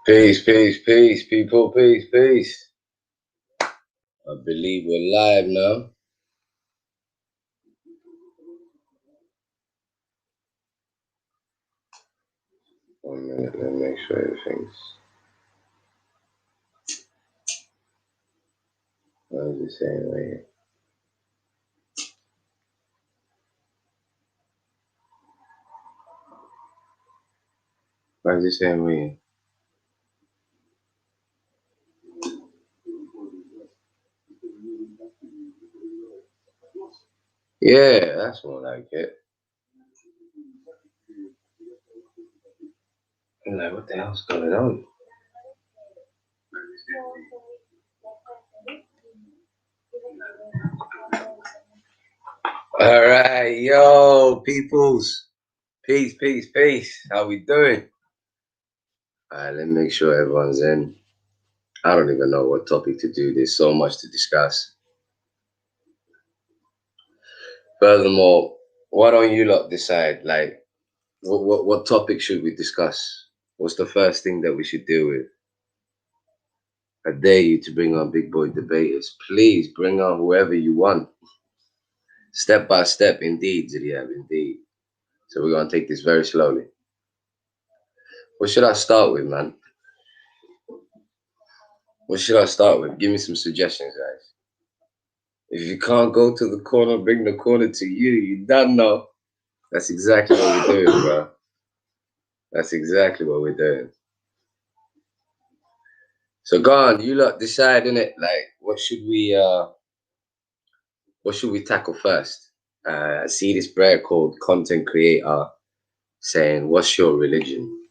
Peace, peace, peace, people, peace, peace. I believe we're live now. One minute, let me make sure everything's. What is it saying right here? What is it saying right here? Yeah, that's more like it. I'm like, what the hell's going on? All right, yo, peoples. Peace, peace, peace. How we doing? All right, let me make sure everyone's in. I don't even know what topic to do. There's so much to discuss. Furthermore, why don't you lot decide, like, what topic should we discuss? What's the first thing that we should deal with? I dare you to bring on big boy debaters. Please bring on whoever you want. Step by step, indeed, Zidiab, indeed. So we're going to take this very slowly. What should I start with, man? What should I start with? Give me some suggestions, guys. If you can't go to the corner, bring the corner to you. You don't know. That's exactly what we're doing, bro. That's exactly what we're doing. So go on, you lot decide, innit? Like, what should we tackle first? I see this prayer called Content Creator saying, what's your religion?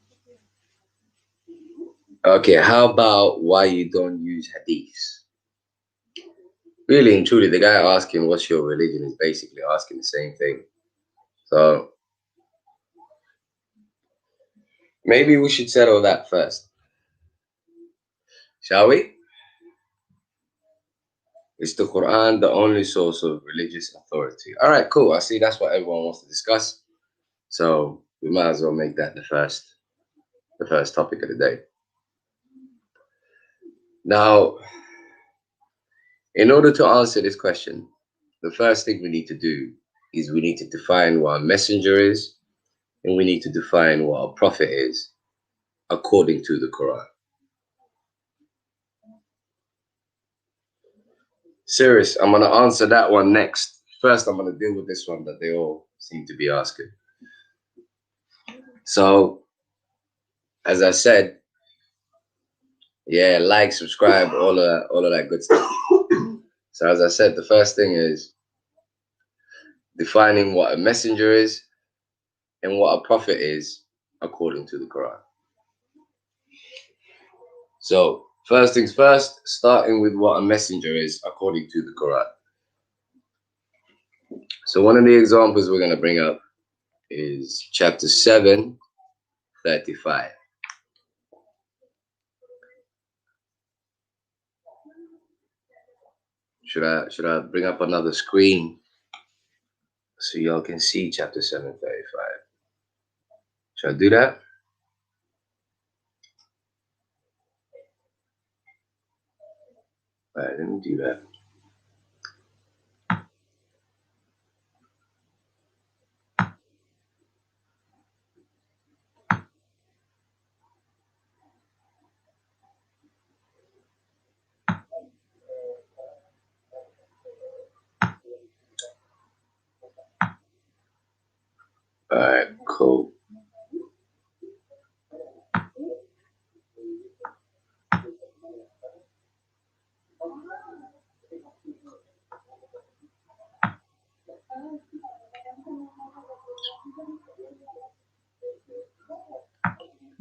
Okay, how about why you don't use hadiths? Really and truly, the guy asking what's your religion is basically asking the same thing. So maybe we should settle that first. Shall we? Is the Quran the only source of religious authority? All right, cool. I see that's what everyone wants to discuss. So we might as well make that the first topic of the day. Now, in order to answer this question, the first thing we need to do is we need to define what a messenger is, and we need to define what a prophet is according to the Quran. Serious, I'm going to answer that one next. First, I'm going to deal with this one that they all seem to be asking. So, as I said, yeah, like, subscribe, all of that good stuff. So, as I said, the first thing is defining what a messenger is and what a prophet is according to the Quran. So, first things first, starting with what a messenger is according to the Quran. So, one of the examples we're going to bring up is chapter 7, 35. Should I bring up another screen so y'all can see chapter 7:35? Should I do that? All right, let me do that. All right, cool.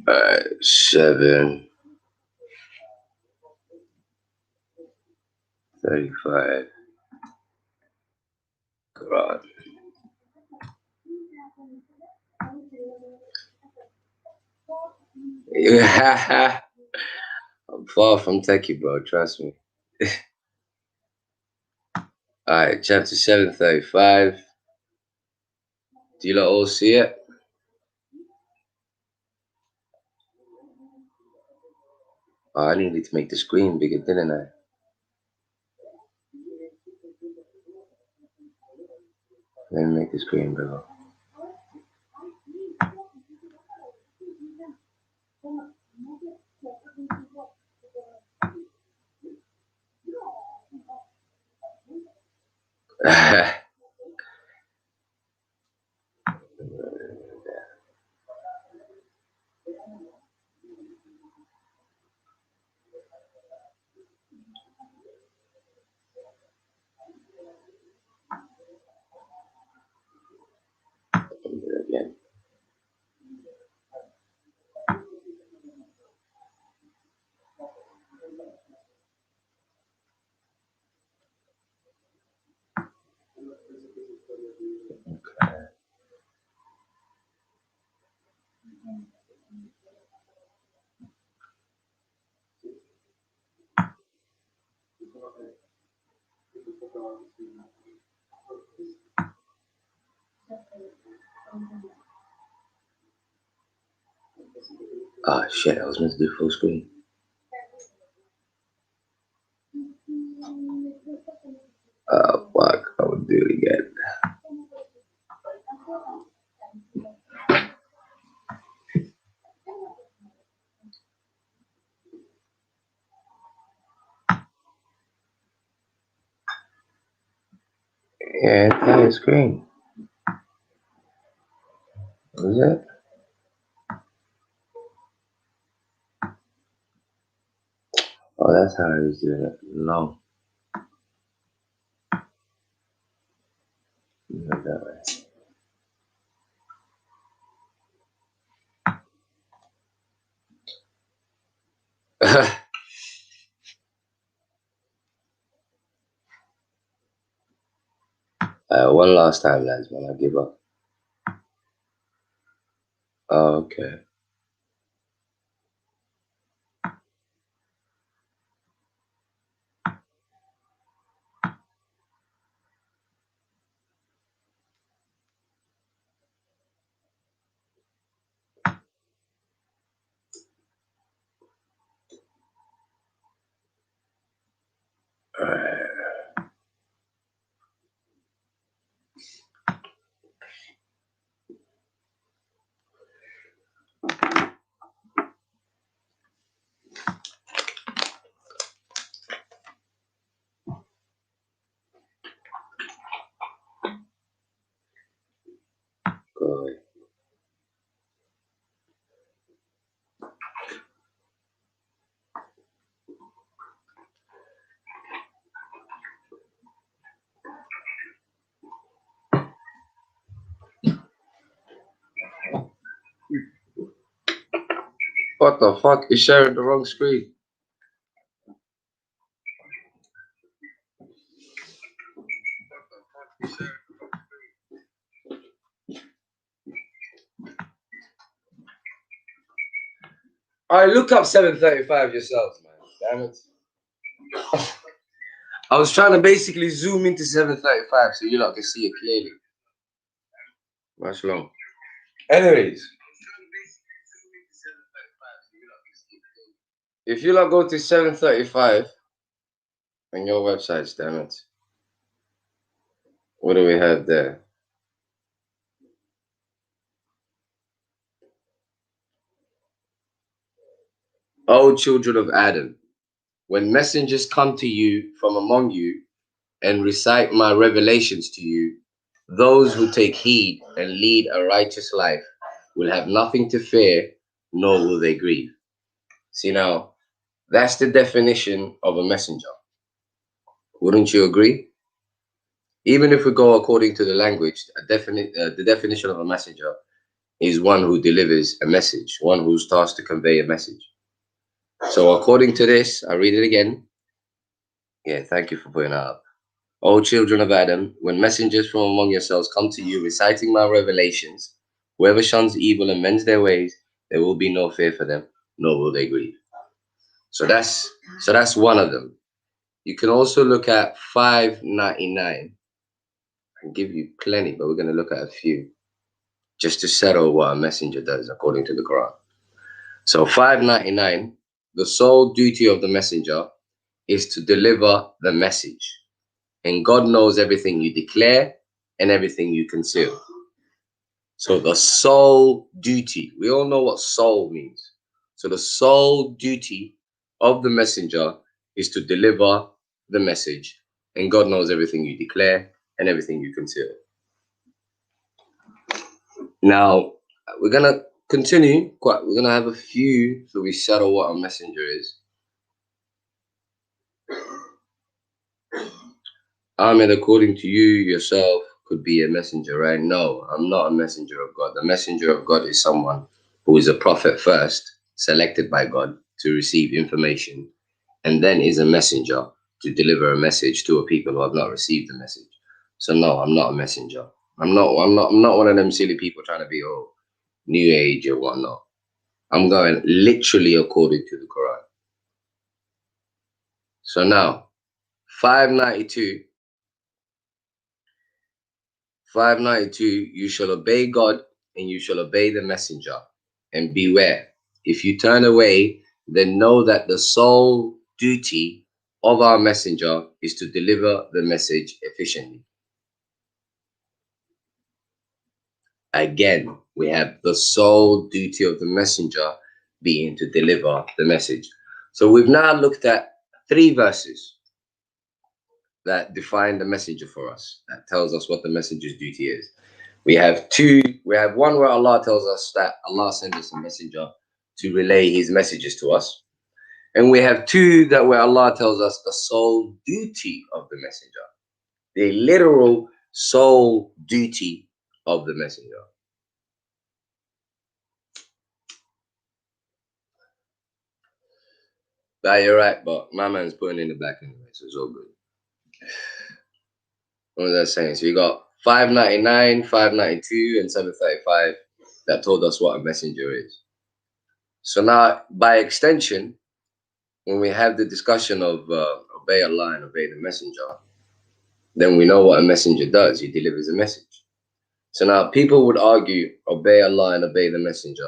All right, 7:35. Quran. Yeah, I'm far from techie, bro. Trust me. All right, chapter 7:35. Do you lot all see it? Oh, I needed to make the screen bigger, didn't I? Let me make the screen bigger. Again. Oh shit, I was meant to do full screen. Oh fuck, I would do it again. Yeah, entire screen. What was that? Oh, that's how I was doing it. Long. That way. One last time, lads, man. I give up. Oh, okay. Alright. Go away. What the fuck? You're sharing the wrong screen. Alright, look up 735 yourselves, man. Damn it. I was trying to basically zoom into 735 so you lot can see it clearly. Much long. Anyways. If you lot go to 735 on your websites, damn it. What do we have there? O children of Adam, when messengers come to you from among you and recite my revelations to you, those who take heed and lead a righteous life will have nothing to fear, nor will they grieve. See now, that's the definition of a messenger. Wouldn't you agree? Even if we go according to the language, the definition of a messenger is one who delivers a message, one who's tasked to convey a message. So according to this, I read it again. Yeah, thank you for putting that up. O children of Adam, when messengers from among yourselves come to you reciting my revelations, whoever shuns evil and mends their ways, there will be no fear for them, nor will they grieve. So that's one of them. You can also look at 599. I can give you plenty, but we're going to look at a few just to settle what a messenger does according to the Quran. So 599 the sole duty of the messenger is to deliver the message. And God knows everything you declare and everything you conceal. So the sole duty, we all know what soul means. So the sole duty of the messenger is to deliver the message. And God knows everything you declare and everything you conceal. Now, we're going to continue. We're going to have a few, so we settle what a messenger is. Ahmed, according to you, yourself could be a messenger, right? No, I'm not a messenger of God. The messenger of God is someone who is a prophet first, selected by God to receive information, and then is a messenger to deliver a message to a people who have not received the message. So no, I'm not a messenger. I'm not one of them silly people trying to be new age or whatnot. I'm going literally according to the Quran. So now, 592, you shall obey God and you shall obey the messenger. And beware, if you turn away, then know that the sole duty of our messenger is to deliver the message efficiently. Again, we have the sole duty of the messenger being to deliver the message. So we've now looked at 3 verses that define the messenger for us, that tells us what the messenger's duty is. We have one where Allah tells us that Allah sends us a messenger to relay his messages to us. And we have 2 that where Allah tells us the sole duty of the messenger, the literal sole duty of the messenger. But you're right, but my man's putting in the back anyway, so it's all good. What was that saying? So you got 599, 592, and 735 that told us what a messenger is. So now, by extension, when we have the discussion of obey Allah and obey the messenger, then we know what a messenger does. He delivers a message. So now people would argue, obey Allah and obey the messenger.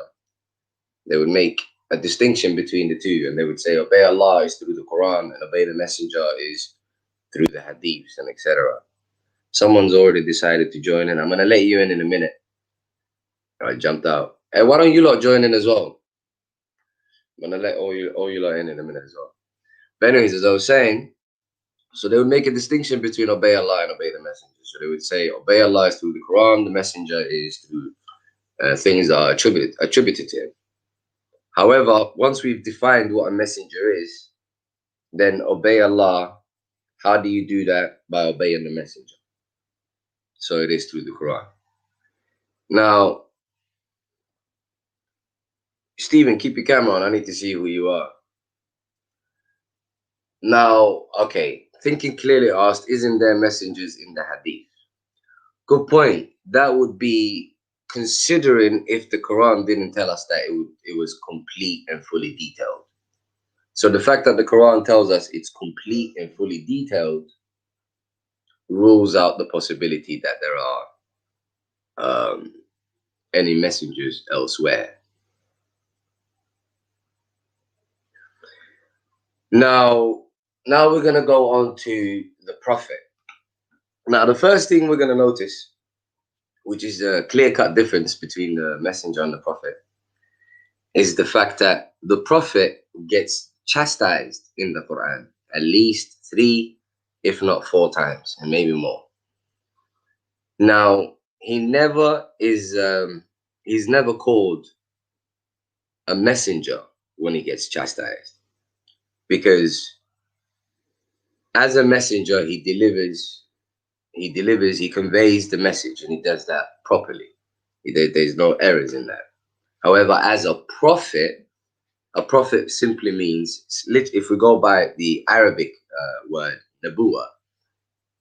They would make a distinction between the 2, and they would say, obey Allah is through the Quran and obey the messenger is through the hadiths and etc. Someone's already decided to join in. I'm going to let you in a minute. I jumped out. Hey, why don't you lot join in as well? I'm going to let all you lot in a minute as well. But anyways, as I was saying, so they would make a distinction between obey Allah and obey the messenger. So they would say, obey Allah is through the Quran, the messenger is through things that are attributed to him. However, once we've defined what a messenger is, then obey Allah. How do you do that? By obeying the messenger. So it is through the Quran. Now, Stephen, keep your camera on. I need to see who you are. Now, okay, Thinking Clearly asked, isn't there messengers in the hadith? Good point. That would be considering if the Quran didn't tell us that it was complete and fully detailed. So the fact that the Quran tells us it's complete and fully detailed rules out the possibility that there are any messengers elsewhere. Now we're going to go on to the Prophet. Now, the first thing we're going to notice, which is a clear-cut difference between the messenger and the Prophet, is the fact that the Prophet gets chastised in the Quran at least 3, if not 4 times, and maybe more. Now, he never is, he's never called a messenger when he gets chastised, because as a messenger, he conveys the message, and he does that properly. There's no errors in that. However, as a prophet simply means, if we go by the Arabic word, nabuwa,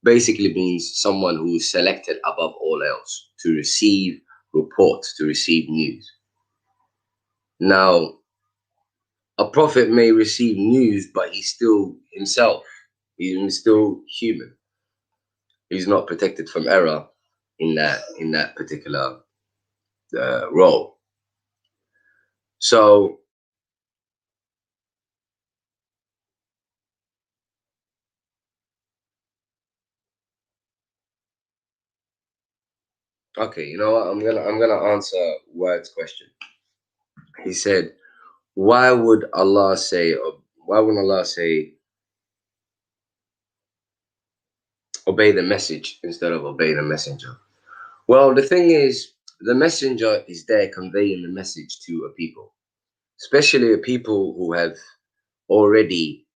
basically means someone who is selected above all else to receive reports, to receive news. Now, a prophet may receive news, but he's still himself. He's still human. He's not protected from error in that particular role. So Okay, you know what? I'm gonna answer Word's question. He said, "Why would Allah say, or why would Allah say, obey the message instead of obey the messenger?" Well, the thing is, the messenger is there conveying the message to a people, especially a people who have already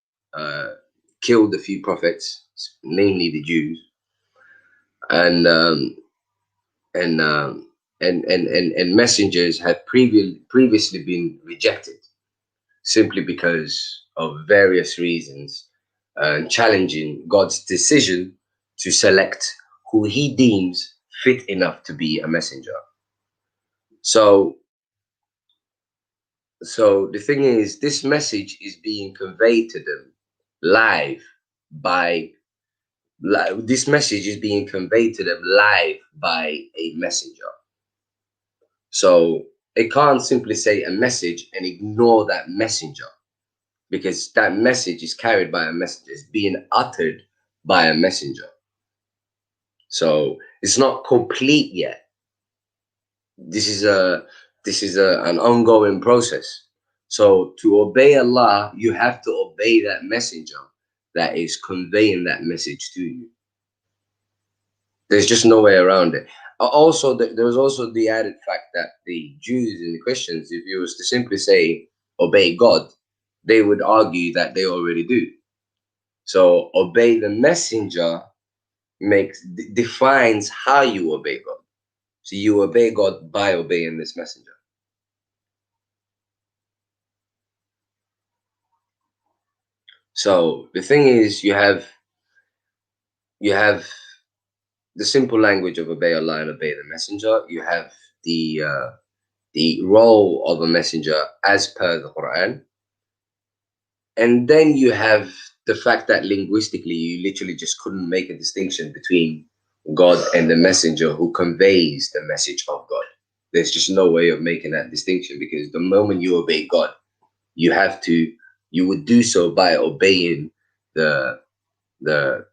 killed a few prophets, namely the Jews, and and and messengers have previously been rejected simply because of various reasons, challenging God's decision to select who He deems fit enough to be a messenger. So, so the thing is, this message is being conveyed to them live by this message is being conveyed to them live by a messenger. So it can't simply say a message and ignore that messenger, because that message is carried by a messenger, it's being uttered by a messenger. So it's not complete yet. This is an ongoing process. So to obey Allah, you have to obey that messenger that is conveying that message to you. There's just no way around it. Also, there was also the added fact that the Jews and the Christians, if you was to simply say obey God, they would argue that they already do. So obey the messenger defines how you obey God. So you obey God by obeying this messenger. So the thing is, you have the simple language of obey Allah and obey the messenger. You have the role of a messenger as per the Quran. And then you have the fact that linguistically, you literally just couldn't make a distinction between God and the messenger who conveys the message of God. There's just no way of making that distinction, because the moment you obey God, you would do so by obeying the the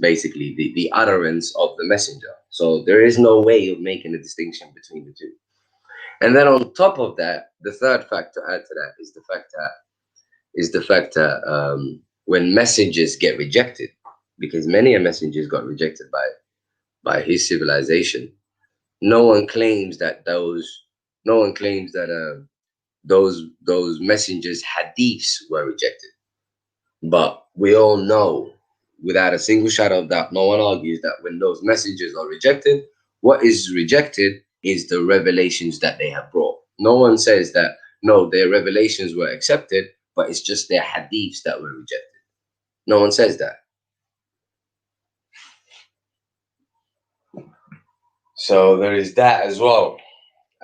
basically the utterance of the messenger. So there is no way of making a distinction between the two. And then on top of that, the third fact to add to that is the fact that when messengers get rejected, because many a messengers got rejected by his civilization, no one claims that those messengers' hadiths were rejected. But we all know, without a single shadow of doubt, no one argues that when those messengers are rejected, what is rejected is the revelations that they have brought. No one says that no, their revelations were accepted, but it's just their hadiths that were rejected. No one says that. So there is that as well.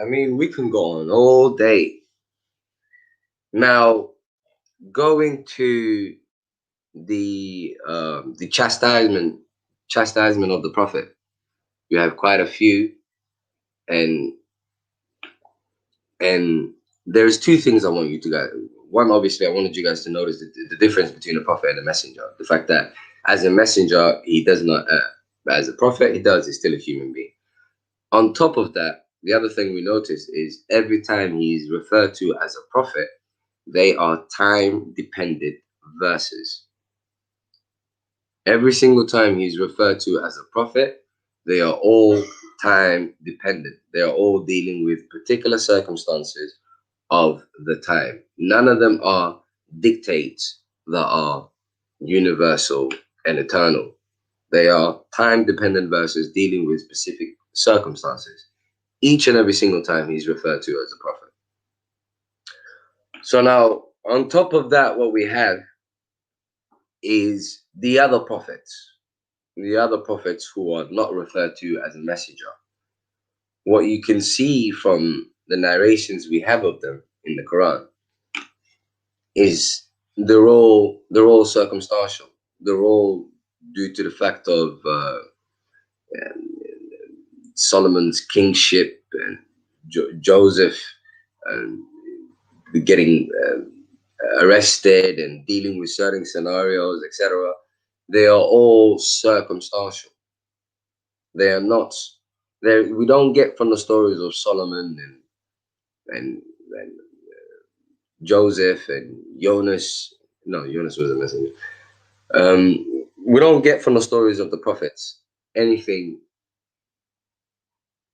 I mean, we can go on all day. Now, going to the chastisement of the Prophet, you have quite a few, and and there's two things I want you to guys. One, obviously, I wanted you guys to notice the difference between a prophet and a messenger. The fact that as a messenger, he does not, but as a prophet, he does. He's still a human being. On top of that, the other thing we notice is every time he's referred to as a prophet, they are time-dependent verses. Every single time he's referred to as a prophet, they are all time-dependent. They are all dealing with particular circumstances of the time. None of them are dictates that are universal and eternal. They are time-dependent verses dealing with specific circumstances. Each and every single time he's referred to as a prophet. So now, on top of that, what we have is the other prophets who are not referred to as a messenger. What you can see from the narrations we have of them in the Quran is they're all circumstantial. They're all due to the fact of Solomon's kingship and Joseph and getting arrested and dealing with certain scenarios, etc. They are all circumstantial. They are not we don't get from the stories of Solomon and Joseph and Jonas. No, Jonas was a messenger. We don't get from the stories of the prophets anything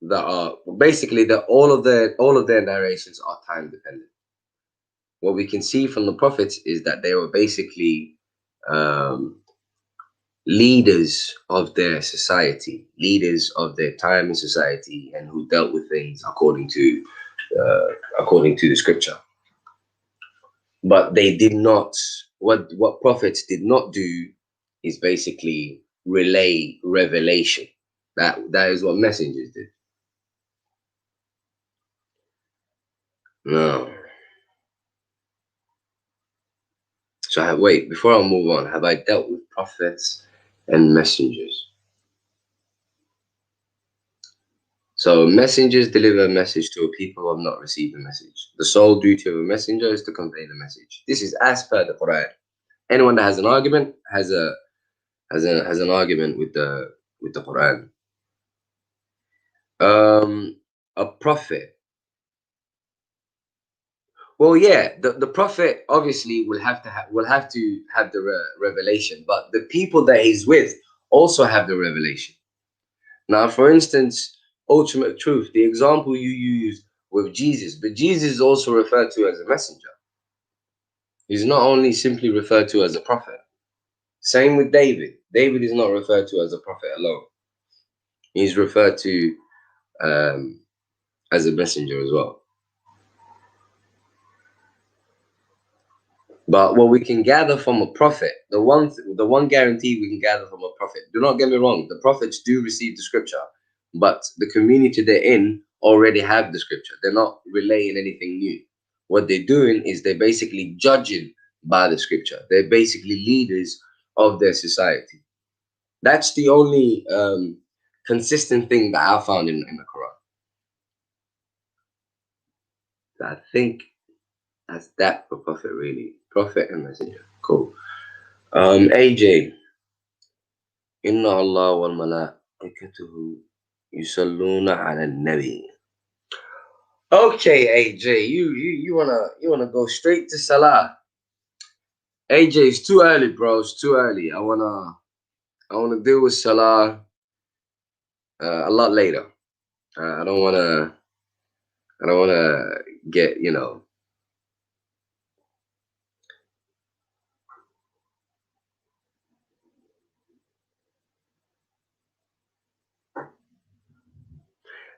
that are basically that all of their narrations are time dependent. What we can see from the prophets is that they were basically leaders of their society, leaders of their time in society, and who dealt with things according to the scripture. But they did not. What prophets did not do is basically relay revelation. That is what messengers did. No. So wait, before I move on, have I dealt with prophets and messengers? So messengers deliver a message to a people who have not received the message. The sole duty of a messenger is to convey the message. This is as per the Quran. Anyone that has an argument has an argument with the Quran. A prophet. Well, yeah, the prophet obviously will have to have the revelation, but the people that he's with also have the revelation. Now, for instance, ultimate truth, the example you used with Jesus, but Jesus is also referred to as a messenger. He's not only simply referred to as a prophet. Same with David. David is not referred to as a prophet alone. He's referred to as a messenger as well. But what we can gather from a prophet, the one guarantee we can gather from a prophet, do not get me wrong, the prophets do receive the scripture, but the community they're in already have the scripture. They're not relaying anything new. What they're doing is they're basically judging by the scripture. They're basically leaders of their society. That's the only consistent thing that I found in the Quran. I think that's that for prophet, really. Prophet and messenger. Cool. AJ. Inna Allah wal malaikatuhu yusalluna ala nabi. Okay, AJ, you wanna go straight to Salah. AJ, it's too early, bro. It's too early. I wanna deal with Salah a lot later. I don't wanna get,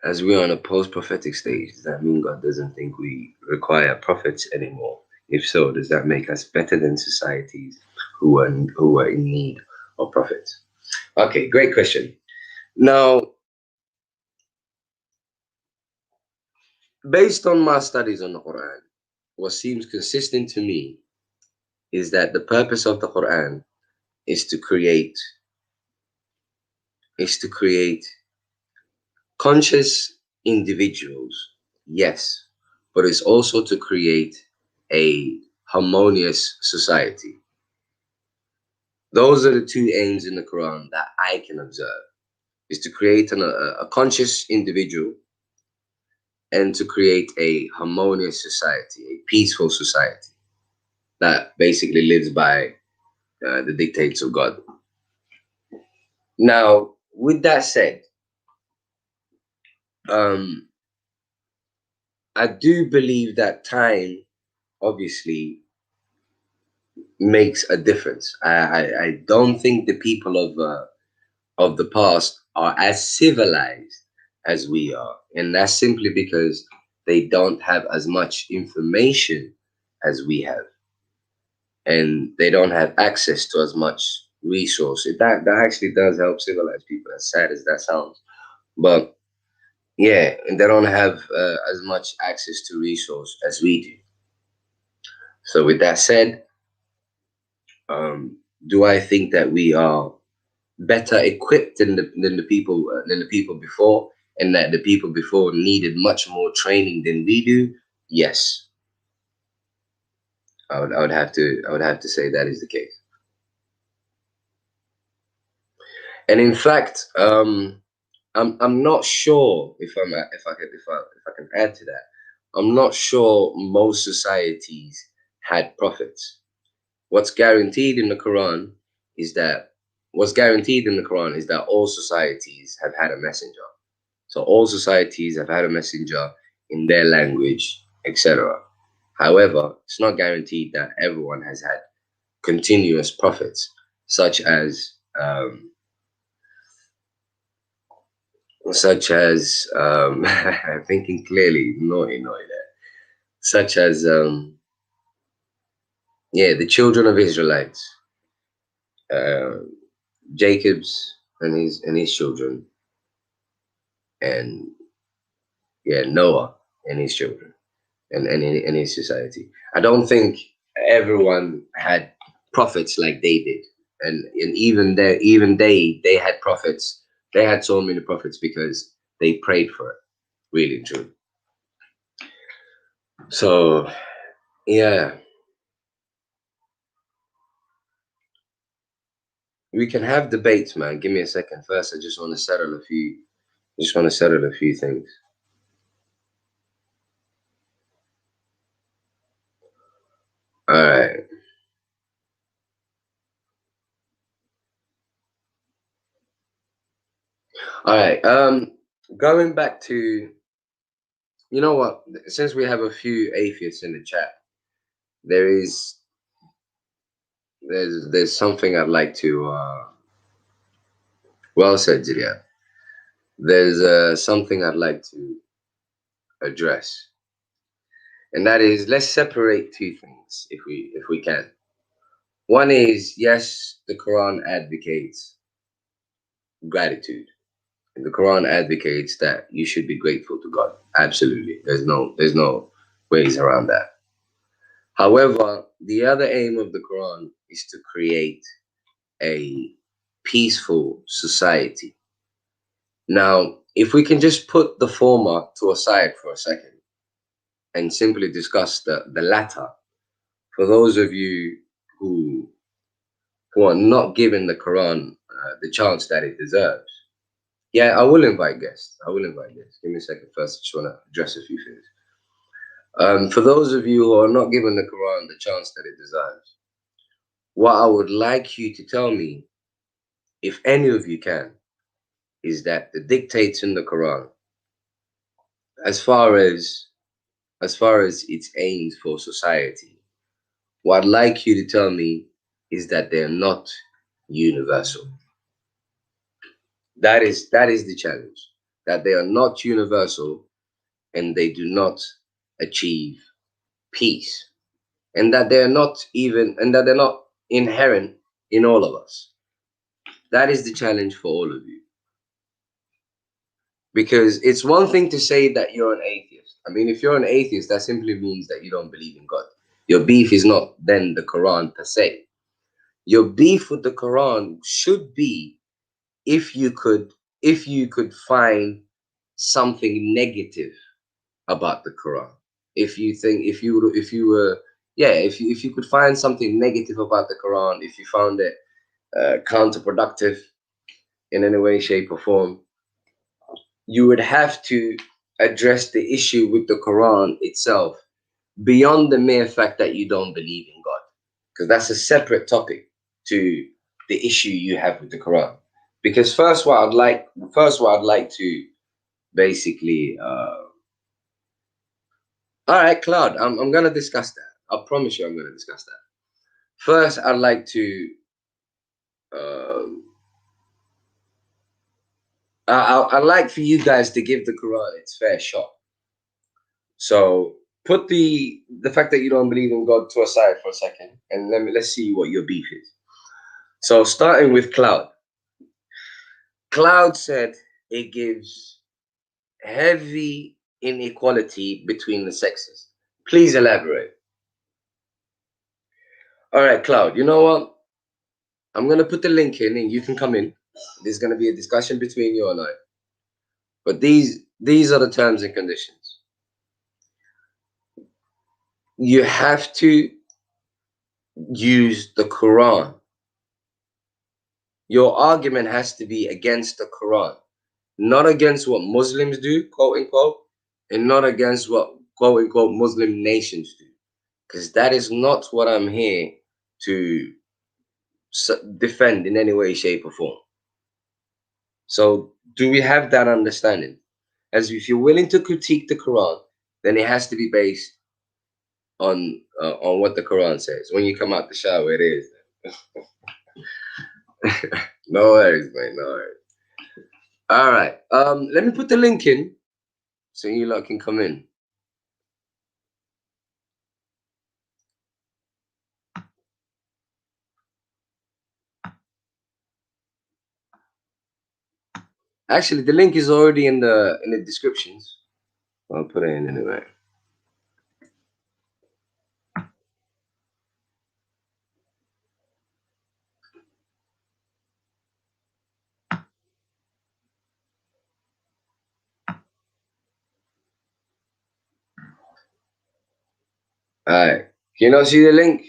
as we're on a post-prophetic stage. Does that mean God doesn't think we require prophets anymore? If so, does that make us better than societies who are in need of prophets? Okay, great question. Now, based on my studies on the Quran, what seems consistent to me is that the purpose of the Quran is to create conscious individuals, yes, but it's also to create a harmonious society. Those are the two aims in the Quran that I can observe, is to create a conscious individual and to create a harmonious society, a peaceful society that basically lives by the dictates of God. Now, with that said, I do believe that time obviously makes a difference. I don't think the people of the past are as civilized as we are, and that's simply because they don't have as much information as we have, and they don't have access to as much resources. That actually does help civilize people, as sad as that sounds. But yeah, and they don't have as much access to resource as we do. So with that said, do I think that we are better equipped than the people before, and that the people before needed much more training than we do? Yes, I would have to say that is the case. And in fact, I'm not sure if I can add to that. I'm not sure most societies had prophets. What's guaranteed in the Quran is that all societies have had a messenger. So all societies have had a messenger in their language, etc. However, it's not guaranteed that everyone has had continuous prophets, such as thinking clearly, naughty there, such as the children of Israelites, uh, Jacob's and his children, and Noah and his children, and his society. I don't think everyone had prophets like they did, and even they had prophets. They had so many prophets because they prayed for it. Really true. So yeah, we can have debates, man. Give me a second. First, I just want to settle a few. Things. All right. All right. Going back to, you know what? Since we have a few atheists in the chat, there is there's something I'd like to. Well said, Jiria. There's something I'd like to address, and that is, let's separate two things if we can. One is, yes, the Quran advocates gratitude. And the Quran advocates that you should be grateful to God. Absolutely. There's no ways around that. However, the other aim of the Quran is to create a peaceful society. Now, if we can just put the former to aside for a second and simply discuss the latter, for those of you who are not giving the Quran the chance that it deserves, I will invite guests. Give me a second first. I just want to address a few things. For those of you who are not giving the Quran the chance that it deserves, what I would like you to tell me, if any of you can, is that the dictates in the Quran, as far as its aims for society, what I'd like you to tell me is that they're not universal. That is the challenge. That they are not universal and they do not achieve peace. And that they're not inherent in all of us. That is the challenge for all of you. Because it's one thing to say that you're an atheist. I mean, if you're an atheist, that simply means that you don't believe in God. Your beef is not then the Quran per se. Your beef with the Quran should be if you could find something negative about the Quran. If you could find something negative about the Quran, if you found it counterproductive in any way, shape, or form, you would have to address the issue with the Quran itself beyond the mere fact that you don't believe in God, because that's a separate topic to the issue you have with the Quran. Because first, what I'd like to basically, all right, Claude, I'm gonna discuss that. I promise you, I'm gonna discuss that. First, I'd like to. Um, I'd like for you guys to give the Quran its fair shot. So put the fact that you don't believe in God to aside for a second, and let's see what your beef is. So starting with Cloud. Cloud said it gives heavy inequality between the sexes. Please elaborate. All right, Cloud. You know what? I'm gonna put the link in, and you can come in. There's gonna be a discussion between you and I. But these are the terms and conditions. You have to use the Quran. Your argument has to be against the Quran. not against what Muslims do, quote unquote, and not against what quote unquote Muslim nations do, because that is not what I'm here to defend in any way, shape, or form. So, do we have that understanding? As if you're willing to critique the Quran, then it has to be based on what the Quran says. When you come out the shower, it is. No worries, man. No worries. All right. Let me put the link in so you lot can come in. Actually, the link is already in the descriptions. I'll put it in anyway. All right. Can you not see the link?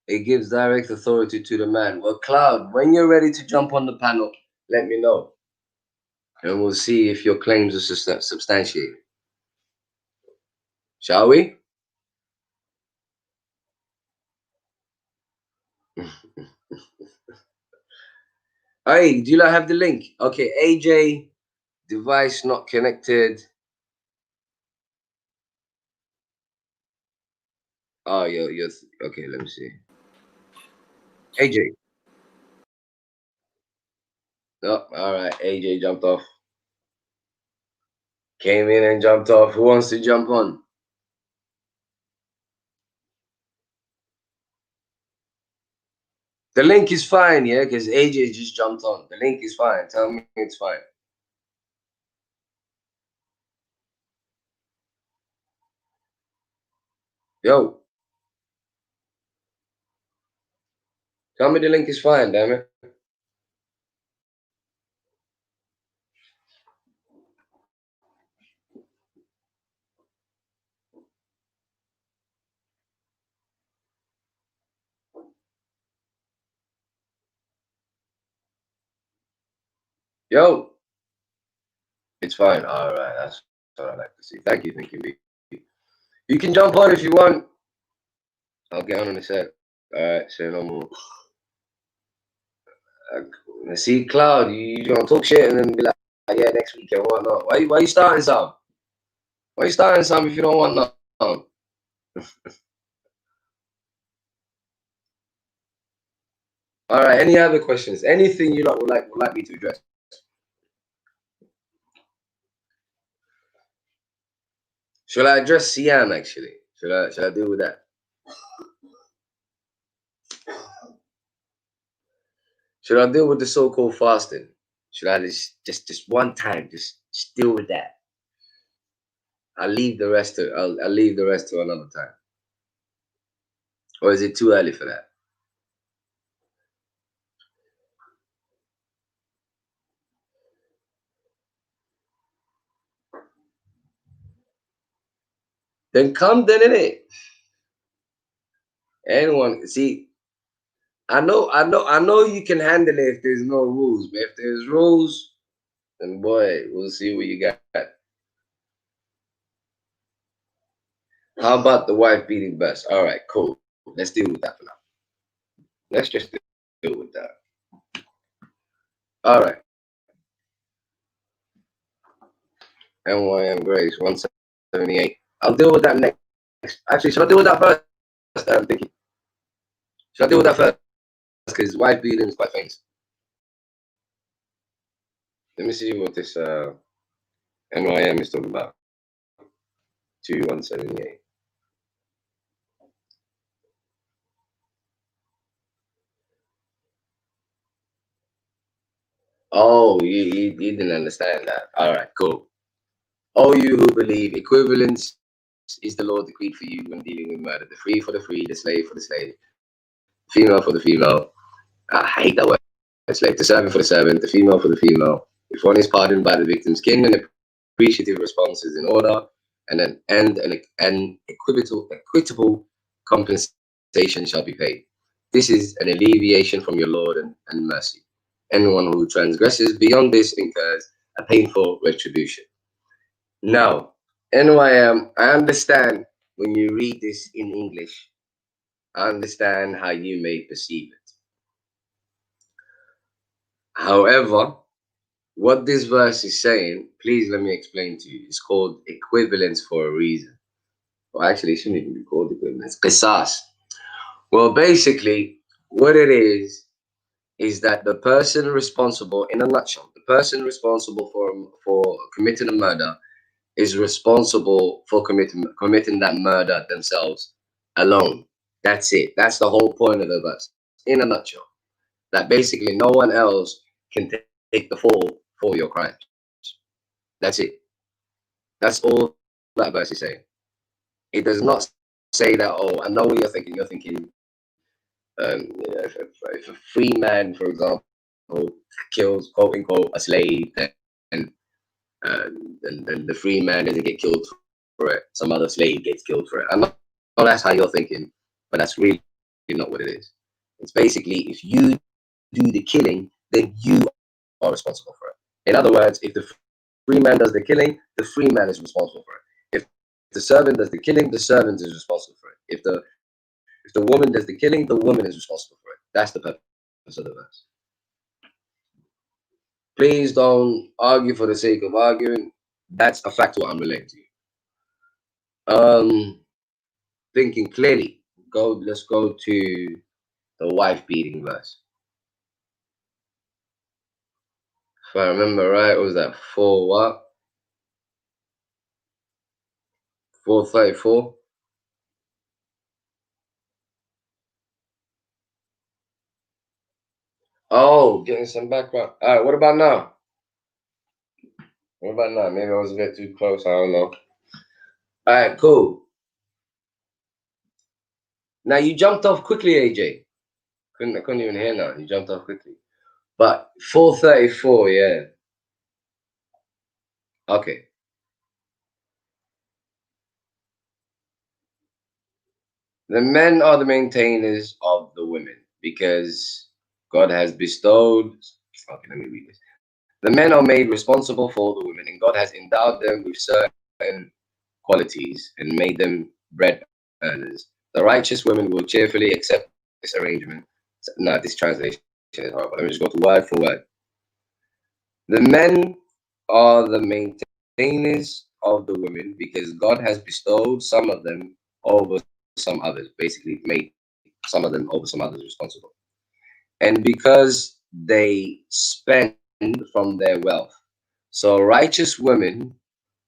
It gives direct authority to the man. Well, Cloud, when you're ready to jump on the panel, let me know. And we'll see if your claims are substantiated. Shall we? Hey, do you not have the link? Okay, AJ, device not connected. Oh, you're okay. Let me see. AJ. Oh, all right. AJ jumped off. Came in and jumped off. Who wants to jump on? The link is fine, yeah, because AJ just jumped on. The link is fine. Tell me it's fine. Yo, tell me the link is fine, damn it. Yo, it's fine. All right, that's what I like to see. Thank you, You can jump on if you want. I'll get on in a sec. All right, say no more. See, Cloud, you gonna talk shit and then be like, yeah, next week and whatnot. Why you starting some? Why you starting some if you don't want none? All right. Any other questions? Anything you lot would like me to address? Should I address siyaam actually? Should I deal with that? Should I deal with the so-called fasting? Should I just one time just deal with that? I'll leave the rest to I'll leave the rest to another time. Or is it too early for that? Then come then in it. Anyone see? I know you can handle it if there's no rules, but if there's rules, then boy, we'll see what you got. How about the wife beating best? All right, cool. Let's deal with that for now. Let's just deal with that. All right. NYM Grace 178. I'll deal with that next. Actually, should I deal with that first? I'm thinking. Should I deal with that first? Because wife beating is quite famous. Let me see what this NYM is talking about. 2178. Oh, you didn't understand that. All right, cool. All you who believe equivalence is the law decreed for you when dealing with murder. The free for the free, the slave for the slave, female for the female. I hate that word. It's like the servant for the servant, the female for the female. If one is pardoned by the victim's kin, an appreciative response is in order, and an equitable compensation shall be paid. This is an alleviation from your Lord and mercy. Anyone who transgresses beyond this incurs a painful retribution. Now, NYM, I understand when you read this in English, I understand how you may perceive it. However, what this verse is saying, please let me explain to you. It's called equivalence for a reason. Well, actually, it shouldn't even be called equivalence. Qisas. Well, basically, what it is that the person responsible, in a nutshell, the person responsible for committing a murder is responsible for committing that murder themselves alone. That's it. That's the whole point of the verse, in a nutshell. That basically no one else can take the fall for your crimes. That's it. That's all that verse is saying. It does not say that, oh, I know what you're thinking. You're thinking, if a free man, for example, kills, quote unquote, a slave, and then the free man doesn't get killed for it. Some other slave gets killed for it. I know that's how you're thinking, but that's really not what it is. It's basically if you do the killing, then you are responsible for it. In other words, if the free man does the killing, the free man is responsible for it. If the servant does the killing, the servant is responsible for it. If the woman does the killing, the woman is responsible for it. That's the purpose of the verse. Please don't argue for the sake of arguing. That's a fact what I'm relating to you. Thinking clearly. Let's go to the wife beating verse. If I remember right, what was that 4 what? 434. Oh, getting some background. All right, what about now? What about now? Maybe I was a bit too close. I don't know. All right, cool. Now you jumped off quickly, AJ. I couldn't even hear now. You jumped off quickly. But 434, yeah. Okay. The men are the maintainers of the women because God has bestowed. Okay, let me read this. The men are made responsible for the women, and God has endowed them with certain qualities and made them bread earners. The righteous women will cheerfully accept this arrangement. No, this translation is horrible. Let me just go to word for word. The men are the maintainers of the women because God has bestowed some of them over some others, basically made some of them over some others responsible. And because they spend from their wealth. So righteous women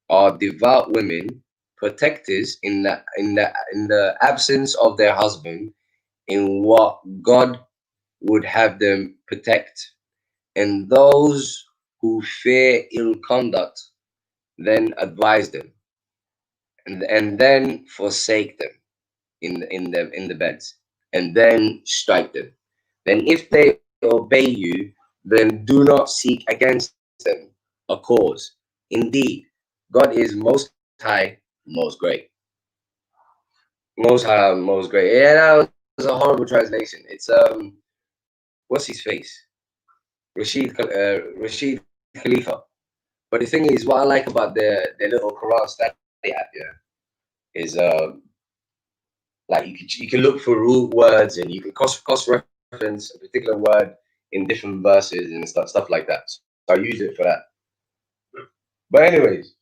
are devout women, protectors in the absence of their husband, in what God would have them protect. And those who fear ill conduct then advise them, and then forsake them in the beds, and then strike them. Then if they obey you, then do not seek against them a cause. Indeed, God is most high, most great. Most high, most great. Yeah, that was a horrible translation. It's what's his face? Rashid Khalifa. But the thing is, what I like about the little Quran study app, yeah, is like you can look for root words and you can cross reference a particular word in different verses and stuff like that. So I use it for that. But anyways,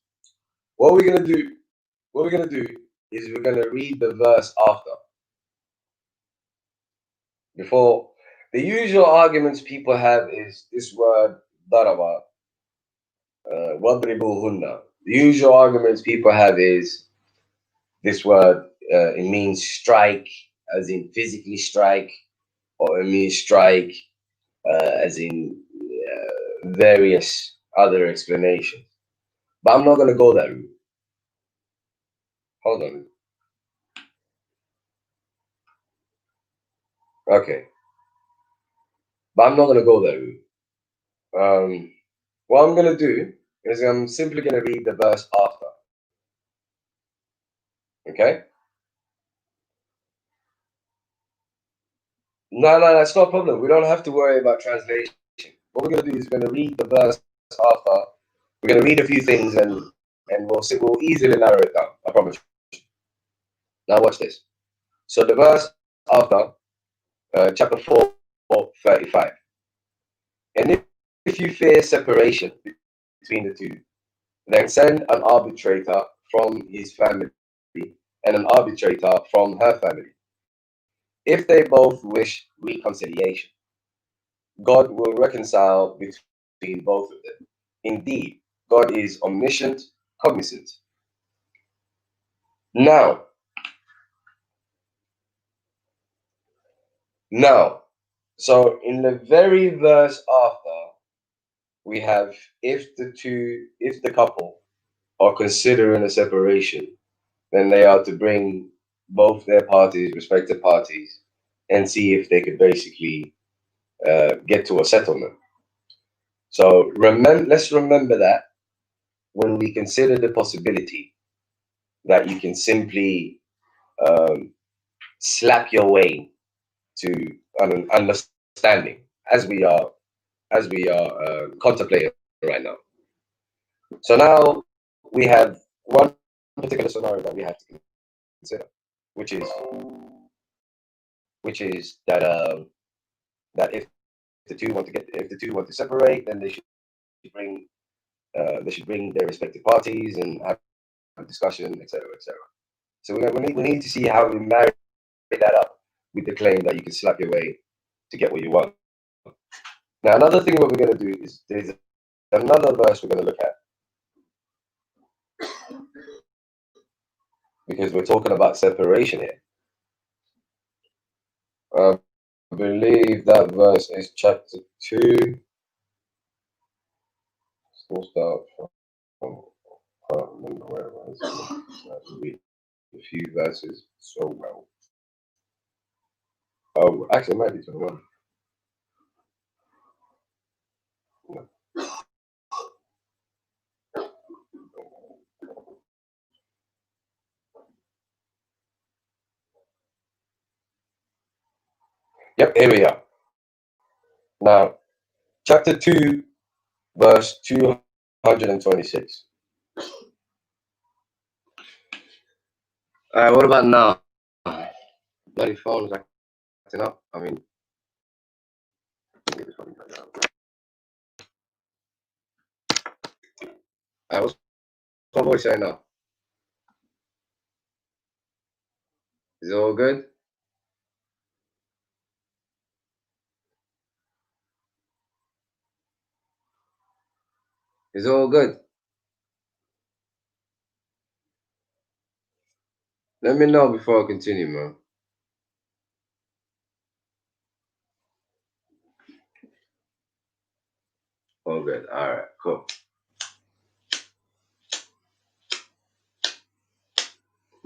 what we're gonna do, what we're gonna do is we're gonna read the verse after. Before the usual arguments people have is this word daraba, wadribuhunna. The usual arguments people have is this word. It means strike, as in physically strike, or it means strike, as in various other explanations. But I'm not going to go that route. Hold on. Okay. But I'm not going to go that route. What I'm going to do is I'm simply going to read the verse after. Okay? No, that's not a problem. We don't have to worry about translation. What we're going to do is we're going to read the verse after. We're going to read a few things and we'll easily narrow it down. I promise. Now watch this. So the verse after, chapter 4, 35. And if you fear separation between the two, then send an arbitrator from his family and an arbitrator from her family. If they both wish reconciliation, God will reconcile between both of them. Indeed, God is omniscient, cognizant. Now, so in the very verse after, we have if the couple are considering a separation, then they are to bring both their parties, respective parties, and see if they could basically get to a settlement. So let's remember that when we consider the possibility that you can simply slap your way to an understanding, as we are contemplating right now. So now we have one particular scenario that we have to consider, which is that if the two want to separate, then bring they should bring their respective parties and have a discussion, etc., etc. So we need to see how we marry that up with the claim that you can slap your way to get what you want. Now, another thing what we're going to do is there's another verse we're going to look at, because we're talking about separation here. I believe that verse is chapter 2. We'll start from, I can't remember where it was. I have to read a few verses so well. Oh, actually, it might be 21. No. Yep, here we are. Now, chapter 2, verse 226. What about now? Bloody phone's acting up. I mean, what's my voice saying now? Is it all good? Is it all good? Let me know before I continue, man. All good. All right, cool.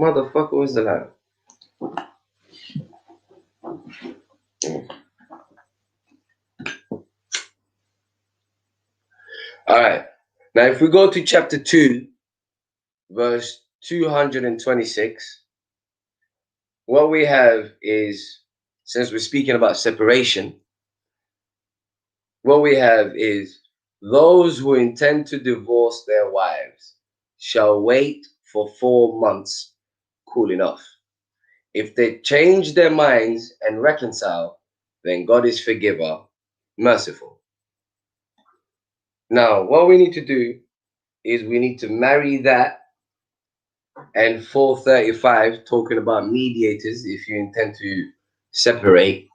Motherfucker, what's the line? All right. Now, if we go to chapter 2, verse 226, what we have is, since we're speaking about separation, what we have is those who intend to divorce their wives shall wait for 4 months, cool enough. If they change their minds and reconcile, then God is forgiver, merciful. Now, what we need to do is we need to marry that and 435 talking about mediators if you intend to separate.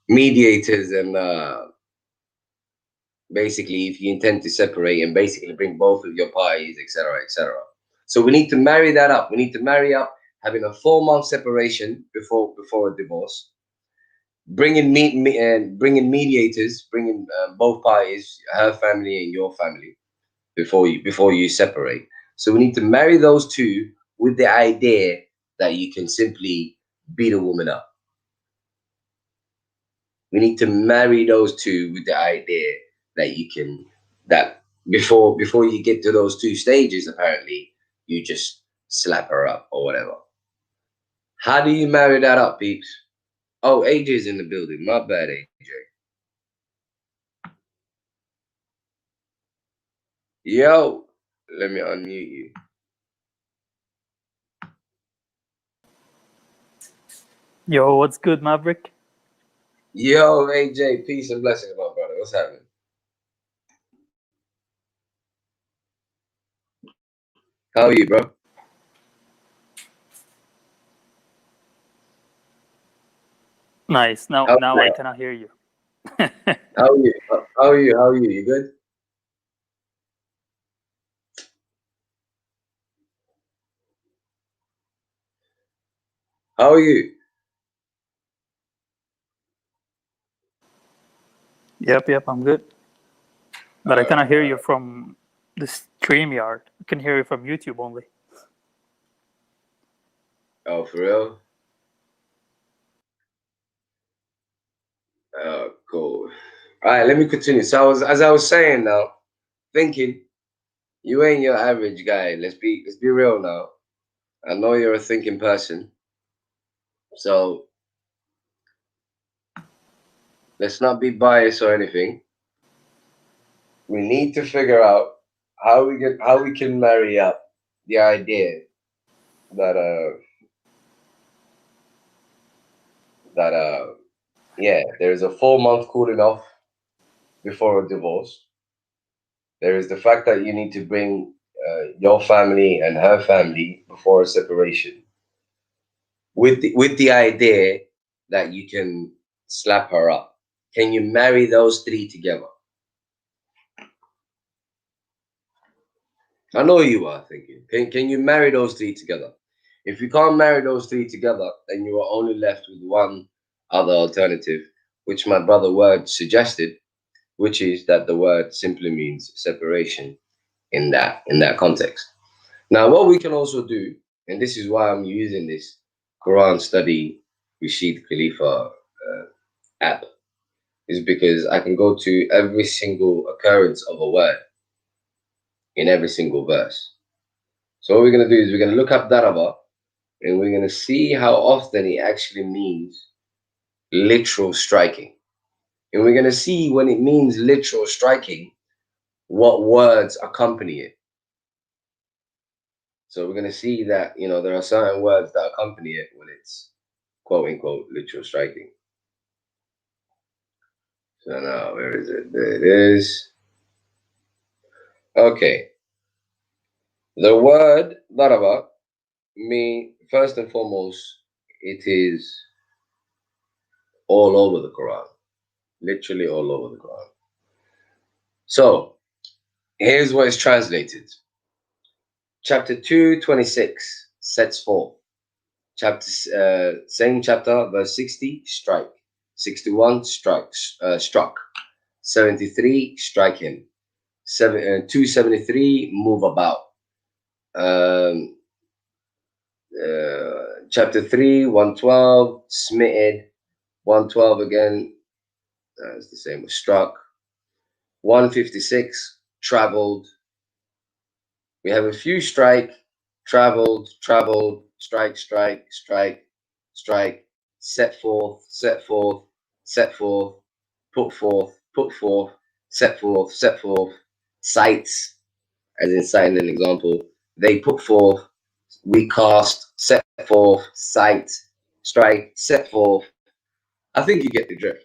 Mediators and basically if you intend to separate and basically bring both of your parties, etc., etc. So we need to marry that up. We need to marry up having a 4-month separation before a divorce, bringing mediators, bringing both parties, her family and your family, before you separate. So we need to marry those two with the idea that you can simply beat a woman up. We need to marry those two with the idea that you can, that before you get to those two stages, apparently you just slap her up or whatever. How do you marry that up, peeps? Oh, AJ's in the building. My bad, AJ. Yo, let me unmute you. Yo, what's good, Maverick? Yo, AJ, peace and blessings, my brother. What's happening? How are you, bro? Nice. Now I cannot hear you. How are you? How are you? How are you? You good? How are you? Yep, I'm good. But I cannot hear you from the StreamYard. I can hear you from YouTube only. Oh, for real? Cool. All right, let me continue. So as I was saying now, thinking you ain't your average guy. Let's be real now. I know you're a thinking person, so let's not be biased or anything. We need to figure out how we can marry up the idea that there's a 4 month cooling off before a divorce. There is the fact that you need to bring your family and her family before a separation, with the idea that you can slap her up. Can you marry those three together? I know you are thinking. Can you marry those three together? If you can't marry those three together, then you are only left with one other alternative, which my brother Word suggested, which is that the word simply means separation in that context. Now, what we can also do, and this is why I'm using this Quran study Rashid Khalifa app, is because I can go to every single occurrence of a word in every single verse. So what we're going to do is we're going to look up daraba, and we're going to see how often it actually means literal striking. And we're going to see when it means literal striking, what words accompany it. So we're going to see that, there are certain words that accompany it when it's quote unquote literal striking. So now, where is it? There it is. Okay. The word daraba, first and foremost, it is all over the Quran. Literally all over the Quran. So here's what is translated. Chapter 226 sets forth. Same chapter, verse 60, strike. 61, struck. 73, strike him. 273, move about. Chapter 3, 112, smitten. 112 again, it's the same with struck. 156, traveled. We have a few strike, traveled, strike, set forth, set forth, put forth, set forth, cites, as in citing an example. They put forth, we cast, set forth, cite, strike, set forth. I think you get the drift.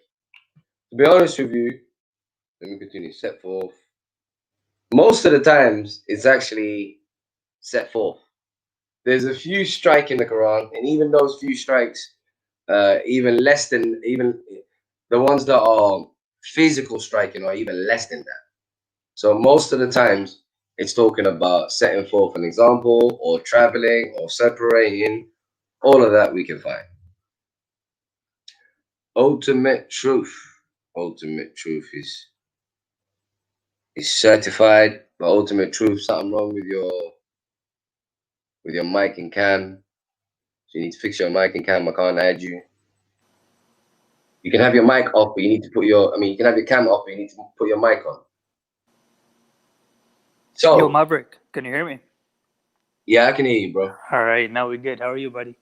To be honest with you, let me continue. Set forth. Most of the times, it's actually set forth. There's a few strike in the Quran, and even those few strikes, even the ones that are physical striking are even less than that. So most of the times, it's talking about setting forth an example, or traveling, or separating. All of that we can find. Ultimate truth. Ultimate truth is certified. But ultimate truth, something wrong with your mic and cam. So you need to fix your mic and cam. I can't add you. You can have your mic off, but you need to put you can have your cam off, but you need to put your mic on. So, Yo, Maverick, can you hear me? Yeah, I can hear you, bro. All right, now we're good. How are you, buddy?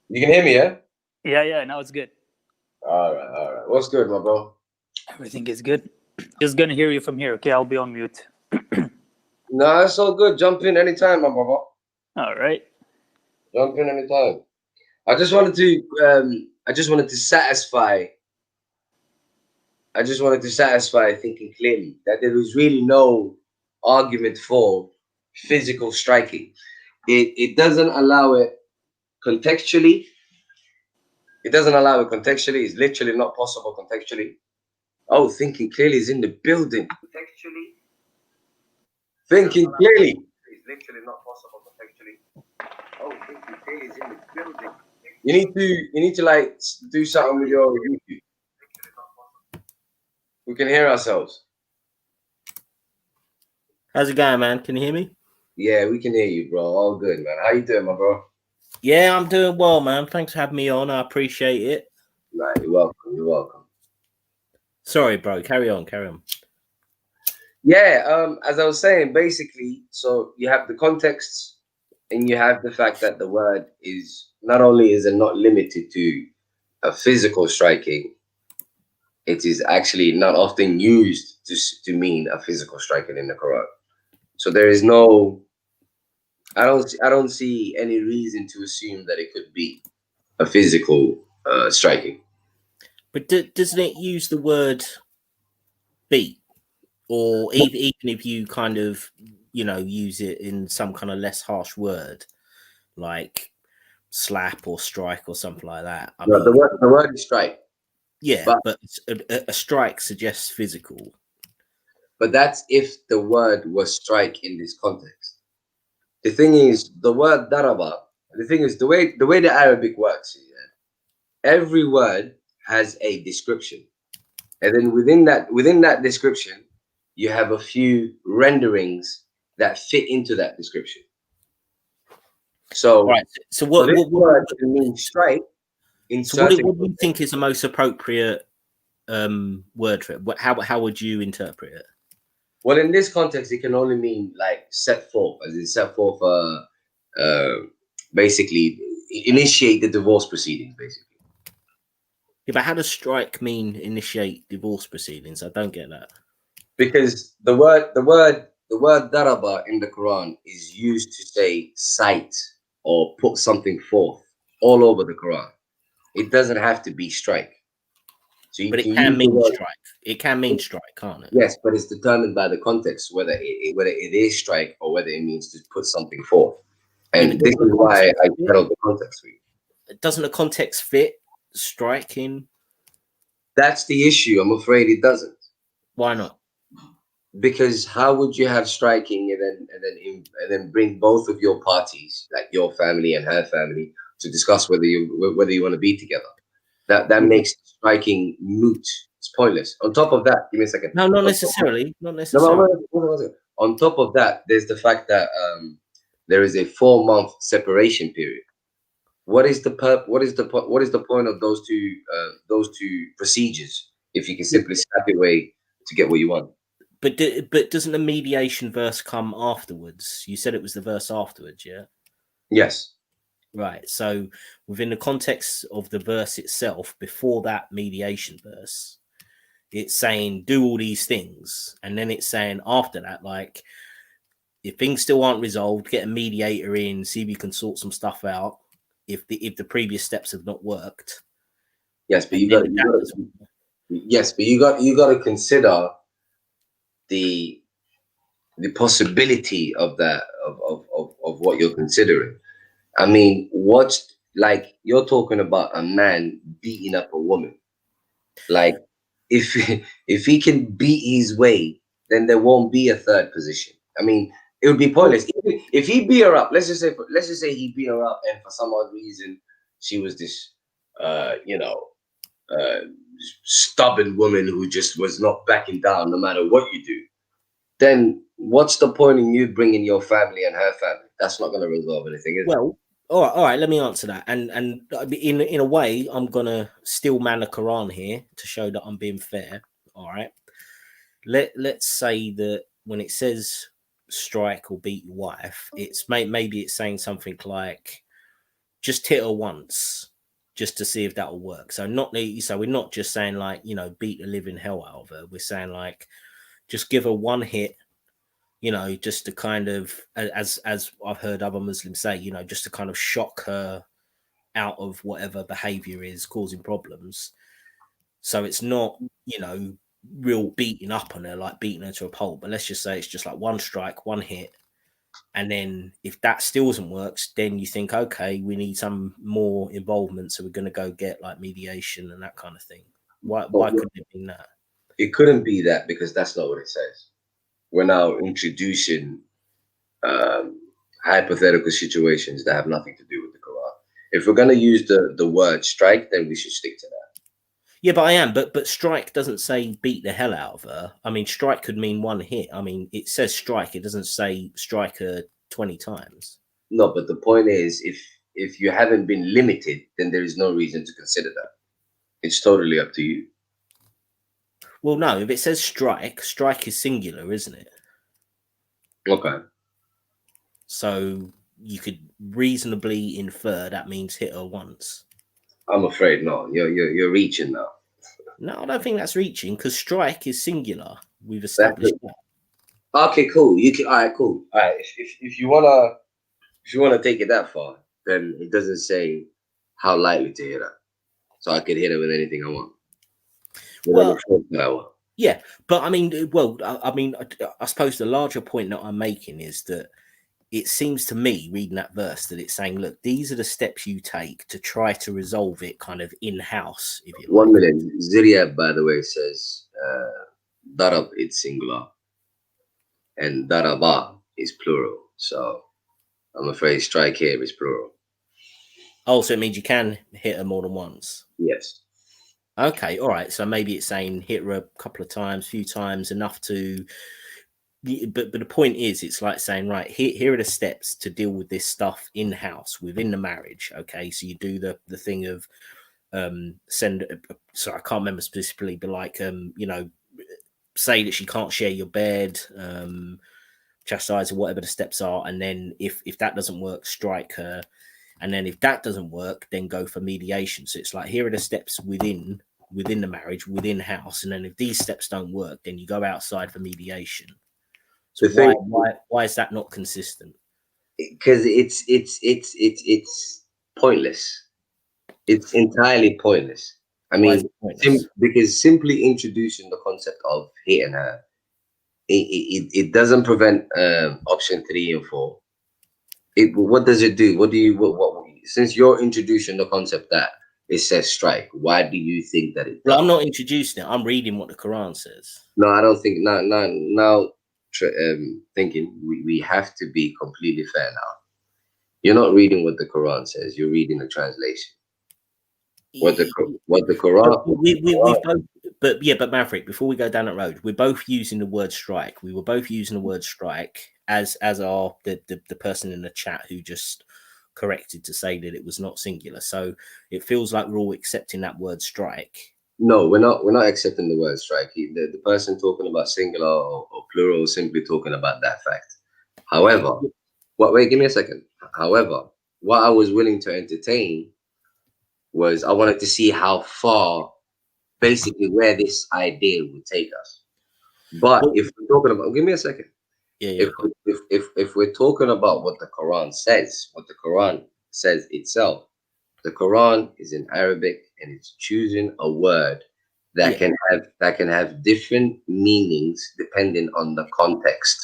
You can hear me, yeah? Yeah, now it's good. All right. What's good, my bro? Everything is good. Just gonna hear you from here. Okay, I'll be on mute. No, it's all good. Jump in anytime, my brother. All right. Jump in anytime. I just wanted to satisfy. I just wanted to satisfy thinking clearly that there was really no argument for physical striking. It doesn't allow it contextually. It doesn't allow it contextually. It's literally not possible contextually. Oh, thinking clearly is in the building. Contextually. Thinking clearly is literally not possible contextually. Oh, thinking clearly is in the building. You need to like do something with your YouTube. We can hear ourselves. How's it going, man? Can you hear me? Yeah, we can hear you, bro. All good, man. How you doing, my bro? Yeah, I'm doing well, man. Thanks for having me on. I appreciate it. Nah, you're welcome. You're welcome. Sorry, bro. Carry on. Yeah, as I was saying, basically, so you have the context and you have the fact that the word is not only is it not limited to a physical striking, it is actually not often used to mean a physical striking in the Quran. So there is no, I don't see any reason to assume that it could be a physical striking. But doesn't it use the word beat? Or even if you kind of, use it in some kind of less harsh word, like slap or strike or something like that. I mean, The word is strike. yeah, but a strike suggests physical. But that's if the word was strike in this context. The thing is, the word daraba, the thing is, the way the Arabic works is that every word has a description. And then within that description, you have a few renderings that fit into that description. So, Right. So what word can mean strike in certain. What do you think is the most appropriate word for it? How would you interpret it? Well, in this context, it can only mean like set forth, as in set forth, basically initiate the divorce proceedings, basically. Yeah, but how does strike mean initiate divorce proceedings? I don't get that. Because the word daraba in the Quran is used to say cite or put something forth all over the Quran. It doesn't have to be strike. So but it can mean strike. It can mean strike, can't it? Yes, but it's determined by the context whether it is strike or whether it means to put something forth. And this is why I settled the context for you. Doesn't the context fit striking? That's the issue. I'm afraid it doesn't. Why not? Because how would you have striking and then bring both of your parties, like your family and her family, to discuss whether you want to be together? That makes striking moot. It's pointless. On top of that, give me a second. No, not necessarily. No, on top of that, there's the fact that there is a 4-month separation period. What is the point of those two procedures if you can simply snap it away to get what you want? But doesn't the mediation verse come afterwards? You said it was the verse afterwards, yeah? Yes. Right. So within the context of the verse itself, before that mediation verse, it's saying do all these things, and then it's saying after that, like, if things still aren't resolved, get a mediator in, see if you can sort some stuff out. If the previous steps have not worked. Yes, but you got to consider the possibility of that of what you're considering. I mean, what's like you're talking about a man beating up a woman. Like if he can beat his way, then there won't be a third position. I mean, it would be pointless. If he beat her up, let's just say he beat her up, and for some odd reason she was this stubborn woman who just was not backing down no matter what you do, then what's the point in you bringing your family and her family? That's not going to resolve anything, is it? Well, all right. Let me answer that. And in a way, I'm gonna still man the Quran here to show that I'm being fair. All right. Let's say that when it says strike or beat your wife, it's maybe it's saying something like just hit her once, just to see if that will work. So we're not just saying like, you know, beat the living hell out of her. We're saying like, just give her one hit, you know, just to kind of, as I've heard other Muslims say, you know, just to kind of shock her out of whatever behavior is causing problems. So it's not, you know, real beating up on her, like beating her to a pulp, but let's just say it's just like one strike, one hit. And then if that still doesn't work, then you think, okay, we need some more involvement. So we're going to go get like mediation and that kind of thing. Why couldn't it be that? It couldn't be that, because that's not what it says. We're now introducing hypothetical situations that have nothing to do with the Quran. If we're going to use the word strike, then we should stick to that. Yeah, but I am. But strike doesn't say beat the hell out of her. I mean, strike could mean one hit. I mean, it says strike. It doesn't say strike her 20 times. No, but the point is, if you haven't been limited, then there is no reason to consider that. It's totally up to you. Well, no, if it says strike, strike is singular, isn't it? Okay. So you could reasonably infer that means hit her once. I'm afraid not. You're reaching now. No, I don't think that's reaching, because strike is singular. We've established that. Okay, cool. You can. All right, cool. All right. If you wanna take it that far, then it doesn't say how likely to hit her, so I could hit her with anything I want. Well, I want. yeah, but I mean, well, I suppose the larger point that I'm making is that it seems to me, reading that verse, that it's saying, look, these are the steps you take to try to resolve it kind of in-house, if you like. 1 minute. Ziryab, by the way, says darab is singular and daraba is plural. So I'm afraid strike here is plural. Oh, so it means you can hit her more than once. Yes. Okay, all right. So maybe it's saying hit her a couple of times, few times, enough to. But the point is, it's like saying, right, here are the steps to deal with this stuff in house within the marriage. Okay, so you do the thing of send. So I can't remember specifically, but like you know, say that she can't share your bed, chastise or whatever the steps are, and then if that doesn't work, strike her, and then if that doesn't work, then go for mediation. So it's like, here are the steps within the marriage, within house, and then if these steps don't work, then you go outside for mediation. So why is that not consistent? Because it's pointless. It's entirely pointless. I mean, because simply introducing the concept of hitting her, it doesn't prevent option 3 and 4. What does it do? What since you're introducing the concept that it says strike, why do you think that it does? Well, I'm not introducing it. I'm reading what the Quran says. No, I don't think. Now thinking we have to be completely fair now. You're not reading what the Quran says. You're reading the translation. What the Quran. We both, but Maverick, before we go down that road, we're both using the word strike. We were both using the word strike, as are the person in the chat who just corrected to say that it was not singular. So it feels like we're all accepting that word strike. No, we're not accepting the word strike. The person talking about singular or plural is simply talking about that fact. However, wait, give me a second. However, what I was willing to entertain was I wanted to see how far, basically, where this idea would take us. But if we're talking about, give me a second. Yeah. If we're talking about what the Quran says, what the Quran says itself, the Quran is in Arabic, and it's choosing a word that can have different meanings depending on the context.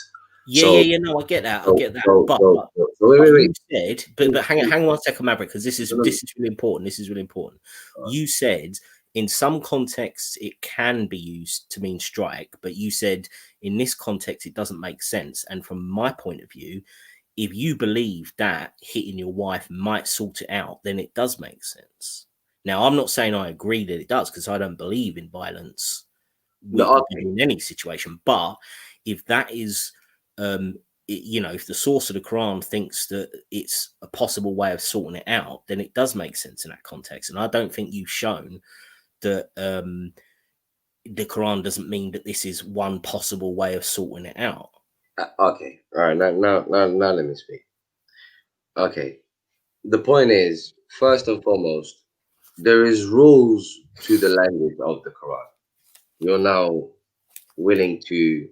No, I get that. But hang on 1 second, Maverick, because this is really important. This is really important. You said in some contexts it can be used to mean strike, but you said in this context it doesn't make sense. And from my point of view, if you believe that hitting your wife might sort it out, then it does make sense. Now, I'm not saying I agree that it does, because I don't believe in violence in any situation. But if that is, if the source of the Quran thinks that it's a possible way of sorting it out, then it does make sense in that context. And I don't think you've shown that the Quran doesn't mean that this is one possible way of sorting it out. Okay. All right. Now let me speak. Okay. The point is, first and foremost, there is rules to the language of the Quran. You're now willing to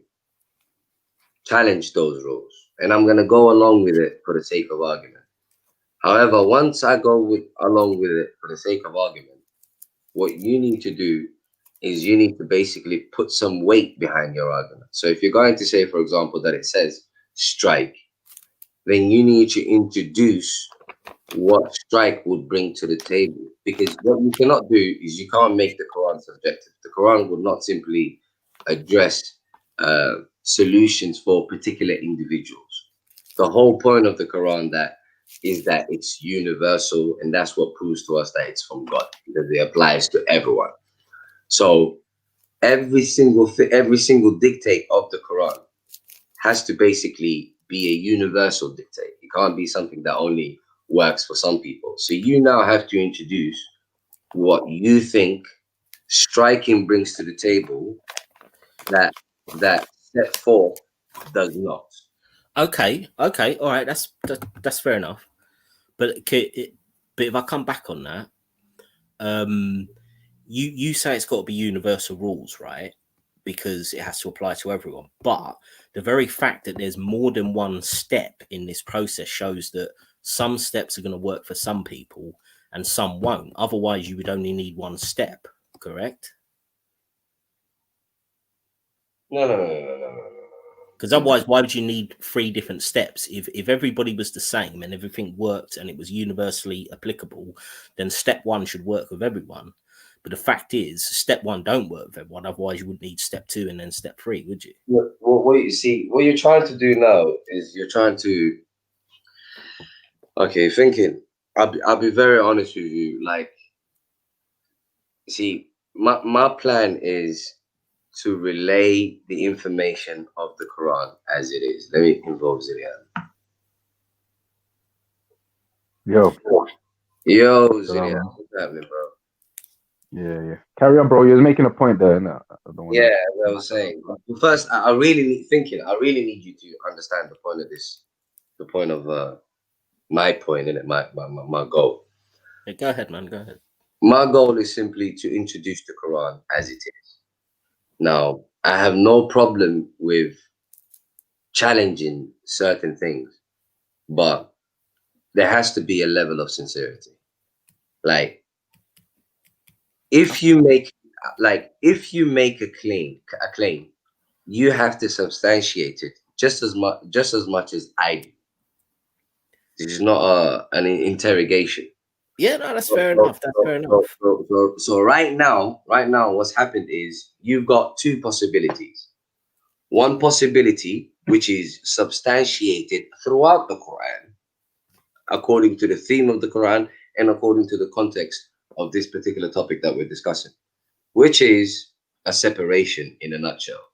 challenge those rules, and I'm going to go along with it for the sake of argument. However, once I go along with it for the sake of argument, what you need to do is you need to basically put some weight behind your argument. So if you're going to say, for example, that it says strike, then you need to introduce what strike would bring to the table. Because what you cannot do is you can't make the Quran subjective. The Quran would not simply address solutions for particular individuals. The whole point of the Quran is that it's universal, and that's what proves to us that it's from God, because it applies to everyone. So every single dictate of the Quran has to basically be a universal dictate. It can't be something that only works for some people. So you now have to introduce what you think striking brings to the table that set forth does not. Okay, all right, that's fair enough. But if I come back on that, you say it's got to be universal rules, right? Because it has to apply to everyone. But the very fact that there's more than one step in this process shows that some steps are going to work for some people and some won't. Otherwise, you would only need one step, correct? No. Because otherwise, why would you need 3 different steps? If everybody was the same and everything worked and it was universally applicable, then step 1 should work with everyone. But the fact is, step 1 don't work with everyone. Otherwise, you wouldn't need step 2 and then step 3, would you? What you see, what you're trying to do now is you're trying to. Okay, thinking. I'll be very honest with you. Like, see, my plan is to relay the information of the Quran as it is. Let me involve Zilian. Yo, Zilian, what's happening, bro? Yeah. Carry on, bro. You was making a point there. No, I don't want Yeah, as I was saying. But first, I really need you to understand the point of this, the point of my point in it, my goal. Yeah, go ahead, man. Go ahead. My goal is simply to introduce the Quran as it is. Now, I have no problem with challenging certain things, but there has to be a level of sincerity. Like, if you make a claim, you have to substantiate it just as much as I do. This is not an interrogation. Yeah, no, that's fair enough. That's fair enough. So right now, what's happened is you've got 2 possibilities. One possibility, which is substantiated throughout the Quran, according to the theme of the Quran and according to the context of this particular topic that we're discussing, which is a separation in a nutshell.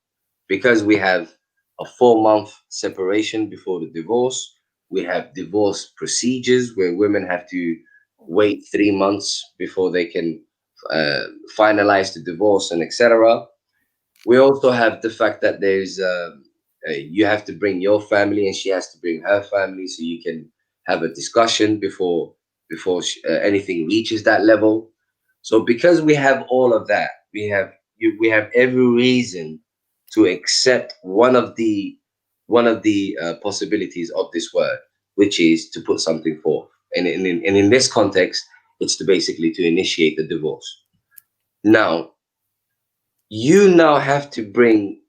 Because we have a 4-month separation before the divorce, we have divorce procedures where women have to wait 3 months before they can finalize the divorce and etc. We also have the fact that there's you have to bring your family and she has to bring her family, so you can have a discussion before anything reaches that level. So because we have all of that, we have every reason to accept one of the possibilities of this word, which is to put something forth. And in this context, it's to basically to initiate the divorce. Now, you have to bring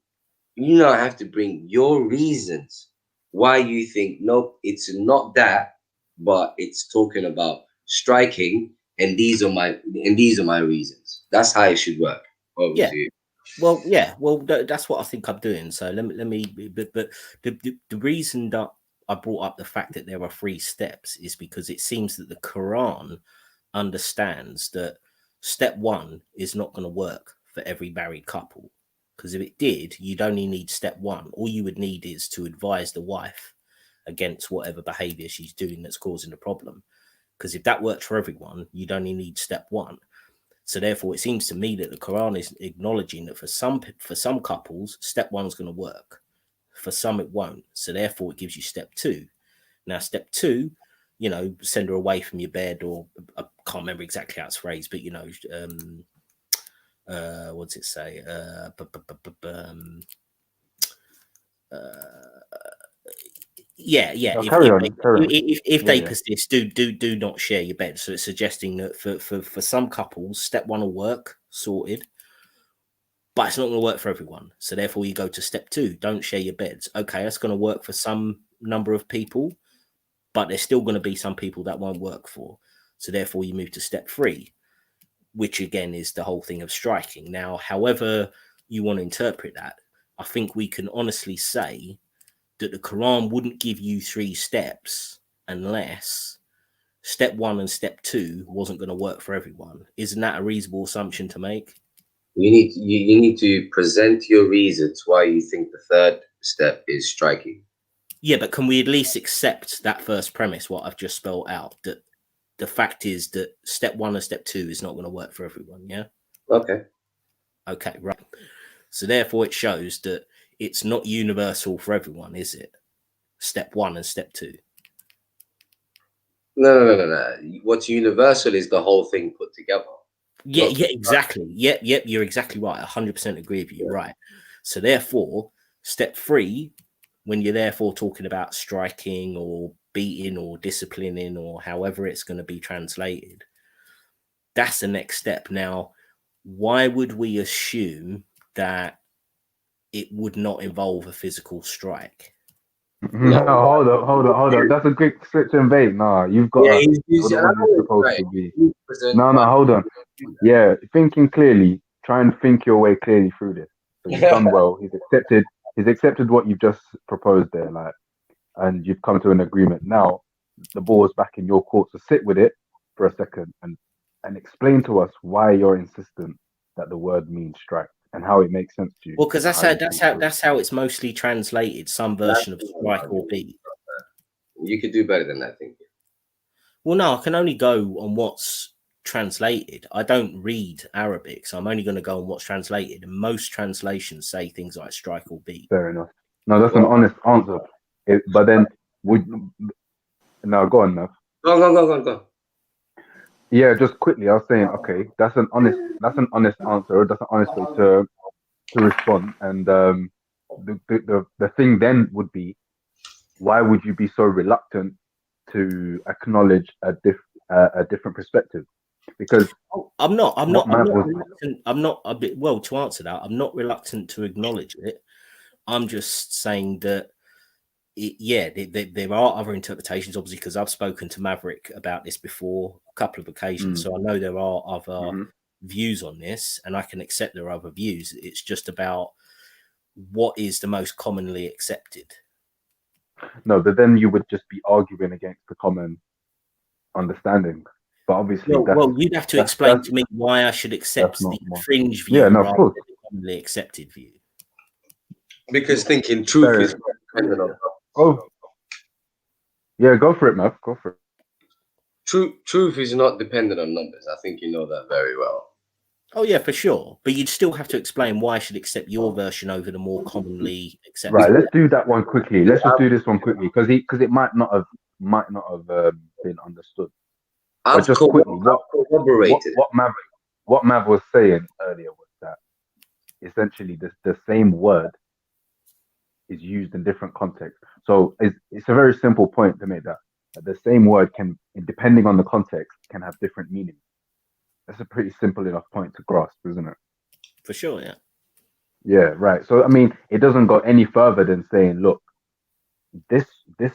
your reasons why you think, nope, it's not that, but it's talking about striking, and these are my reasons. That's how it should work. Obviously. Yeah. Well, that's what I think I'm doing. So let me. But the reason that I brought up the fact that there are 3 steps is because it seems that the Quran understands that step 1 is not going to work for every married couple. Because if it did, you'd only need step 1. All you would need is to advise the wife against whatever behavior she's doing that's causing the problem. Because if that worked for everyone, you'd only need step 1. So therefore, it seems to me that the Quran is acknowledging that for some couples, step 1's going to work. For some, it won't. So therefore, it gives you step 2. Now, step 2, you know, send her away from your bed, or I can't remember exactly how it's phrased, but you know, what's it say? Yeah. No, carry on. If they Yeah. persist, do not share your bed. So it's suggesting that for some couples, step one will work, sorted, but it's not going to work for everyone. So therefore, you go to step two: don't share your beds. Okay, that's going to work for some number of people, but there's still going to be some people that won't work for. So therefore, you move to step three, which again is the whole thing of striking. Now, however you want to interpret that, I think we can honestly say that the Quran wouldn't give you 3 steps unless step 1 and step 2 wasn't going to work for everyone. Isn't that a reasonable assumption to make? You need to present your reasons why you think the third step is striking. Yeah, but can we at least accept that first premise, what I've just spelled out, that the fact is that step 1 and step 2 is not going to work for everyone? Yeah. Okay, Right. So therefore, it shows that it's not universal for everyone, is it? Step 1 and step 2. no. What's universal is the whole thing put together. Yeah, exactly. Yep, you're exactly right. 100% agree with you. Yeah. Right. So therefore, step 3, when you're therefore talking about striking or beating or disciplining or however it's going to be translated, that's the next step. Now, why would we assume that it would not involve a physical strike? No, hold on. That's a quick switch and bait. No, you've got he's supposed to be. No, hold on. Yeah, thinking clearly. Try and think your way clearly through this. So you've done well. He's accepted what you've just proposed there, like, and you've come to an agreement. Now the ball is back in your court, so sit with it for a second and explain to us why you're insistent that the word means strike and how it makes sense to you. Well, because that's how it's mostly translated. Some version of strike or beat. You could do better than that, I think. Well, no, I can only go on what's translated. I don't read Arabic, so I'm only going to go on what's translated. And most translations say things like strike or beat. Fair enough. No, that's an honest answer. But then go on, Nav. Go. Yeah, just quickly, I was saying, okay, that's an honest answer. That's an honest way to respond. And the thing then would be, why would you be so reluctant to acknowledge a different perspective? Because I'm not a bit, well, to answer that, I'm not reluctant to acknowledge it. I'm just saying that there are other interpretations, obviously, because I've spoken to Maverick about this before a couple of occasions. So I know there are other views on this, and I can accept there are other views. It's just about what is the most commonly accepted. No, but then you would just be arguing against the common understanding. But obviously, you'd have to explain to me why I should accept the fringe view rather than the commonly accepted view. Because thinking truth is dependent on. Go for it, Mav. Go for it. Truth is not dependent on numbers. I think you know that very well. Oh yeah, for sure. But you'd still have to explain why I should accept your version over the more commonly accepted. Right. Let's do that one quickly. Let's just do this one quickly because it might not have been understood. I've just quickly what Mav was saying earlier was that essentially the same word is used in different contexts. So it's a very simple point to make that the same word can, depending on the context, can have different meanings. That's a pretty simple enough point to grasp, isn't it? For sure, yeah. Yeah, right. So I mean, it doesn't go any further than saying, look, this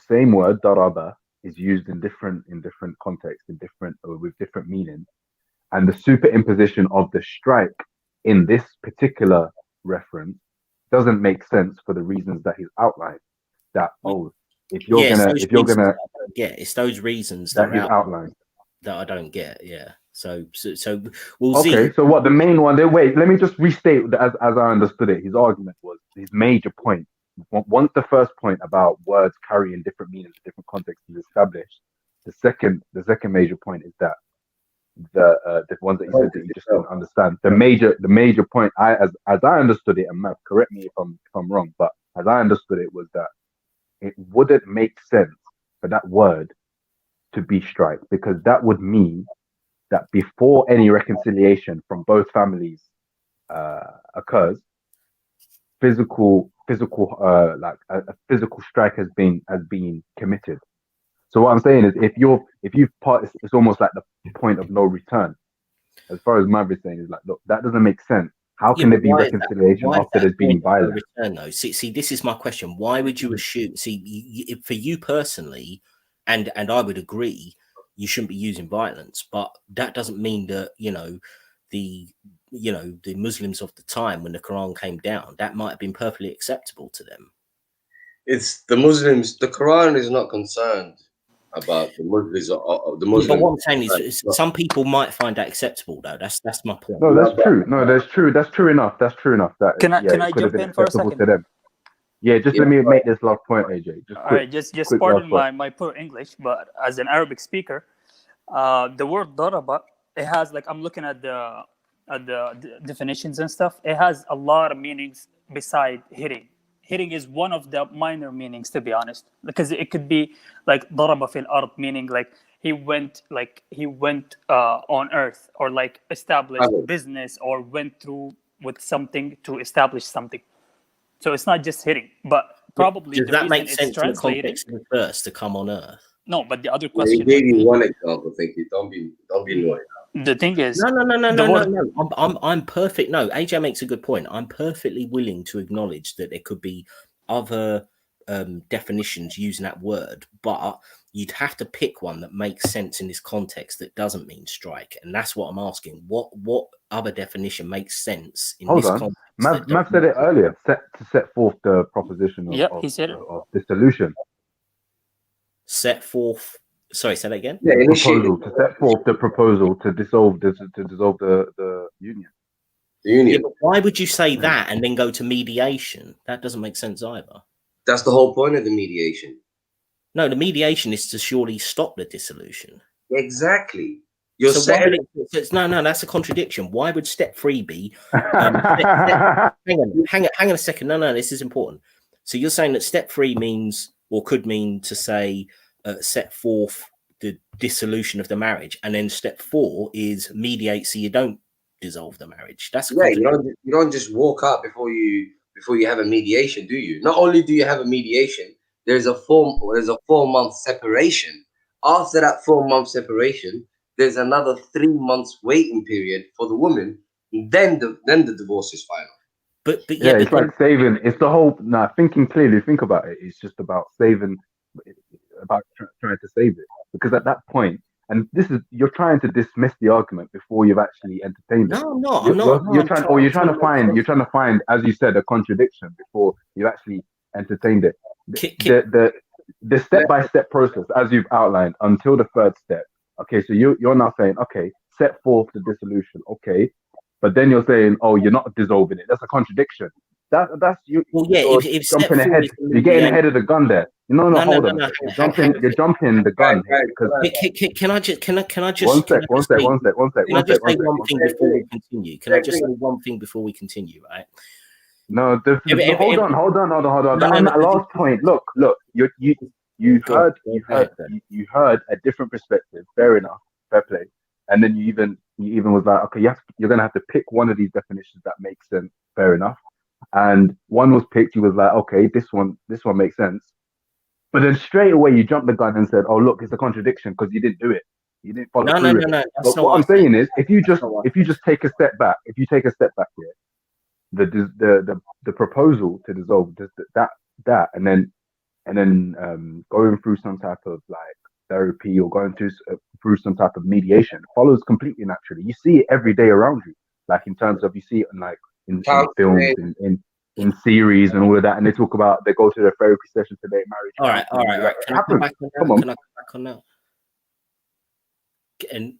same word daraba is used in different contexts, with different meanings, and the superimposition of the strike in this particular reference doesn't make sense for the reasons that he's outlined. That it's those reasons that he's outlined that I don't get. Yeah. So we'll see. Okay. So what the main one? Wait, let me just restate as I understood it. His argument was his major point. Once the first point about words carrying different meanings in different contexts is established, the second major point is that the ones that you said that you just didn't understand. The major point, as I understood it, and Matt, correct me if I'm wrong, but as I understood it was that it wouldn't make sense for that word to be strike, because that would mean that before any reconciliation from both families occurs, like a physical strike has been committed. So what I'm saying is, if you've part, it's almost like the point of no return. As far as Maverick saying is like, look, that doesn't make sense. How can there be reconciliation after there's been violence? Return, though? See, this is my question. Why would you assume? See, for you personally, and I would agree, you shouldn't be using violence, but that doesn't mean that the Muslims of the time when the Quran came down, that might have been perfectly acceptable to them. It's the Muslims. The Quran is not concerned about the Muslims. The Muslims. But what I'm saying is, some people might find that acceptable, though. That's my point. No, that's true. No, that's true. That's true enough. That's true enough. That Can I jump in for a second? To them. Yeah, just let me make this last point, AJ. All right, just pardon my poor English, but as an Arabic speaker, the word daraba, it has, like, I'm looking at the definitions and stuff. It has a lot of meanings beside hitting. Hitting is one of the minor meanings, to be honest, because it could be like daraba fil ard, meaning like he went on earth, or like established business, or went through with something to establish something. So it's not just hitting, but probably does that make sense in the context of the verse to come on earth? No, but the other question. He gave you one example. Thank you. Don't be annoyed. The thing is, no. I'm perfect. No, AJ makes a good point. I'm perfectly willing to acknowledge that there could be other definitions using that word, but you'd have to pick one that makes sense in this context that doesn't mean strike, and that's what I'm asking. What other definition makes sense in this context? Mav said it earlier. Set forth the proposition he said it. of dissolution. Set forth. Sorry, say that again. Yeah, proposal to set forth the proposal to dissolve the union. The union. Yeah, but why would you say that and then go to mediation? That doesn't make sense either. That's the whole point of the mediation. No, the mediation is to surely stop the dissolution. Exactly. No, that's a contradiction. Why would step 3 be? Hang on a second. No, this is important. So you're saying that step 3 means, or could mean, to say set forth the dissolution of the marriage, and then step 4 is mediate, so you don't dissolve the marriage. That's you don't just walk up before you have a mediation, do you? Not only do you have a mediation, there's a 4-month separation. After that 4-month separation, there's another 3 months waiting period for the woman. Then the divorce is final. But it's like saving. It's the whole. Thinking clearly. Think about it. It's just about saving. About trying to save it, because at that point, and you're trying to dismiss the argument before you've actually entertained it. I'm not. You're trying to find, as you said, a contradiction before you actually entertained it. The step-by-step process, as you've outlined, until the 3rd step. Okay, so you're now saying, okay, set forth the dissolution. Okay, but then you're saying, oh, you're not dissolving it. That's a contradiction. That's you. Well, yeah, if jumping ahead, you're getting ahead of the gun there. No, hold on. You're jumping the gun. Can I just one sec. Can I just say one thing before we continue? Can I just say one thing before we continue? Right? No, hold on. That last point. Look. You heard a different perspective. Fair enough. Fair play. And then you even was like, okay, you're gonna have to pick one of these definitions that makes sense. Fair enough. And one was picked. You was like, okay, this one makes sense. But then straight away you jumped the gun and said, oh, look, it's a contradiction because you didn't do it. You didn't follow through. No. But what I'm saying is, if you just take a step back, here, the proposal to dissolve that, and then going through some type of like therapy, or going through some type of mediation follows completely naturally. You see it every day around you, like in terms of, you see it in films, in series and all of that, and they talk about, they go to their therapy session to their marriage. All right. Can I come back on that? And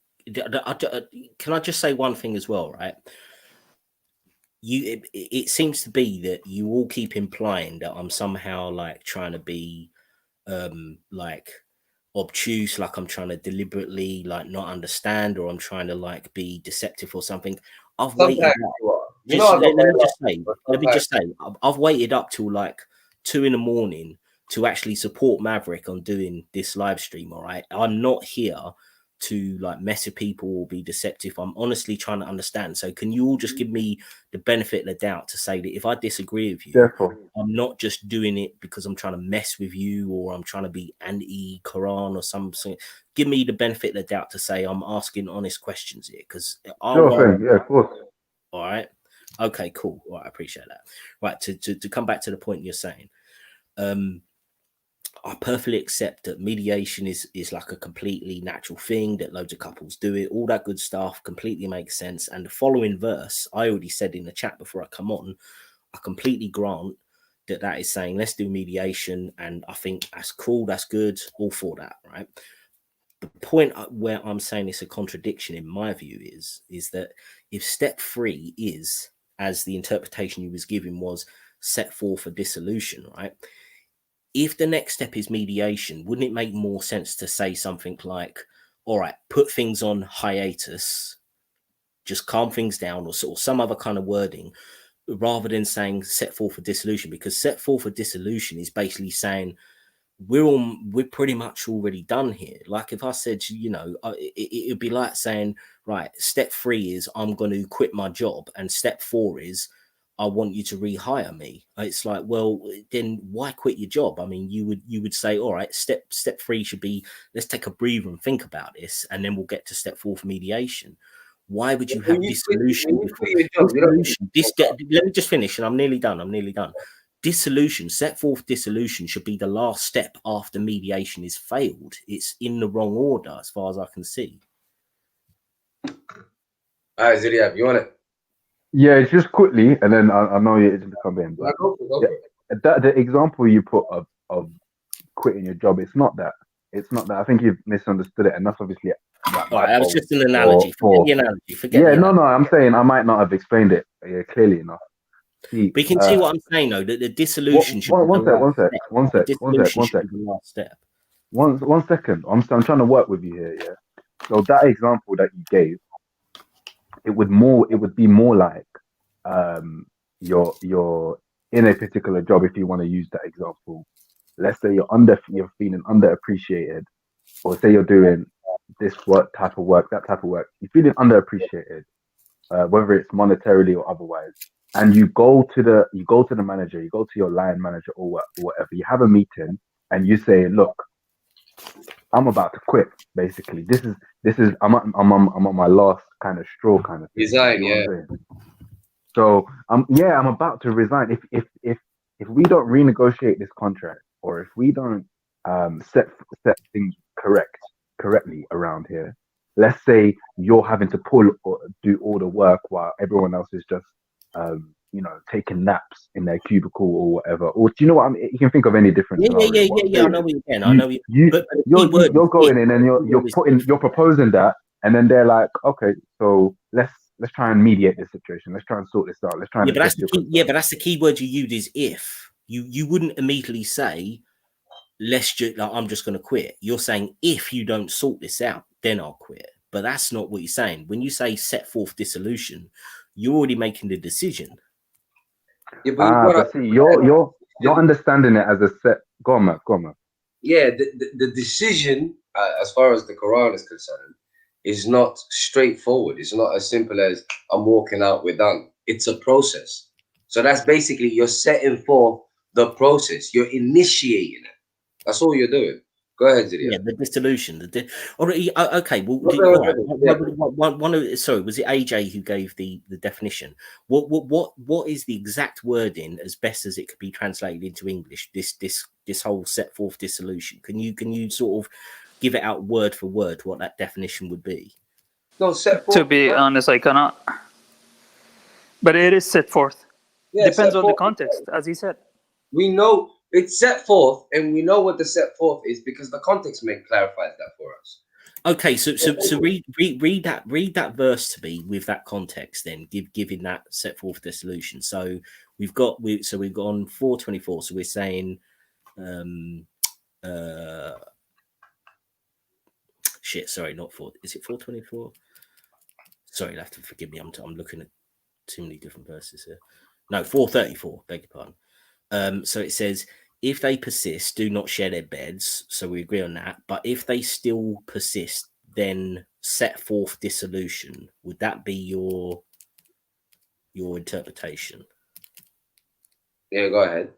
can I just say one thing as well, right? It seems to be that you all keep implying that I'm somehow like trying to be like obtuse, like I'm trying to deliberately like not understand, or I'm trying to like be deceptive or something. I've waited. Let me just say, I've waited up till like 2 a.m. to actually support Maverick on doing this live stream. All right, I'm not here to like mess with people or be deceptive. I'm honestly trying to understand. So can you all just give me the benefit of the doubt to say that if I disagree with you, Therefore, I'm not just doing it because I'm trying to mess with you or I'm trying to be anti-Quran or something. Give me the benefit of the doubt to say I'm asking honest questions here, because sure thing. Yeah, of course. all right. Okay, cool. All right, I appreciate that. Right, to come back to the point you're saying, I perfectly accept that mediation is like a completely natural thing, that loads of couples do it, all that good stuff completely makes sense. And the following verse, I already said in the chat before I come on, I completely grant that is saying let's do mediation, and I think that's cool, that's good, all for that, right? The point where I'm saying it's a contradiction in my view is that if step 3 is, as the interpretation you was giving was, set forth a dissolution, right? If the next step is mediation, wouldn't it make more sense to say something like, all right, put things on hiatus, just calm things down, or sort of some other kind of wording, rather than saying set forth a dissolution? Because set forth a dissolution is basically saying we're pretty much already done here. Like if I said, you know, it would be like saying, right, step 3 is I'm going to quit my job, and step 4 is I want you to rehire me. It's like, well, then why quit your job? I mean, you would say, all right, step 3 should be, let's take a breather and think about this, and then we'll get to step 4 for mediation. Why would you have dissolution before dissolution? Let me just finish, and I'm nearly done. Dissolution, set forth dissolution, should be the last step after mediation is failed. It's in the wrong order as far as I can see. All right, Zidiab, you want it? Yeah, just quickly, and then I know you're going to come in. But Go for it. the example you put of quitting your job, it's not that. It's not that. I think you've misunderstood it, and that's obviously. All right, that was just an analogy. Forget the analogy. No, I'm saying I might not have explained it clearly enough. See, but you can see what I'm saying, though, that the dissolution should be the last step. One second. I'm trying to work with you here, yeah. So that example that you gave, it would be more like you're in a particular job, if you want to use that example. Let's say you're feeling underappreciated, or say you're doing this type of work, that type of work. You're feeling underappreciated, whether it's monetarily or otherwise. And you go to the manager, you go to your line manager or whatever. You have a meeting and you say, "Look, I'm about to quit. Basically, this is I'm on my last kind of straw, kind of thing." Resign, you know So I'm about to resign. If we don't renegotiate this contract, or if we don't set things correctly around here, let's say you're having to pull or do all the work while everyone else is just taking naps in their cubicle or whatever. Or do you know what I mean? You can think of any different scenario. Yeah. I know what you can. I know you're going in and you're proposing that, and then they're like, okay, so let's try and mediate this situation. Let's try and sort this out. Let's try and but that's the key word you use is if. You wouldn't immediately say, I'm just going to quit. You're saying if you don't sort this out, then I'll quit. But that's not what you're saying. When you say set forth dissolution, you're already making the decision. Yeah, but see, you're understanding it as a set. Go on, Matt. Yeah, the decision, as far as the Quran is concerned, is not straightforward. It's not as simple as I'm walking out, we're done. It's a process. So that's basically you're setting forth the process. You're initiating it. That's all you're doing. Go ahead, Zidia. Yeah, the dissolution. Okay. Well, sorry, was it AJ who gave the definition? What is the exact wording as best as it could be translated into English? This whole set forth dissolution. Can you sort of give it out word for word what that definition would be? No, set forth. To be honest, I cannot. But it is set forth. Yeah, depends on the context, as he said. We know it's set forth, and we know what the set forth is because the context clarifies that for us. Okay, so read that verse to me with that context. Then giving that set forth the solution. So we've gone 4:24. So we're saying, sorry, not 4. Is it 4:24? Sorry, you'll have to forgive me. I'm looking at too many different verses here. No, 4:34. Beg your pardon. So it says, if they persist, do not share their beds. So we agree on that. But if they still persist, then set forth dissolution. Would that be your interpretation? Yeah, go ahead.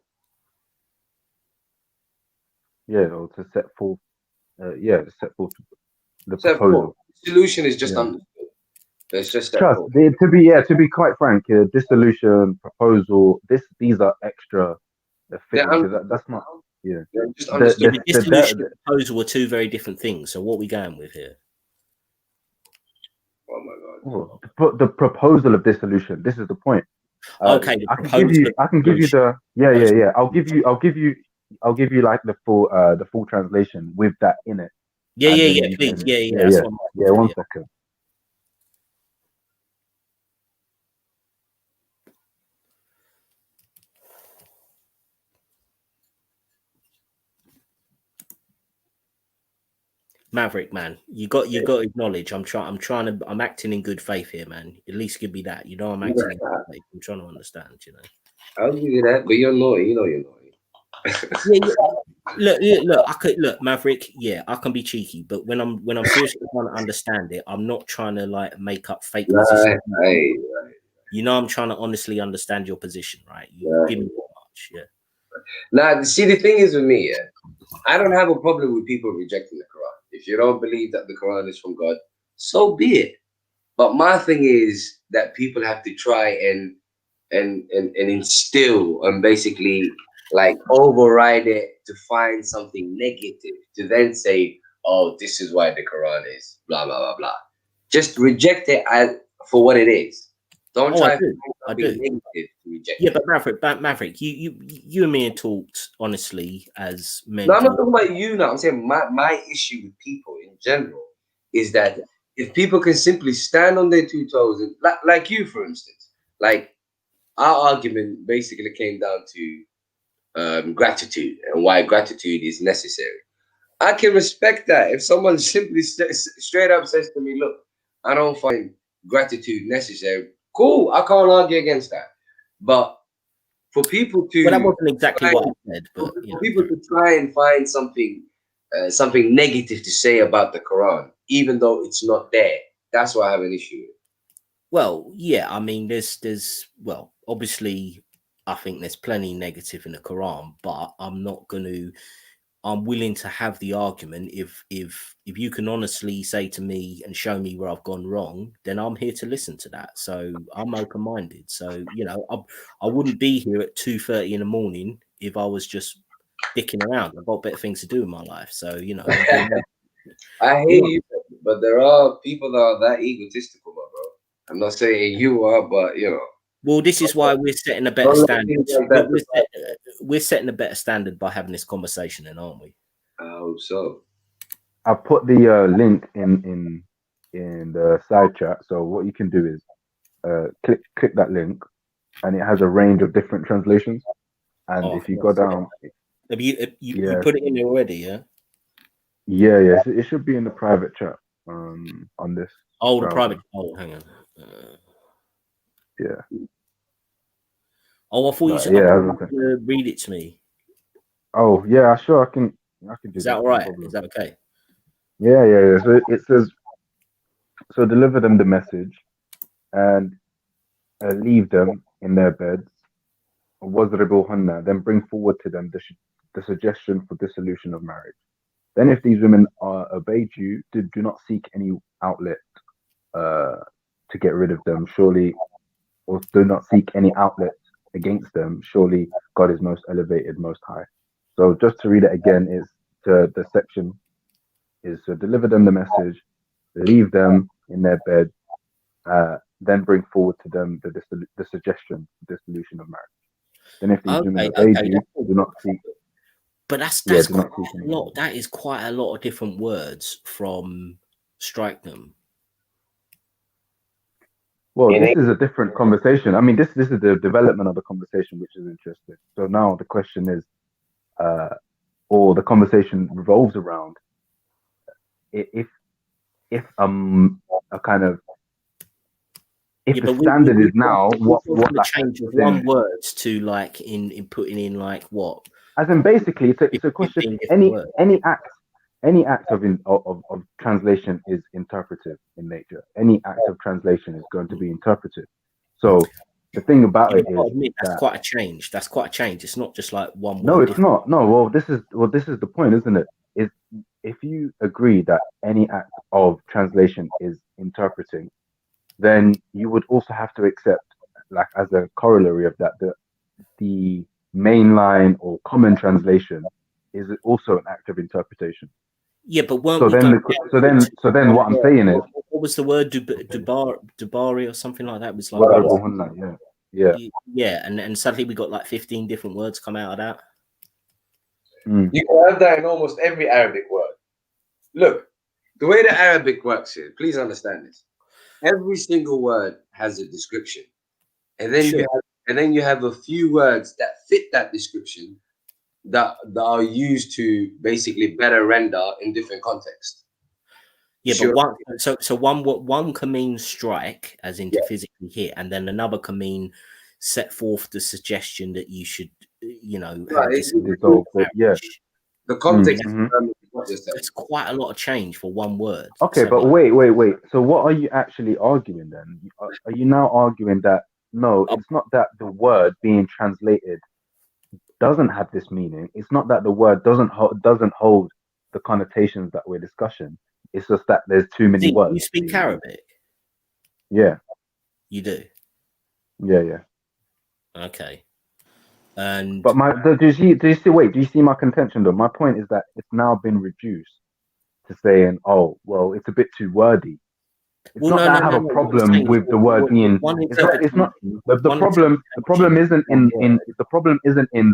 Yeah, or to set forth. To set forth the proposal. Solution is just understood. It's just trust. To be quite frank, dissolution, proposal. These are extra fitting. That's not. Yeah. Just understood. The dissolution and proposal were two very different things. So what are we going with here? Oh my god. But the proposal of dissolution. This is the point. Okay. I can give you the. Yeah. I'll give you like the full translation with that in it. Yeah. Please. Yeah. One second. Maverick, man, you got to acknowledge. I'm acting in good faith here, man. At least give me that. You know, I'm acting in good faith. I'm trying to understand. You know, I'll give you that, but you're naughty. You know you're naughty. Look, Maverick. Yeah, I can be cheeky, but when I'm seriously trying to understand it, I'm not trying to like make up fake positions. Right. You know, I'm trying to honestly understand your position, right? You give me too much, yeah. Now, see, the thing is with me, I don't have a problem with people rejecting the Quran. If you don't believe that the Quran is from God, so be it. But my thing is that people have to try and instill and basically like override it to find something negative to then say, oh, this is why the Quran is blah blah blah blah. Just reject it for what it is. Don't try to find something negative to reject. Yeah, but Maverick, you and me have talked honestly as men. No, I'm not talking about you now. I'm saying my issue with people in general is that if people can simply stand on their two toes, and like you, for instance, like our argument basically came down to gratitude and why gratitude is necessary. I can respect that if someone simply straight up says to me, look, I don't find gratitude necessary. Cool, I can't argue against that. But for people to... Well, that wasn't exactly what I said. But, for people to try and find something negative to say about the Quran, even though it's not there, that's why I have an issue with. Well, yeah, I mean, there's obviously, I think there's plenty negative in the Quran, but I'm willing to have the argument if you can honestly say to me and show me where I've gone wrong, then I'm here to listen to that. So I'm open-minded. So, you know, I wouldn't be here at 2:30 in the morning if I was just dicking around. I've got better things to do in my life. So, you know, I hear you, but there are people that are that egotistical, bro. I'm not saying you are, but you know. Well, this is why we're setting a better standard. We're setting a better standard by having this conversation, then, aren't we? I hope so. I put the link in the side chat. So what you can do is click that link, and it has a range of different translations. And if you go down, have you put it in there already? Yeah. Yeah. So it should be in the private chat on this. Oh, the private. Oh, hang on. Yeah. Oh, I thought you said to read it to me. Oh, yeah, sure. I can do that. Is that all right? Is that okay? Yeah. So it says, so deliver them the message and leave them in their beds. Then bring forward to them the suggestion for dissolution of marriage. Then if these women obeyed you, do not seek any outlet to get rid of them. Surely, or do not seek any outlet against them. Surely God is most elevated, most high. So just to read it again, the section is to deliver them the message, leave them in their bed, then bring forward to them the suggestion for dissolution of marriage. Then if these women obeyed you, do not seek. But that's quite a lot. That is quite a lot of different words from strike them. Well, this is a different conversation. I mean, this is the development of the conversation, which is interesting. So now the question is, or the conversation revolves around if the standard is now what change of one word to like in putting in like what As in, basically, it's a question. 15 different words. Any act of translation is interpretive in nature. Any act of translation is going to be interpretive. So the thing about it You've got to is admit, that's that quite a change. That's quite a change. It's not just like one no, word. it's not. No, well, this is the point, isn't it? Is if you agree that any act of translation is interpreting, then you would also have to accept, like as a corollary of that, the mainline or common translation is also an act of interpretation. Yeah, but weren't So we then, going so then, what I'm saying is, what was the word? Dubari or something like that? It was like yeah. And suddenly we got like 15 different words come out of that. You can have that in almost every Arabic word. Look, the way the Arabic works here, please understand this. Every single word has a description. And then you have a few words that fit that description that are used to basically better render in different contexts. Yeah, but one can mean strike, as in to physically hit, and then another can mean set forth the suggestion that you should, have this. The context it's quite a lot of change for one word. Okay, so, but wait. So what are you actually arguing then? Are you now arguing that no, it's not that the word being translated doesn't have this meaning. It's not that the word doesn't hold the connotations that we're discussing. It's just that there's too many words. You speak Arabic? Yeah. You do? Yeah. Okay. And but do you see my contention though? My point is that it's now been reduced to saying, oh, well, it's a bit too wordy. It's not that I have a problem with the word being. It's not the problem. The problem isn't in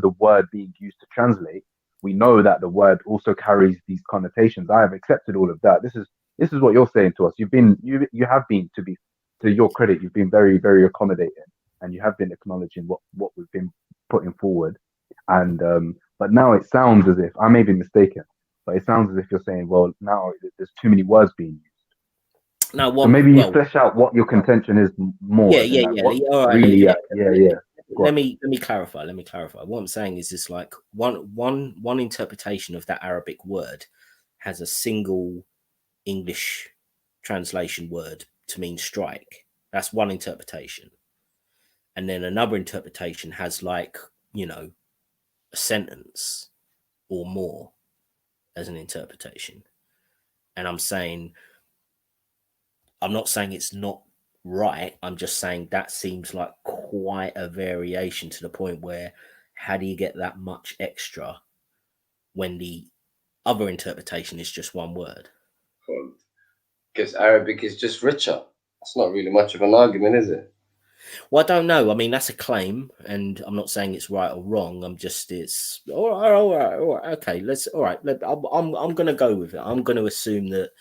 the word being used to translate. We know that the word also carries these connotations. I have accepted all of that. This is what you're saying to us. You have been, to your credit, you've been very, very accommodating, and you have been acknowledging what we've been putting forward. And but now it sounds as if I may be mistaken, but it sounds as if you're saying, well, now there's too many words being used. No, so maybe you flesh out what your contention is more. Yeah. All right. Really, yeah. Let me clarify. What I'm saying is this: like one interpretation of that Arabic word has a single English translation word to mean strike. That's one interpretation, and then another interpretation has like a sentence or more as an interpretation. And I'm not saying it's not right. I'm just saying that seems like quite a variation to the point where how do you get that much extra when the other interpretation is just one word? Because Arabic is just richer. That's not really much of an argument, is it? Well, I don't know. I mean, that's a claim, and I'm not saying it's right or wrong. It's all right. Okay, I'm going to go with it. I'm going to assume that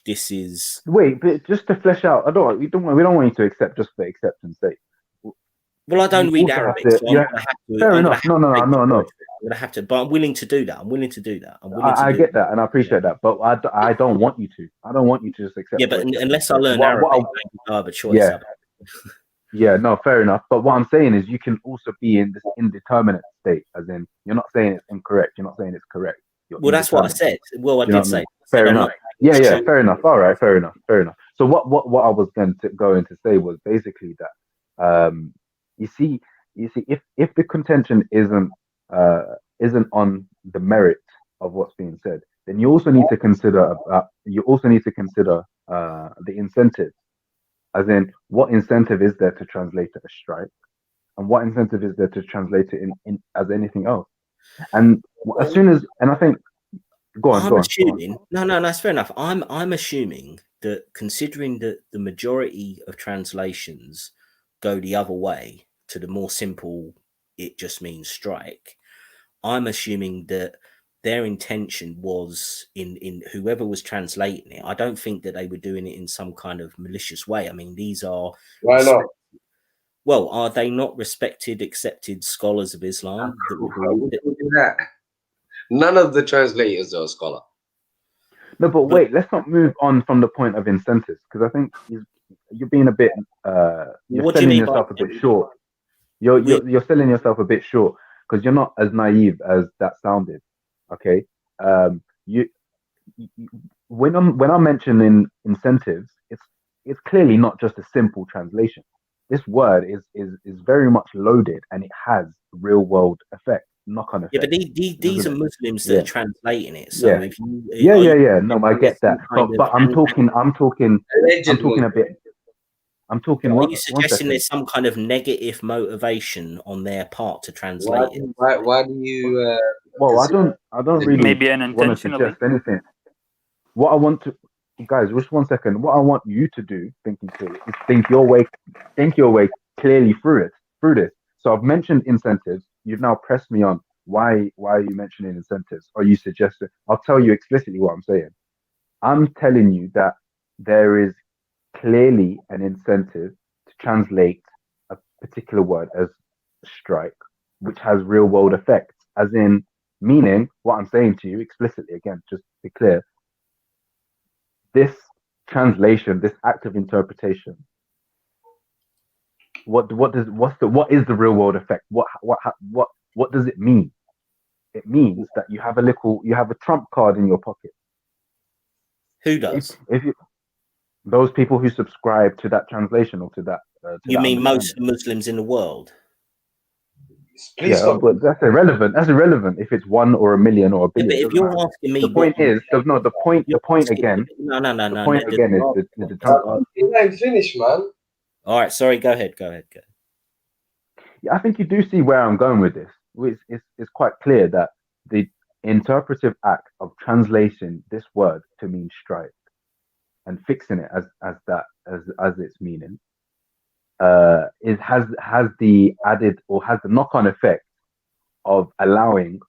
this is. Wait, but just to flesh out, we don't want you to accept just for acceptance sake. Well, I don't read Arabic. Fair enough. No. I'm going to have to, but I'm willing to do that. I get that, and I appreciate that, but I don't want you to. I don't want you to just accept. Yeah, but unless I learn Arabic, I have a choice. Yeah, no, fair enough. But what I'm saying is you can also be in this indeterminate state, as in you're not saying it's incorrect, you're not saying it's correct. Well, that's what I said. Well, I did say. Fair enough. Yeah, fair enough. All right, fair enough. So what I was going to say was basically that you see, if the contention isn't on the merit of what's being said, then you also need to consider the incentive. As in, what incentive is there to translate it as strike, and what incentive is there to translate it in as anything else? And as soon as, and I think, go on. No, that's fair enough. I'm assuming that considering that the majority of translations go the other way to the more simple, it just means strike. I'm assuming that their intention was in whoever was translating it. I don't think that they were doing it in some kind of malicious way. I mean, these are. Why not? Well, are they not respected, accepted scholars of Islam? None of the translators are a scholar. No, but wait, let's not move on from the point of incentives, because I think you're being a bit. You're selling yourself a bit short. You're selling yourself a bit short, because you're not as naive as that sounded. Okay, you when I'm mentioning incentives, it's clearly not just a simple translation. This word is very much loaded, and it has real world effect, knock-on effect. Yeah, but these are Muslims that are translating it. So yeah. if you, Yeah. No, I get that. But I'm talking Allegedly. a bit. I'm talking. Are you One suggesting second. there's some kind of negative motivation on their part to translate it? Why do you? Well, I don't really Maybe want to unintentionally. suggest anything. What I want to, guys, just 1 second. What I want you to do, thinking clearly, is think your way clearly through this. So I've mentioned incentives. You've now pressed me on why are you mentioning incentives? Or you suggested? I'll tell you explicitly what I'm saying. I'm telling you that there is clearly an incentive to translate a particular word as strike, which has real world effects, as in meaning what I'm saying to you explicitly, again, just to be clear, this translation, this act of interpretation, what is the real world effect? What does it mean? It means that you have a trump card in your pocket. Who does? If you, those people who subscribe to that translation or to that. You mean most of the Muslims in the world? Please yeah, but that's irrelevant. That's irrelevant if it's 1 or 1 million or 1 billion. Yeah, but if you're asking me, the point is, no. The point again. No. The point again is the trump card. You ain't finished, man. All right, sorry. Go ahead. Yeah, I think you do see where I'm going with this. It's quite clear that the interpretive act of translating this word to mean strike and fixing it as its meaning has the added or has the knock-on effect of allowing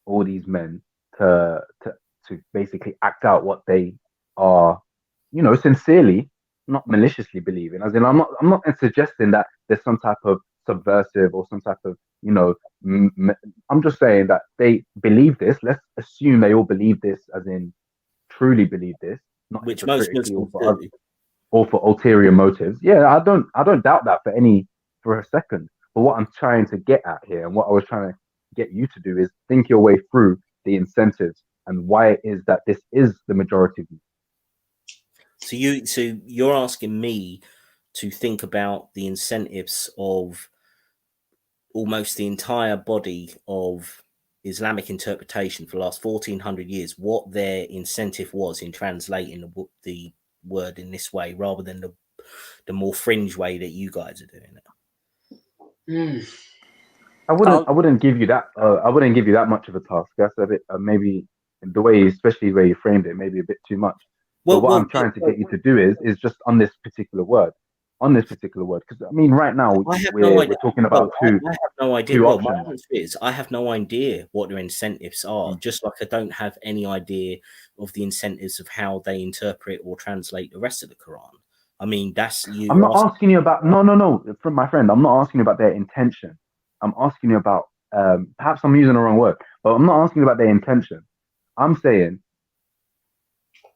all these men to basically act out what they are, sincerely, not maliciously believing. As in, I'm not suggesting that there's some type of subversive or some type of, I'm just saying that they believe this. Let's assume they all believe this, as in truly believe this, not Which most hypocritically Muslims do. or for ulterior motives. Yeah, I don't doubt that for a second. But what I'm trying to get at here, and what I was trying to get you to do, is think your way through the incentives and why it is that this is the majority view. So you're asking me to think about the incentives of almost the entire body of Islamic interpretation for the last 1400 years, what their incentive was in translating the word in this way, rather than the more fringe way that you guys are doing it. I wouldn't give you that. I wouldn't give you that much of a task. That's a bit maybe the way, especially where you framed it, maybe a bit too much. But what I'm trying to get you to do is just on this particular word, because I mean, right now we're talking about two. I have no idea. Two well, my options. answer is I have no idea what their incentives are. Just like I don't have any idea of the incentives of how they interpret or translate the rest of the Quran. I mean, that's you. I'm not asking you about no. From my friend, I'm not asking you about their intention. I'm asking you about perhaps I'm using the wrong word, but I'm not asking you about their intention. I'm saying,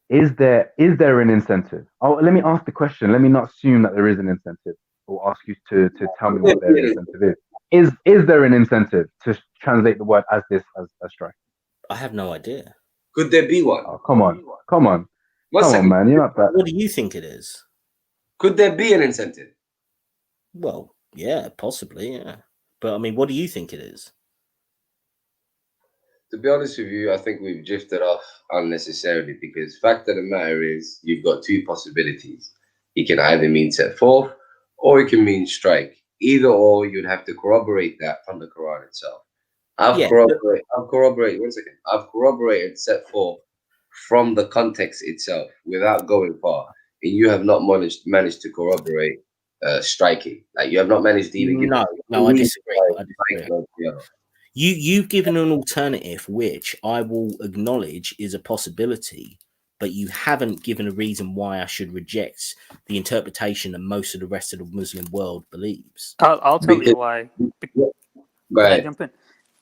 is there an incentive? Oh, let me ask the question. Let me not assume that there is an incentive, or ask you to tell me what their incentive is. Is there an incentive to translate the word as strike? I have no idea. Could there be one? Oh, come on, man. You're not that. What do you think it is? Could there be an incentive? Well, yeah, possibly, yeah. But I mean, what do you think it is? To be honest with you, I think we've drifted off unnecessarily, because fact of the matter is you've got two possibilities. It can either mean set forth or it can mean strike. Either or, you'd have to corroborate that from the Quran itself. I've corroborated 1 second. I've corroborated set forth from the context itself without going far. And you have not managed to corroborate striking. Like, you have not managed to even give No, I disagree. You've given an alternative, which I will acknowledge is a possibility, but you haven't given a reason why I should reject the interpretation that most of the rest of the Muslim world believes. I'll tell you why. Go ahead. Jump in.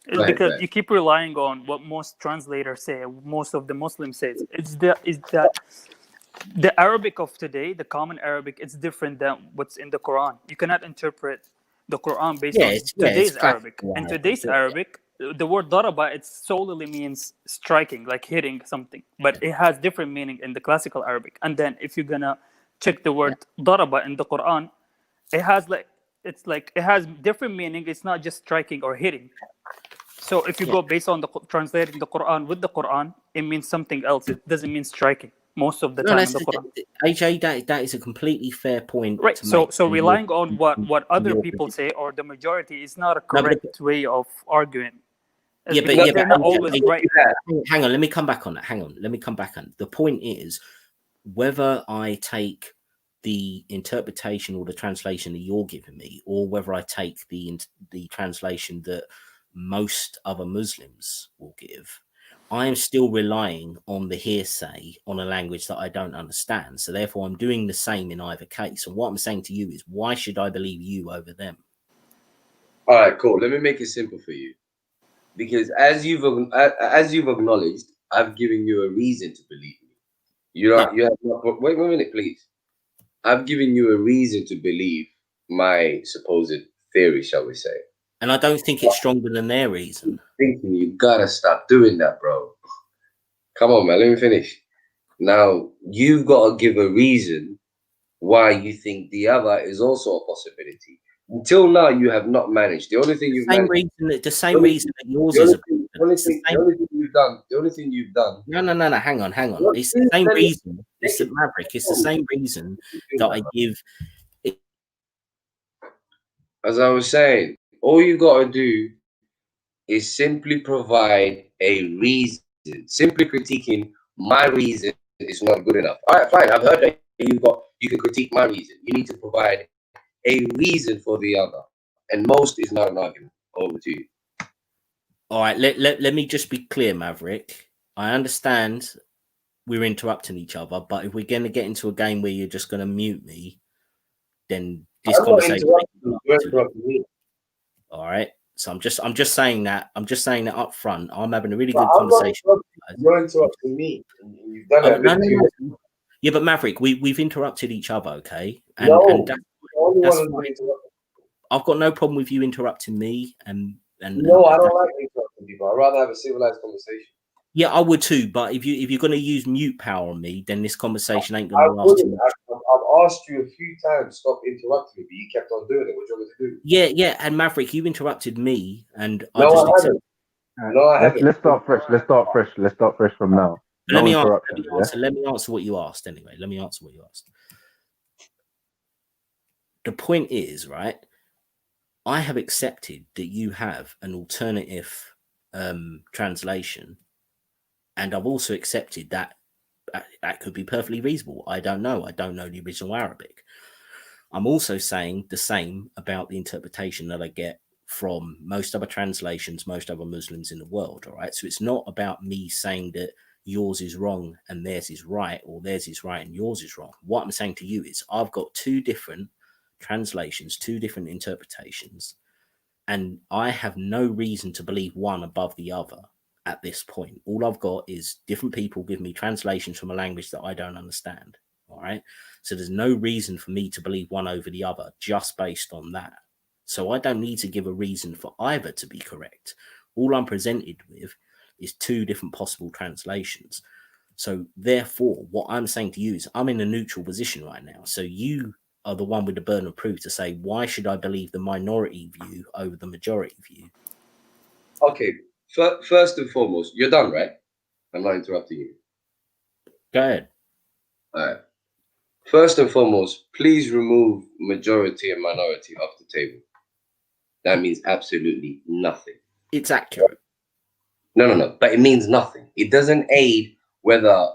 It's because you keep relying on what most translators say, most of the Muslims say. Is that the Arabic of today, the common Arabic, it's different than what's in the Quran. You cannot interpret the Quran based on today's Arabic. In today's Arabic, the word daraba, it solely means striking, like hitting something, but it has different meaning in the classical Arabic. And then if you're gonna check the word daraba in the Quran, it has it has different meaning. It's not just striking or hitting. So if you go based on translating the Quran with the Quran, it means something else. It doesn't mean striking most of the time in the Quran. AJ, that is a completely fair point. Right. So relying on what other people say or the majority is not a correct way of arguing. Yeah, but they're not always right. Hang on, let me come back on that. Let me come back on. The point is, whether I take the interpretation or the translation that you're giving me, or whether I take the translation that most other Muslims will give, I am still relying on the hearsay on a language that I don't understand. So therefore, I'm doing the same in either case. And what I'm saying to you is, why should I believe you over them? All right, cool. Let me make it simple for you. Because as you've acknowledged, I've given you a reason to believe me. You have not, wait a minute, please. I've given you a reason to believe my supposed theory, shall we say. And I don't think it's stronger than their reason. Thinking you gotta stop doing that, bro. Come on, man. Let me finish. Now, you've got to give a reason why you think the other is also a possibility. Until now, you have not managed. The only thing you've managed, the same reason that yours is. The only thing you've done. No. Hang on. It's the same reason. It's the Maverick. It's the same reason that I give. As I was saying, all you got to do is simply provide a reason. Simply critiquing my reason is not good enough. All right, fine. I've heard that you can critique my reason. You need to provide a reason for the other, and most is not an argument. Over to you. All right, let me just be clear, Maverick. I understand we're interrupting each other, but if we're going to get into a game where you're just going to mute me, then this conversation. You're interrupting me. All right. So I'm just saying that. I'm just saying that up front. I'm having a really good conversation. You're interrupting me. You've done it. No. Yeah, but Maverick, we've interrupted each other, okay? And that's fine. I've got no problem with you interrupting me, and I don't like interrupting people. I'd rather have a civilized conversation. Yeah, I would too. But if you're going to use mute power on me, then this conversation ain't going to last too much. I've asked you a few times, stop interrupting me, but you kept on doing it. What do you want me to do? Yeah. And Maverick, you interrupted me, and I haven't. I haven't. Let's start fresh. Let's start fresh from now. Let me answer what you asked anyway. Let me answer what you asked. The point is, right, I have accepted that you have an alternative translation, and I've also accepted that that could be perfectly reasonable. I don't know the original Arabic. I'm also saying the same about the interpretation that I get from most other translations, most other Muslims in the world. All right. So it's not about me saying that yours is wrong and theirs is right, or theirs is right and yours is wrong. What I'm saying to you is I've got two different translations, two different interpretations, and I have no reason to believe one above the other at this point. All I've got is different people give me translations from a language that I don't understand. All right. So there's no reason for me to believe one over the other just based on that. So I don't need to give a reason for either to be correct. All I'm presented with is two different possible translations. So therefore, what I'm saying to you is I'm in a neutral position right now. So you are the one with the burden of proof to say, why should I believe the minority view over the majority view? Okay. First and foremost, you're done, right? I'm not interrupting you. Go ahead. All right. First and foremost, please remove majority and minority off the table. That means absolutely nothing. It's accurate. No. But it means nothing. It doesn't aid whether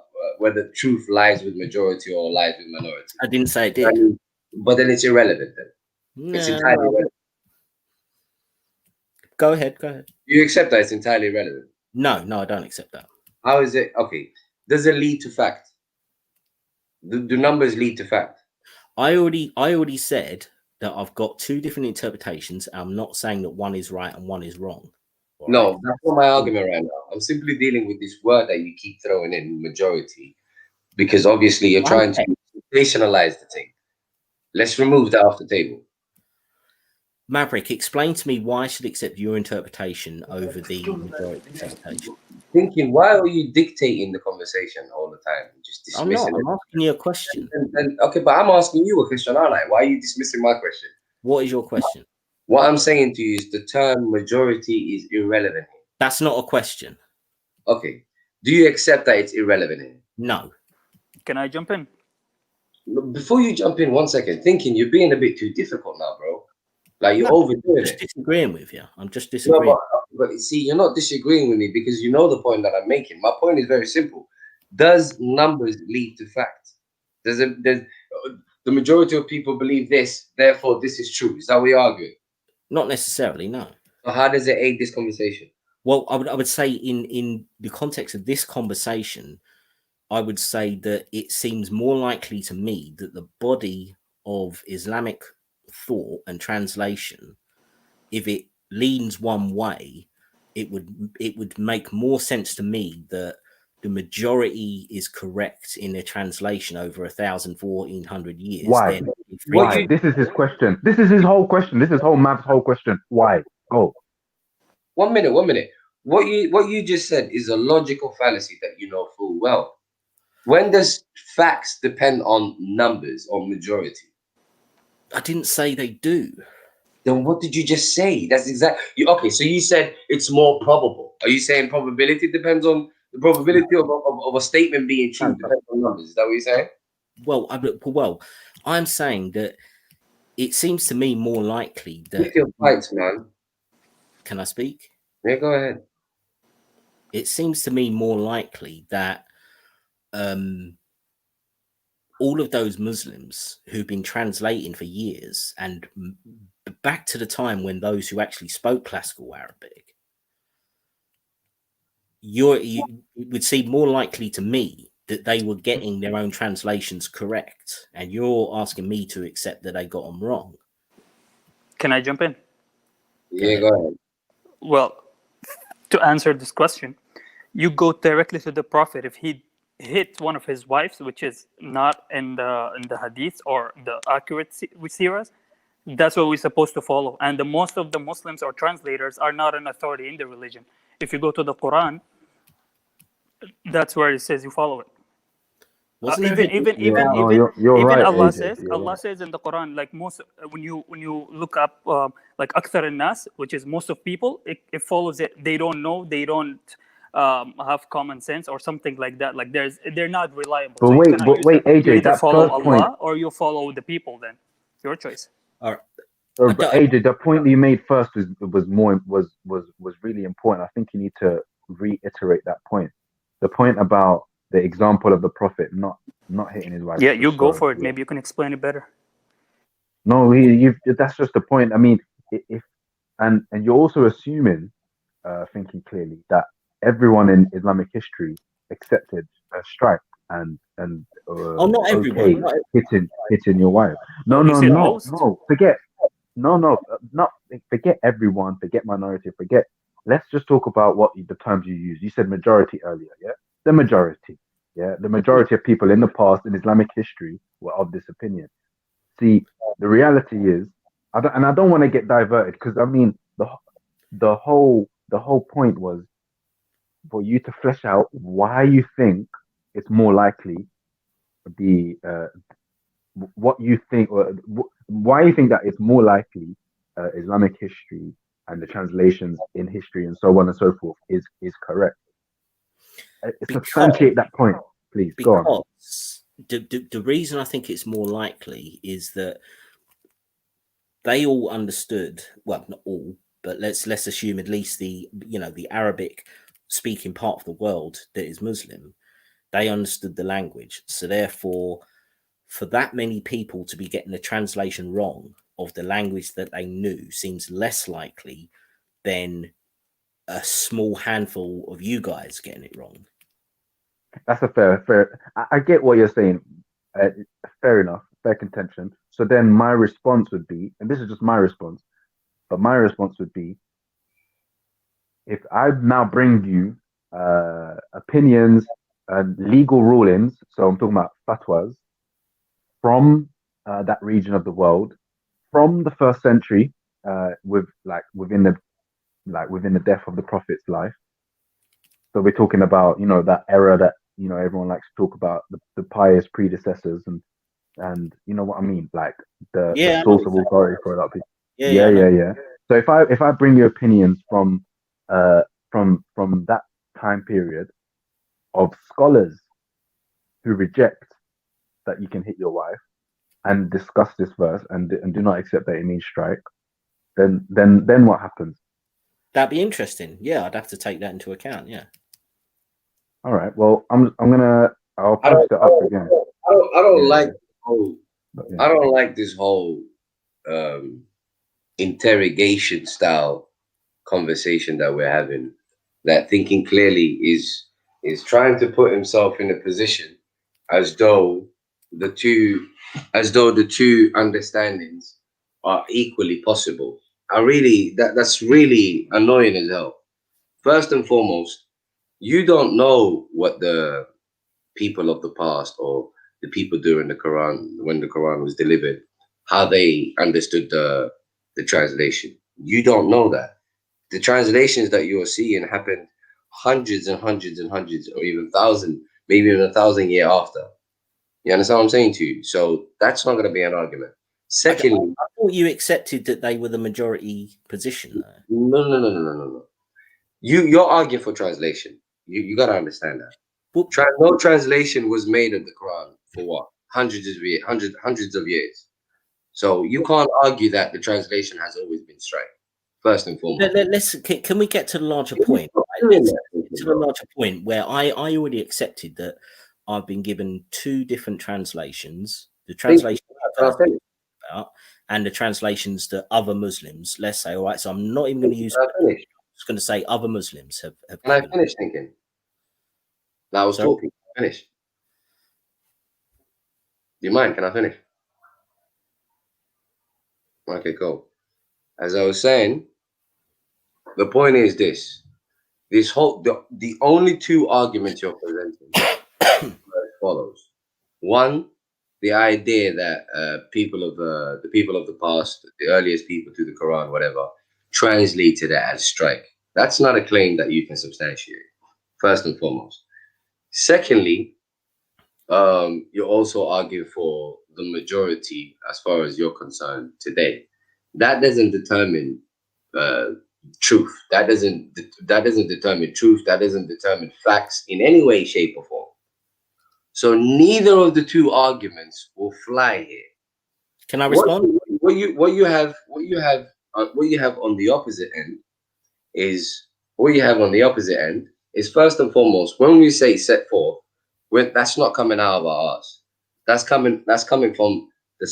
truth lies with majority or lies with minority. I didn't say it did. But then it's irrelevant then. No. It's entirely irrelevant. Go ahead. You accept that it's entirely irrelevant? No, I don't accept that. How is it? Okay. Does it lead to fact? Do numbers lead to fact? I already said that I've got two different interpretations. I'm not saying that one is right and one is wrong. Right? No, that's not my argument right now. I'm simply dealing with this word that you keep throwing in, majority, because obviously you're trying to sensationalize the thing. Let's remove that off the table. Maverick, explain to me why I should accept your interpretation over the majority interpretation. Thinking, why are you dictating the conversation all the time? Just I'm not. dismissing it. I'm asking you a question. Okay, but I'm asking you a question, aren't I? Why are you dismissing my question? What is your question? What I'm saying to you is the term majority is irrelevant here. That's not a question. Okay. Do you accept that it's irrelevant here? No. Can I jump in? Before you jump in, 1 second. Thinking, you're being a bit too difficult now, bro. Like, you're overdoing I'm just disagreeing with you. I'm just No, disagreeing. but see, you're not disagreeing with me because you know the point that I'm making. My point is very simple. Does numbers lead to fact? Does the majority of people believe this, therefore this is true? Is that what we argue? Not necessarily, no. So how does it aid this conversation? Well, I would say in the context of this conversation, I would say that it seems more likely to me that the body of Islamic thought and translation, if it leans one way, it would make more sense to me that the majority is correct in their translation over 1,400 years. Why? Why? This is his question. This is his whole question. This is Mav's whole question. Why? Go. 1 minute, 1 minute. What you just said is a logical fallacy that you know full well. When does facts depend on numbers or majority? I didn't say they do. Then what did you just say? That's exactly okay. So you said it's more probable. Are you saying probability depends on the probability of a statement being true depends on numbers? Is that what you're saying? Well, I'm saying that it seems to me more likely that. Pick your fights, man. Can I speak? Yeah, go ahead. It seems to me more likely that all of those Muslims who've been translating for years and back to the time when those who actually spoke classical Arabic, it would seem more likely to me that they were getting their own translations correct, and you're asking me to accept that they got them wrong. Can I jump in? Yeah, go ahead. Well, to answer this question, you go directly to the Prophet. If he hit one of his wives, which is not in the hadith or the accurate seerahs, that's what we're supposed to follow. And most of the Muslims or translators are not an authority in the religion. If you go to the Quran, that's where it says you follow it. Even right, Allah AJ, Allah says in the Quran, like most when you look up like akthar an-nas, which is most of people, it follows it. They don't know, they don't have common sense or something like that. Like they're not reliable. But so wait, AJ, you either that follow first Allah point, or you follow the people. Then your choice. All right. AJ, the point you made first was really important. I think you need to reiterate that point. The point about the example of the Prophet not hitting his wife. Yeah, you go for it. Maybe you can explain it better. No, that's just the point. I mean, and you're also assuming, thinking clearly, that everyone in Islamic history accepted a strike and not everyone. hitting your wife. No. Forget everyone. Forget minority. Forget. Let's just talk about the terms you use. You said majority earlier, yeah? The majority, yeah? The majority of people in the past in Islamic history were of this opinion. See, the reality is, I don't want to get diverted because I mean the whole point was for you to flesh out why you think it's more likely what you think or why you think that it's more likely Islamic history and the translations in history and so on and so forth is correct. Substantiate that point, please. Go on. The reason I think it's more likely is that they all understood, well, not all, but let's assume at least the Arabic speaking part of the world that is Muslim, they understood the language. So therefore, for that many people to be getting the translation wrong of the language that they knew seems less likely than a small handful of you guys getting it wrong. That's a fair. I get what you're saying. Fair enough. Fair contention. So then my response would be, and this is just my response, but my response would be, if I now bring you opinions and legal rulings, so I'm talking about fatwas, from that region of the world, from the 1st century, within the death of the prophet's life. So we're talking about, that era that, everyone likes to talk about, the pious predecessors, and you know what I mean, like the source of authority for that people. Yeah. So if I bring you opinions from that time period of scholars who reject that you can hit your wife and discuss this verse and do not accept that it means strike, then what happens? That'd be interesting. Yeah, I'd have to take that into account. Yeah. All right. Well, I'll post it up again. I don't like I don't like this whole interrogation style conversation that we're having. That thinking clearly is trying to put himself in a position as though the two understandings are equally possible. That's really annoying as hell. First and foremost, you don't know what the people of the past or the people during the Quran, when the Quran was delivered, how they understood the translation. You don't know that. The translations that you are seeing happened hundreds and hundreds and hundreds, or even maybe even 1,000 years after. You understand what I'm saying to you? So that's not going to be an argument. Secondly, I thought you accepted that they were the majority position, though. No. You're arguing for translation. You got to understand that. No translation was made of the Quran for what? Hundreds of years. So you can't argue that the translation has always been straight. First and foremost. Can we get to the larger point? Let's get to the larger point where I already accepted that I've been given two different translations. The translation about and the translations that other Muslims, let's say, all right, so I'm not even going to use I'm just going to say other Muslims have Can I finish thinking? I was talking. Finish. Do you mind? Can I finish? Okay, cool. As I was saying, the point is this. The only two arguments you're presenting are as follows. One, the idea that the people of the past, the earliest people to the Quran, whatever, translated it as strike. That's not a claim that you can substantiate, first and foremost. Secondly, you're also arguing for the majority as far as you're concerned today. That doesn't determine truth. That doesn't determine truth. That doesn't determine facts in any way, shape, or form. So neither of the two arguments will fly here. Can I respond? What you have on the opposite end is first and foremost, when we say set forth, that's not coming out of our arse. That's coming from the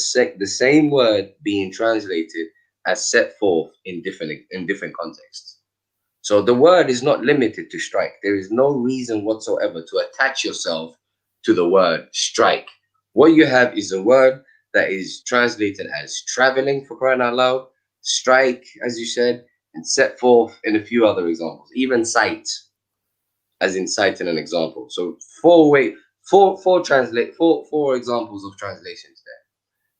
same word being translated as set forth in different contexts. So the word is not limited to strike. There is no reason whatsoever to attach yourself to the word strike. What you have is a word that is translated as traveling, for crying out loud, strike, as you said, and set forth in a few other examples, even cite, as in citing an example. So four examples of translations there.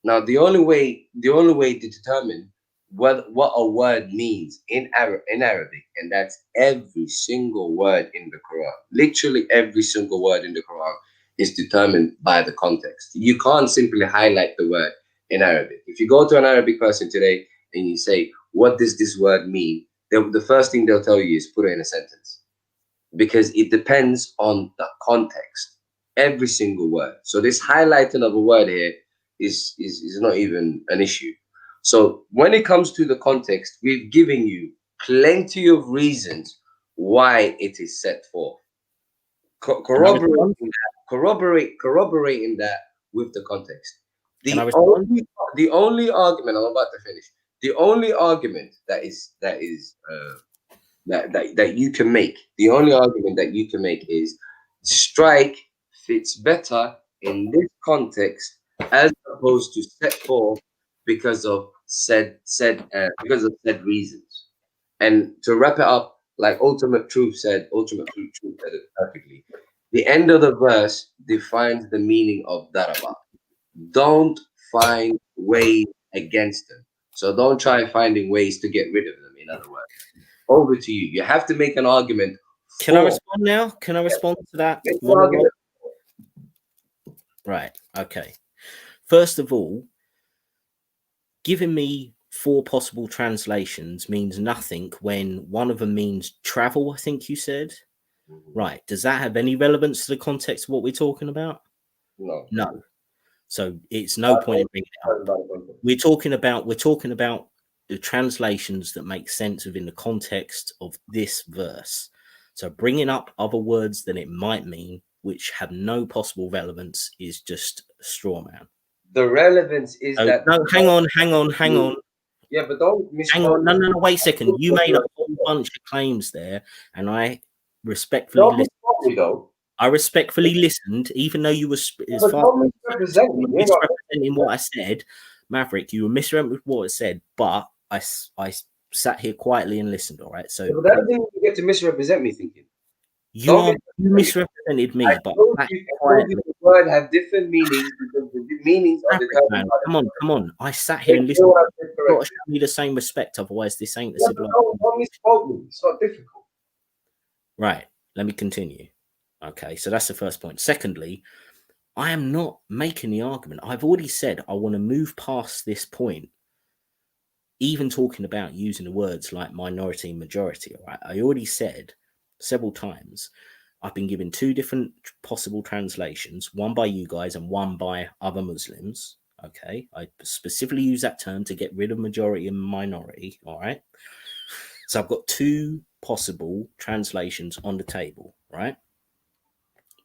Now the only way to determine what a word means in Arabic, and that's every single word in the Quran. Literally every single word in the Quran is determined by the context. You can't simply highlight the word in Arabic. If you go to an Arabic person today and you say, what does this word mean? The first thing they'll tell you is put it in a sentence, because it depends on the context, every single word. So this highlighting of a word here is not even an issue. So when it comes to the context, we've given you plenty of reasons why it is set forth. Corroborating that with the context. The only argument, I'm about to finish. The only argument that you can make, is strike fits better in this context as opposed to set forth because of said reasons. And to wrap it up, like Ultimate Truth said it perfectly. The end of the verse defines the meaning of daraba. Don't find ways against them. So don't try finding ways to get rid of them. In other words, over to you. You have to make an argument. Can I respond now? Can I respond to that? Right. Okay. First of all, giving me 4 possible translations means nothing when one of them means travel, I think you said. Right. Does that have any relevance to the context of what we're talking about? No. No. So it's no point in bringing it up. We're talking about the translations that make sense within the context of this verse. So bringing up other words than it might mean, which have no possible relevance, is just a straw man. The relevance is that. No, hang on. Yeah, but don't hang on. No, wait a second. You made a whole bunch of claims there, and I respectfully listened. I respectfully listened, even though you were misrepresenting what I said. Maverick, you were misrepresenting what I said, but I sat here quietly and listened. All right. So that doesn't mean you get to misrepresent me. Thinking you misrepresented me, but the word have different meanings because the meanings of the man, come on. I sat here and listened. You've got to show me the same respect, otherwise this ain't the civilization. It's not difficult. Right. Let me continue. Okay, so that's the first point. Secondly, I am not making the argument. I've already said I want to move past this point, even talking about using the words like minority and majority. All right, I already said several times I've been given 2 different possible translations, one by you guys and one by other Muslims. Okay, I specifically use that term to get rid of majority and minority. All right, so I've got 2 possible translations on the table, right?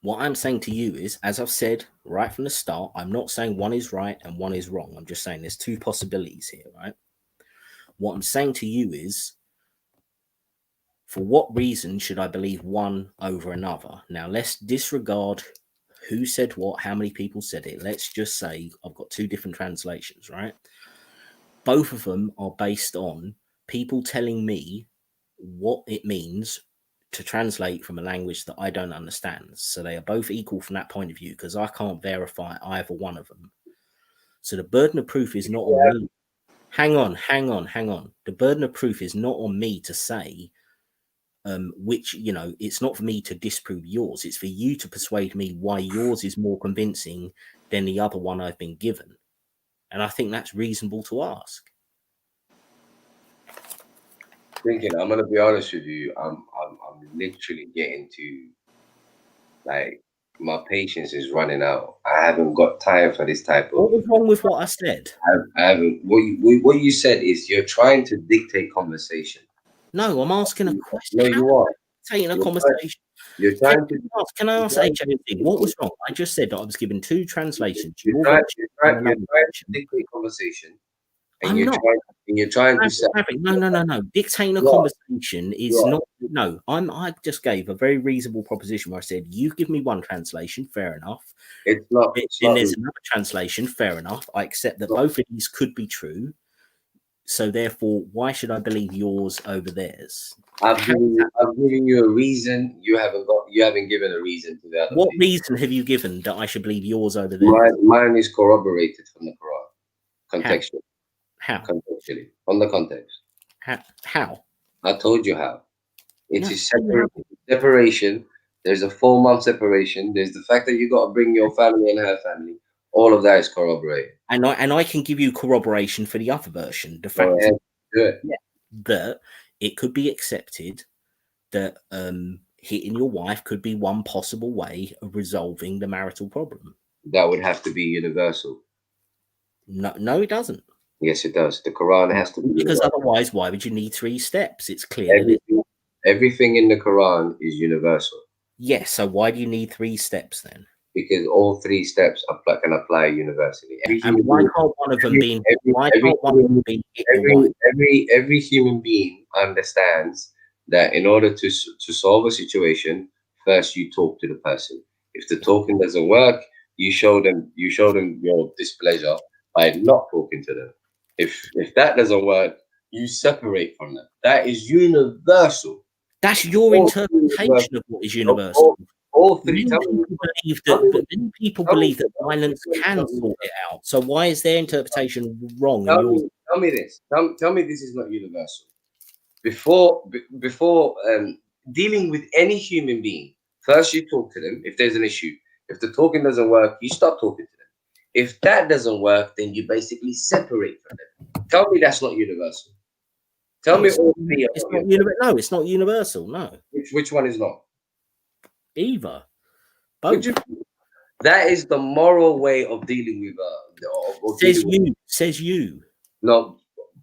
What I'm saying to you is, as I've said right from the start, I'm not saying one is right and one is wrong. I'm just saying there's 2 possibilities here, right? What I'm saying to you is, for what reason should I believe one over another? Now, let's disregard who said what, how many people said it. Let's just say I've got 2 different translations, right? Both of them are based on people telling me what it means to translate from a language that I don't understand. So they are both equal from that point of view, because I can't verify either one of them. So the burden of proof is not on me. Hang on. The burden of proof is not on me to say which, it's not for me to disprove yours. It's for you to persuade me why yours is more convincing than the other one I've been given. And I think that's reasonable to ask. Thinking, I'm gonna be honest with you. I'm literally getting to, like, my patience is running out. I haven't got time for this type of. What was wrong with what I said? I haven't. What you said is you're trying to dictate conversation. No, I'm asking a question. No, you are dictating a conversation. You're trying to. Can I ask HMC what was wrong? I just said that I was given 2 translations. You're trying to dictate conversation. And you're trying to say no. Dictating a conversation is not. No, I just gave a very reasonable proposition where I said, you give me 1 translation, fair enough. It's not. Then there's another translation, fair enough. I accept that both of these could be true. So therefore, why should I believe yours over theirs? I've given you a reason. You haven't given a reason to the other. What reason have you given that I should believe yours over theirs? Mine is corroborated from the Quran, contextually. How? Contextually, on the context. How? I told you how. It is separation. There's a 4-month separation. There's the fact that you got to bring your family and her family. All of that is corroborated. And I can give you corroboration for the other version. The fact that it could be accepted that hitting your wife could be one possible way of resolving the marital problem. That would have to be universal. No, it doesn't. Yes, it does. The Quran has to be because universal. Otherwise, why would you need 3 steps? It's clear. Everything in the Quran is universal. Yes. So why do you need 3 steps then? Because all 3 steps can apply universally. And why can't one of them be? Every human being understands that in order to solve a situation, first you talk to the person. If the talking doesn't work, you show them your displeasure by not talking to them. If that doesn't work, you separate from them. That is universal. That's your interpretation of what is universal. All 3 people believe that violence can sort it out. So why is their interpretation wrong? Tell tell me this. Tell me this is not universal. Before dealing with any human being, first you talk to them if there's an issue. If the talking doesn't work, you stop talking to them. If that doesn't work, then you basically separate from them. Tell me that's not universal. Tell me all three. No, it's not universal. No. Which one is not? Either. Both. That is the moral way of dealing with. Says you. No.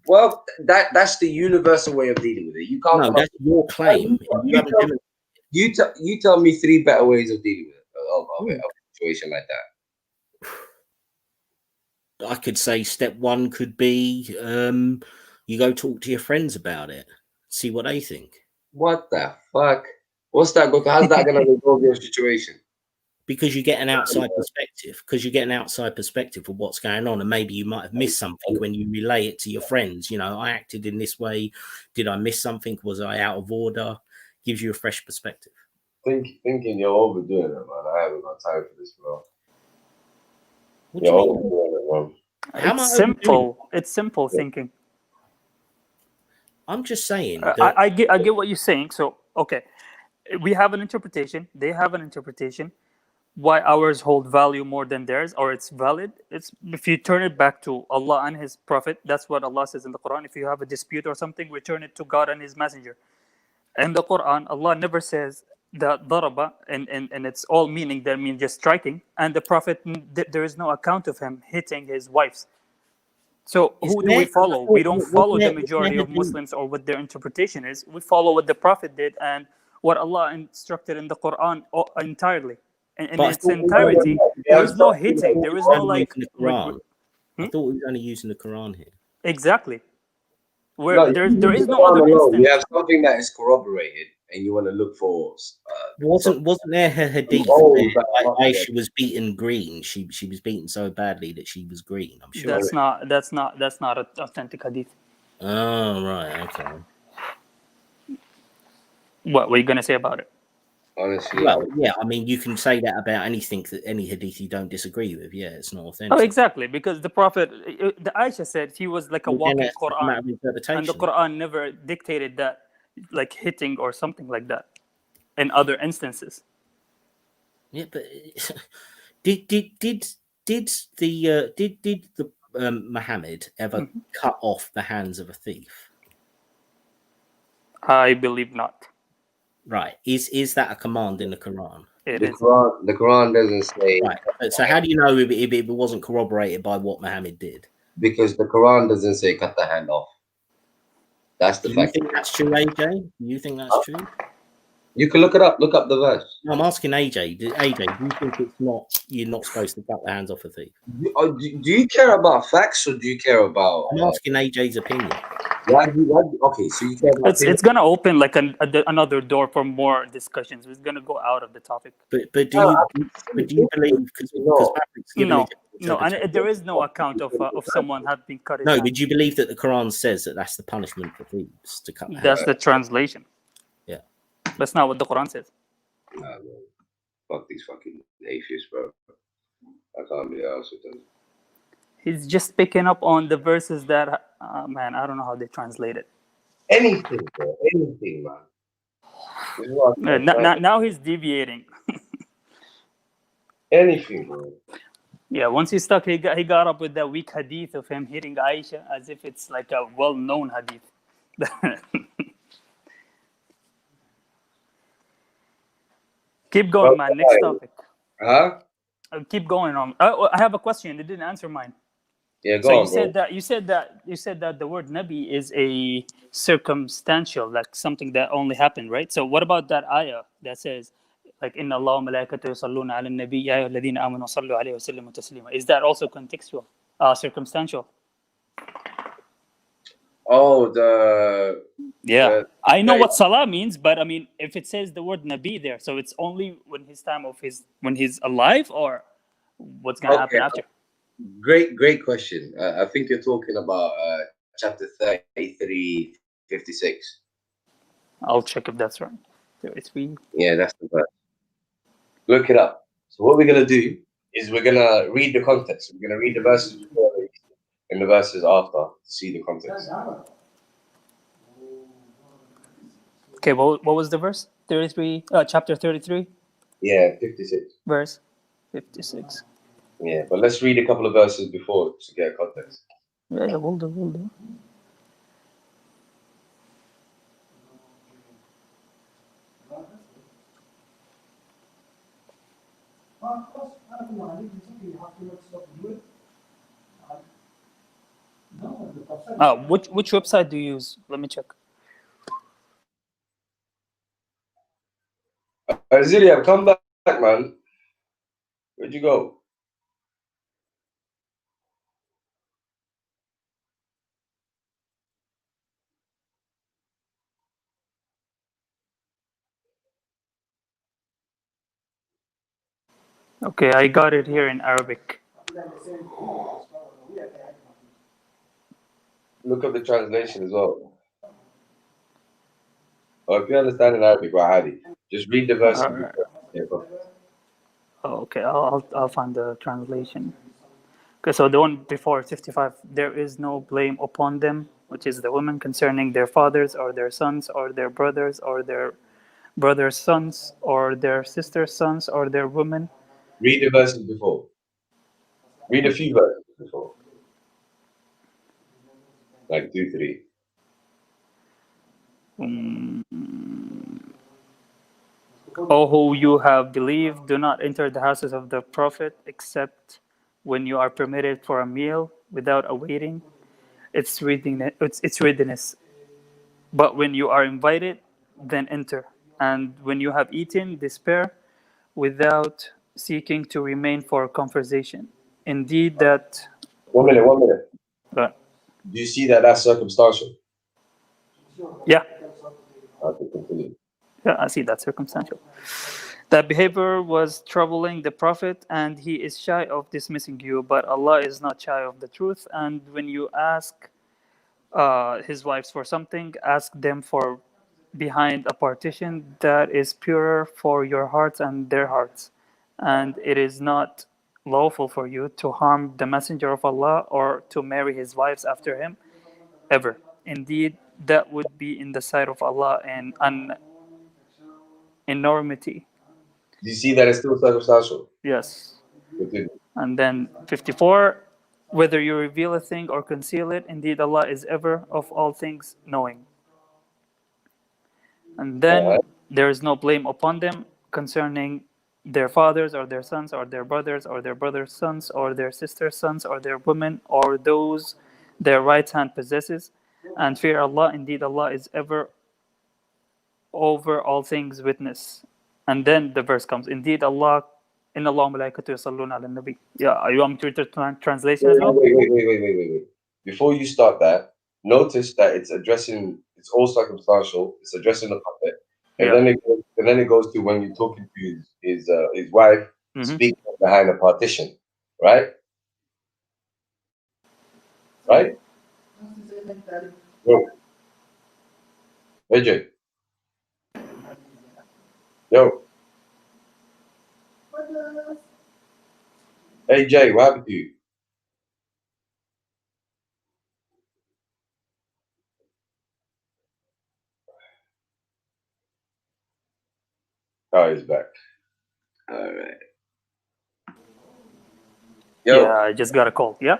Well, that's the universal way of dealing with it. You can't. No, that's your claim. You tell me 3 better ways of dealing with it, of a situation like that. I could say step 1 could be you go talk to your friends about it, see what they think. What the fuck? How's that going to resolve your situation? Because you get an outside perspective. Because you get an outside perspective of what's going on, and maybe you might have missed something when you relay it to your friends. You know, I acted in this way. Did I miss something? Was I out of order? Gives you a fresh perspective. Thinking you're overdoing it, man. I haven't got time for this, bro. What do you mean? Overdoing it, man. It's simple. It's simple thinking. I'm just saying. I get what you're saying. So, okay, we have an interpretation. They have an interpretation. Why ours hold value more than theirs, or it's valid? It's if you turn it back to Allah and His Prophet. That's what Allah says in the Quran. If you have a dispute or something, return it to God and His Messenger. In the Quran, Allah never says that daraba, and it's all meaning that means just striking. And the Prophet, there is no account of him hitting his wives. So who do we follow? We don't follow the majority of Muslims or what their interpretation is. We follow what the Prophet did and what Allah instructed in the Quran entirely. In its entirety, there is no hitting. There is no like. I thought we were only using the Quran here. Exactly. Where there is no other instance. You have something that is corroborated, and you want to look for. Wasn't there her hadith where Aisha was beaten green? She was beaten so badly that she was green. I'm sure. That's not an authentic hadith. Oh right, okay. What were you gonna say about it? Honestly, well, yeah, I mean, you can say that about anything, that any hadith you don't disagree with. Yeah, it's not authentic. Oh, exactly, because the Prophet, the Aisha said he was like a walking Quran, and the Quran never dictated that, like hitting or something like that, in other instances. Yeah, but did the Muhammad ever cut off the hands of a thief? I believe not. Right. Is that a command in the Quran? The Quran doesn't say. Right. So how do you know if it wasn't corroborated by what Muhammad did? Because the Quran doesn't say cut the hand off. That's the fact. You think that's true, AJ? You think that's true? You can look it up. Look up the verse. I'm asking AJ. AJ, do you think you're not supposed to cut the hands off a thief? Do you care about facts or do you care about? I'm asking AJ's opinion. Okay, so you care about it's gonna open like another door for more discussions. It's gonna go out of the topic. But do you believe because no, and there is no account of someone having been cut. No, but you believe that the Quran says that that's the punishment for thieves to cut? That's the translation. Yeah, that's not what the Quran says. Nah, man. Fuck these fucking atheists, bro. I can't be honest with them. He's just picking up on the verses that, man, I don't know how they translate it. Anything, bro. Anything, man. Now he's deviating. Anything, bro. Yeah, once he stuck, he got up with that weak hadith of him hitting Aisha as if it's like a well-known hadith. Keep going, man. Next topic. Huh? Keep going on. I have a question. You didn't answer mine. Yeah, go on, you said that the word Nabi is a circumstantial, like something that only happened, right? So what about that ayah that says, like, Inna Allah wa malaikatahu yusalluna ala nabi ya ayyuhalladhina amanu sallu alayhi wa sallimu taslima? Is that also contextual, circumstantial? Oh, I know what salah means, but I mean, if it says the word Nabi there, so it's only when he's alive, or what's gonna happen after? Great question. I think you're talking about chapter 33, 56. I'll check if that's right. 33. Yeah, that's the verse. Look it up. So what we're gonna do is we're gonna read the context. We're gonna read the verses before in the verses after to see the context. Okay, what was the verse? 33, chapter 33, Yeah, 56. verse 56. Yeah, but let's read a couple of verses before to get context. Yeah, we'll do. Which website do you use? Let me check. Zilia, come back, man. Where'd you go? Okay, I got it here in Arabic. Look up the translation as well. Or if you understand in Arabic, Wahadi, just read the verse. Alright. Oh, okay, I'll find the translation. Okay, so the one before 55, there is no blame upon them, which is the women, concerning their fathers or their sons or their brothers or their brothers' sons or their sisters' sons or their women. Read the verses before. Read a few verses before. Like 2, 3. O who you have believed, do not enter the houses of the prophet except when you are permitted for a meal without awaiting its readiness. But when you are invited, then enter. And when you have eaten, despair without seeking to remain for conversation. Indeed, that. 1 minute, 1 minute. Uh, Do you see that that's circumstantial? yeah. Okay, continue. Yeah, I see that circumstantial. That behavior was troubling the Prophet, and he is shy of dismissing you, but Allah is not shy of the truth. And when you ask his wives for something, ask them for behind a partition that is purer for your hearts and their hearts. And it is not lawful for you to harm the Messenger of Allah or to marry his wives after him, ever. Indeed, that would be in the sight of Allah an enormity. Do you see that it's still circumstantial? Yes. Continue. And then 54, whether you reveal a thing or conceal it, indeed Allah is ever of all things knowing. And then there is no blame upon them concerning their fathers or their sons or their brothers or their brothers' sons or their sisters' sons or their women or those their right hand possesses. And fear Allah, indeed Allah is ever over all things witness. And then the verse comes, indeed Allah, inna Allah malaikatu yusalluna ala nabi. Yeah, you want me to read the translation as well? Wait. Before you start that, notice that it's addressing, it's all circumstantial, it's addressing the prophet. And then it goes to when you're talking to his wife, speaking behind a partition, right? Right? Yo. AJ. Yo. AJ, what happened to you? Oh, he's back. All right. Yo. Yeah, I just got a call. Yeah.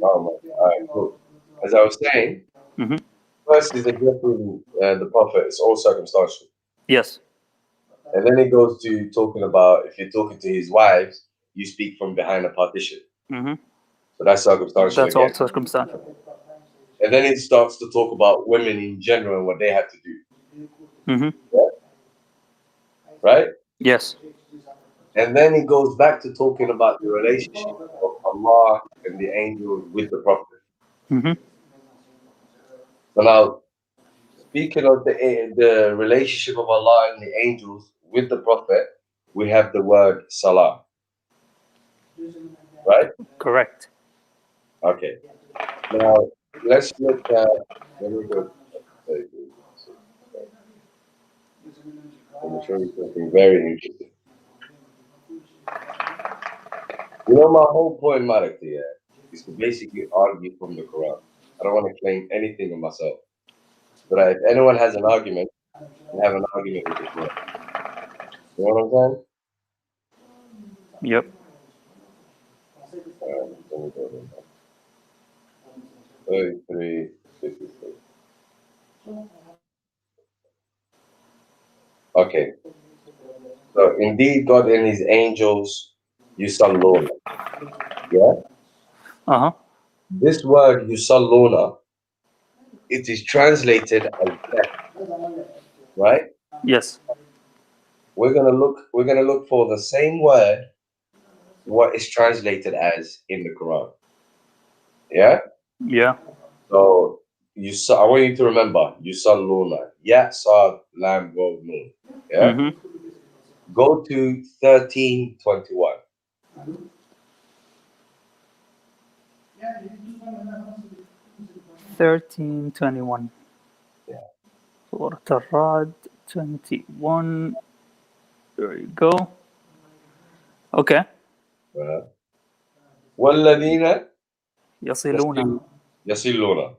Oh my God. All right, cool. As I was saying, first is addressing the prophet. It's all circumstantial. Yes. And then it goes to talking about if you're talking to his wives, you speak from behind a partition. So that's circumstantial. That's all circumstantial. And then it starts to talk about women in general and what they have to do. Yeah? Right? Yes. And then it goes back to talking about the relationship of Allah and the angels with the prophet. So now, speaking of the relationship of Allah and the angels with the prophet, we have the word salah. Right? Correct. Okay. Now, let's look at, let me go. Let me show you something very interesting. You know, my whole point, Malak, is is to basically argue from the Quran. I don't want to claim anything of myself. But if anyone has an argument, they have an argument with the Quran. You know what I'm saying? Yep. Let me go there. 33, 53. Okay. So indeed, God and His angels yusalluna. Yeah. Uh-huh. This word yusalluna, it is translated as death, right? Yes. We're gonna look for the same word, what is translated as in the Quran. Yeah. Yeah. So I want you to remember yusalluna. Ya sad lam waw nun. Yeah. Mm-hmm. Go to 13:21. 13:21. Yeah. Surah Ar-Ra'd 21. There you go. Okay. وَالَّذِينَ يصلون. يَصِلُّونَ.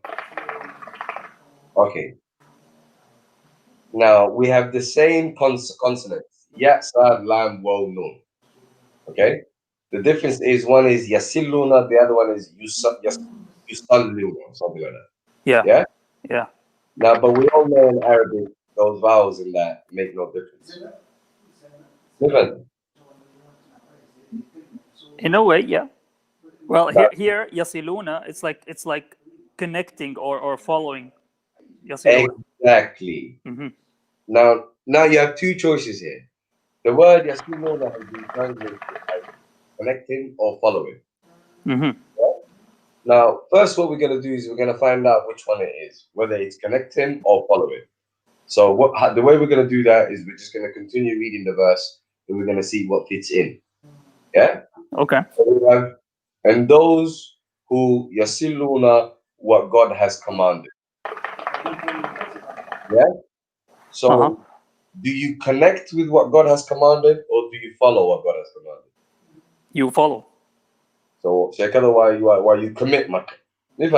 Okay. Now we have the same consonants. Ya, sad, lam, waw, nun. Okay. The difference is one is yasilluna, the other one is yusalluna, something like that. Yeah. Yeah. Yeah. Now, but we all know in Arabic those vowels in that make no difference. Different. In a way, yeah. Well, here yasiluna, it's like connecting or following. Yasiluna. Exactly. Mm-hmm. Now you have two choices here. The word yasilluna has been translated as connecting or following. Mm-hmm. Now, first, what we're going to do is we're going to find out which one it is, whether it's connecting or following. So, the way we're going to do that is we're just going to continue reading the verse, and we're going to see what fits in. Yeah. Okay. So and those who yasilluna what God has commanded. Yeah. So, do you connect with what God has commanded, or do you follow what God has commanded? You follow. So, shekada why you commit, man. You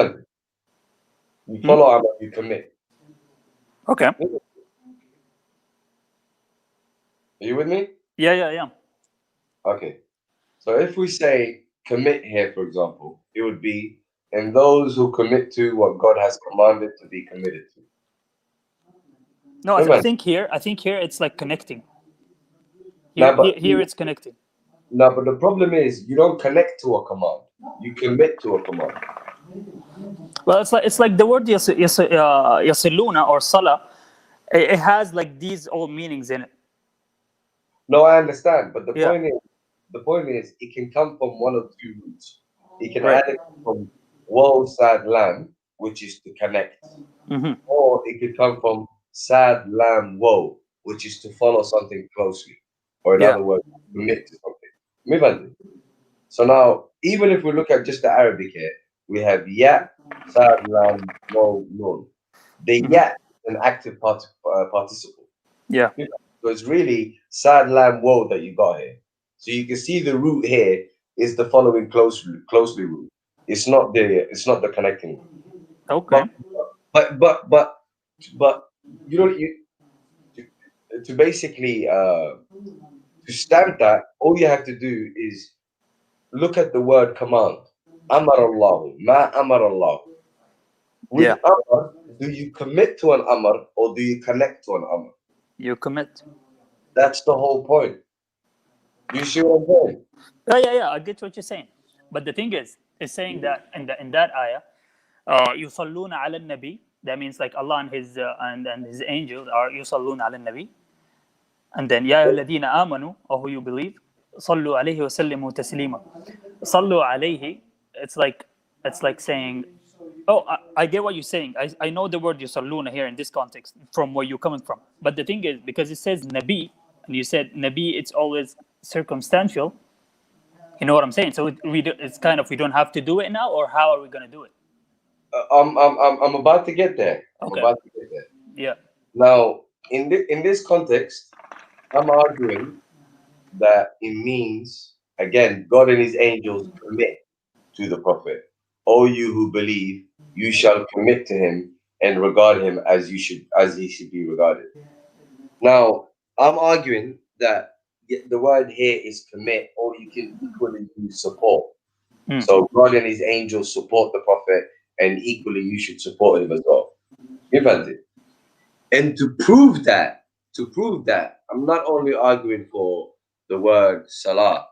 follow Allah, you commit. Okay. Are you with me? Yeah. Okay. So if we say commit here, for example, it would be and those who commit to what God has commanded to be committed to. No, I think here it's like connecting. Here it's connecting. No, but the problem is you don't connect to a command. You commit to a command. Well, it's like the word yasiluna or salah. It has like these all meanings in it. No, I understand, but the Yeah. point is it can come from one of two roots. It can Right. either come from woe sad lamb, which is to connect, Mm-hmm. or it could come from sad lamb woe, which is to follow something closely, or in other words, commit to something. So now, even if we look at just the Arabic here, we have ya, sad lam, woe, nun. The ya is an active participle. Yeah. So it's really sad lam woe that you got here. So you can see the root here is the following closely root. It's not the connecting root. Okay. But you know to basically to stamp that, all you have to do is look at the word command. Amar Allah, ma amar Allah. With amar, do you commit to an amar or do you connect to an amar? You commit. That's the whole point. You see what I'm saying? Yeah. I get what you're saying. But the thing is, it's saying that in that ayah, يصلون على النبي. That means like Allah and his and his angels are يصلون على النبي. And then يا أيها الذين آمنوا, or who you believe, صلوا عليه وسلموا تسليما. صلوا عليه. It's like saying, oh, I get what you're saying. I know the word yusalluna here in this context from where you're coming from. But the thing is, because it says nabi, and you said nabi, it's always circumstantial. You know what I'm saying? So it's kind of we don't have to do it now, or how are we gonna do it? I'm about to get there. Okay. I'm about to get there. Yeah. Now, in this context, I'm arguing that it means again God and His angels commit to the Prophet. O you who believe, you shall commit to him and regard him as he should be regarded. Now, I'm arguing that the word here is commit, or you can equally use support. So God and his angels support the prophet, and equally you should support him as well. You found it. And to prove that, I'm not only arguing for the word salah,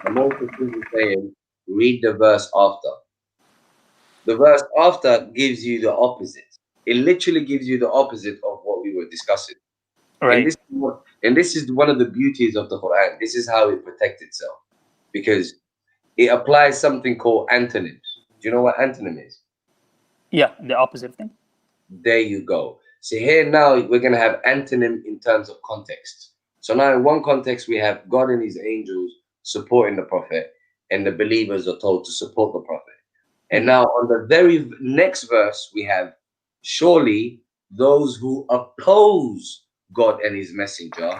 I'm also simply saying read the verse after. The verse after gives you the opposite. It literally gives you the opposite of what we were discussing. Right. And this is one of the beauties of the Quran. This is how it protects itself, because it applies something called antonyms. Do you know what antonym is? Yeah, the opposite thing. There you go. So here now we're going to have antonym in terms of context. So now in one context we have God and his angels supporting the prophet, and the believers are told to support the prophet. And now on the very next verse we have, surely those who oppose God and his messenger,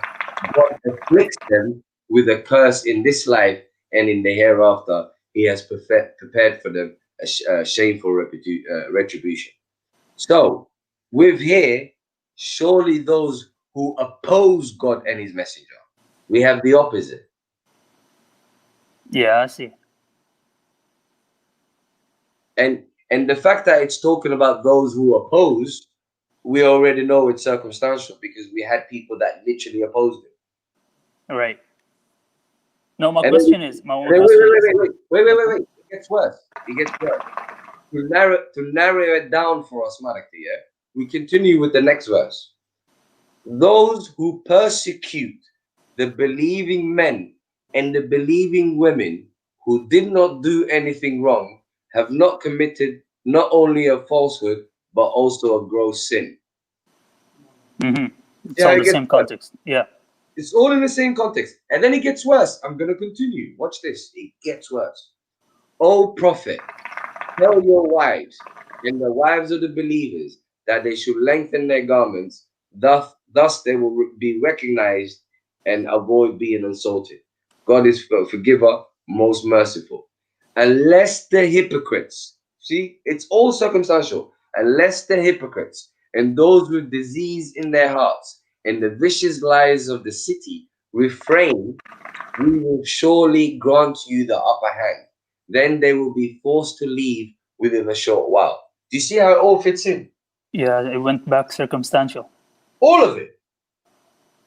God afflicts them with a curse in this life, and in the hereafter he has prepared for them a shameful retribution. So with here, surely those who oppose God and his messenger, we have the opposite. Yeah, I see. And the fact that it's talking about those who oppose, we already know it's circumstantial, because we had people that literally opposed it. Right. No, my And question then, is, my and then question wait. It gets worse. To narrow it down for us, Malakti, yeah? We continue with the next verse. Those who persecute the believing men and the believing women who did not do anything wrong have not committed not only a falsehood, but also a gross sin. It's all the same context. Yeah. It's all in the same context. And then it gets worse. I'm going to continue. Watch this. It gets worse. O prophet, tell your wives and the wives of the believers that they should lengthen their garments, thus they will be recognized and avoid being insulted. God is forgiver, most merciful. Unless the hypocrites, see, it's all circumstantial. Unless the hypocrites and those with disease in their hearts and the vicious lies of the city refrain, we will surely grant you the upper hand. Then they will be forced to leave within a short while. Do you see how it all fits in? Yeah, it went back circumstantial. All of it.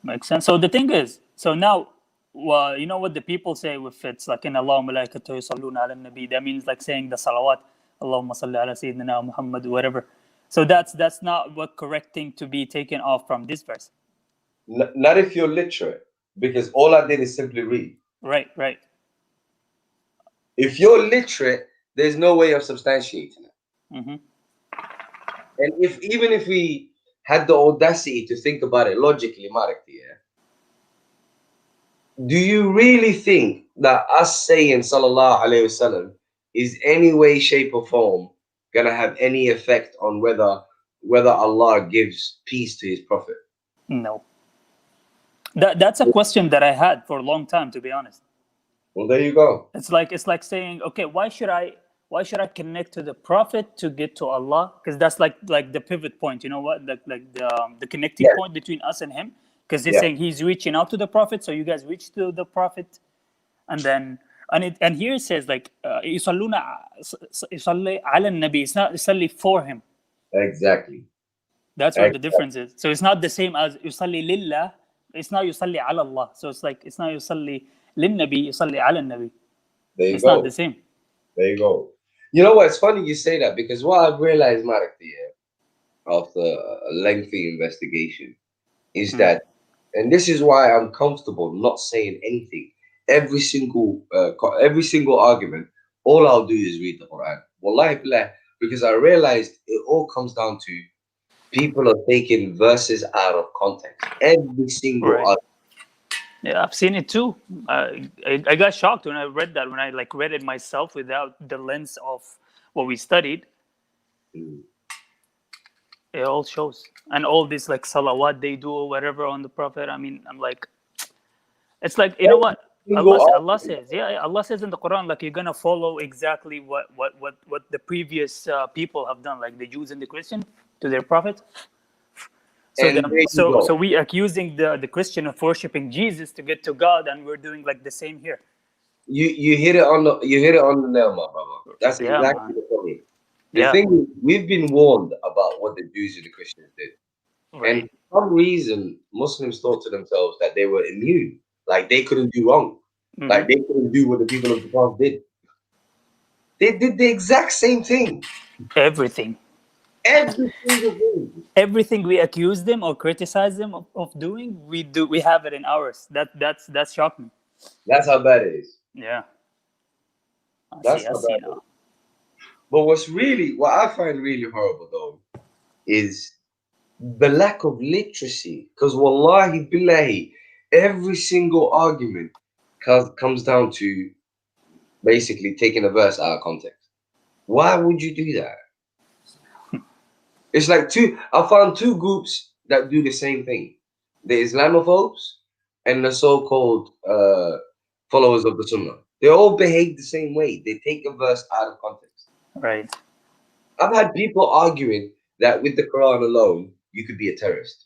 Makes sense. So the thing is, so now, well, you know what the people say if it's like in Allah malaikatu yusalluna ala nabi, that means like saying the salawat, Allahumma salli ala sayyidina Muhammad, whatever. So that's not what correct thing to be taken off from this verse. Not if you're literate, because all I did is simply read. Right. If you're literate, there's no way of substantiating it. And even if we had the audacity to think about it logically, do you really think that us saying Sallallahu Alaihi Wasallam is any way, shape, or form gonna have any effect on whether Allah gives peace to his prophet? No. That's a question that I had for a long time, to be honest. Well, there you go. It's like saying, okay, why should I connect to the prophet to get to Allah? Because that's like the pivot point, you know what? Like the connecting point between us and him. Because he's saying he's reaching out to the prophet, so you guys reach to the prophet, and then and here it says like yusalluna yusalli ala nabi. It's not yusalli for him. Exactly. That's what the difference is. So it's not the same as yusalli lillah. It's not yusalli ala Allah. So it's like it's not yusalli lin nabi, yusalli ala nabi. There you it's go. Not the same. There you go. You know what? It's funny you say that, because what I've realized, Marakti, after a lengthy investigation, is that, and this is why I'm comfortable not saying anything. Every single argument, all I'll do is read the Quran. Wallahi billah, because I realized it all comes down to people are taking verses out of context. Every single argument. Yeah, I've seen it too. I got shocked when I read that, when I like read it myself without the lens of what we studied. It all shows. And all this like salawat they do or whatever on the prophet. I mean, I'm like, it's like, you know what? Allah says, Allah says in the Quran, like you're gonna follow exactly what the previous people have done, like the Jews and the Christian to their prophet. So we accusing the Christian of worshiping Jesus to get to God, and we're doing like the same here. You hit it on the nail, my brother. That's exactly the point. The thing is, we've been warned about what the Jews and the Christians did. Right. And for some reason, Muslims thought to themselves that they were immune, like they couldn't do wrong, like they couldn't do what the people of the past did. They did the exact same thing. Everything. Every single thing. Everything we accuse them or criticize them of doing, we do. We have it in ours. That's shocked me. That's how bad it is. Yeah. That's how bad it is. But what I find really horrible though, is the lack of literacy. Because wallahi billahi, every single argument comes down to basically taking a verse out of context. Why would you do that? It's like I found two groups that do the same thing. The Islamophobes and the so-called followers of the Sunnah. They all behave the same way. They take a verse out of context. Right. I've had people arguing that with the Quran alone, you could be a terrorist.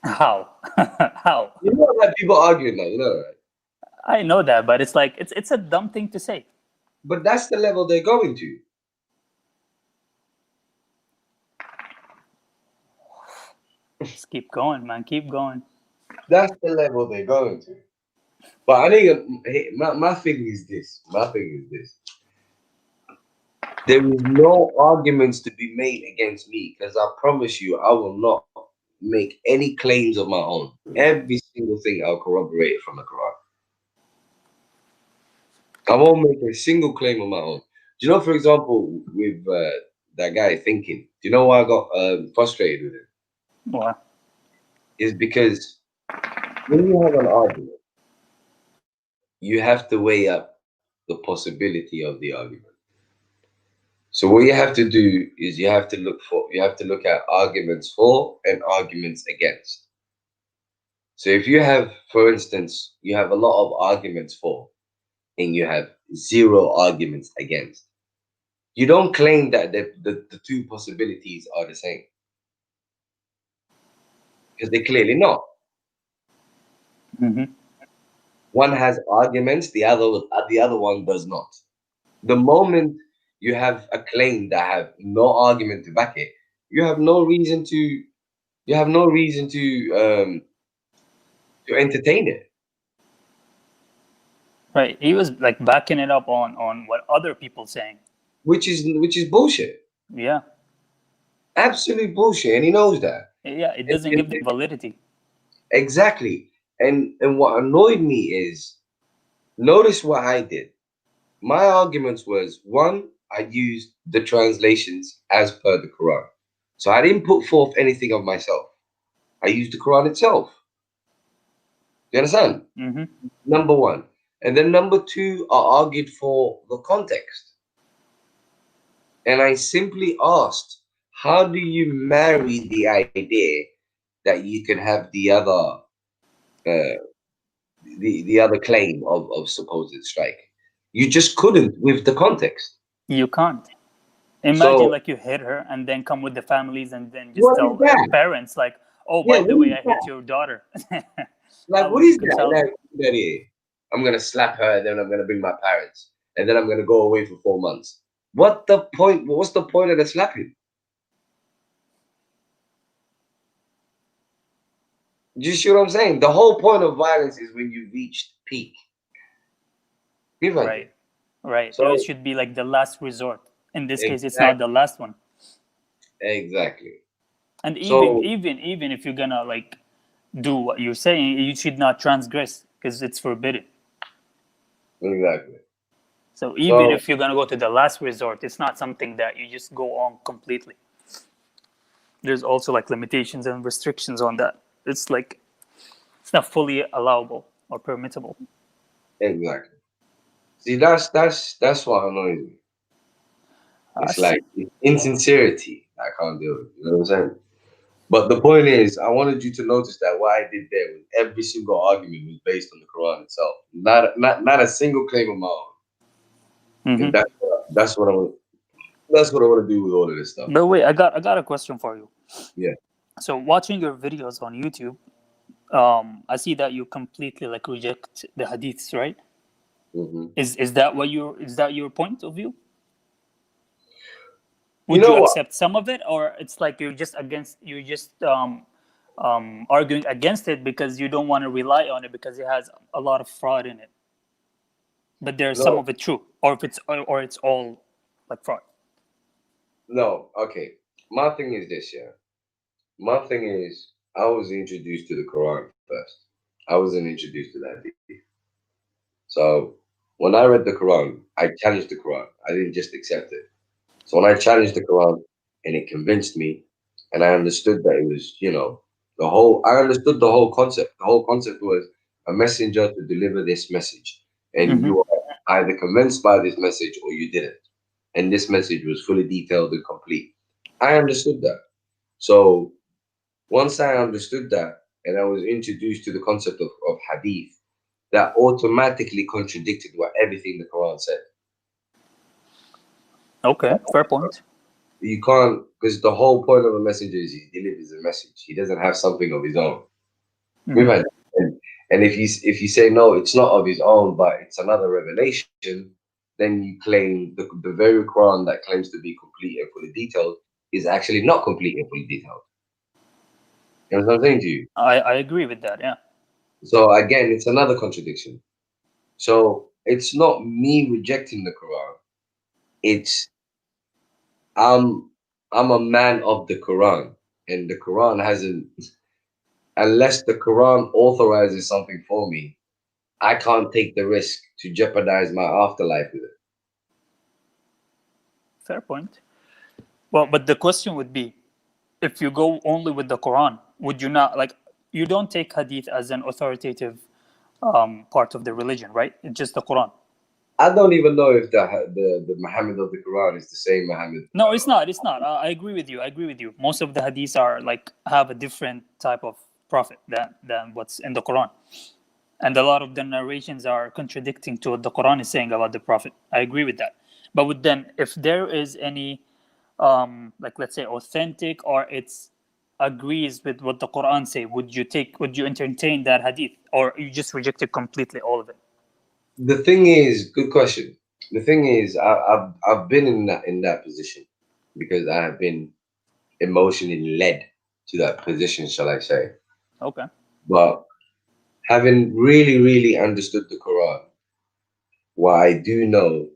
How? How? You know, I've had people arguing that, you know, right? I know that, but it's like it's a dumb thing to say. But that's the level they're going to. Just keep going, man. Keep going. That's the level they're going to. But I think my thing is this. There is no arguments to be made against me, because I promise you, I will not make any claims of my own. Every single thing I'll corroborate it from the Quran. I won't make a single claim of my own. Do you know, for example, with that guy thinking, do you know why I got frustrated with him? Why? Is because when you have an argument, you have to weigh up the possibility of the argument. So what you have to do is you have to look at arguments for and arguments against. So if you have, for instance, you have a lot of arguments for and you have 0 arguments against, you don't claim that the two possibilities are the same, because they're clearly not. One has arguments, the other one does not. The moment you have a claim that have no argument to back it, you have no reason to entertain it. Right. He was like backing it up on what other people saying, which is bullshit. Yeah. Absolute bullshit, and he knows that. Yeah, it doesn't give the validity. Exactly. And what annoyed me is, notice what I did. My arguments was, one, I used the translations as per the Quran. So I didn't put forth anything of myself. I used the Quran itself. You understand? Number one. And then number two, I argued for the context. And I simply asked, how do you marry the idea that you can have the other the other claim of supposed strike? You just couldn't with the context. You can't. Imagine like you hit her and then come with the families and then just tell her parents like, oh, by the way, I hit your daughter. Like, what is that? Like, I'm gonna slap her, and then I'm gonna bring my parents, and then I'm gonna go away for 4 months. What's the point of the slapping? Do you see what I'm saying? The whole point of violence is when you reach peak. Right. So it should be like the last resort. In this case, it's not the last one. Exactly. And even if you're gonna like do what you're saying, you should not transgress, because it's forbidden. Exactly. So even if you're gonna go to the last resort, it's not something that you just go on completely. There's also like limitations and restrictions on that. It's like it's not fully allowable or permissible. Exactly. See, that's what annoys me. It's like insincerity I can't do it. You know what I'm saying? But the point is, I wanted you to notice that what I did there was every single argument was based on the Quran itself, not a single claim of my own. And that's what I want. That's what I want to do with all of this stuff. But wait, I got a question for you. Yeah. So watching your videos on YouTube, I see that you completely like reject the hadiths, right? Is that your point of view? Would you accept some of it, or it's like you're just arguing against it because you don't want to rely on it because it has a lot of fraud in it? But there's some of it true, or if it's all like fraud. No, okay. My thing is this, yeah. My thing is, I was introduced to the Quran first. I wasn't introduced to that hadith. So when I read the Quran, I challenged the Quran. I didn't just accept it. So when I challenged the Quran and it convinced me, and I understood that it was, I understood the whole concept. The whole concept was a messenger to deliver this message. And you are either convinced by this message or you didn't. And this message was fully detailed and complete. I understood that. So once I understood that and I was introduced to the concept of hadith, that automatically contradicted what everything the Quran said. Okay, fair point. You can't, because the whole point of a messenger is he delivers a message. He doesn't have something of his own. And if you say no, it's not of his own, but it's another revelation, then you claim the very Quran that claims to be complete and fully detailed is actually not complete and fully detailed. You know what I'm saying to you? I agree with that, yeah. So again, it's another contradiction. So it's not me rejecting the Quran. It's I'm a man of the Quran, and the Quran hasn't. Unless the Quran authorizes something for me, I can't take the risk to jeopardize my afterlife with it. Fair point. Well, but the question would be, if you go only with the Quran, would you not, like, you don't take hadith as an authoritative part of the religion, right? It's just the Quran. I don't even know if the Muhammad of the Quran is the same Muhammad. No, it's not. It's not. I agree with you. Most of the hadiths are like have a different type of prophet than what's in the Quran, and a lot of the narrations are contradicting to what the Quran is saying about the prophet. I agree with that. But with them, if there is any, like let's say authentic or it's agrees with what the Quran say, would you entertain that hadith, or you just reject it completely, all of it? The thing is, good question. The thing is, I've been in that position because I have been emotionally led to that position, shall I say? Okay. But having really understood the Quran, what I do know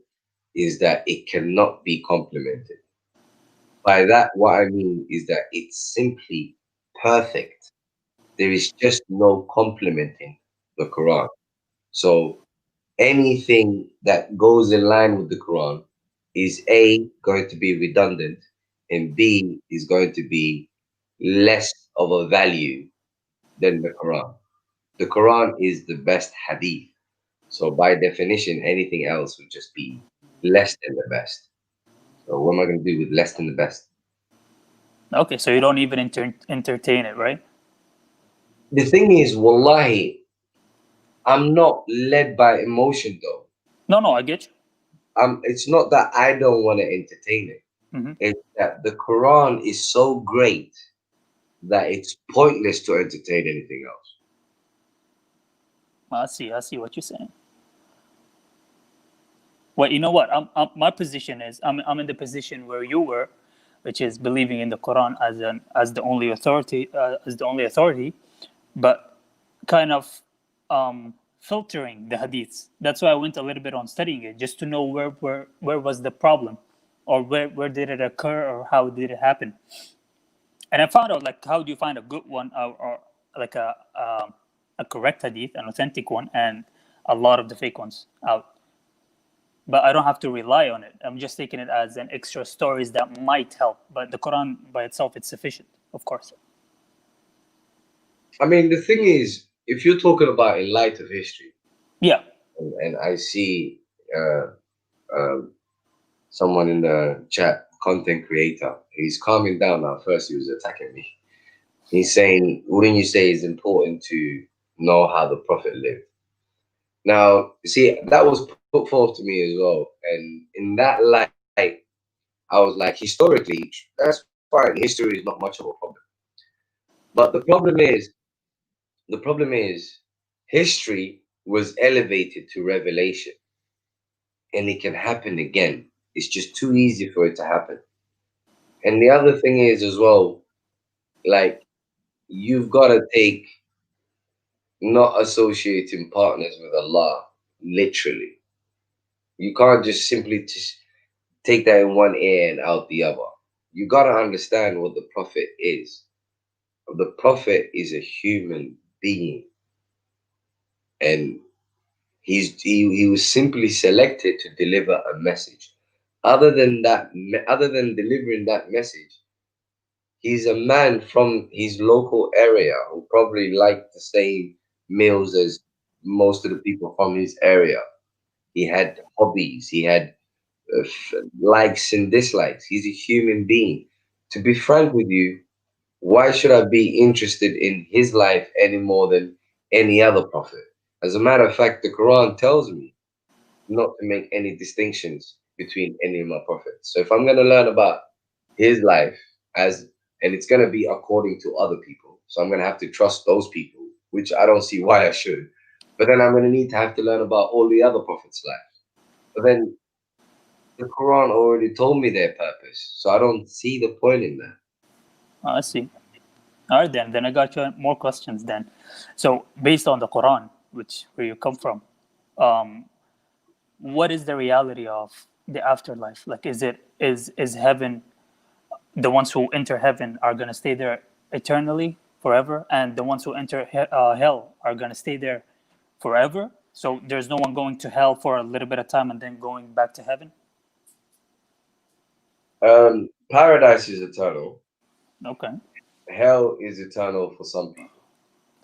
is that it cannot be complemented. By that, what I mean is that it's simply perfect. There is just no complementing the Quran. So anything that goes in line with the Quran is A, going to be redundant, and B, is going to be less of a value than the Quran. The Quran is the best hadith. So by definition, anything else would just be less than the best. So what am I going to do with less than the best? Okay, so you don't even entertain it, right? The thing is, wallahi, I'm not led by emotion though. No, I get you. It's not that I don't want to entertain it. It's that the Quran is so great that it's pointless to entertain anything else. I see what you're saying. Well, you know what? My position is I'm in the position where you were, which is believing in the Quran as the only authority, but kind of filtering the hadiths. That's why I went a little bit on studying it, just to know where was the problem, or where did it occur, or how did it happen. And I found out, like, how do you find a good one, or like a correct hadith, an authentic one, and a lot of the fake ones out. But I don't have to rely on it. I'm just taking it as an extra stories that might help. But the Quran by itself, it's sufficient, of course. I mean, the thing is, if you're talking about in light of history, yeah, and I see someone in the chat, content creator, he's calming down now. First, he was attacking me. He's saying, wouldn't you say it's important to know how the Prophet lived? Now, see, that was put forth to me as well. And in that light, I was like, historically, that's fine. History is not much of a problem. But the problem is, history was elevated to revelation, and it can happen again. It's just too easy for it to happen. And the other thing is as well, like, you've got to take not associating partners with Allah literally. You can't just simply just take that in one ear and out the other. You got to understand what the Prophet is. The Prophet is a human being, and he was simply selected to deliver a message. Other than delivering that message, he's a man from his local area who probably liked the same meals as most of the people from his area. He had hobbies. He had likes and dislikes. He's a human being. To be frank with you, why should I be interested in his life any more than any other prophet? As a matter of fact, the Quran tells me not to make any distinctions between any of my prophets. So if I'm going to learn about his life and it's going to be according to other people, so I'm going to have to trust those people, which I don't see why I should. But then I'm going to need to have to learn about all the other prophets' lives. But then the Quran already told me their purpose, so I don't see the point in that. I see. All right, then I got you more questions then. So based on the Quran, where you come from, what is the reality of the afterlife? Like, is heaven, the ones who enter heaven are going to stay there eternally forever, and the ones who enter hell are going to stay there forever? So there's no one going to hell for a little bit of time and then going back to heaven? Paradise is eternal. Okay. Hell is eternal for some people.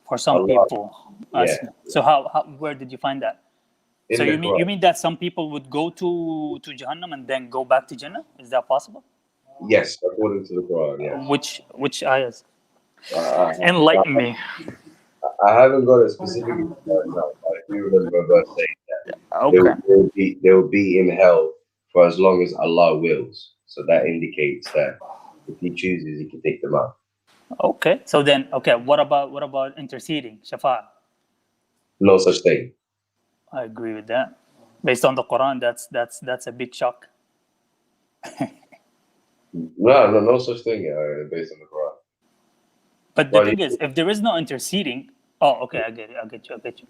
For some people. Yeah. So where did you find that? So you mean that some people would go to Jahannam and then go back to Jannah? Is that possible? Yes, according to the Quran, yes. Which ayahs? Enlighten me. I haven't got a specific right now, but I do remember a verse saying that Okay. they will be in hell for as long as Allah wills. So that indicates that if He chooses, He can take them out. Okay. So then, what about interceding, shafa? No such thing. I agree with that. Based on the Quran, that's a big shock. No such thing based on the Quran. But the thing is, if there is no interceding, okay, I get you.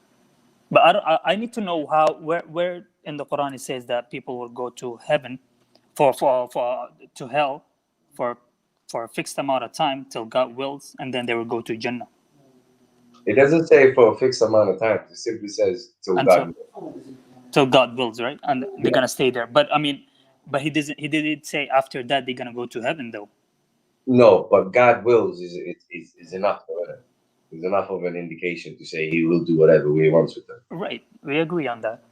But I need to know where in the Quran it says that people will go to heaven for to hell for a fixed amount of time till God wills, and then they will go to Jannah. It doesn't say for a fixed amount of time. It simply says till God wills. Till God wills, right? And they're gonna stay there. But I mean, but he didn't say after that they're gonna go to heaven though. No, but God wills is enough for it. It's enough of an indication to say He will do whatever He wants with them. Right, we agree on that.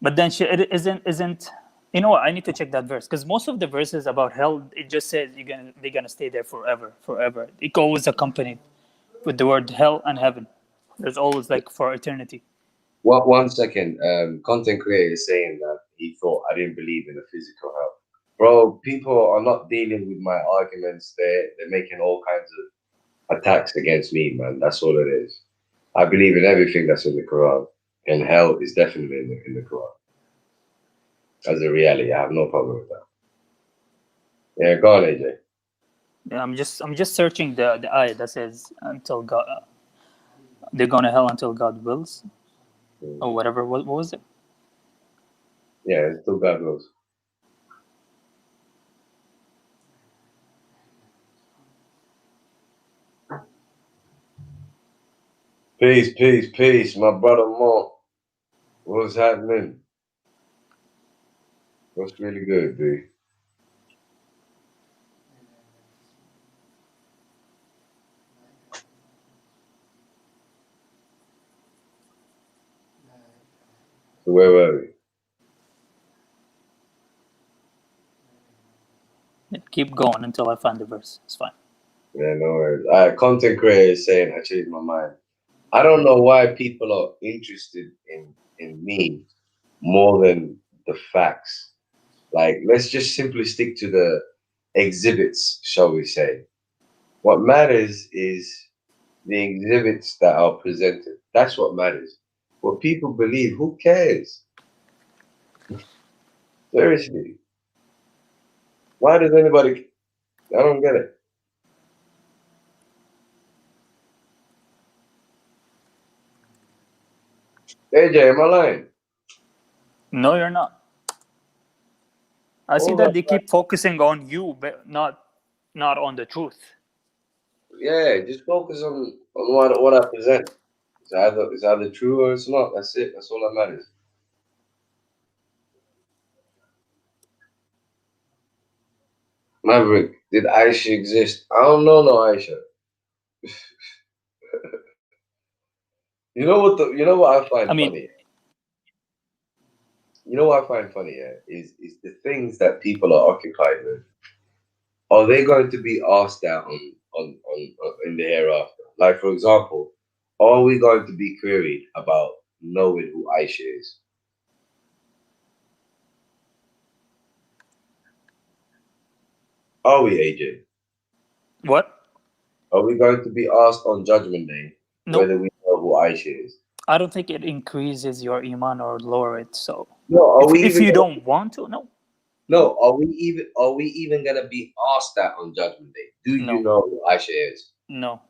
But then it isn't. You know what? I need to check that verse because most of the verses about hell, it just says they're gonna stay there forever. It always accompanied with the word hell and heaven. There's always like for eternity. One second. Content creator is saying that he thought I didn't believe in a physical hell. Bro, people are not dealing with my arguments. They're making all kinds of attacks against me, man. That's all it is. I believe in everything that's in the Quran, and hell is definitely in the Quran. As a reality, I have no problem with that. Yeah, go on, AJ. Yeah, I'm just searching the ayah that says until God, they're going to hell until God wills, or whatever. What was it? Yeah, it's still God wills. Peace, my brother Mo. What's happening? What's really good, dude? So where were we? Keep going until I find the verse. It's fine. Yeah, no worries. Content creator is saying I changed my mind. I don't know why people are interested in me more than the facts. Like, let's just simply stick to the exhibits, shall we say. What matters is the exhibits that are presented. That's what matters. What people believe, who cares? Seriously. Why does anybody? I don't get it. AJ, am I lying? No, you're not. I see All that that, they keep focusing on you, but not on the truth. yeah, just focus on what I present. It's either true or it's not. That's it. That's all that matters. Maverick, did Aisha exist? I don't know no Aisha. You know what I find I mean, funny? You know what I find funny, yeah, is the things that people are occupied with. Are they going to be asked that on in the hereafter? Like, for example, are we going to be queried about knowing who Aisha is? Are we, AJ? what? Are we going to be asked on Judgment Day No, whether we know who Aisha is? I don't think it increases your iman or lower it. So No, if you don't want to, no, are we even gonna be asked that on Judgment Day? Do you no, know who Aisha is? no.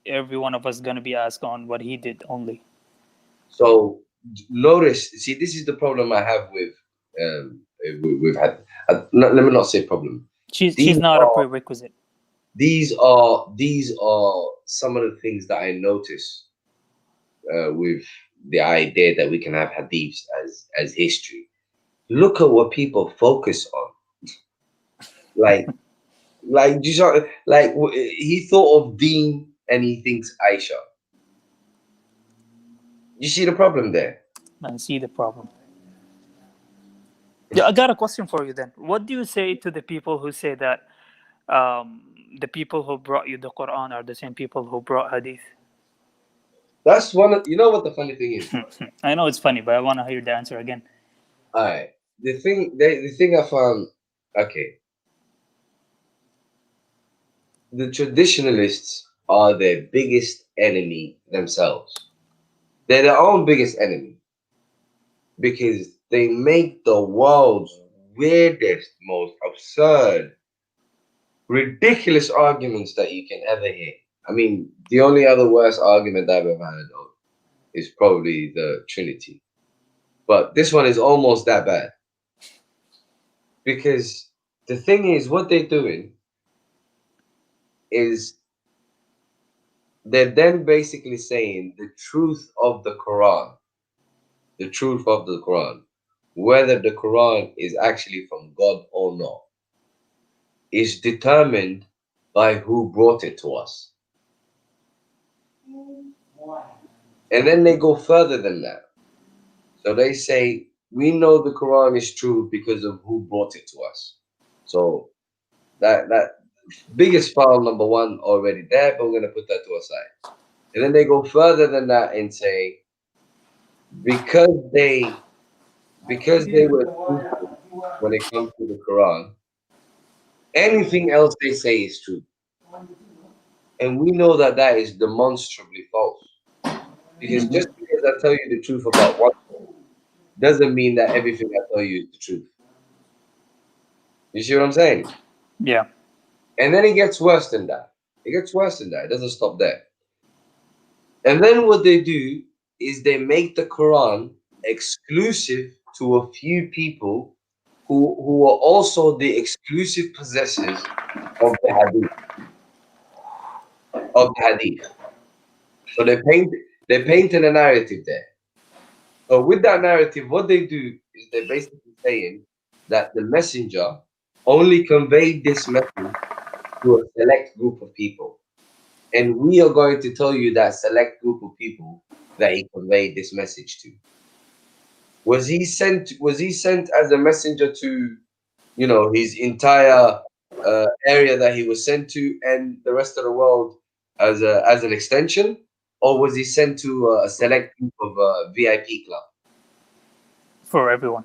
Every one of us gonna be asked on what he did only. So notice, see, this is the problem I have with we've had. Let me not say problem. She's These not a are prerequisite. these are some of the things that I notice with the idea that we can have hadiths as history. Look at what people focus on, like just like he thought of Dean and he thinks Aisha. You see the problem there? I see the problem. Yeah, I got a question for you then. What do you say to the people who say that um, the people who brought you the Quran are the same people who brought Hadith? That's one of, you know what the funny thing is? I know it's funny, but I want to hear the answer again. All right. The thing I found, okay, the traditionalists are their biggest enemy themselves. They're their own biggest enemy because they make the world's weirdest, most absurd, ridiculous arguments that you can ever hear. I mean, the only other worst argument I've ever heard of is probably the Trinity. But this one is almost that bad. Because the thing is, what they're doing is they're then basically saying the truth of the Quran, whether the Quran is actually from God or not, is determined by who brought it to us. And then they go further than that. So they say, we know the Quran is true because of who brought it to us. So that biggest file number one already there, but we're going to put that to a side. And then they go further than that and say, because they were truthful when it comes to the Quran, anything else they say is true. And we know that that is demonstrably false. Because just because I tell you the truth about one thing doesn't mean that everything I tell you is the truth. You see what I'm saying? Yeah. And then it gets worse than that. It doesn't stop there. And then what they do is they make the Quran exclusive to a few people who are also the exclusive possessors of the hadith. So they painted a narrative there. So with that narrative, what they do is they're basically saying that the messenger only conveyed this message to a select group of people. And we are going to tell you that select group of people that he conveyed this message to. Was he sent as a messenger to, his entire area that he was sent to and the rest of the world as an extension, or was he sent to a select group of VIP club? For everyone.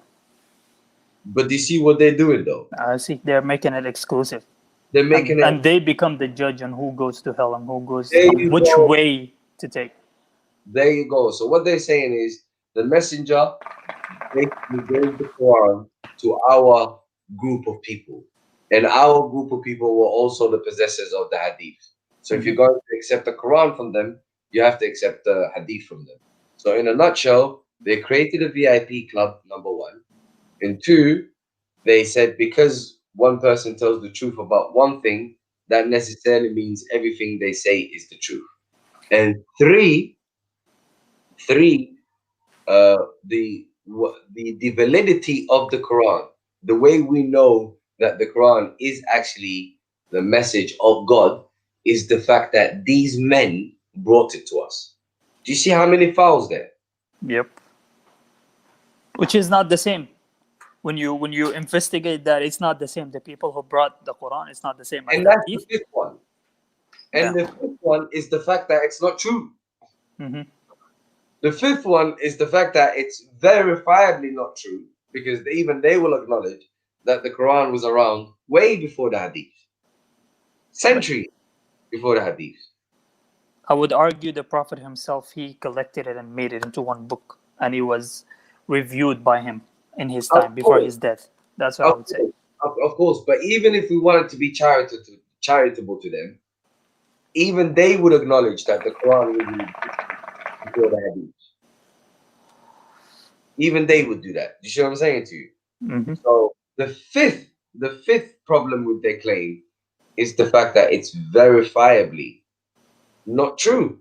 But do you see what they're doing though? I see. They're making it exclusive. They're making and they become the judge on who goes to hell and who goes which go. way to take. There you go. So what they're saying is the messenger basically gave the Quran to our group of people, and our group of people were also the possessors of the hadith. So if you're going to accept the Quran from them, you have to accept the hadith from them. So in a nutshell, they created a VIP club, number one. And two, they said because one person tells the truth about one thing, that necessarily means everything they say is the truth. And three, the validity of the Quran, the way we know that the Quran is actually the message of God, is the fact that these men brought it to us. Do you see how many fouls there? Yep. Which is not the same. When you investigate that, it's not the same. The people who brought the Quran, it's not the same. And that's the fifth one. And the fifth one is the fact that it's not true. Mm-hmm. The fifth one is the fact that it's verifiably not true, because even they will acknowledge that the Quran was around way before the Hadith. Centuries before the Hadith. I would argue the Prophet himself, he collected it and made it into one book, and it was reviewed by him in his time before his death. That's what I would say. Of course, but even if we wanted to be charitable to them, even they would acknowledge that the Quran was before the Hadith. Even they would do that. You see what I'm saying to you? Mm-hmm. So the fifth problem with their claim is the fact that it's verifiably not true.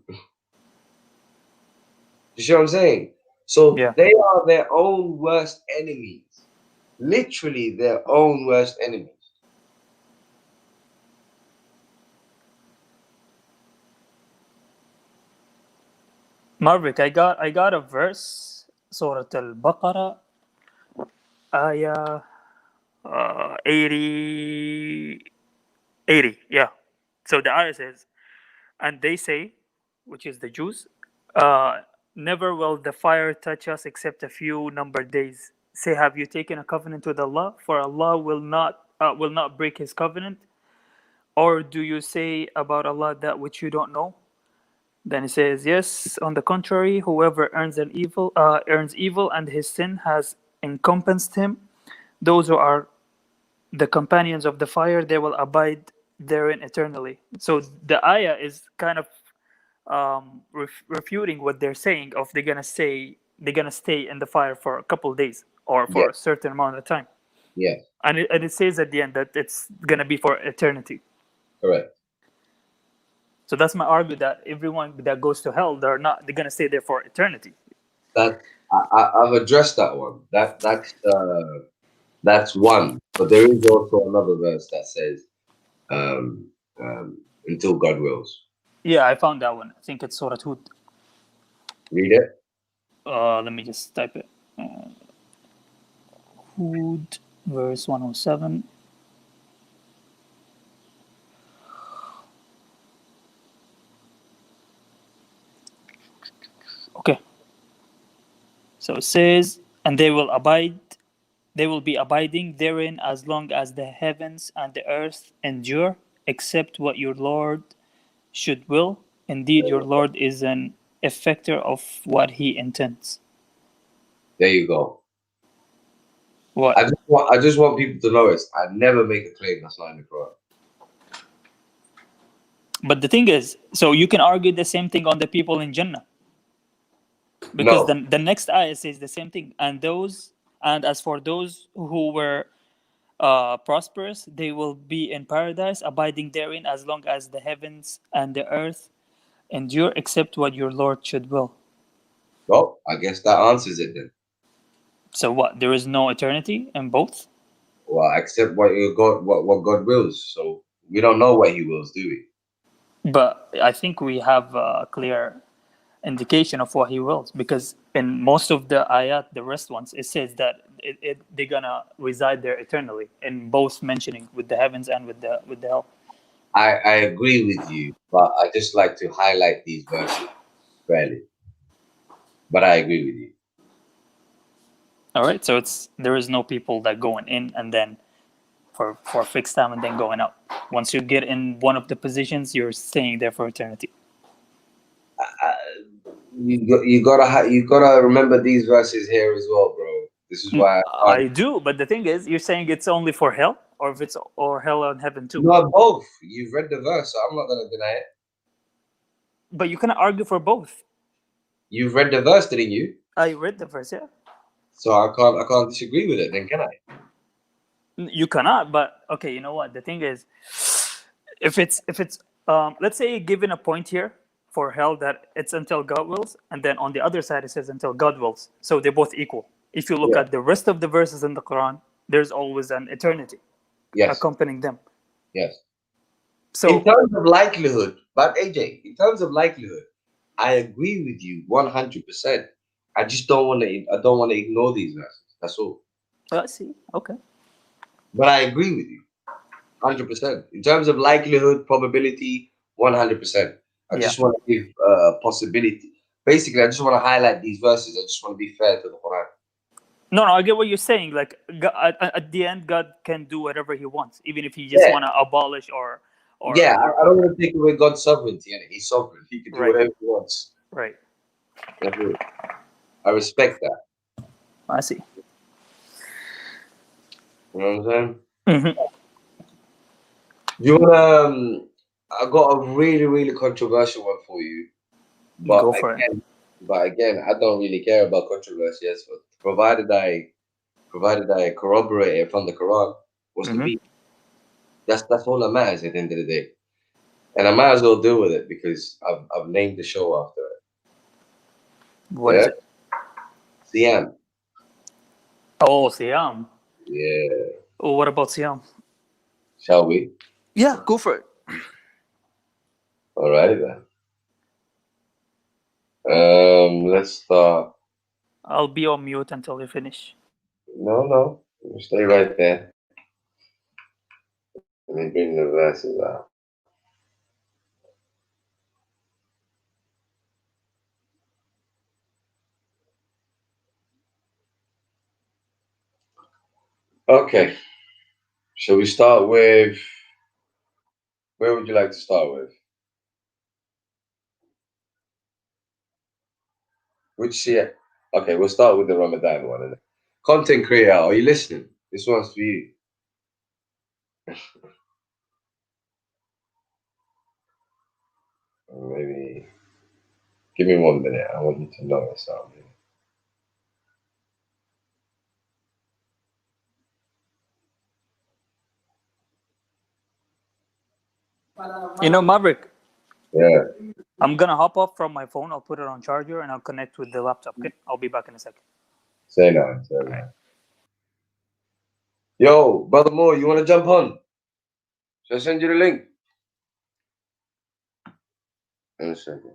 You see what I'm saying? So they are their own worst enemies. Literally their own worst enemies. Marvick, I got a verse, Surah Al-Baqarah, ayah 80, yeah. So the ayah says, and they say, which is the Jews, never will the fire touch us except a few numbered days. Say, have you taken a covenant with Allah? For Allah will not break his covenant. Or do you say about Allah that which you don't know? Then he says, yes, on the contrary, whoever earns evil, and his sin has encompassed him, those who are the companions of the fire, they will abide therein eternally. So the ayah is kind of refuting what they're saying of they're gonna stay in the fire for a couple of days or for a certain amount of time. Yeah. And it says at the end that it's gonna be for eternity. Correct. So that's my argument, that everyone that goes to hell, they're gonna stay there for eternity. That I've addressed that one. That's one. But there is also another verse that says, until God wills. Yeah, I found that one. I think it's Surah Hud. Read it. Let me just type it. Hud, verse 107. Okay. So it says, and they will be abiding therein as long as the heavens and the earth endure, except what your Lord should will. Indeed, your Lord is an effector of what he intends. There you go. What? I just want people to know this. I never make a claim that's not in the Quran. But the thing is, so you can argue the same thing on the people in Jannah. Because the next ayah says the same thing. And as for those who were prosperous, they will be in paradise, abiding therein as long as the heavens and the earth endure, except what your Lord should will. Well, I guess that answers it then. So what? There is no eternity in both? Well, except what God wills. So we don't know what he wills, do we? But I think we have a clear indication of what he wills, because in most of the ayat, the rest ones, it says that they're gonna reside there eternally, in both mentioning with the heavens and with the hell. I agree with you, but I just like to highlight these verses fairly. But I agree with you. All right, so there is no people that going in and then for a fixed time and then going out. Once you get in one of the positions, you're staying there for eternity. You gotta remember these verses here as well, bro. This is why I do, but the thing is, you're saying it's only for hell, or if it's or hell and heaven too. not both. You've read the verse, so I'm not gonna deny it. But you can argue for both. You've read the verse, didn't you? I read the verse, yeah. So I can't disagree with it. Then can I? You cannot, but okay. You know what? The thing is, if it's let's say given a point here for hell that it's until God wills, and then on the other side it says until God wills. So they're both equal. If you look at the rest of the verses in the Quran, there's always an eternity accompanying them. Yes. So in terms of likelihood, but AJ, in terms of likelihood, I agree with you 100%. I just don't want to. I don't want to ignore these verses. That's all. I see. Okay. But I agree with you 100%. In terms of likelihood, probability, 100%. I just want to give possibility. Basically, I just want to highlight these verses. I just want to be fair to the Quran. No, I get what you're saying. Like at the end, God can do whatever He wants, even if He just want to abolish or. Yeah, I don't want to take away God's sovereignty. He's sovereign. He can do whatever He wants. Right. That's it. I respect that. I see. You know what I'm saying? Mm-hmm. You wanna? I got a really, really controversial one for you. But go for it. But again, I don't really care about controversies. But provided I corroborate it from the Quran, what's the beef? That's all that matters at the end of the day. And I might as well deal with it because I've named the show after it. What is it? Siyaam. Oh, siyaam. Yeah. Oh, what about siyaam? Shall we? Yeah, go for it. All right then. Let's start. I'll be on mute until you finish. No. Stay right there. Let me bring the verses out. Okay. Shall we start with? Where would you like to start with? Which year? Okay, we'll start with the Ramadan one. Content creator, are you listening? This one's for you. Maybe give me 1 minute. I want you to notice something. You know, Maverick. Yeah. I'm gonna hop off from my phone. I'll put it on charger and I'll connect with the laptop. Okay, I'll be back in a second. Say no. Yo, brother Moore, you want to jump on? Shall I send you the link? In a second.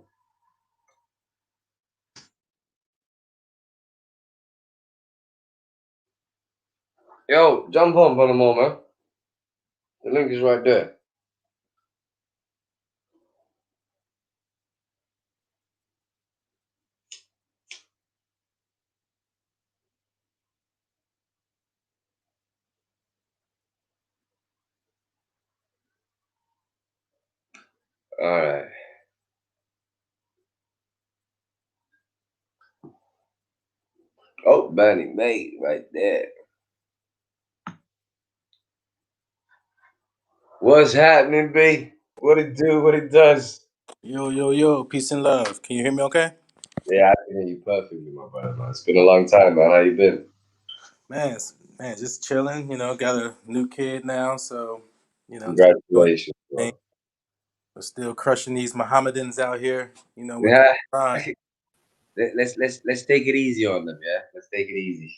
Yo, jump on, brother Moore, man. The link is right there. All right. Oh, Benny, mate, right there. What's happening, B? What it do? What it does? Yo, peace and love. Can you hear me okay? Yeah, I can hear you perfectly, my brother, man. It's been a long time, man. How you been? Man, just chilling. You know, got a new kid now, so Congratulations, bro. We're still crushing these Mohammedans out here. You know, with yeah. Let's take it easy on them, yeah. Let's take it easy.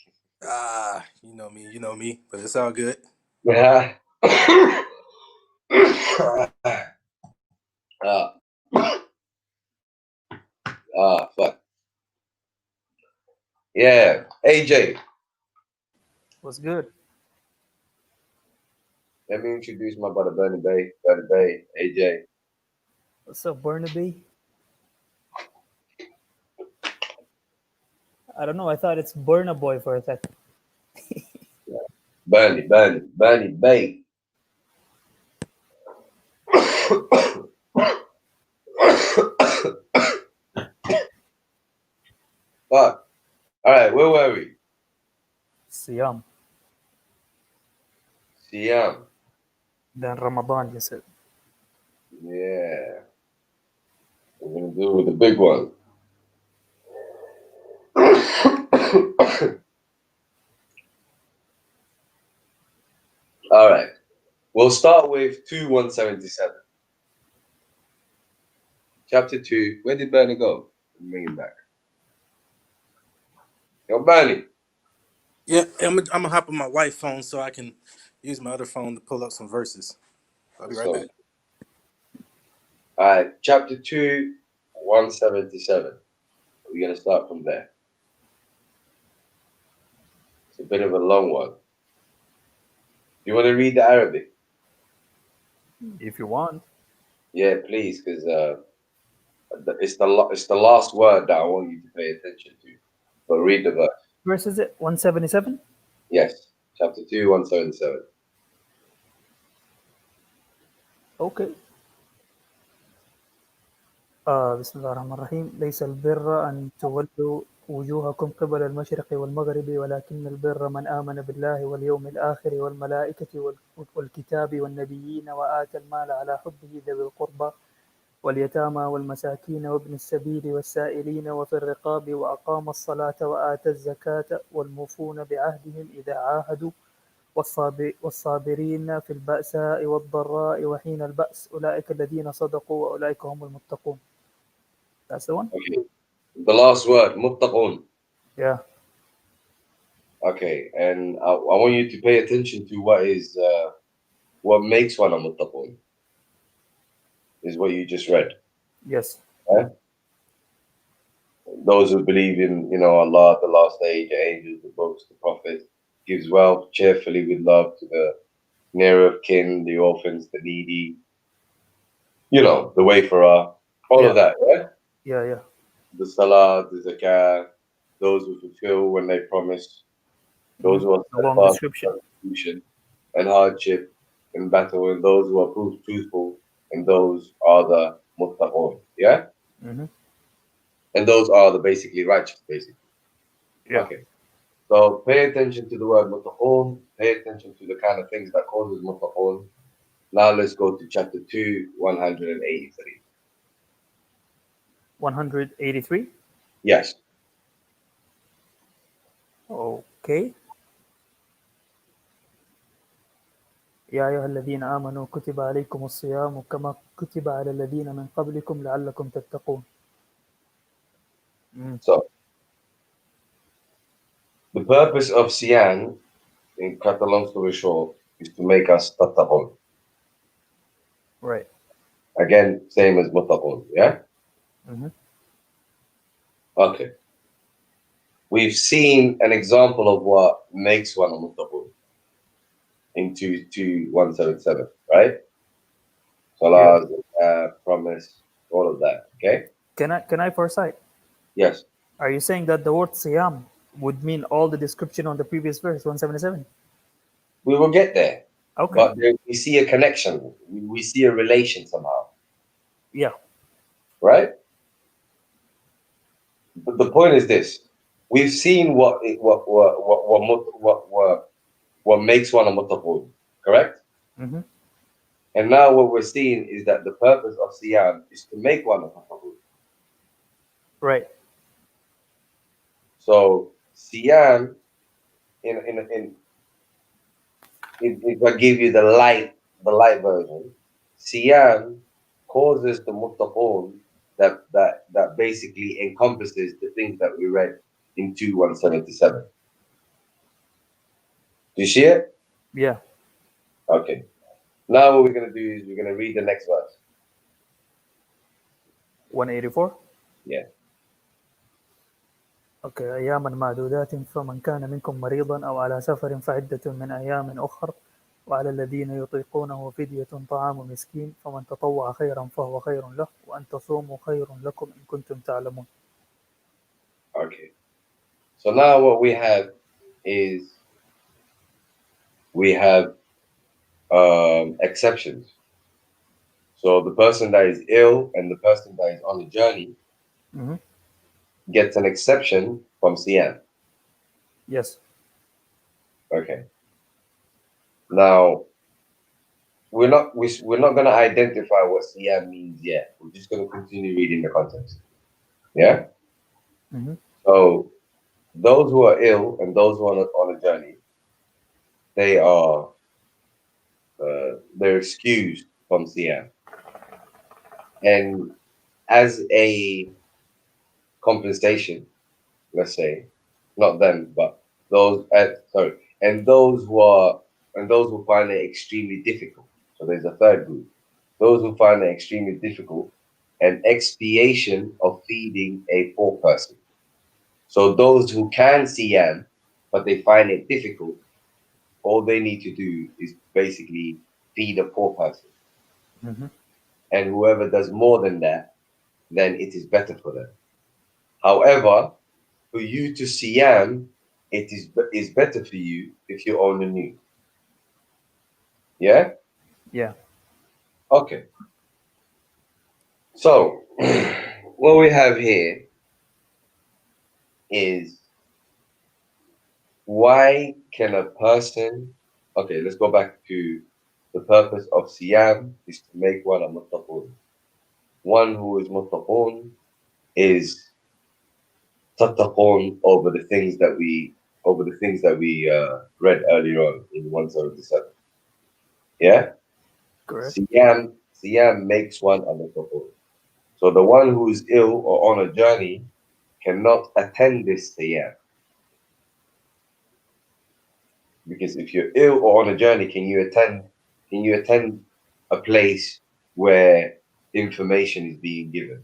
You know me, but it's all good. Yeah. Fuck. Yeah, AJ. Was good. Let me introduce my brother Bernie Bay. Bernie Bay, AJ. What's up, Barnaby? I don't know. I thought it's Burna Boy for a second. Bernie Bay. Fuck. All right, where were we? Siyaam. Siyaam. Then Ramadan, you said. Yeah. We're gonna do with the big one. All right. We'll start with 2:177. Chapter 2. Where did Bernie go? Bring him back. Yo, Bernie. Yeah, I'm gonna hop on my wife's phone so I can use my other phone to pull up some verses. I'll be right back. All right. Chapter 2:177. We're gonna start from there. It's a bit of a long one. You want to read the Arabic? If you want. Yeah, please, because it's the last word that I want you to pay attention to. But read the verse. Verse is it? 177? Yes, chapter 2:177. Okay. بسم الله الرحمن الرحيم. ليس البر أن تولوا وجوهكم قبل المشرق والمغرب ولكن البر من آمن بالله واليوم الآخر والملائكة والكتاب والنبيين وآتى المال على حبه ذوي القربى واليتامى والمساكين وابن السبيل والسائلين وفي الرقاب وأقام الصلاة وآتى الزكاة والموفون بعهدهم إذا عاهدوا والصابرين في البأساء والضراء وحين البأس أولئك الذين صدقوا وأولئك هم المتقون. That's the one? Okay. The last word, muttaqun. Yeah. Okay, and I want you to pay attention to what makes one a muttaqun. Is what you just read. Yes. Yeah? Those who believe in, Allah, the last age, the angels, the books, the prophets, gives wealth cheerfully with love to the nearer of kin, the orphans, the needy, the wayfarer, all of that, yeah? Yeah. The salah, the zakah, those who fulfill when they promise, those who are a long description and hardship in battle, and those who are proved truthful, and those are the muttaqun, yeah? Mm-hmm. And those are the basically righteous, basically. Yeah. Okay. So pay attention to the word muttaqun, pay attention to the kind of things that causes muttaqun. Now let's go to chapter 2:183. 183? Yes. Okay. يا أيها الذين آمنوا كتب عليكم الصيام كما كتب على الذين من قبلكم لعلكم تتقون. So the purpose of siyaam, in cut a long story short, is to make us tattaqun. Right. Again, same as muttaqun, yeah? Mm-hmm. Okay. We've seen an example of what makes one a muttaqun in 2:177, right? Salah, promise, all of that, okay? Can I foresight? Yes. Are you saying that the word siyam would mean all the description on the previous verse, 177? We will get there. Okay. But we see a connection. We see a relation somehow. Yeah. Right? But the point is this: we've seen what makes one a muttaqun, correct? Mm-hmm. And now what we're seeing is that the purpose of siyaam is to make one a muttaqun. Right. So siyaam, if I give you the light version, siyaam causes the muttaqun that basically encompasses the things that we read in 2:177. Do you see it? Yeah. Okay. Now what we're going to do is we're going to read the next verse. 184? Yeah. أوكي، أياما معدودات فمن كان منكم مريضا أو على سفر فعدة من أيام أخر وعلى الذين يطيقونه فدية طعام مسكين فمن تطوع خيرا فهو خير له وأن تصوموا خير لكم إن كنتم تعلمون. Okay. So now what we have is we have exceptions. So the person that is ill and the person that is on a journey gets an exception from siyaam. Yes. Okay. Now we're not going to identify what siyaam means yet. We're just going to continue reading the context. Yeah. So those who are ill and those who are on a journey, they are they're excused from siyaam, and as a compensation, let's say, not them, but those and those who find it extremely difficult. So there's a third group. Those who find it extremely difficult, an expiation of feeding a poor person. So those who can siyaam, but they find it difficult, all they need to do is basically feed a poor person. And whoever does more than that, then it is better for them. However, for you to siyaam, it is better for you if you own a new. Yeah? Yeah. Okay. So what we have here is, why can a person, okay, let's go back to the purpose of siyaam is to make one a muttaqun. One who is muttaqun is tattaqun over the things that we read earlier on in 177. Yeah? Correct. Siyaam makes one a muttaqun. So the one who is ill or on a journey cannot attend this siyaam. Because if you're ill or on a journey, can you attend a place where information is being given?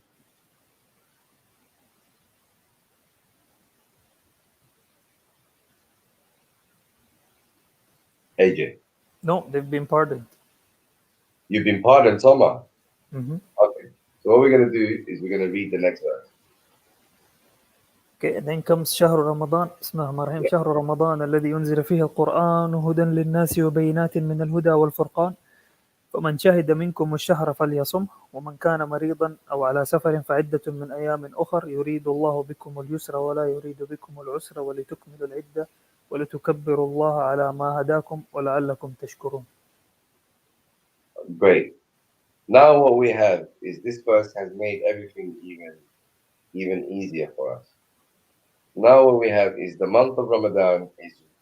AJ, No, they've been pardoned. you've been pardoned, Soma. Okay. So what we're gonna do is we're gonna read the next verse. Okay, then comes شهر رمضان. بسم الله الرحمن الرحيم. شهر رمضان الذي أنزل فيه القرآن هدى للناس وبينات من الهدى والفرقان فمن شهد منكم الشهر فليصم ومن كان مريضا أو على سفر فعدة من أيام أخر يريد الله بكم اليسر ولا يريد بكم العسر ولتكملوا العدة ولتكبروا الله على ما هداكم ولعلكم تشكرون. Great. Now what we have is this verse has made everything even easier for us. Now what we have is the month of Ramadan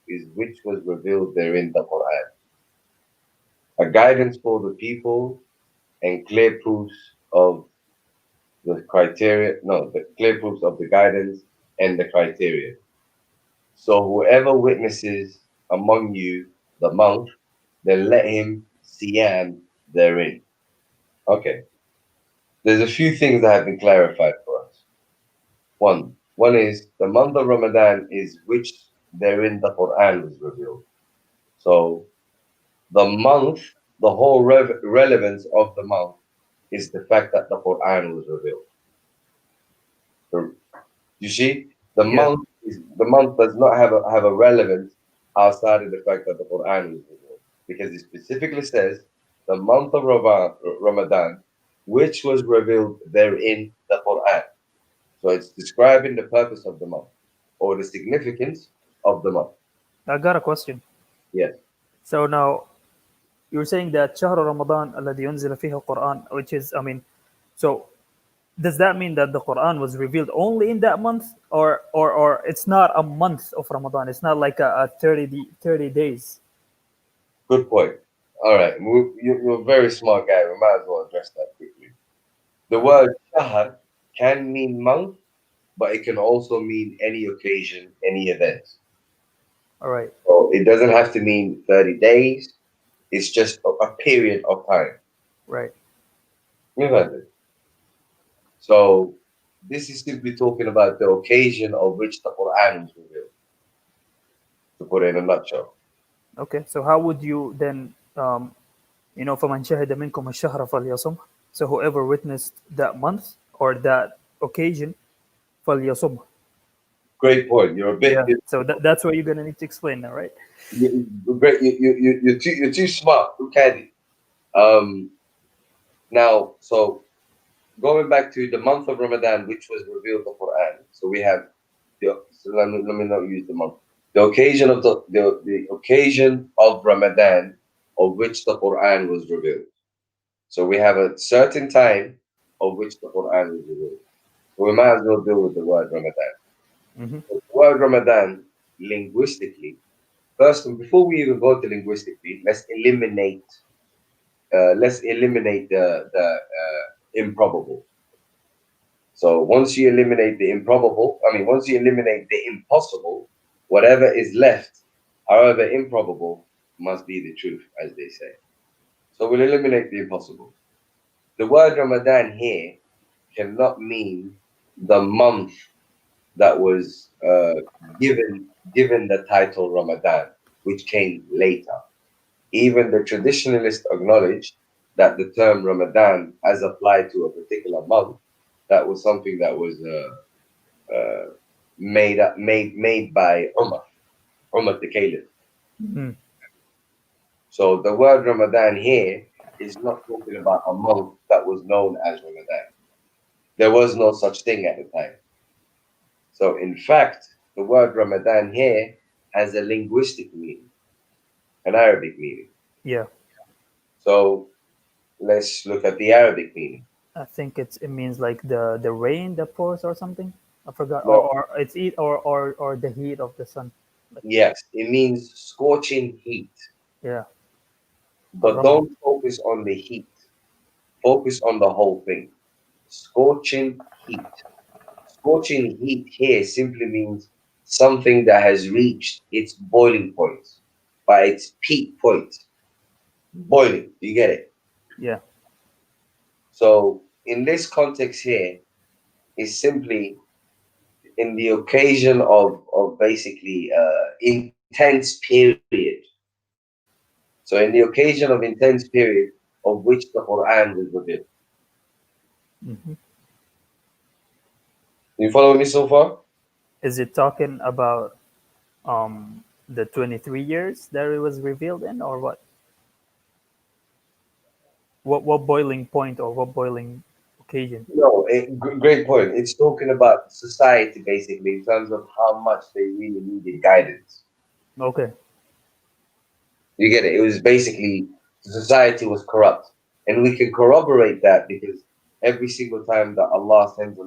is which was revealed therein the Quran. A guidance for the people and clear proofs of the clear proofs of the guidance and the criteria. So whoever witnesses among you the month, then let him siyaam therein. Okay. There's a few things that have been clarified for us. One is the month of Ramadan is which therein the Quran was revealed. So the month, the whole relevance of the month is the fact that the Quran was revealed. You see, the month does not have a relevance outside of the fact that the Quran was revealed, because it specifically says the month of Ramadan, which was revealed therein the Quran. So it's describing the purpose of the month or the significance of the month. I got a question. Yes. So now you're saying that شهر رمضان الذي أنزل فيه القرآن, which is, I mean, so does that mean that the Quran was revealed only in that month, or it's not a month of Ramadan? It's not like a 30 days. Good point. All right. You're a very smart guy. We might as well address that quickly. The word shahr can mean month, but it can also mean any occasion, any event. All right. So it doesn't have to mean 30 days. It's just a period of time. Right. You've heard it. So This is simply talking about the occasion of which the Quran was revealed, to put it in a nutshell. Okay, so how would you then, فَمَنْ شَهِدَ مِنْكُمُ الشَّهْرَ فَلْيَصُمْهُ. So whoever witnessed that month or that occasion, فَلْيَصُمْهُ. Great point. You're a bit. Yeah. So that's what you're gonna need to explain now, right? Great. You're too smart. Who can? Now, so going back to the month of Ramadan, which was revealed the Quran. So we have. So let me not use the month. The occasion of the occasion of Ramadan, of which the Quran was revealed. So we have a certain time of which the Quran was revealed. So we might as well deal with the word Ramadan. Mm-hmm. The word Ramadan, linguistically, first, before we even go to linguistically, let's eliminate the improbable. So once you eliminate the improbable, once you eliminate the impossible, whatever is left, however improbable, must be the truth, as they say. So we'll eliminate the impossible. The word Ramadan here cannot mean the month that was given the title Ramadan, which came later. Even the traditionalists acknowledge that the term Ramadan, as applied to a particular month, that was something that was made by Umar the Caliph. Mm-hmm. So the word Ramadan here is not talking about a month that was known as Ramadan. There was no such thing at the time. So in fact, the word Ramadan here has a linguistic meaning, an Arabic meaning. Yeah. So let's look at the Arabic meaning. I think it means like the rain that pours or something. I forgot. No, Or it's heat or the heat of the sun. Like, yes, it means scorching heat. yeah. But Ram. don't focus on the heat. Focus on the whole thing. Scorching heat. Scorching heat here simply means something that has reached its boiling point, by its peak point. Boiling. You get it? Yeah. So in this context here, is simply in the occasion of basically intense period. So in the occasion of intense period of which the Quran was revealed. Mm-hmm. You follow me so far? Is it talking about the 23 years that it was revealed in, or what? What boiling point or what boiling occasion? No, great point. It's talking about society basically in terms of how much they really needed guidance. Okay. You get it? It was basically society was corrupt. And we can corroborate that because every single time that Allah sends a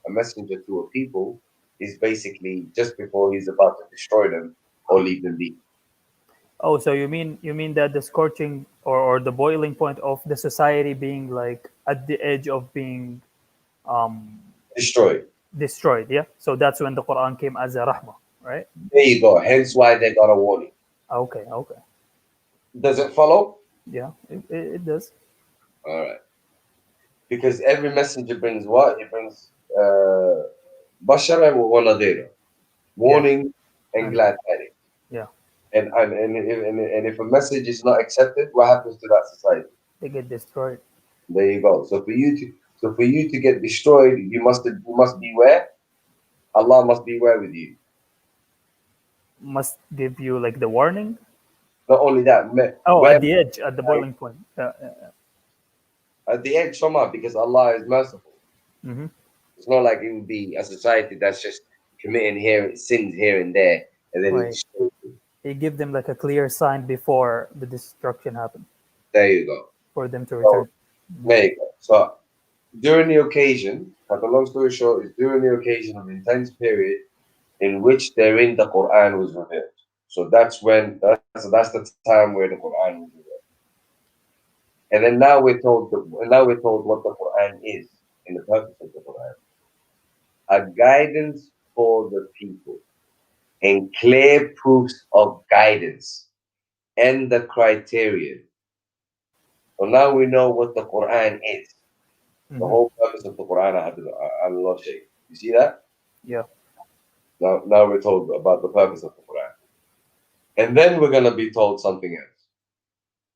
messenger to a people is basically just before he's about to destroy them or leave them be. Oh, so you mean that the scorching or the boiling point of the society being like at the edge of being um Destroyed. destroyed, yeah? So that's when the Quran came as a rahmah, right? There you go. Hence why they got a warning. Okay, okay. Does it follow? Yeah, it does. All right. Because every messenger brings what? It brings Bashara wa nadira, Yeah. warning and And glad tidings. yeah, And if a message is not accepted, what happens to that society? they get destroyed. There you go. So for you to get destroyed, you must beware. Allah must beware with you. Must give you like the warning. Not only that, Oh, where at the edge, at the boiling point. at the edge, somehow, because Allah is merciful. Mm-hmm. It's not like it would be a society that's just committing sins here and there, and then Right. it's He give them like a clear sign before the destruction happened there you go. for them to So return. there you go. So during the occasion, cut the long story short, is during the occasion of intense period in which therein the Quran was revealed. So that's the time where the Quran was revealed. And then now we're told what the Quran is in the purpose of the Quran. A guidance for the people and clear proofs of guidance and the criterion. So now we know what the Quran is. The whole purpose of the Quran, Allah Shaykh. You see that? Yeah. Now we're told about the purpose of the Quran. And then we're going to be told something else.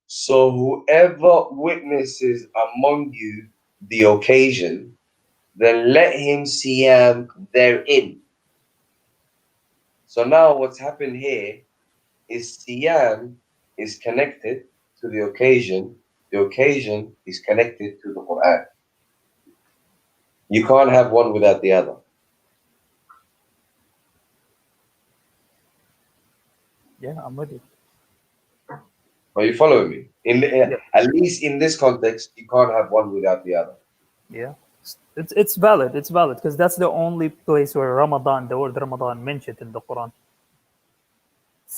So whoever witnesses among you the occasion, then let him siyaam therein. So now what's happened here is siyaam is connected to the occasion. The occasion is connected to the Quran. You can't have one without the other. Yeah, I'm with you. Are you following me? At least in this context, you can't have one without the other. Yeah, it's valid. It's valid because that's the only place where Ramadan, the word Ramadan, mentioned in the Quran.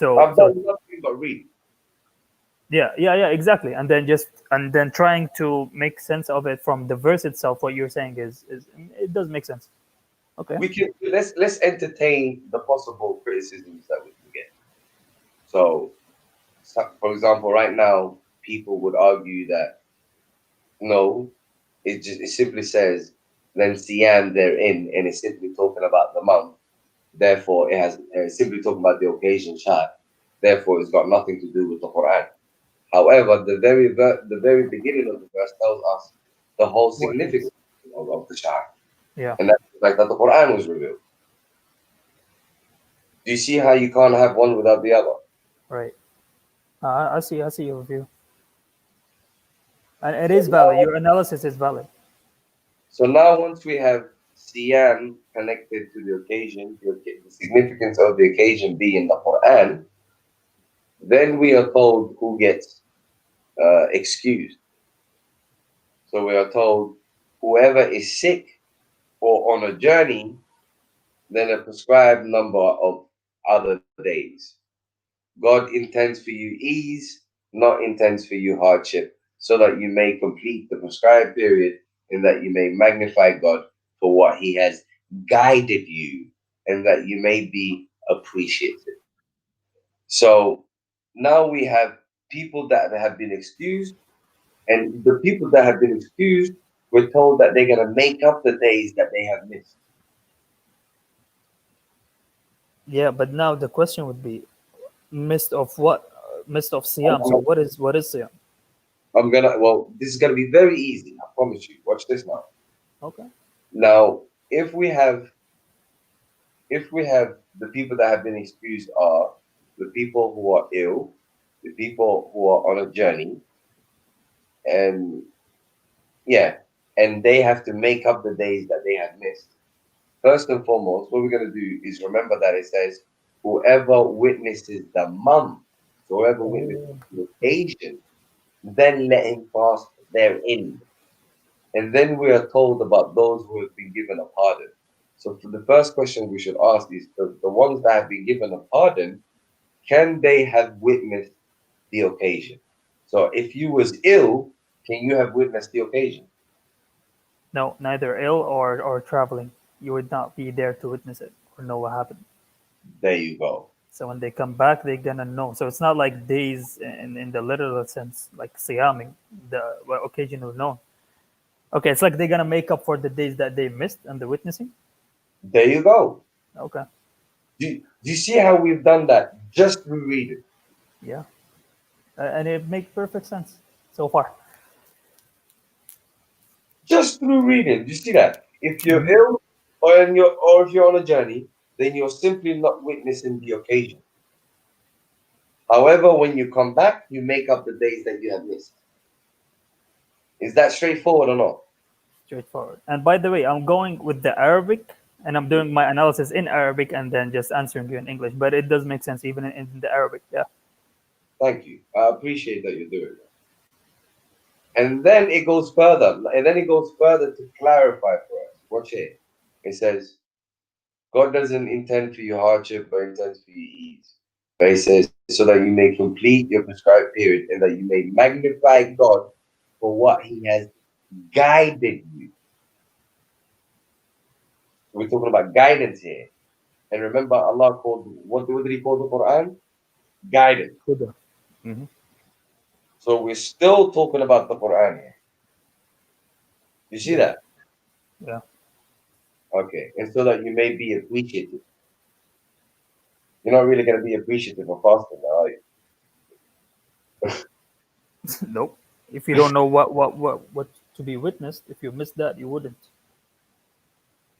I've done nothing but read. Yeah, exactly. And then trying to make sense of it from the verse itself. What you're saying is it does make sense. Okay. Let's entertain the possible criticisms that we can get. So, for example, right now, people would argue that no, it simply says then siam therein, and it's simply talking about the month. Therefore, it's simply talking about the occasion, shah. Therefore, it's got nothing to do with the Quran. However, the very beginning of the verse tells us the whole significance of the shah. Yeah. And that's like that the Quran was revealed. Do you see how you can't have one without the other? Right. I see your view. And it is valid. Your analysis is valid. So now once we have siam connected to the occasion, the significance of the occasion being the Quran, then we are told who gets excused. So we are told whoever is sick or on a journey, then a prescribed number of other days. God intends for you ease, not intends for you hardship, so that you may complete the prescribed period and that you may magnify God for what he has guided you and that you may be appreciated. So now we have people that have been excused, and the people that have been excused were told that they're going to make up the days that they have missed. Yeah, but now the question would be, missed of what? Missed of Siam. So what is Siam? This is gonna be very easy, I promise you. Watch this now. Okay. Now, if we have the people that have been excused are the people who are ill, the people who are on a journey, and and they have to make up the days that they have missed. First and foremost, what we're gonna do is remember that it says whoever witnesses the month, so whoever witnesses the occasion, then let him fast therein. And then we are told about those who have been given a pardon. So for the first question we should ask is the ones that have been given a pardon, can they have witnessed the occasion? So if you was ill, can you have witnessed the occasion? No, neither ill or traveling. You would not be there to witness it or know what happened. There you go. So when they come back, they're gonna know. So it's not like days in the literal sense, like siyaming, the occasional known. Okay, it's like they're gonna make up for the days that they missed and the witnessing. There you go. Okay. Do you see how we've done that? Just reread it. Yeah, and it makes perfect sense so far. Just through reading. Do you see that? If you're ill or if you're on a journey, then you're simply not witnessing the occasion. However, when you come back, you make up the days that you have missed. Is that straightforward or not? Straightforward. And by the way, I'm going with the Arabic and I'm doing my analysis in Arabic and then just answering you in English. But it does make sense even in the Arabic. Yeah. Thank you. I appreciate that you're doing that. And then it goes further. And then it goes further to clarify for us. Watch here. It says, God doesn't intend for you hardship, but intends for you ease. But he says, so that you may complete your prescribed period and that you may magnify God for what he has guided you. We're talking about guidance here. And remember, Allah called, what did he call the Quran? Guidance. Mm-hmm. So we're still talking about the Quran here. You see that? Yeah. Okay. And so that you may be appreciative. You're not really going to be appreciative of fasting, are you? Nope. If you don't know what to be witnessed, if you missed that, you wouldn't.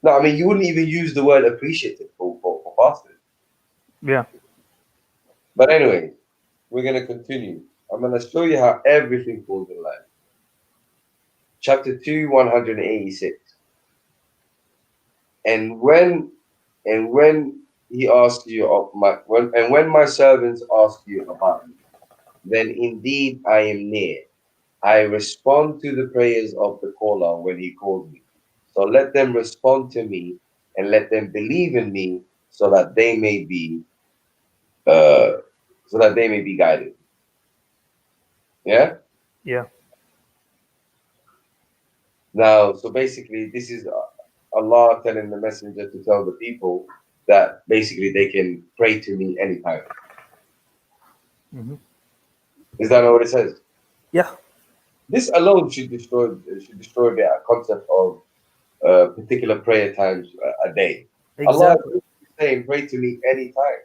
No, I mean, you wouldn't even use the word appreciative for fasting. Yeah. But anyway, we're going to continue. I'm going to show you how everything falls in line. Chapter 2, 186. And when he asks you of when my servants ask you about me, then indeed I am near. I respond to the prayers of the caller when he calls me. So let them respond to me and let them believe in me so that they may be guided. Yeah? Yeah. Now, so basically this is Allah telling the messenger to tell the people that basically they can pray to me anytime. Hmm. Is that not what it says? Yeah. This alone should destroy the concept of particular prayer times a day. Allah Exactly. is saying, pray to me anytime.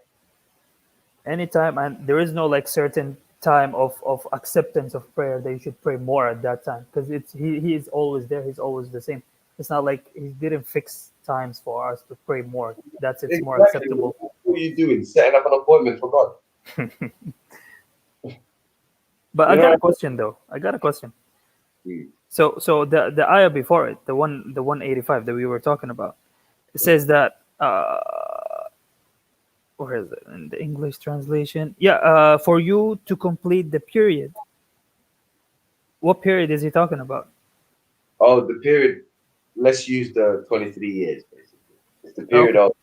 Anytime, and there is no like certain time of acceptance of prayer that you should pray more at that time, because he is always there. He's always the same. It's not like he didn't fix times for us to pray more. That's it's more Exactly. acceptable. What are you doing? Setting up an appointment for God. But You I got know? a question though. I got a question. Hmm. So the ayah before it, the 185 that we were talking about, it says that where is it in the English translation? Yeah, for you to complete the period. What period is he talking about? Oh, the period. Let's use the 23 years, basically. It's the period Okay,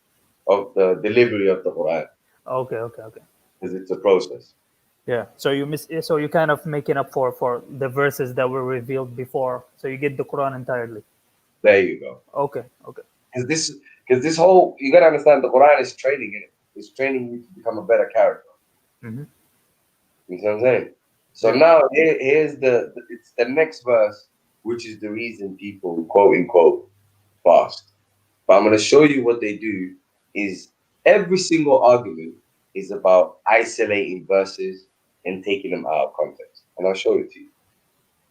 of the delivery of the Quran, okay. because it's a process. Yeah. So you miss. So you kind of making up for the verses that were revealed before. So you get the Quran entirely. There you go. Okay. Because this whole, you gotta understand, the Quran is training in it. It's training you to become a better character. Mm-hmm. You see what I'm saying? So Yeah. now here's it's the next verse, which is the reason people quote unquote fast. But I'm gonna show you what they do is every single argument is about isolating verses and taking them out of context. And I'll show it to you.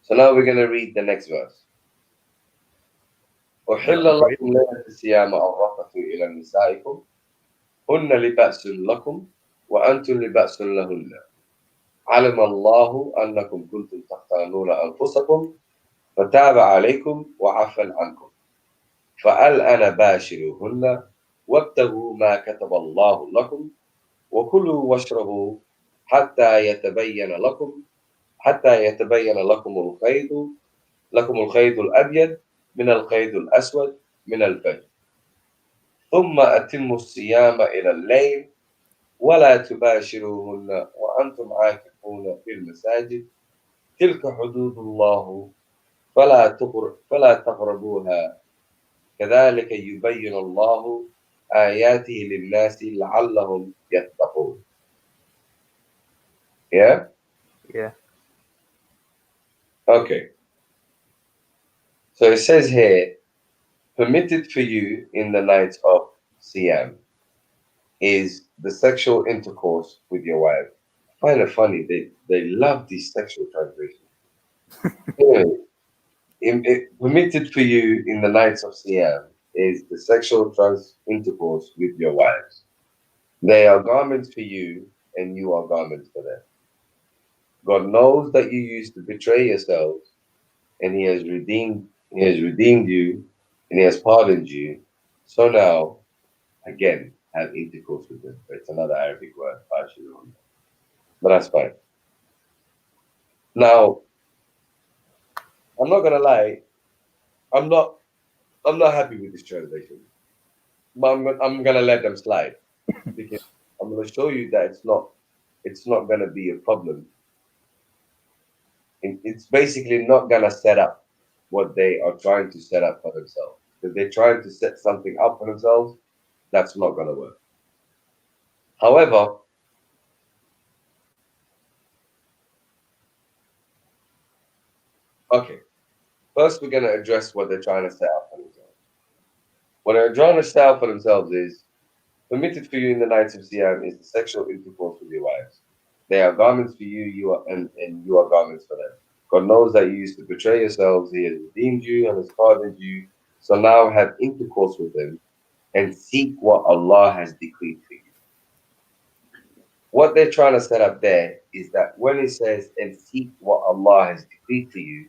So now we're gonna read the next verse. Yeah. أحل Great. لكم ليلة الصيام الرفث إلى نسائكم هن لبأس لكم وأنتم لبأس لهن علم الله أنكم كنتم تختانون أنفسكم فتاب عليكم وعفى عنكم فالآن باشروهن وابتغوا ما كتب الله لكم وكلوا واشربوا حتى يتبين لكم الخيط الأبيض من الخيط الأسود من الفجر ثم أتموا الصيام إلى الليل ولا تباشروهن وأنتم عاكفون في المساجد تلك حدود الله فلا تقربوها كذلك يبين الله آياته للناس لعلهم يتقون. Yeah? Yeah. Okay. So it says here, permitted for you in the night of siyaam is the sexual intercourse with your wife. I find it funny, they love these sexual translations. Anyway, permitted for you in the nights of siyaam is the sexual intercourse with your wives. They are garments for you, and you are garments for them. God knows that you used to betray yourselves, and He has redeemed. He has redeemed you, and He has pardoned you. So now, again, have intercourse with them. It's another Arabic word, but that's fine. Now, I'm not gonna lie. I'm not. I'm not happy with this translation. But I'm gonna let them slide because I'm gonna show you that it's not gonna be a problem. It's basically not gonna set up what they are trying to set up for themselves. If they're trying to set something up for themselves, that's not gonna work. However, okay. First, we're going to address what they're trying to set up for themselves. What they're trying to set up for themselves is permitted for you in the nights of Siam is the sexual intercourse with your wives. They are garments for you, and you are garments for them. God knows that you used to betray yourselves. He has redeemed you and has pardoned you. So now have intercourse with them and seek what Allah has decreed for you. What they're trying to set up there is that when it says and seek what Allah has decreed for you,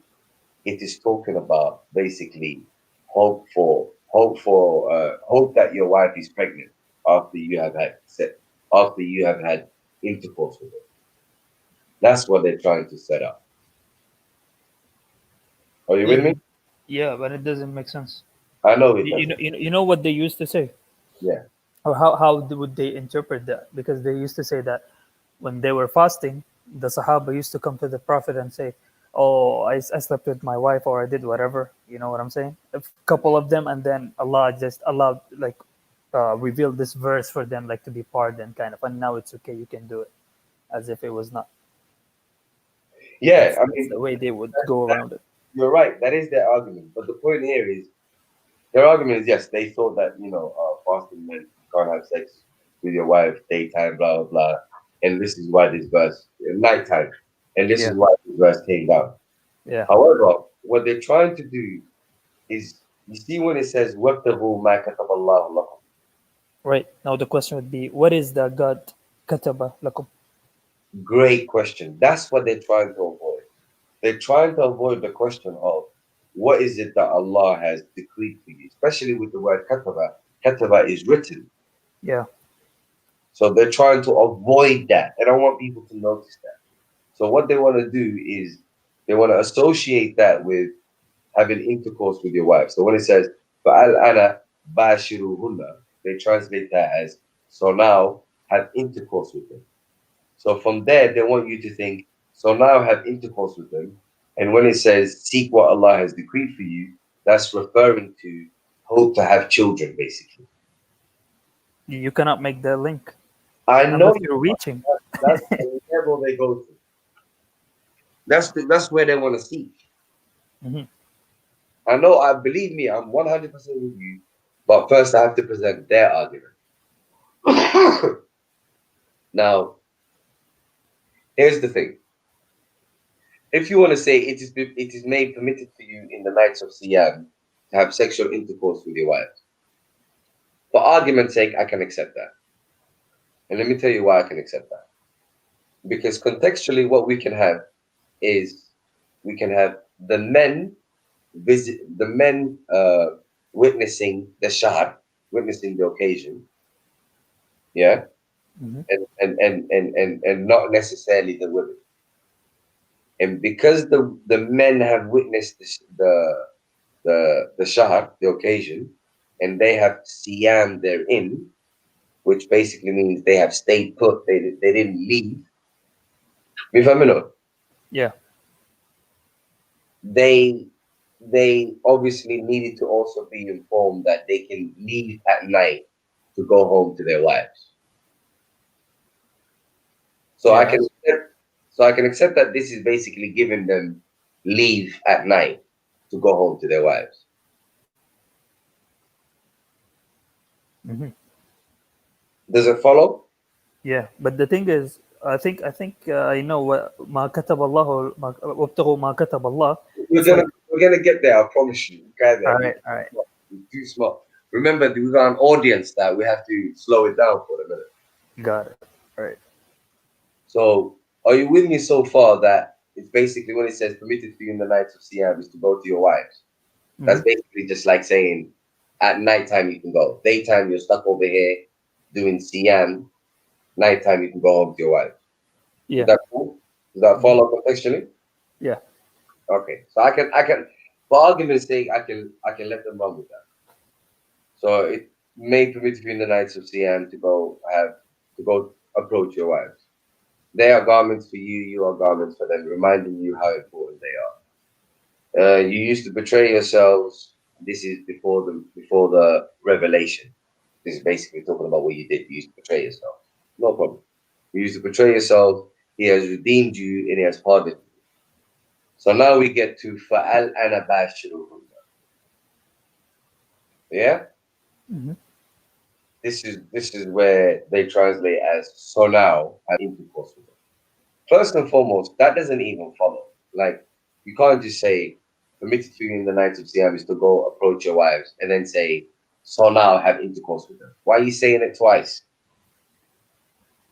it is talking about basically hope that your wife is pregnant after you have had intercourse with her. That's what they're trying to set up. Are you with me? Yeah, but it doesn't make sense. I know it You doesn't. you know what they used to say, Yeah. or how would they interpret that? Because they used to say that when they were fasting, the Sahaba used to come to the Prophet and say, "Oh, I slept with my wife, or I did whatever." You know what I'm saying? A couple of them, and then Allah just allowed, like, revealed this verse for them, like, to be pardoned, kind of. And now it's okay, you can do it, as if it was not. Yeah, That's the way they would go around it. You're right. That is their argument. But the point here is, their argument is, yes, they thought that, fasting meant you can't have sex with your wife daytime, blah, blah, blah. And this is why this verse, nighttime. And this is why this verse came down. Yeah. However, what they're trying to do is, you see when it says, وَابْتَغُوا مَا كَتَبَ اللَّهُ لَكُمْ. Right. Now the question would be, what is the God kataba lakum? Great question. That's what they're trying to avoid. They're trying to avoid the question of what is it that Allah has decreed for you, especially with the word kataba. Kataba is written. Yeah. So they're trying to avoid that. They don't want people to notice that. So what they want to do is they want to associate that with having intercourse with your wife. So when it says فَأَلْأَنَا بَاشِرُهُنَّ, they translate that as, so now have intercourse with them. So from there, they want you to think, so now have intercourse with them. And when it says seek what Allah has decreed for you, that's referring to hope to have children, basically. You cannot make the link. I know Unless you're reaching. that's the level they go to. That's where they want to seek. Mm-hmm. I know, believe me, I'm 100% with you, but first I have to present their argument. Now, here's the thing. If you want to say it is made permitted for you in the nights of Siam to have sexual intercourse with your wife, for argument's sake, I can accept that. And let me tell you why I can accept that. Because contextually, what we can have is we can have the men witnessing the shahar, witnessing the occasion, yeah, Mm-hmm. and not necessarily the women. And because the men have witnessed the shahar, the occasion, and they have siyam therein, which basically means they have stayed put, they didn't leave. Yeah. They obviously needed to also be informed that they can leave at night to go home to their wives. So I can accept that this is basically giving them leave at night to go home to their wives. Mm-hmm. Does it follow? Yeah, but the thing is, I think I know what ma katab Allah, wabtaghu ma katab Allah. We're gonna get there. I promise you. Okay, All right. You're too smart. Remember, we've got an audience that we have to slow it down for a minute. Got it. All right. So, are you with me so far that it's basically when it says permitted for you in the nights of Siam is to go to your wives? Mm-hmm. That's basically just like saying at nighttime you can go. Daytime you're stuck over here doing Siam. Nighttime you can go home to your wife. Yeah. Is that cool? Does that follow contextually? Yeah. Okay. So I can for argument's sake, I can let them run with that. So it may permit you in the nights of Siam to go approach your wives. They are garments for you, you are garments for them, reminding you how important they are. You used to betray yourselves. This is before the revelation. This is basically talking about what you did. You used to betray yourself. No problem. You used to betray yourself. He has redeemed you and he has pardoned you. So now we get to fa'al ana bashiruhunna. Yeah? Mm-hmm. This is where they translate as so now have intercourse with them. First and foremost, that doesn't even follow. Like, you can't just say permitted to you in the night of siyaam is to go approach your wives and then say so now have intercourse with them. Why are you saying it twice?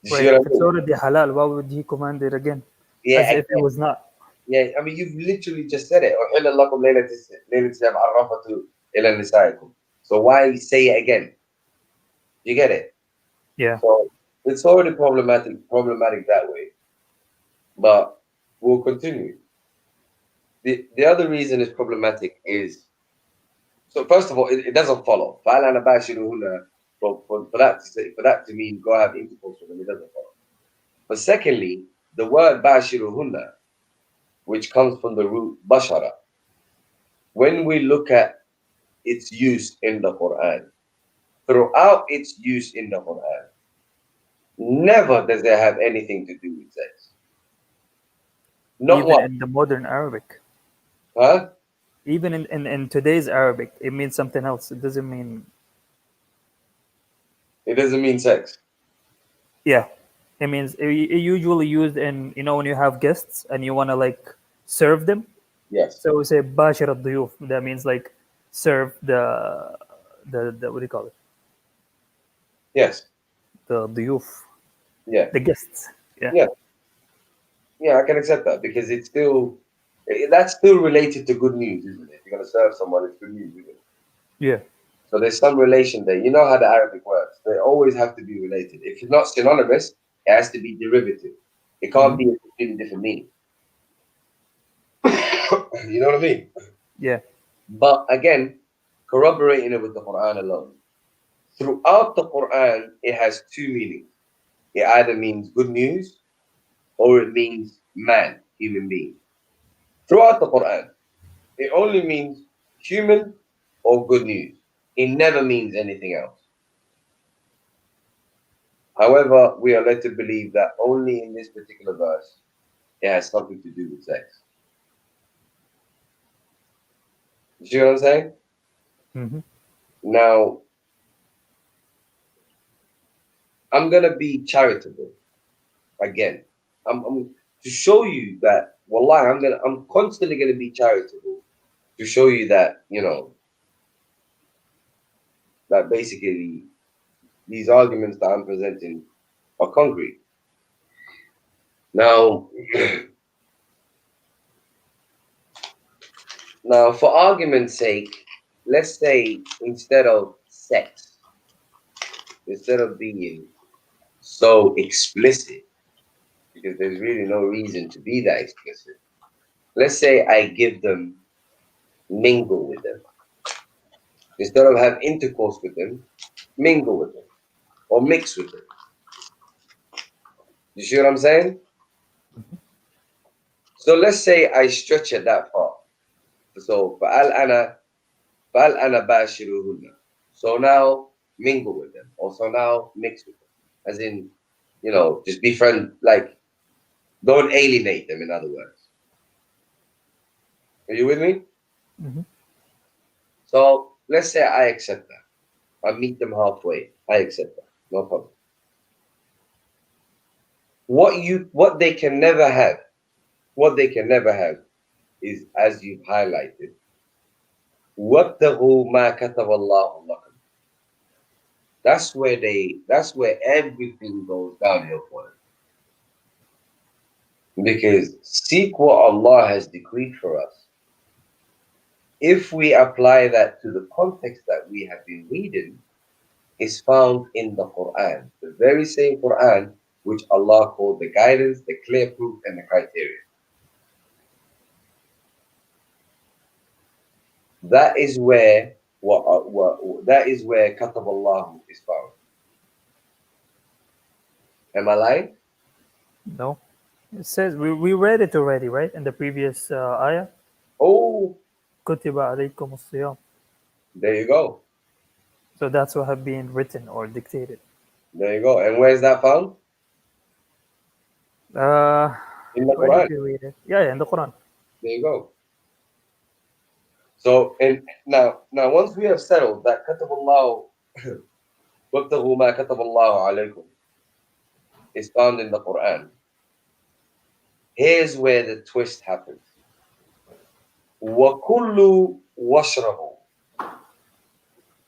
You see Right. what I If it's mean? already halal, why would he command it again? Yeah, As if it was not. yeah. I mean, you've literally just said it. أُحِلَّ لَكُمْ لَيْلَةَ الصِّيَامِ الرَّفَثُ إِلَى نِسَائِكُم. So why say it again? You get it? Yeah. So it's already problematic that way. But we'll continue. The other reason it's problematic is, so first of all, it doesn't follow. فَعَلَى بَاشِرُهُنَّ, for that to mean go have intercourse with them, it doesn't follow. But secondly, the word bashiruhunna, which comes from the root bashara, when we look at its use in the Quran, throughout its use in the Quran, never does it have anything to do with sex. Not Even one. in the modern Arabic. Huh? Even in today's Arabic, it means something else. It doesn't mean. It doesn't mean sex. Yeah. It means it usually used in, when you have guests and you want to like serve them. Yes. So we say bashir al-duyuf. That means like serve the what do you call it? Yes. The duyuf, Yeah. the guests. Yeah. Yeah. Yeah, I can accept that because that's still related to good news, isn't it? If you're gonna serve someone, it's good news, isn't it? Yeah. So there's some relation there. You know how the Arabic works. They always have to be related. If it's not synonymous, it has to be derivative. It can't be a completely different meaning. You know what I mean? Yeah. But again, corroborating it with the Quran alone. Throughout the Quran, it has two meanings. It either means good news or it means man, human being. Throughout the Quran, it only means human or good news. It never means anything else. However, we are led to believe that only in this particular verse it has something to do with sex. You see what I'm saying? Mm-hmm. Now, I'm gonna be charitable again. I'm to show you that wallahi, I'm constantly gonna be charitable to show you that, that basically these arguments that I'm presenting are concrete. Now, now for argument's sake, let's say instead of sex, instead of being so explicit, because there's really no reason to be that explicit. Let's say I give them, mingle with them. Instead of have intercourse with them, mingle with them or mix with them. You see what I'm saying? So let's say I stretch it that far. So فَأَلْ أَنَا بَاشِرُهُنَّ. So now mingle with them, or so now mix with them. As in, just be friend, like don't alienate them, in other words. Are you with me? Mm-hmm. So let's say I accept that. I meet them halfway. I accept that. No problem. What they can never have, is, as you've highlighted, وَابْتَغُوا مَا كَتَبَ اللَّهُ لَكُمْ. That's where everything goes downhill for them. Because seek what Allah has decreed for us. If we apply that to the context that we have been reading, is found in the Quran, the very same Quran which Allah called the guidance, the clear proof, and the criteria. That is where Katab Allah is found. Am I lying? No. It says we read it already, right? In the previous ayah. Oh, كتب عليكم الصيام. there you go. So that's what have been written or dictated. There you go. And where's that found? In the Where Quran. did we read it? Yeah, in the Quran. There you go. So, and now once we have settled that kataballahu wabtaghu ma kataballahu alaykum is found in the Quran, here's where the twist happens. Wa kullu washrabu.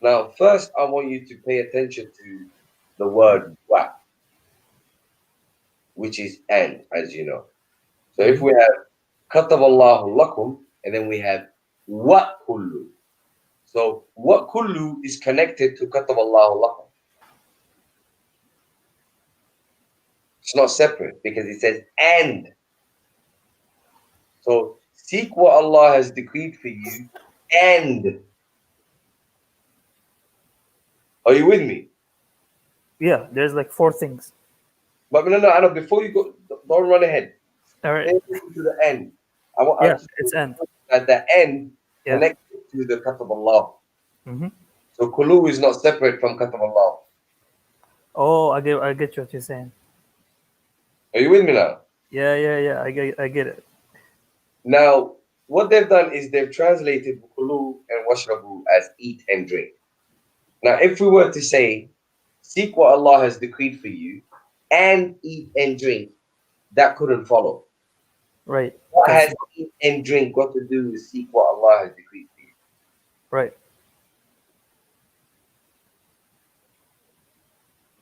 Now, first I want you to pay attention to the word wa, which is and, as you know. So if we have kataballahu lakum, and then we have wa kullu. So wa kullu is connected to kataballahu lakum. It's not separate because it says and. So seek what Allah has decreed for you and. Are you with me? Yeah, there's like 4 things. But no, I know. Before you go, don't run ahead. All right. To the end. It's end. At the end, connected to the katab Allah. So kulu is not separate from katab Allah. Oh, I get what you're saying. Are you with me now? Yeah. I get it. Now, what they've done is they've translated kulu and washrabu as eat and drink. Now, if we were to say, seek what Allah has decreed for you and eat and drink, that couldn't follow. Right. What has eat and drink got to do with seek what Allah has decreed for you? Right.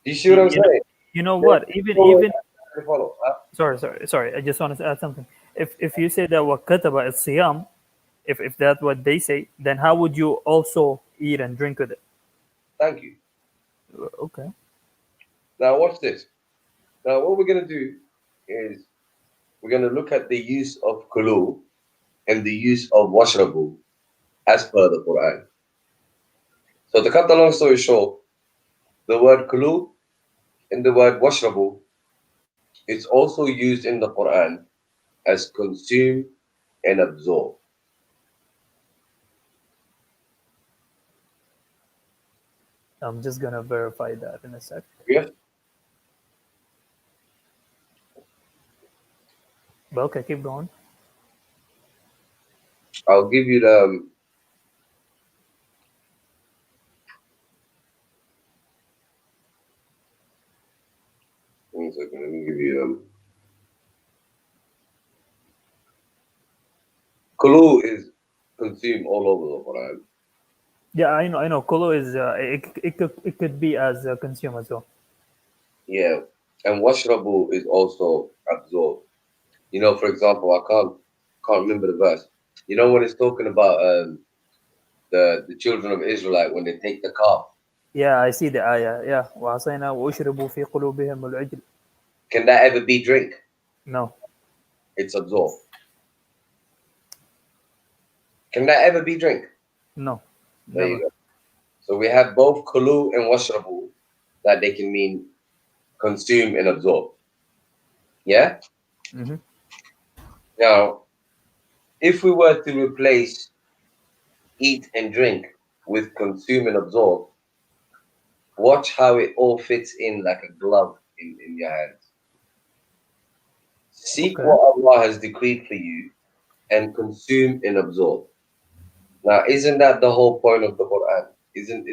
Do you see what I'm saying? You know what? Even sorry. I just wanted to add something. If you say that what kataba is siyam, if that's what they say, then how would you also eat and drink with it? Thank you. Okay. Now watch this. Now what we're gonna do is we're gonna look at the use of kulu and the use of washrabu as per the Quran. So to cut the long story short, the word kulu and the word washrabu, it's also used in the Quran as consume and absorb. I'm just gonna verify that in a sec. Yeah. But okay, keep going. I'll give you the 1 second, let me give you kulu is consumed all over the Quran. Yeah, I know. Kulu is it could be as consume as well. Yeah, and washrabu is also absorbed. You know, for example, I can't remember the verse. You know when it's talking about the children of Israelite when they take the calf. Yeah, I see the ayah. Yeah, وَعَصَيْنَا وَأُشْرِبُوا فِي قُلُوبِهِمُ الْعِجْلِ. Can that ever be drink? No. It's absorbed. Can that ever be drink? No. There you go. So we have both kulu and washrabu that they can mean consume and absorb. Yeah? Now, if we were to replace eat and drink with consume and absorb, watch how it all fits in like a glove in your hands. Seek what Allah has decreed for you and consume and absorb. Now, isn't that the whole point of the Quran? Isn't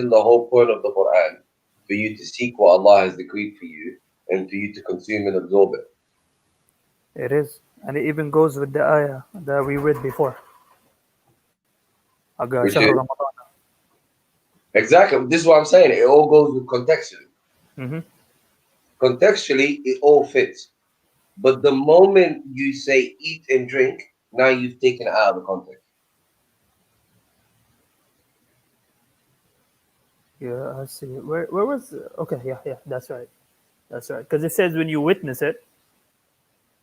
the whole point of the Quran for you to seek what Allah has decreed for you and for you to consume and absorb it? It is. And it even goes with the ayah that we read before. Exactly. This is what I'm saying. It all goes with contextually. Contextually, it all fits. But the moment you say eat and drink, now you've taken it out of the context. Yeah, I see. Where was okay? Yeah, that's right. Because it says when you witness it.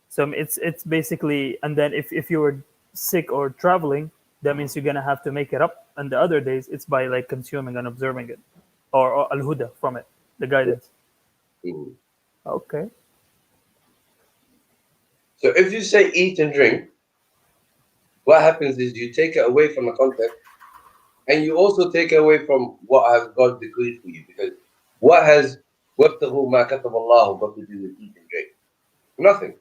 So it's basically, and then if you were sick or traveling, that means you're gonna have to make it up. And the other days, it's by like consuming and observing it, or al-huda from it, the guidance. Okay. So if you say eat and drink, what happens is you take it away from the context, and you also take it away from what has God decreed for you. Because what has وَابْتَغُوا مَا كَتَبَ اللَّهُ got to do with eat and drink? Nothing.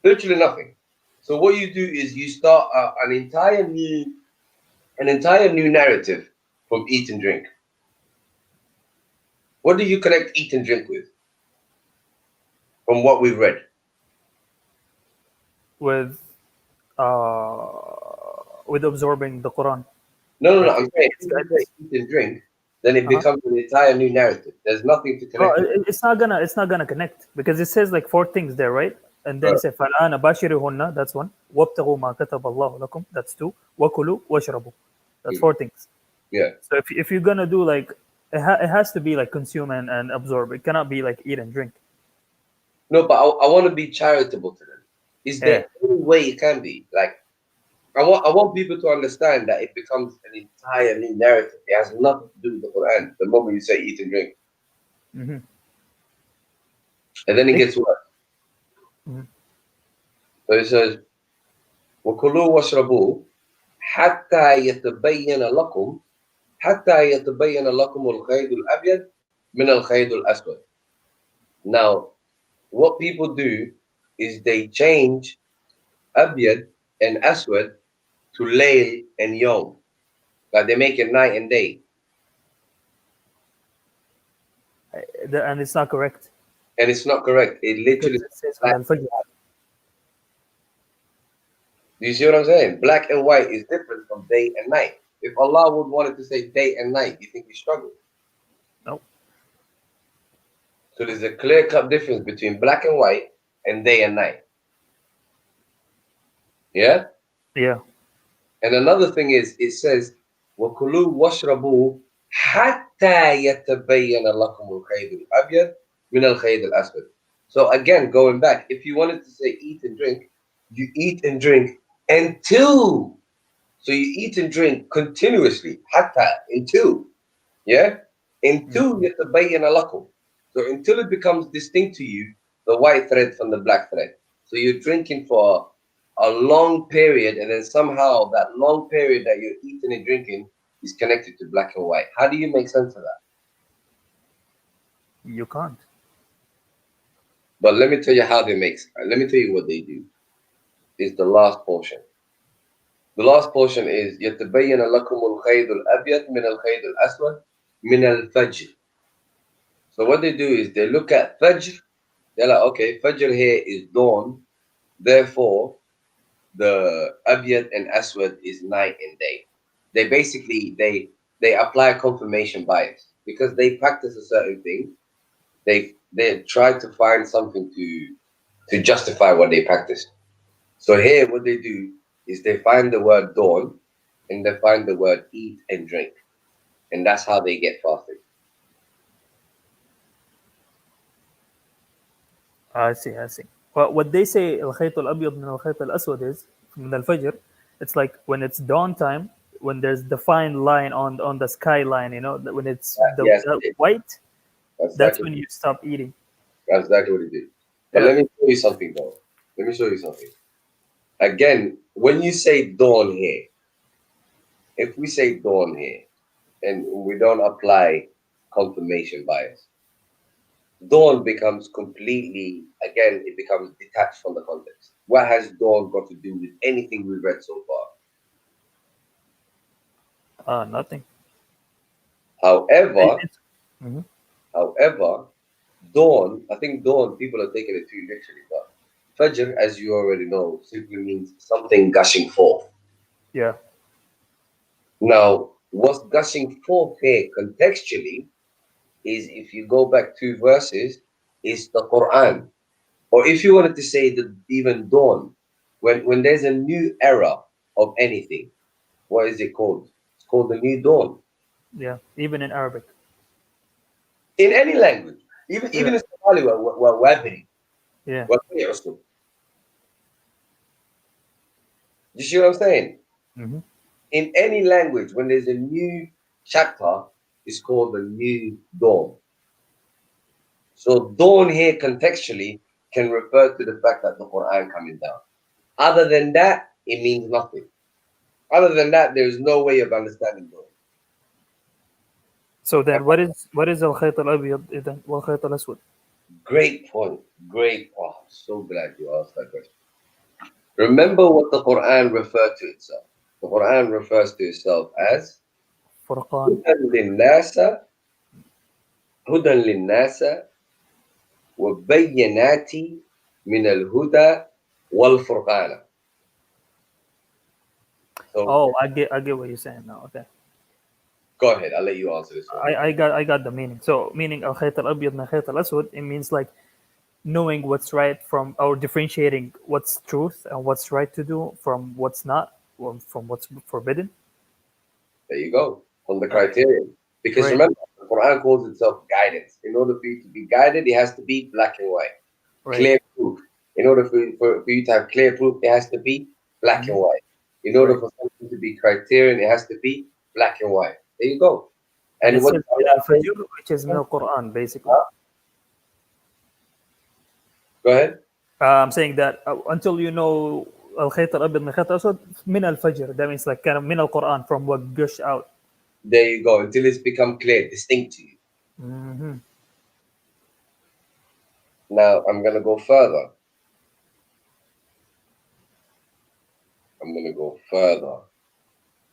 Literally nothing. So what you do is you start an entire new narrative from eat and drink. What do you connect eat and drink with? From what we've read. With absorbing the Quran. No. I'm saying if you say eat and drink, then it becomes an entire new narrative. There's nothing to connect. It's not gonna connect because it says like 4 things there, right? And then it says فَالْآنَ بَاشِرُهُنَّ, that's 1. وَابْتَغُوا مَا كَتَبَ اللَّهُ لَكُمْ, that's 2. وَكُلُوا وَاشْرَبُوا, that's 4 things. Yeah. So if you're gonna do like it has to be like consume and absorb. It cannot be like eat and drink. No, but I want to be charitable to them. Is there any way it can be? Like, I want people to understand that it becomes an entire new narrative. It has nothing to do with the Quran the moment you say eat and drink. Mm-hmm. And then it gets worse. Mm-hmm. So it says, وَكُلُوا وَاشْرَبُوا حَتَّى يَتَبَيَّنَ لَكُمْ الْخَيْطُ الْأَبْيَضُ مِنَ الْخَيْطِ الْأَسْوَدِ. Now, what people do is they change Abyad and Aswad to Layl and Yom. Like they make it night and day. And it's not correct. And it's not correct. It literally says Do you see what I'm saying? Black and white is different from day and night. If Allah would wanted to say day and night, you think we struggle? No. So there's a clear-cut difference between black and white and day and night. Yeah? Yeah. And another thing is, it says, وَكُلُوا وَاشْرَبُوا حَتَّى يَتَبَيَّنَ لَكُمُ الْخَيْطُ الْأَبْيَضُ مِنَ الْخَيْطِ الْأَسْوَدِ. So again, going back, if you wanted to say eat and drink, you eat and drink until. So you eat and drink continuously, hatta, until. Yeah? Until يَتَبَيَّنَ لَكُمْ. So until it becomes distinct to you, the white thread from the black thread. So you're drinking for a long period, and then somehow that long period that you're eating and drinking is connected to black and white. How do you make sense of that? You can't. But let me tell you how they make. Let me tell you what they do. It's the last portion. The last portion is يَتَبَيَّنَ لَكُمُ الْخَيْطُ الْأَبْيَضُ مِنَ الْخَيْطِ الْأَسْوَدِ مِنَ الْفَجْرِ. So what they do is they look at Fajr. They're like, okay, Fajr here is dawn. Therefore, the Abyad and Aswad is night and day. They basically, they apply confirmation bias because they practice a certain thing. They try to find something to justify what they practice. So here, what they do is they find the word dawn and they find the word eat and drink. And that's how they get fasting. I see. But what they say الخيط الأبيض من الخيط الأسود is من الفجر. It's like when it's dawn time, when there's the fine line on the skyline, you know, when it's white, that's when you stop eating. That's exactly what it is. But let me show you something though. Let me show you something. Again, when you say dawn here, if we say dawn here and we don't apply confirmation bias, dawn becomes completely, again, it becomes detached from the context. What has dawn got to do with anything we've read so far? Nothing. However, dawn, I think dawn, people are taking it too literally, but Fajr, as you already know, simply means something gushing forth. Yeah. Now, what's gushing forth here contextually is, if you go back 2 verses, is the Quran. Or if you wanted to say that even dawn, when there's a new era of anything, what is it called? It's called the new dawn. Yeah, even in Arabic. In any language. Even in Somali, we're wabiri. Yeah. You see what I'm saying? Mm-hmm. In any language, when there's a new chapter, it's called the new dawn. So dawn here contextually can refer to the fact that the Quran coming down. Other than that, it means nothing. Other than that, there is no way of understanding dawn. So then, what is الخيط الأبيض إذن والخيط الأسود? Great point. Great. Oh, I'm so glad you asked that question. Remember what the Quran referred to itself. The Quran refers to itself as Furqan. هدى للناس وبينات من الهدى والفرقان. So, Oh, I get what you're saying now. Okay. go ahead. I'll let you answer this one. I got the meaning. So meaning al khayt al abyad min khayt al aswad, it means like knowing what's right from, or differentiating what's truth and what's right to do from what's not, or from what's forbidden. There you go. On the criterion. Because Right. remember, the Quran calls itself guidance. In order for you to be guided, it has to be black and white. Right. Clear proof. In order for you to have clear proof, it has to be black and white. In order for something to be criterion, it has to be black and white. There you go. And it what says min al-fajr, which is min al-Quran, basically. Go ahead. I'm saying that until you know al-khayt al-abyad min khayt al-aswad, min al-fajr, that means like kind of min al-Quran, from what gush out. There you go. Until it's become clear, distinct to you. Mm-hmm. Now, I'm going to go further.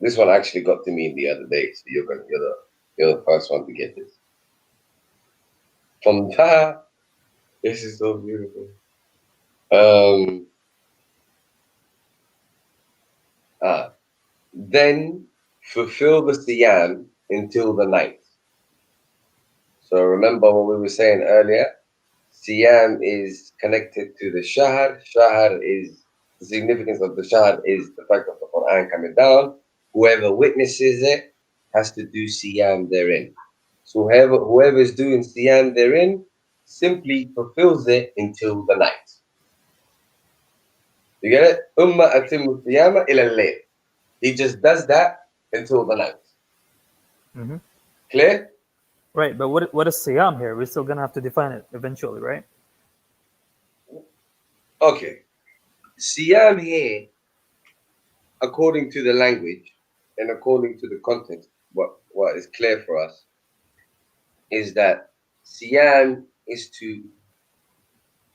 This one actually got to me the other day, so you're the first one to get this. From that, this is so beautiful. Then fulfill the siyaam until the night. So remember what we were saying earlier. Siyaam is connected to the shahr. The significance of the shahr is the fact of the Quran coming down. Whoever witnesses it has to do siyaam therein. So whoever is doing siyaam therein simply fulfills it until the night. You get it? Umma atimu siyama ila al-layl. He just does that until the night. Mm-hmm. Clear? Right, but what is siyam here? We're still gonna have to define it eventually, right? Okay. Siyam here, according to the language and according to the context, what is clear for us is that siyam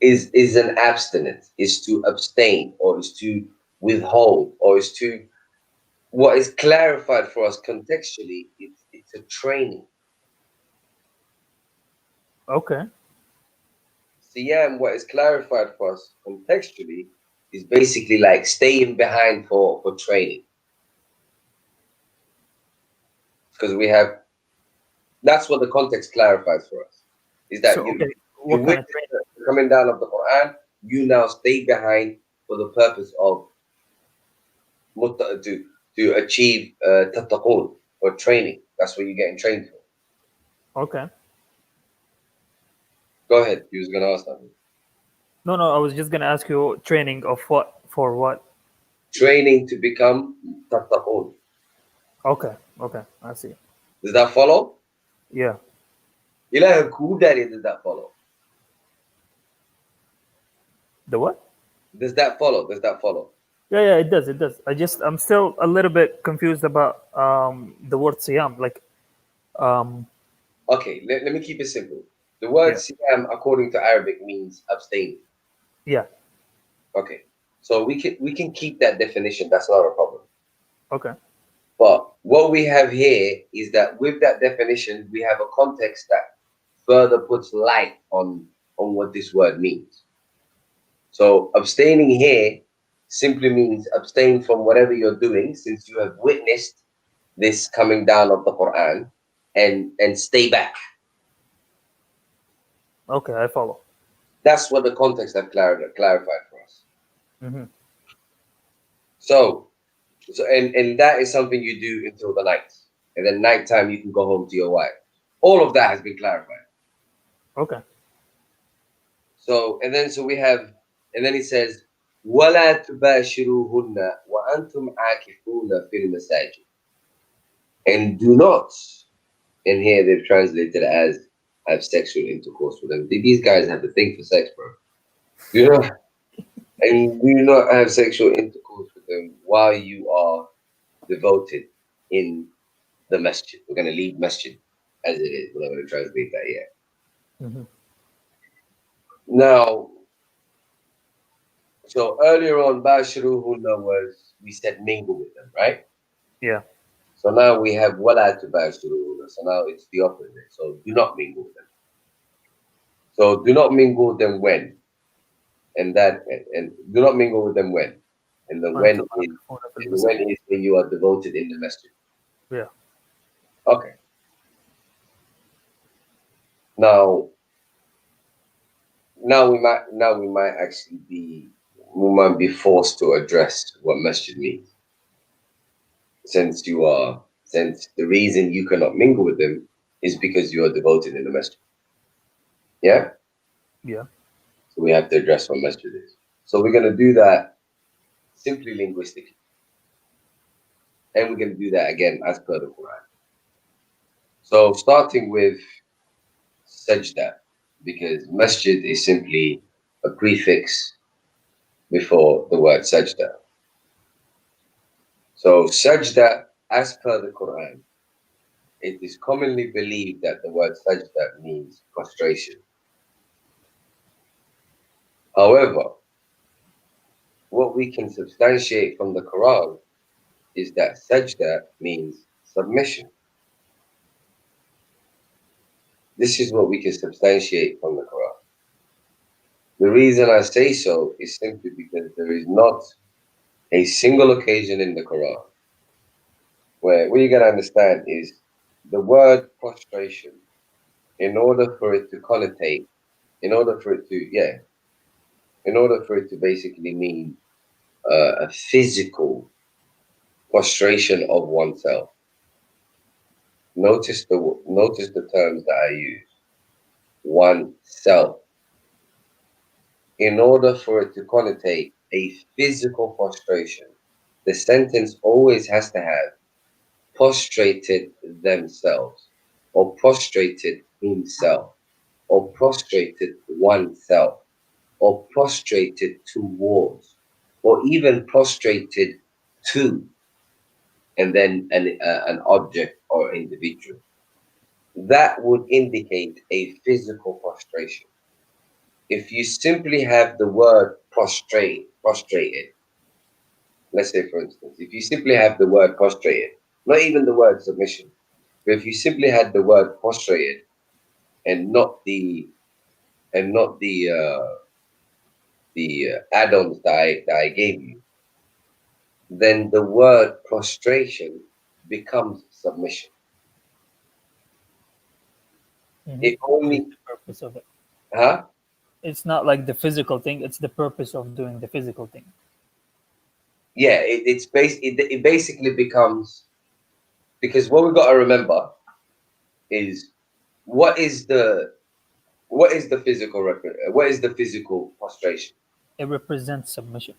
is an abstinence, is to abstain, or is to withhold, or is to, what is clarified for us contextually, it's a training. Okay. Siyam, what is clarified for us contextually, is basically like staying behind for training. Because that's what the context clarifies for us. Is that So, you what kind of witness the coming down of the Quran, you now stay behind for the purpose of to achieve tattaqun, or training. That's what you're getting trained for. Okay. Go ahead. You was gonna ask something. No, I was just gonna ask you training of what, for what? Training to become tattaqun. Okay, I see. Does that follow? Yeah. Ilaha Kudari, does that follow? The what? Does that follow? Yeah, it does. I'm still a little bit confused about the word siyam. Like, Okay, let me keep it simple. The word Yeah. siyam, according to Arabic, means abstain. yeah. Okay, so we can keep that definition. That's not a problem. Okay. But what we have here is that with that definition, we have a context that further puts light on what this word means. So abstaining here simply means abstain from whatever you're doing, since you have witnessed this coming down of the Quran, and stay back. Okay, I follow. That's what the context have clarified for us. Mm-hmm. So and that is something you do until the night, and then nighttime you can go home to your wife. All of that has been clarified. Okay. So and then he says, وَلَا تُبَاشِرُوهُنَّ وَأَنْتُمْ عَاكِفُونَ فِي الْمَسَاجِدِ. And do not, and here they've translated it as have sexual intercourse with them. These guys have a thing for sex, bro. And do not have sexual intercourse with them while you are devoted in the masjid. We're going to leave masjid as it is. We're not going to translate that yet. Mm-hmm. Now, So earlier on, Bashiruhunna was, we said mingle with them, right? Yeah. So now we have wala to Bashiruhunna. So now it's the opposite. So do not mingle with them. So do not mingle with them when? And do not mingle with them when? And the when is when you are devoted in the masjid. Yeah. Okay. Now we might actually be forced to address what masjid means. Since the reason you cannot mingle with them is because you are devoted in the masjid. Yeah? Yeah. So we have to address what masjid is. So we're gonna do that simply linguistically. And we're gonna do that again as per the Quran. So starting with sajda, because masjid is simply a prefix before the word sajda. So sajda, as per the Quran, it is commonly believed that the word sajda means prostration. However, what we can substantiate from the Quran is that sajda means submission. This is what we can substantiate from the Quran. The reason I say so is simply because there is not a single occasion in the Quran where what you got to understand is the word prostration, in order for it to connotate, in order for it to basically mean a physical prostration of oneself. Notice the terms that I use. Oneself. In order for it to connotate a physical prostration, the sentence always has to have prostrated themselves, or prostrated himself, or prostrated oneself, or prostrated towards, or even prostrated to, and then an object or individual. That would indicate a physical prostration. If you simply have the word prostrated, let's say for instance, if you simply have the word prostrated, not even the word submission, but if you simply had the word prostrated and not the add-ons that I gave you, then the word prostration becomes submission. It only the purpose of it. huh? It's not like the physical thing, it's the purpose of doing the physical thing. Yeah, it basically becomes, because what we got to remember is what is the what is the physical prostration? It represents submission.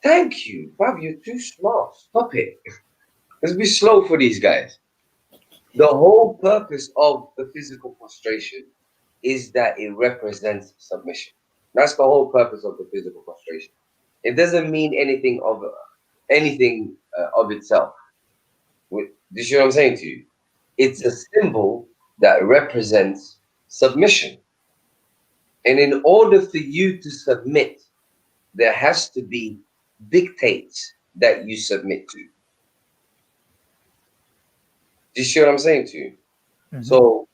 Thank you, Bob. You're too smart. Stop it. Let's be slow for these guys. The whole purpose of the physical prostration is that it represents submission. That's the whole purpose of the physical prostration. It doesn't mean anything of itself. Do you see what I'm saying to you? It's a symbol that represents submission. And in order for you to submit, there has to be dictates that you submit to. Do you see what I'm saying to you? Mm-hmm. So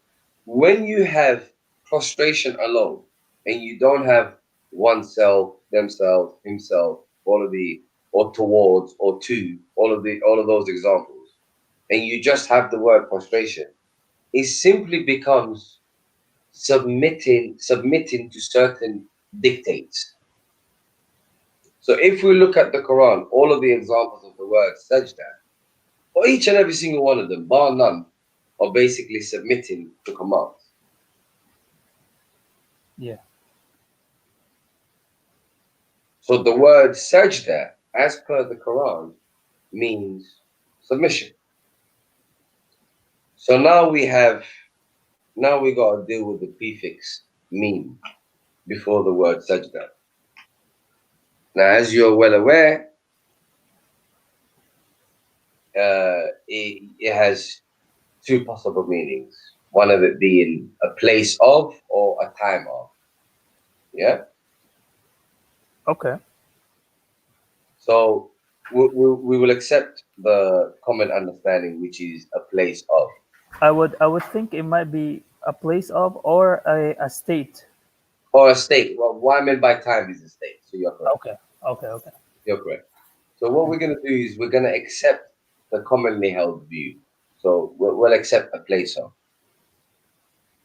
when you have prostration alone and you don't have oneself, themselves, himself, or towards, or to, all of those examples, and you just have the word prostration, it simply becomes submitting to certain dictates. So if we look at the Quran, all of the examples of the word sajda, or each and every single one of them, bar none, are basically submitting to commands. Yeah. So the word sajda, as per the Quran, means submission. So now we got to deal with the prefix mean before the word sajda. Now, as you're well aware, it has two possible meanings. One of it being a place of or a time of. Yeah? Okay. So we will accept the common understanding, which is a place of. I would think it might be a place of or a state. Or a state. Well, what I meant by time is a state. So you're correct. Okay. You're correct. So what we're going to do is we're going to accept the commonly held view. So we'll accept a place of.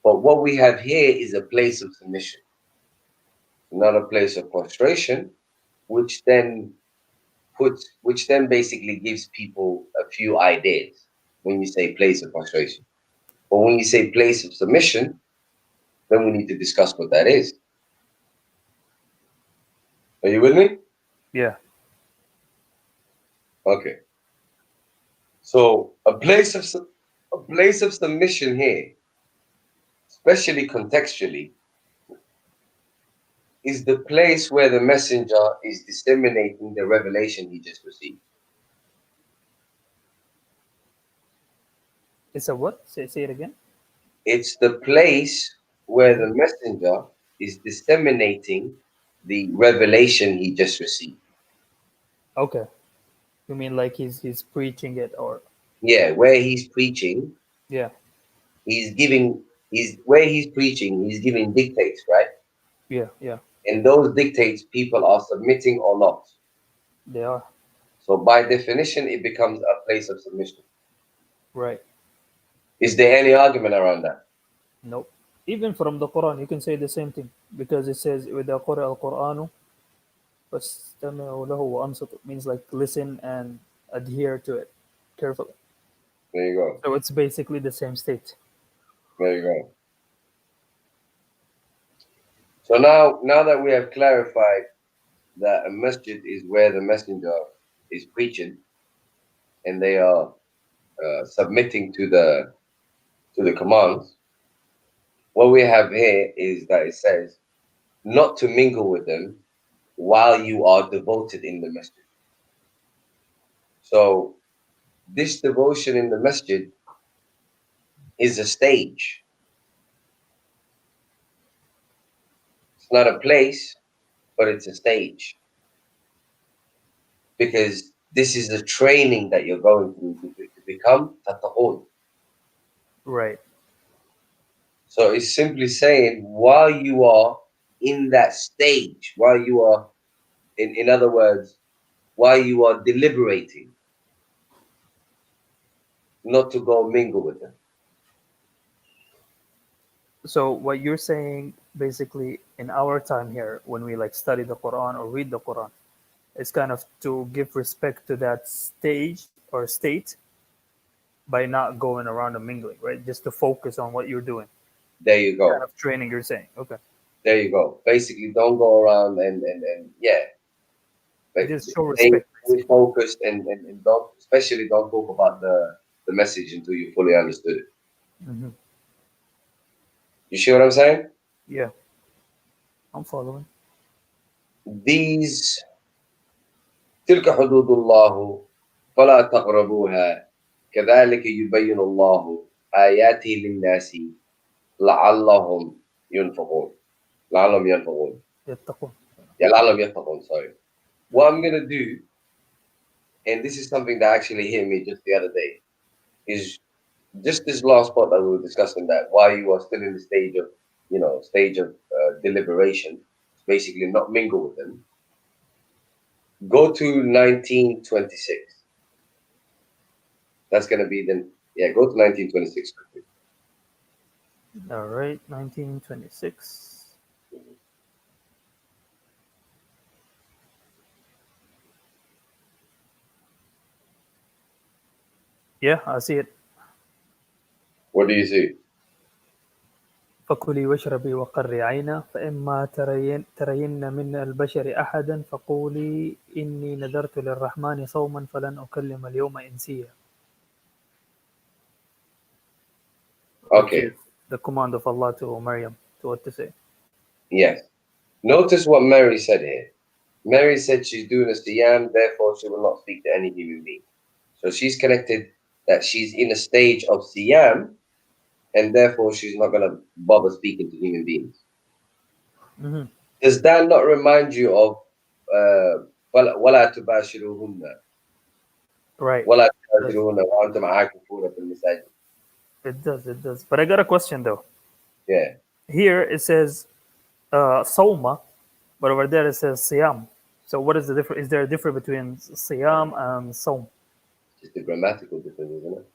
But what we have here is a place of submission, not a place of prostration, which then basically gives people a few ideas when you say place of prostration. But when you say place of submission, then we need to discuss what that is. Are you with me? Yeah. Okay. So a place of submission here, especially contextually, is the place where the messenger is disseminating the revelation he just received. It's a what? Say it again. It's the place where the messenger is disseminating the revelation he just received. Okay. You mean like he's preaching it or? Yeah, where he's preaching. Yeah. He's giving. Where he's preaching. He's giving dictates, right? Yeah. And those dictates, people are submitting or not. They are. So by definition, it becomes a place of submission. Right. Is there any argument around that? Nope. Even from the Quran, you can say the same thing because it says وَإِذَا قُرِئَ الْقُرْآنُ فَاسْتَمِعُوا لَهُ وَأَنصِتُوا. Means like listen and adhere to it carefully. There you go. So it's basically the same state. There you go. So now that we have clarified that a masjid is where the messenger is preaching, and they are submitting to the commands, what we have here is that it says not to mingle with them while you are devoted in the masjid. So this devotion in the masjid is a stage. It's not a place, but it's a stage. Because this is the training that you're going through to become tattaqun. Right. So it's simply saying while you are in that stage, while you are, in other words, while you are deliberating, not to go mingle with them. So what you're saying basically in our time here, when we like study the Quran or read the Quran, it's kind of to give respect to that stage or state by not going around and mingling, right? Just to focus on what you're doing. There you go. Kind of training you're saying. Okay. There you go. Basically, don't go around and yeah. Just show respect. Stay focused and don't talk about the message until you fully understood it. Mm-hmm. You see what I'm saying? Yeah. I'm following. These تلك حدود الله فلا تقربوها كذلك يبين الله آياته للناس لعلهم ينفقون. يتقون. Yeah, لعلهم يتقون, sorry. What I'm going to do, and this is something that actually hit me just the other day, is just this last part that we were discussing, that while you are still in the stage of deliberation, basically not mingle with them, go to 1926. That's going to be go to 1926 quickly. All right, 1926. Yeah, I see it. What do you see? فكلي واشربي وقري عينا فإما ترين من البشر أحدا فقولي إني نذرت للرحمن صوما فلن أكلم اليوم إنسيا. Okay. The command of Allah to Maryam, to what to say. Yes. Notice what Mary said here. Mary said she's doing a siyaam, therefore she will not speak to any human being. So she's connected that she's in a stage of siyaam, and therefore she's not going to bother speaking to human beings. Mm-hmm. Does that not remind you of ولا تباشروهن Right. ولا تباشروهن وأنتم عاكفون في المساجد. It does. But I got a question though. Yeah, Here it says sawma, but over there it says siyam. So what is the difference? Is there a difference between siyam and sawm? just the grammatical difference, isn't it?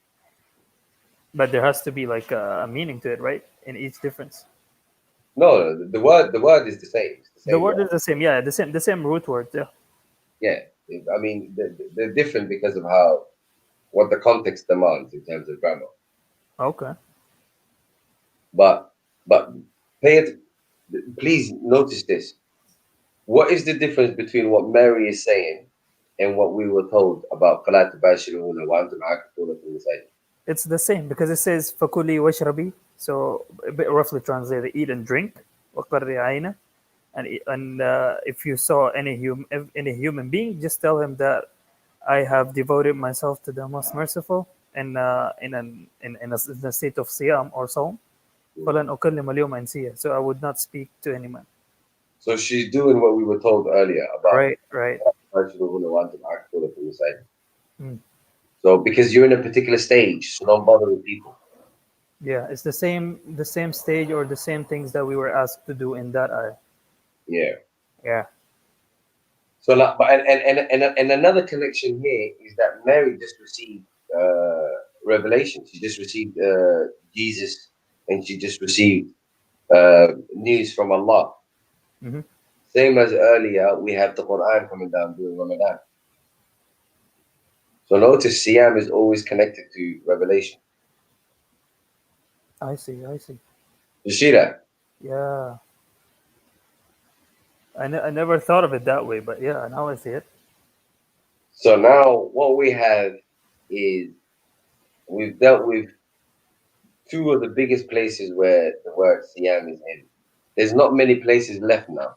But there has to be like a meaning to it, right? In each difference. No, the word is the same. It's the The same word word. is the same, yeah, the same root word, yeah. Yeah, I mean they're different because of what the context demands in terms of grammar. Okay. But please notice this. What is the difference between what Mary is saying and what we were told about فَلَا تُبَاشِرُوهُنَّ وَأَنْتُمْ عَاكِفُونَ فِي الْمَسَاجِدِ? It's the same because it says fakuli washrabi, so a bit roughly translated, eat and drink. وَقَرِّ عَيْنَ. And if you saw any human being, just tell him that I have devoted myself to the most merciful in the state of siyam or sawm. فَلَنْ أُكَلِّمَ الْيَوْمَ إِنسِيًّا. So I would not speak to any man. So she's doing what we were told earlier about Right. فَلَا وَأَنْتُمْ عَاكِفُونَ فِي الْمَسَاجِدِ. Mm. So because you're in a particular stage, so don't bother with people. Yeah, it's the same stage or the same things that we were asked to do in that ayah. Yeah. Yeah. So, like, but and another connection here is that Mary just received revelation. She just received Jesus, and she just received news from Allah. Mm-hmm. Same as earlier, we have the Quran coming down during Ramadan. So notice Siam is always connected to revelation. I see. You see that? Yeah. I never thought of it that way, but yeah, now I see it. So now what we have is we've dealt with two of the biggest places where the word Siam is in. There's not many places left now.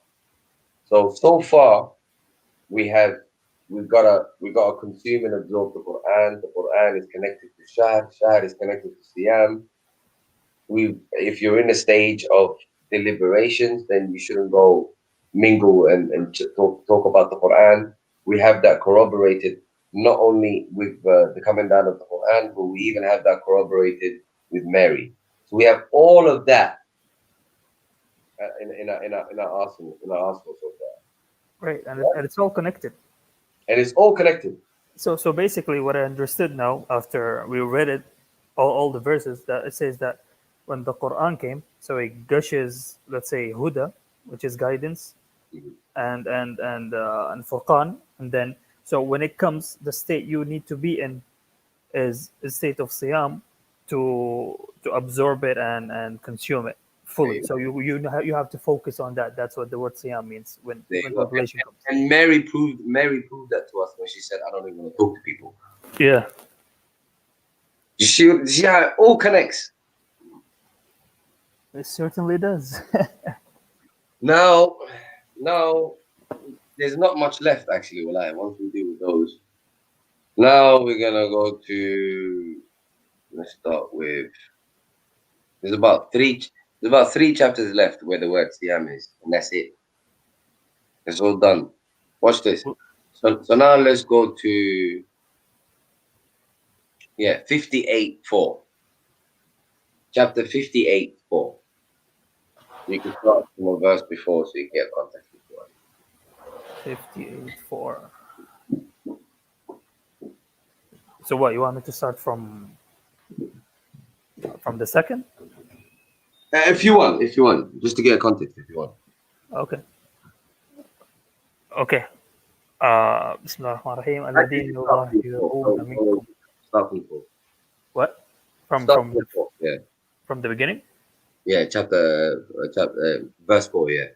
So far we've got to consume and absorb the Quran. The Quran is connected to Shahr. Shahr is connected to Siyam. If you're in a stage of deliberations, then you shouldn't go mingle and talk about the Quran. We have that corroborated not only with the coming down of the Quran, but we even have that corroborated with Mary. So we have all of that in our arsenal so far. Right, and it's all connected. And it's all connected. So basically, what I understood now after we read it, all the verses, that it says that when the Quran came, so it gushes, let's say, huda, which is guidance, Mhm. and furqan, and then so when it comes, the state you need to be in is a state of siyam to absorb it and consume it There fully. you So you have to focus on that. That's what the word siyam means when There you go. revelation comes. And Mary proved that to us when she said, "I don't even want to talk to people." Yeah, You see how it all connects. it certainly does. Now, there's not much left actually. Once we deal with those, now we're gonna go to. Let's start with. There's about three. There's about 3 chapters left where the word Siam is, and that's it. It's all done. Watch this. So now let's go to 58:4. Chapter 58:4. You can start from a verse before so you get context before. 58:4. So what you want me to start from the second? If you want, just to get context, if you want. Okay. بسم الله الرحمن الرحيم الذين يظاهرون منكم. Start from 4. What? From Start from 4. Yeah. from the beginning? Yeah, verse 4. Yeah.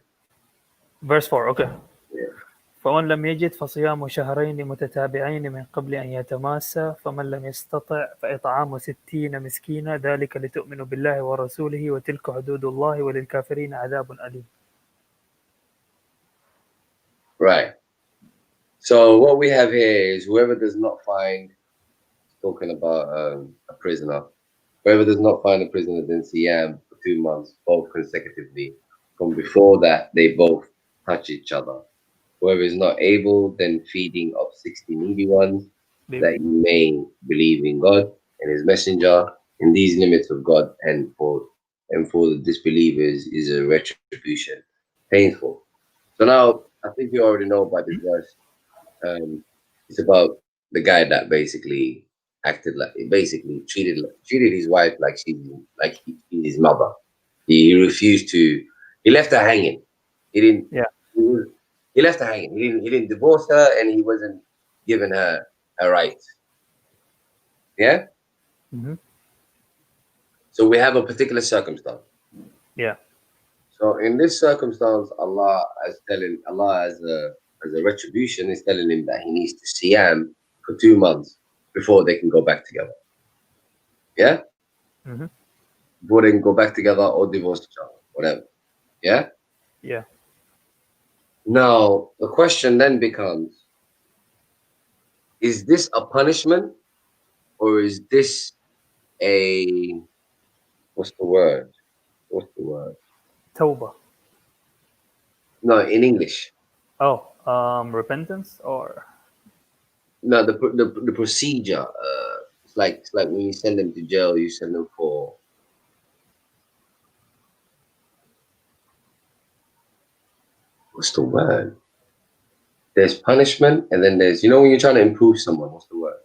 Verse 4. Okay. Yeah. فمن لم يجد فصيام شهرين متتابعين من قبل أن يتماسا فمن لم يستطع فإطعام 60 مسكينا ذلك لتؤمنوا بالله ورسوله وتلك حدود الله وللكافرين عذاب أليم. Right. So what we have here is whoever does not find, talking about a prisoner, whoever does not find a prisoner in Siam for 2 months, both consecutively, from before that they both touch each other. Whoever is not able, then feeding of 60 needy ones, that you may believe in God and his messenger in these limits of God, and for the disbelievers is a retribution painful. So now I think you already know about this verse. It's about the guy that basically treated his wife like she's his mother. He refused to. He left her hanging. He didn't. Yeah. He left her hanging. He didn't divorce her, and he wasn't giving her her rights. Yeah. Mm-hmm. So we have a particular circumstance. Yeah. So in this circumstance, Allah as a retribution is telling him that he needs to siyaam for 2 months before they can go back together. Yeah? Mm-hmm. Before they can go back together or divorce each other, whatever. Yeah? Yeah. Now, the question then becomes, is this a punishment or is this a, what's the word? Tawbah. No, in English. Oh, repentance or No, the procedure. It's like when you send them to jail, you send them for what's the word? There's punishment, and then there's when you're trying to improve someone. What's the word?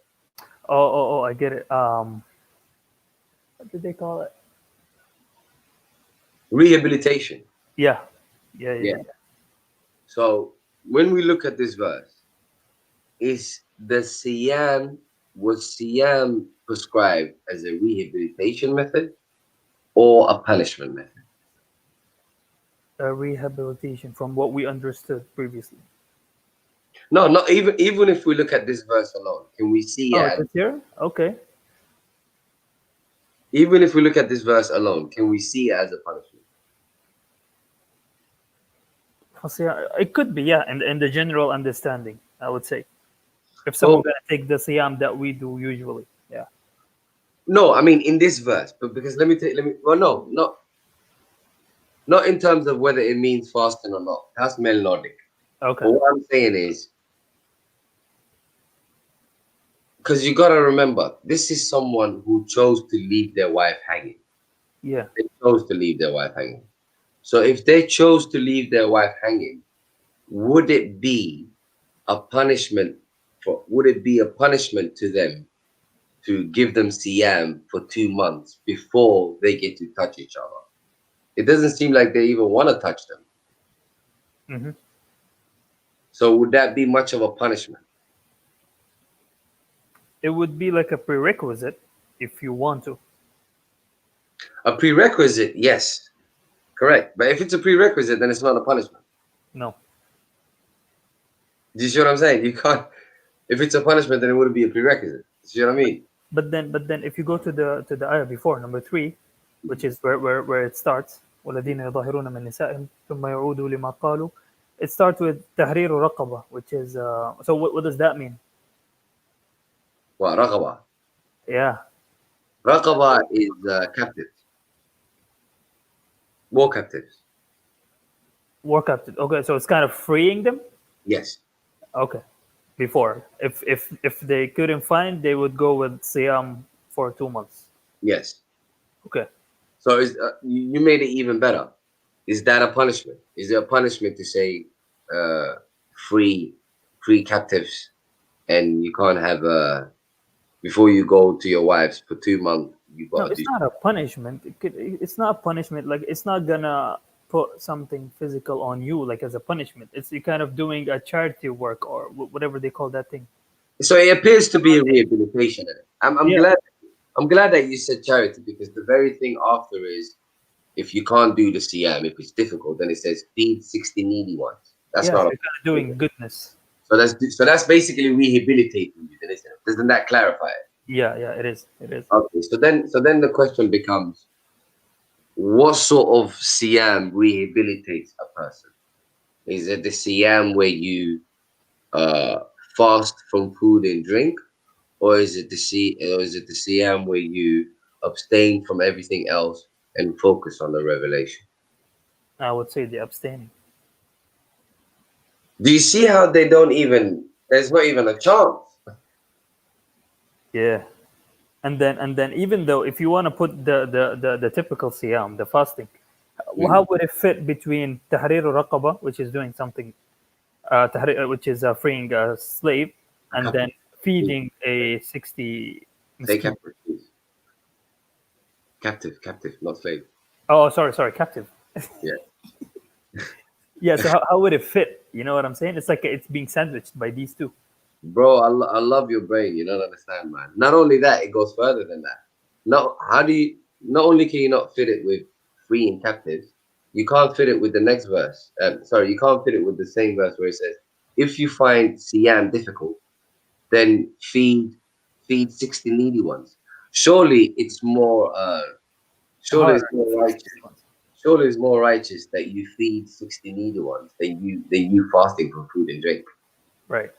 oh, I get it. What did they call it? Rehabilitation. Yeah. So when we look at this verse, was siyaam prescribed as a rehabilitation method or a punishment method? A rehabilitation from what we understood previously. No, not even if we look at this verse alone, can we see it? It's here? Okay. Even if we look at this verse alone, can we see it as a punishment? It could be, yeah, in the general understanding, I would say. If someone's gonna take the siyam that we do usually, yeah. No, I mean in this verse, but because not in terms of whether it means fasting or not. That's melodic. Okay. But what I'm saying is, because you gotta remember, this is someone who chose to leave their wife hanging. Yeah. They chose to leave their wife hanging. So if they chose to leave their wife hanging, would it be a punishment to them to give them siyaam for 2 months before they get to touch each other? It doesn't seem like they even want to touch them. Mm-hmm. So would that be much of a punishment? It would be like a prerequisite if you want to. A prerequisite, yes. Correct. But if it's a prerequisite, then it's not a punishment. No. Do you see what I'm saying? You can't. If it's a punishment, then it wouldn't be a prerequisite. You see what I mean? But then if you go to the ayah before, number 3, which is where it starts, وَالَّذِينَ يُظَاهِرُونَ مِن نِسَائِهِمْ ثُمَّ يَعُودُوا لِمَا قَالُوا, it starts with تَحْرِيرُ رَقَبَةٍ, which is so what does that mean? What, raqaba? Yeah. Raqaba is captives. War captives. War captive. Okay, so it's kind of freeing them? Yes. Okay. Before, if they couldn't find, they would go with siyam for 2 months. Yes. Okay. So you made it even better. Is that a punishment? Is there a punishment to say free captives, and you can't have before you go to your wives for 2 months? No, it's not a punishment. It's not a punishment. Like, it's not gonna put something physical on you, like as a punishment. It's you kind of doing a charity work or whatever they call that thing. So it appears to be a rehabilitation. I'm glad that you said charity, because the very thing after is, if you can't do the siyaam, if it's difficult, then it says feed 60 needy ones. That's not. So you're kind of doing goodness. So that's basically rehabilitating you, isn't it? Doesn't that clarify it? Yeah, it is. It is. Okay, so then the question becomes, what sort of siyaam rehabilitates a person? Is it the siyaam where you fast from food and drink, or is it the siyaam where you abstain from everything else and focus on the revelation? I would say the abstaining. Do you see how they don't even? There's not even a chance. Yeah. And then even though if you want to put the typical siyam, the fasting, how would it fit between tahrir raqaba, which is doing something, which is freeing a slave, and then feeding a 60 Say miskin? captive, please. Captive, not slave. Oh, sorry, captive. Yeah. Yeah, so how would it fit? You know what I'm saying? It's like it's being sandwiched by these two. Bro, I love your brain. You don't understand, man. Not only that, it goes further than that. Not only can you not fit it with free and captives, you can't fit it with the next verse. You can't fit it with the same verse where it says, if you find siyaam difficult, then feed 60 needy ones. Surely it's more righteous. Surely it's more righteous that you feed 60 needy ones than you fasting for food and drink. Right.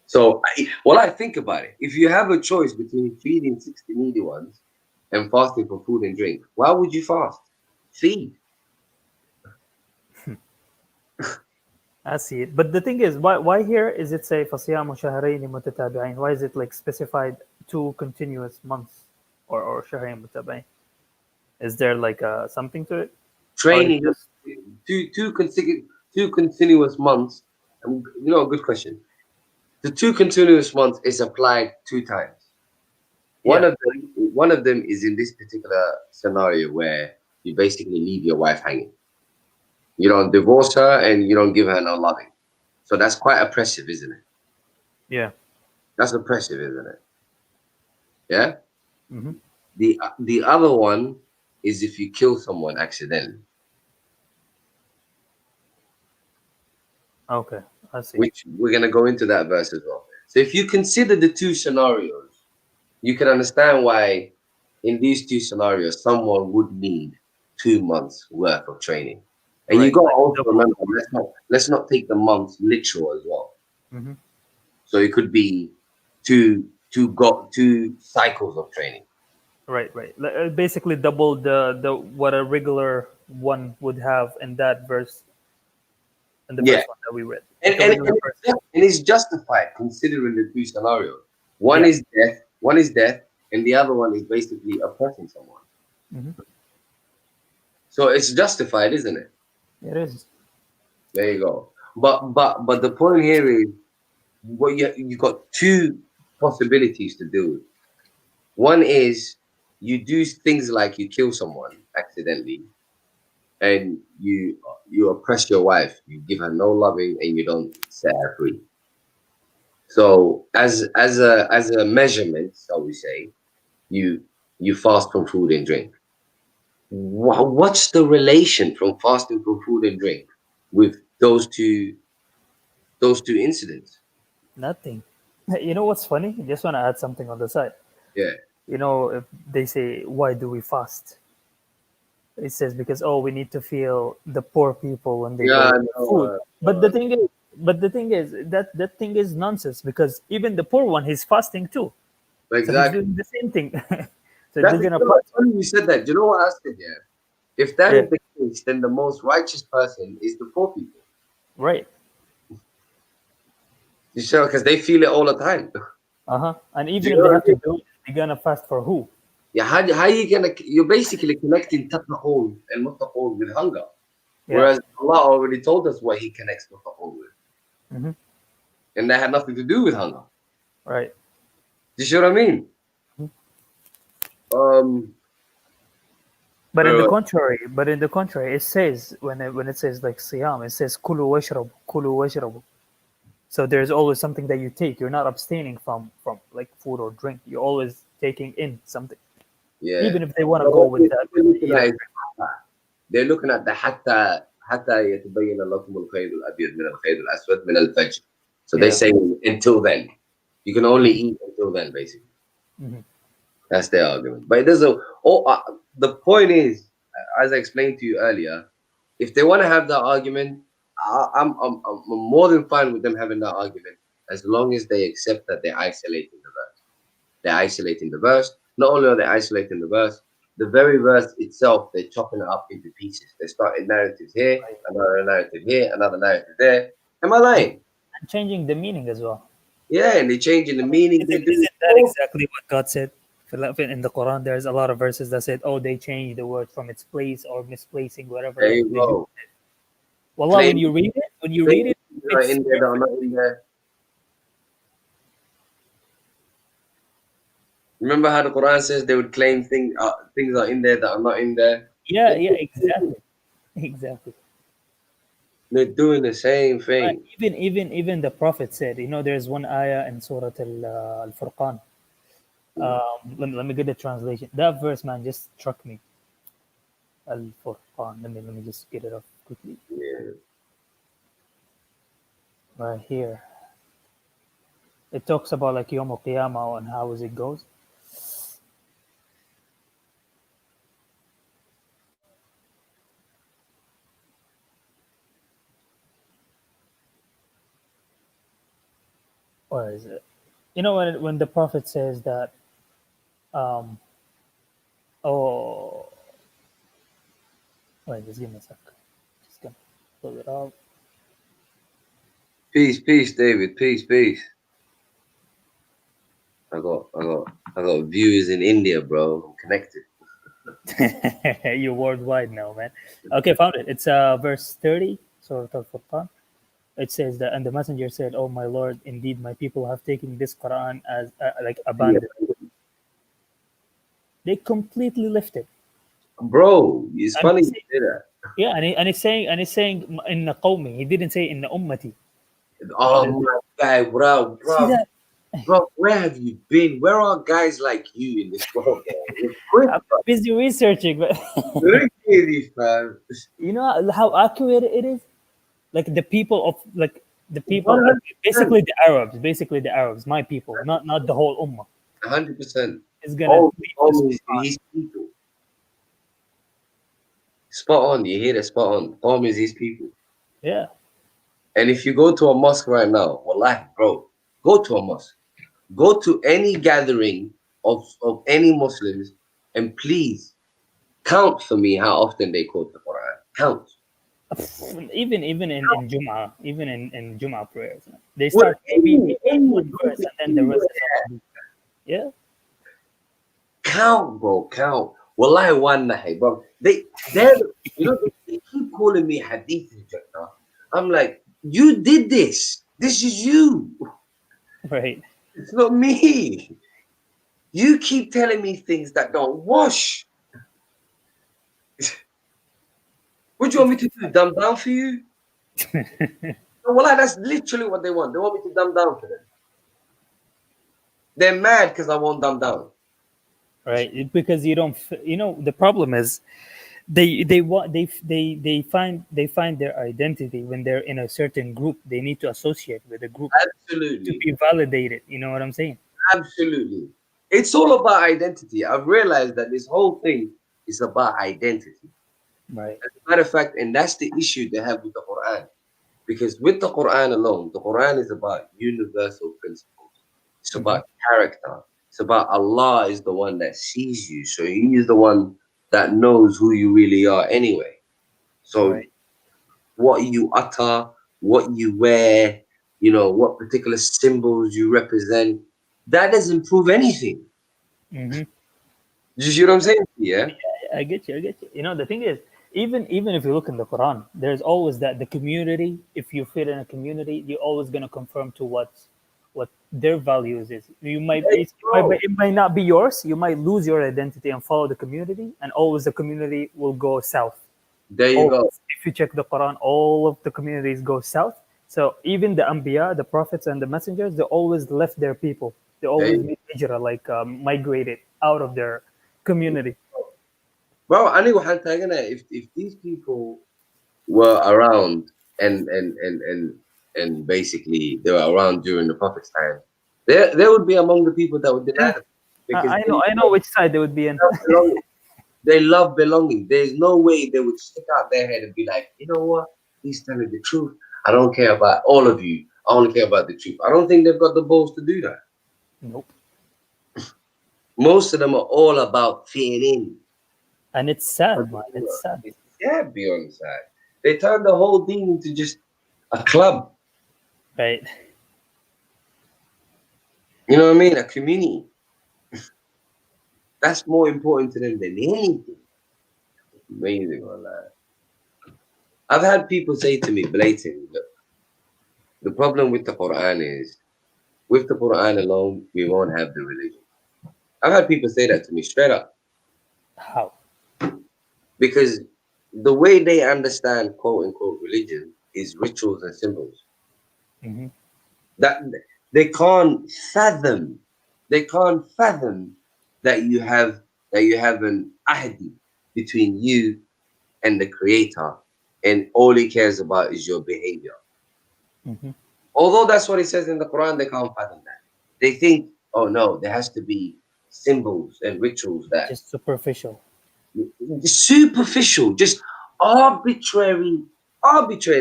So, I think about it. If you have a choice between feeding 60 needy ones and fasting for food and drink, why would you fast? Feed. I see it. But the thing is, why here is it say فَصِيَامُ شَهْرَيْنِ مُتَتَابِعَيْنِ? Why is it like specified 2 continuous months or شهرين متتابعين? Is there like something to it? Training two continuous months. Good question. The 2 continuous months is applied 2 times. One of them is in this particular scenario where you basically leave your wife hanging. You don't divorce her and you don't give her no loving. So that's quite oppressive, isn't it? Yeah. That's oppressive, isn't it? Yeah? Mm-hmm. The other one is if you kill someone accidentally. Okay, I see. Which we're going to go into that verse as well. So if you consider the 2 scenarios, you can understand why in these 2 scenarios, someone would need 2 months worth of training. And you got to also remember, let's not take the months literal as well. Mm-hmm. So it could be two cycles of training. Right. Basically double the what a regular one would have in that verse, in the first one that we read. And it's justified considering the 2 scenarios. One is death, and the other one is basically oppressing someone. Mm-hmm. So it's justified, isn't it? It is. There you go. But the point here is, you got 2 possibilities to do it. One is you do things like you kill someone accidentally, and you oppress your wife. You give her no loving, and you don't set her free. So as a measurement, shall we say, you fast from food and drink. What's the relation from fasting from food and drink with those two incidents? Nothing. You know what's funny? I just want to add something on the side. Yeah. You know, if they say, why do we fast? It says because we need to feel the poor people when they go to food. But the thing is that thing is nonsense, because even the poor one, he's fasting too. Exactly. So he's doing the same thing. So it doesn't apply. Funny you said that. Do you know what I said? Yeah. If that is the case, then the most righteous person is the poor people. Right. You sure? Because they feel it all the time. And even if they have to do it, they're gonna fast for who? Yeah, how you gonna? You're basically connecting tatna'ul and muttaqul with hunger, whereas Allah already told us what He connects muttaqul with, and that had nothing to do with hunger. Right. Do you see what I mean? But in the contrary, it says when it says like siyam, it says kulu washrabu. So there's always something that you take. You're not abstaining from like food or drink. You're always taking in something. Yeah. Even if they want to go with that. They're looking at the hatta يتبين لكم الخيط الأبيض من الخيط الأسود من الفجر. So they say until then. You can only eat until then, basically. That's their argument. But it doesn't. The point is, as I explained to you earlier, if they want to have that argument, I'm more than fine with them having that argument, as long as they accept that they're isolating the verse. They're isolating the verse. Not only are they isolating the verse, the very verse itself, they're chopping it up into pieces. They're starting narratives here, another narrative here, another narrative there. Am I lying? And changing the meaning as well. Yeah, and they're changing the meaning. Isn't that exactly what God said? In the Quran, there's a lot of verses that said, "Oh, they changed the word from its place or misplacing whatever." There Like you go. Wallah, when you read it, Are it's in there that are not in there. Remember how the Quran says they would claim things are in there that are not in there? yeah, exactly. They're doing the same thing. Even the Prophet said, there's one ayah in Surah Al-Furqan. Let me get the translation. That verse, man, just struck me. Al-Furqan. Let me just get it up quickly. Yeah. Right here. It talks about like Yawm al-Qiyamah and how it goes. Where is it? When the Prophet says that, oh, wait, just give me a sec. Just gonna pull it out. Peace, David. Peace. I got viewers in India, bro. I'm connected. You're worldwide now, man. Okay, found it. It's verse 30, Surah Al-Furqan. It says that, and the messenger said, "Oh my Lord, indeed my people have taken this Quran as like abandoned." They completely left it. Bro, it's funny you say that. Yeah, and he's saying in qawmi. He didn't say in ummati. Oh my guy, bro. See that? Bro, where have you been? Where are guys like you in this world? I'm busy researching, but Look at this, man. you know how accurate it is. Like the people of basically the Arabs, my people, not the whole ummah. 100%. Is gonna his people. Spot on. You hear that? Spot on. Home is his people. Yeah. And if you go to a mosque right now, wallahi, bro, go to a mosque. Go to any gathering of any Muslims and please count for me how often they quote the Quran. Count. Even in Jum'ah, even in Jum'ah prayers, they start maybe one verse and then the rest is yeah. Count, bro, count. Wallahi wallahi, bro. They keep calling me hadith injector. I'm like, you did this. This is you. Right. It's not me. You keep telling me things that don't wash. What do you want me to do? Dumb down for you? Well, that's literally what they want. They want me to dumb down for them. They're mad because I won't dumb down. Right, because you don't. The problem is, they find their identity when they're in a certain group. They need to associate with a group. Absolutely. To be validated. You know what I'm saying? Absolutely. It's all about identity. I've realized that this whole thing is about identity. Right. As a matter of fact, and that's the issue they have with the Quran. Because with the Quran alone, the Quran is about universal principles. It's about character. It's about Allah is the one that sees you. So he is the one that knows who you really are anyway. So what you utter, what you wear, what particular symbols you represent, that doesn't prove anything. Mm-hmm. You see what I'm saying? Yeah, I get you. The thing is, even if you look in the Quran, there's always the community. If you fit in a community, you're always going to conform to what their values is. It might not be yours. You might lose your identity and follow the community, and always the community will go south. There you go. If you check the Quran, all of the communities go south. So even the Anbiya, the prophets and the messengers, they always left their people. They always made hijrah, migrated out of their community. Bro, if these people were around and basically they were around during the Prophet's time, they would be among the people that would deny them. I know which side they would be in. They love belonging. There's no way they would stick out their head and be like, you know what? He's telling the truth. I don't care about all of you. I only care about the truth. I don't think they've got the balls to do that. Nope. Most of them are all about fitting in. And it's sad, man. It's sad. It's sad beyond sad. They turned the whole thing into just a club. Right. You know what I mean? A community. That's more important to them than anything. Amazing, wallah. I've had people say to me blatantly, look, the problem with the Quran is, with the Quran alone, we won't have the religion. I've had people say that to me straight up. How? Because the way they understand quote unquote religion is rituals and symbols. Mm-hmm. That they can't fathom. They can't fathom that you have an ahdi between you and the creator, and all he cares about is your behavior. Mm-hmm. Although that's what it says in the Quran, they can't fathom that. They think, oh no, there has to be symbols and rituals that Just superficial. superficial, just arbitrary,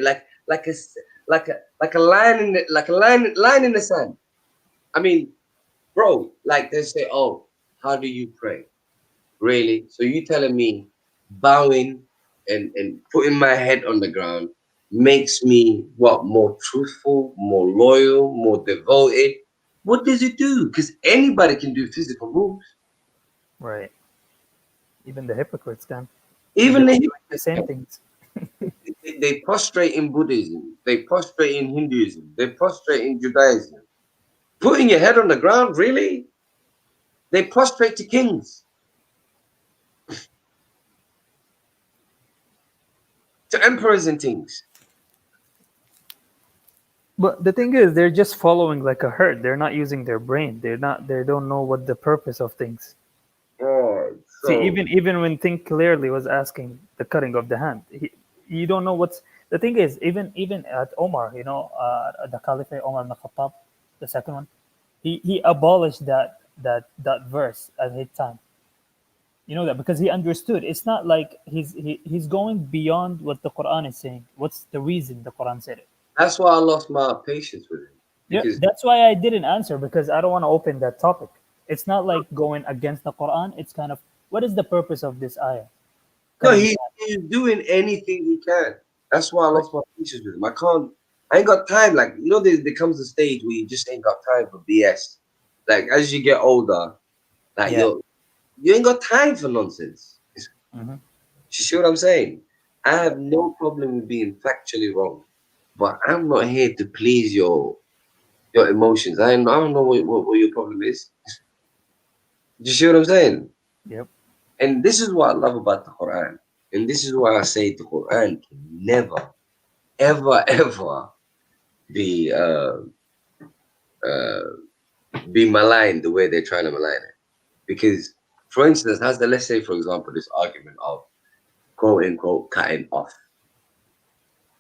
like a line in the, line in the sand. I mean, bro, like they say, oh, how do you pray? Really? So you telling me bowing and putting my head on the ground makes me what, more truthful, more loyal, more devoted? What does it do? Because anybody can do physical moves. Right. Even the hypocrites can. Even They're the doing the same things. they prostrate in Buddhism, they prostrate in Hinduism, they prostrate in Judaism. Putting your head on the ground, really? They prostrate to kings, to emperors and things. But the thing is, they're just following like a herd. They're not using their brain. They're not. They don't know what the purpose of things. Oh, See, so even when Think Clearly was asking the cutting of the hand, you don't know what's the thing is. Even at Omar, the Caliphate Omar ibn Khattab, the second one, he abolished that verse at his time. You know that because he understood. It's not like he's going beyond what the Quran is saying. What's the reason the Quran said it? that's why I lost my patience with him. Yeah, Because that's why I didn't answer because I don't want to open that topic. It's not like going against the Quran. It's kind of what is the purpose of this ayah? no, Cutting he's doing anything he can. That's why I lost my patience with him. I ain't got time. Like, you know, there comes a stage where you just ain't got time for BS. Like, as you get older, like Yeah. you ain't got time for nonsense. Mm-hmm. You see what I'm saying? I have no problem with being factually wrong, but I'm not here to please your emotions. I don't know what your problem is. Do you see what I'm saying? Yep. And this is what I love about the Quran. And this is why I say the Quran can never, ever, ever be uh, be maligned the way they're trying to malign it. Because, for instance, let's say, for example, this argument of quote unquote cutting off.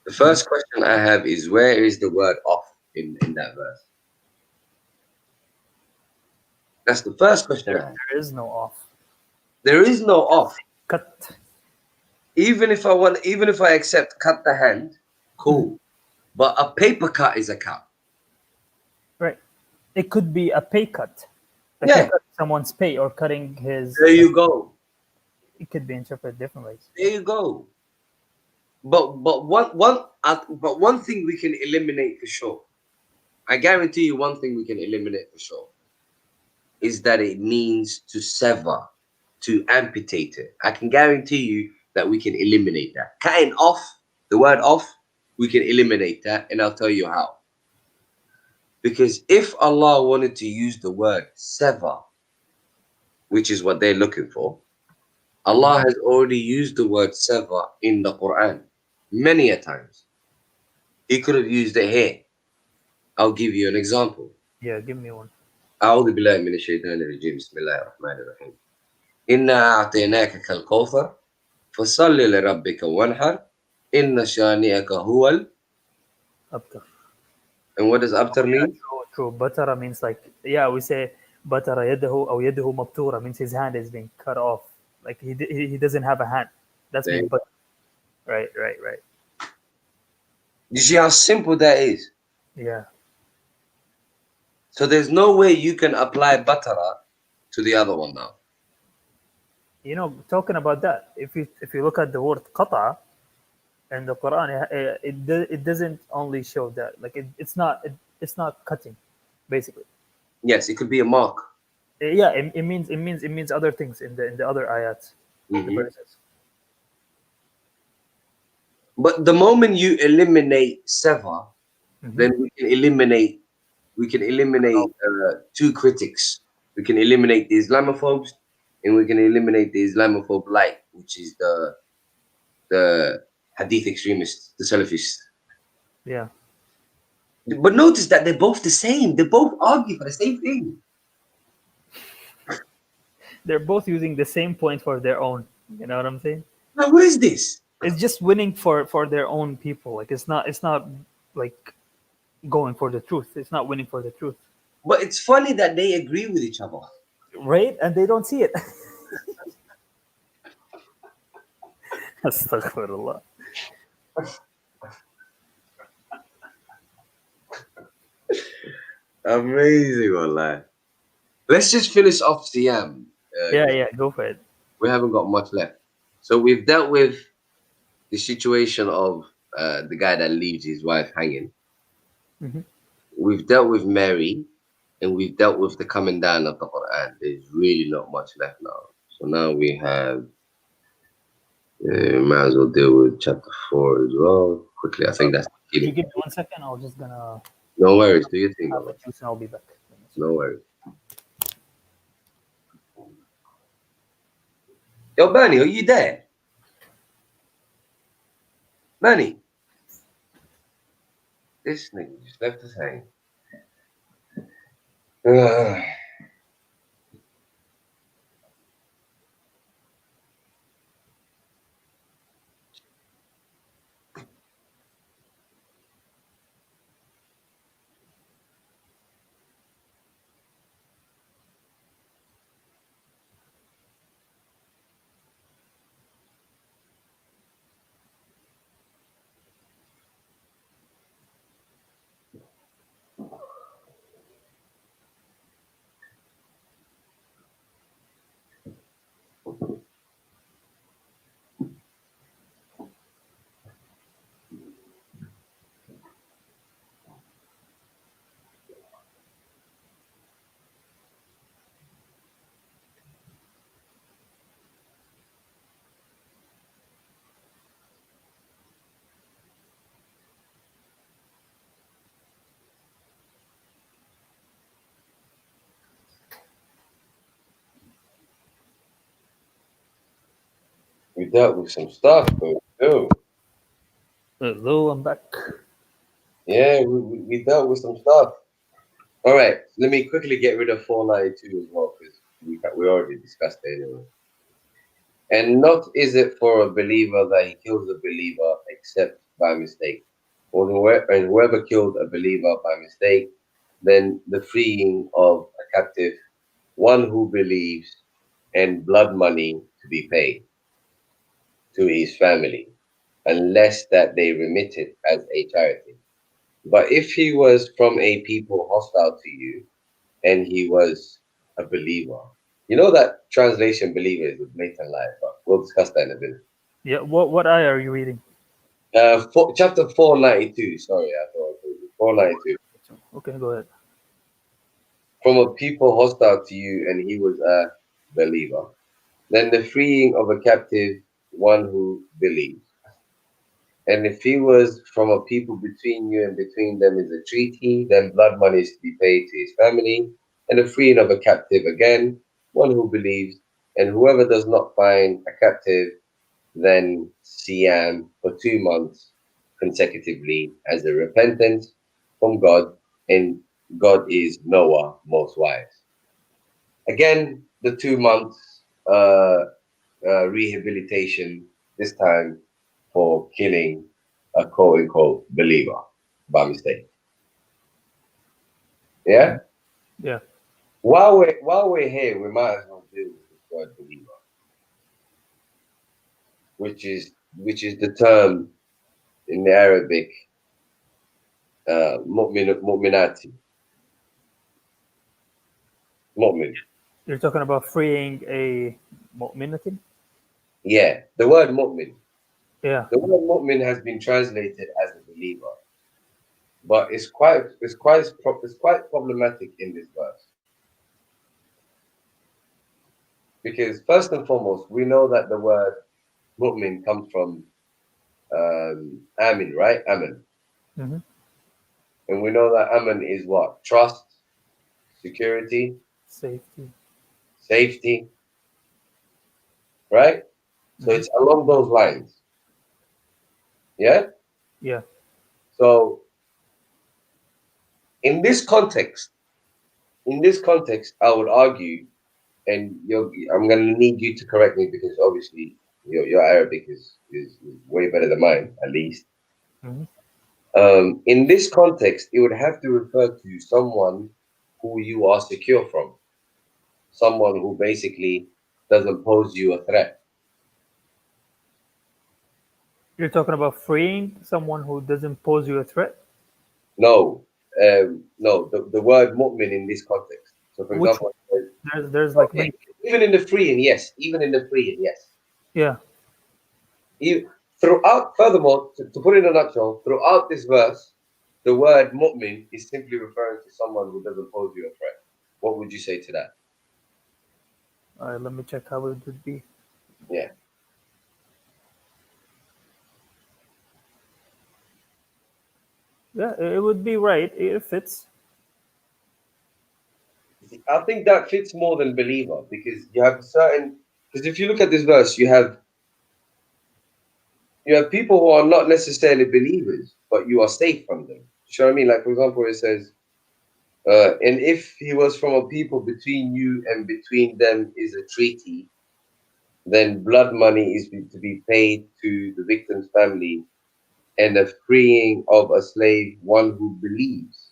The first question I have is, where is the word off in that verse? That's the first question I have. There is no off. There is no off. Cut. Even if I accept cut the hand, cool. But a paper cut is a cut. Right. It could be a pay cut. Like Yeah. you cut someone's pay or cutting his. There you go. It could be interpreted different ways. There you go. But one thing we can eliminate for sure. I guarantee you one thing we can eliminate for sure is that it means to sever, to amputate it. I can guarantee you that we can eliminate that. Cutting off, the word off, we can eliminate that, and I'll tell you how. Because if Allah wanted to use the word sever, which is what they're looking for, Allah has already used the word sever in the Quran many a times. He could have used it here. I'll give you an example. Yeah, give me one. أعوذ بالله من الشيطان الرجيم بسم الله الرحمن الرحيم إنا أعطيناك كالكوثر فصل لربك وانحر إن شانئك هو Abtar. And what does abtar mean? True. Batara means like, yeah, we say batara yadahu or yadahu mabtura means his hand is being cut off. Like he doesn't have a hand. That's There mean you but right. You see how simple that is? Yeah. So there's no way you can apply batara to the other one now. Talking about that, if you look at the word qata, And the Quran, it doesn't only show that. Like it's not cutting, basically. Yes, it could be a mark. Yeah, it means other things in the other ayats, the Mhm. verses. But the moment you eliminate sever, Mhm. then we can eliminate two critics. We can eliminate the Islamophobes, and we can eliminate the Islamophobe light, which is the Hadith extremists, the Salafists. Yeah, But notice that they're both the same. They both argue for the same thing. they're both using the same point for their own. You know what I'm saying? Now, what is this? It's just winning for their own people. Like it's not like going for the truth. It's not winning for the truth, But it's funny that they agree with each other. right? And they don't see it. Astaghfirullah. Amazing, wallah. Let's just finish off siyaam. Yeah, go for it. We haven't got much left. So we've dealt with the situation of the guy that leaves his wife hanging. Mhm. We've dealt with Mary, and we've dealt with the coming down of the Quran. There's really not much left now. So now we have, might as well deal with chapter 4 as well. Quickly, I think that's If you give me 1 second, I'll just gonna no worries. Do your thing, have brother. a juice and I'll be back. No worries. Yo, Bernie, are you there? Bernie, this nigga just left us hanging. We dealt with some stuff, but too. Hello, I'm back. Yeah, we dealt with some stuff. All right, let me quickly get rid of 492 as well, because we already discussed it anyway. And not is it for a believer that he kills a believer except by mistake. And whoever killed a believer by mistake, then the freeing of a captive, one who believes, and blood money to be paid to his family, unless that they remit it as a charity. But if he was from a people hostile to you, and he was a believer, you know that translation believer is a blatant lie, but we'll discuss that in a minute. Yeah, what ayah are you reading? Chapter 492. Sorry, I thought it was 492. Okay, go ahead. From a people hostile to you, and he was a believer. Then the freeing of a captive, one who believes. And if he was from a people between you and between them is a treaty, then blood money is to be paid to his family. And the freeing of a captive again, one who believes. And whoever does not find a captive, then siyaam for 2 months consecutively as a repentance from God, and God is Noah most wise. Again, the 2 months rehabilitation, this time for killing a quote unquote believer by mistake. Yeah? Yeah. While we're here, we might as well deal with this word believer, which is the term in the Arabic mu'minati. Mu'min. You're talking about freeing a mu'minatin? Yeah, the word mu'min. Yeah. The word mu'min has been translated as a believer, but it's quite problematic in this verse. Because first and foremost, we know that the word mu'min comes from amin, right? Amin. Mm-hmm. And we know that amin is what? Trust, security, Safety. safety, right? So Mm-hmm. it's along those lines. Yeah? Yeah. So in this context, I would argue, and I'm going to need you to correct me because obviously your Arabic is way better than mine, at least. Mm-hmm. In this context, it would have to refer to someone who you are secure from, someone who basically doesn't pose you a threat. You're talking about freeing someone who doesn't pose you a threat? No, no, the word mu'min in this context. So, for Which example, there's like okay, many. even in the freeing, yes, even in the freeing, yes. Yeah. Throughout, furthermore, to put it in a nutshell, throughout this verse, the word mu'min is simply referring to someone who doesn't pose you a threat. What would you say to that? All right, let me check how it would be. Yeah. Yeah, it would be right. It fits. I think that fits more than believer because you have certain. Because if you look at this verse, you have people who are not necessarily believers, but you are safe from them. You know what I mean? Like for example, it says, "And if he was from a people between you and between them is a treaty, then blood money is to be paid to the victim's family, and the freeing of a slave, one who believes."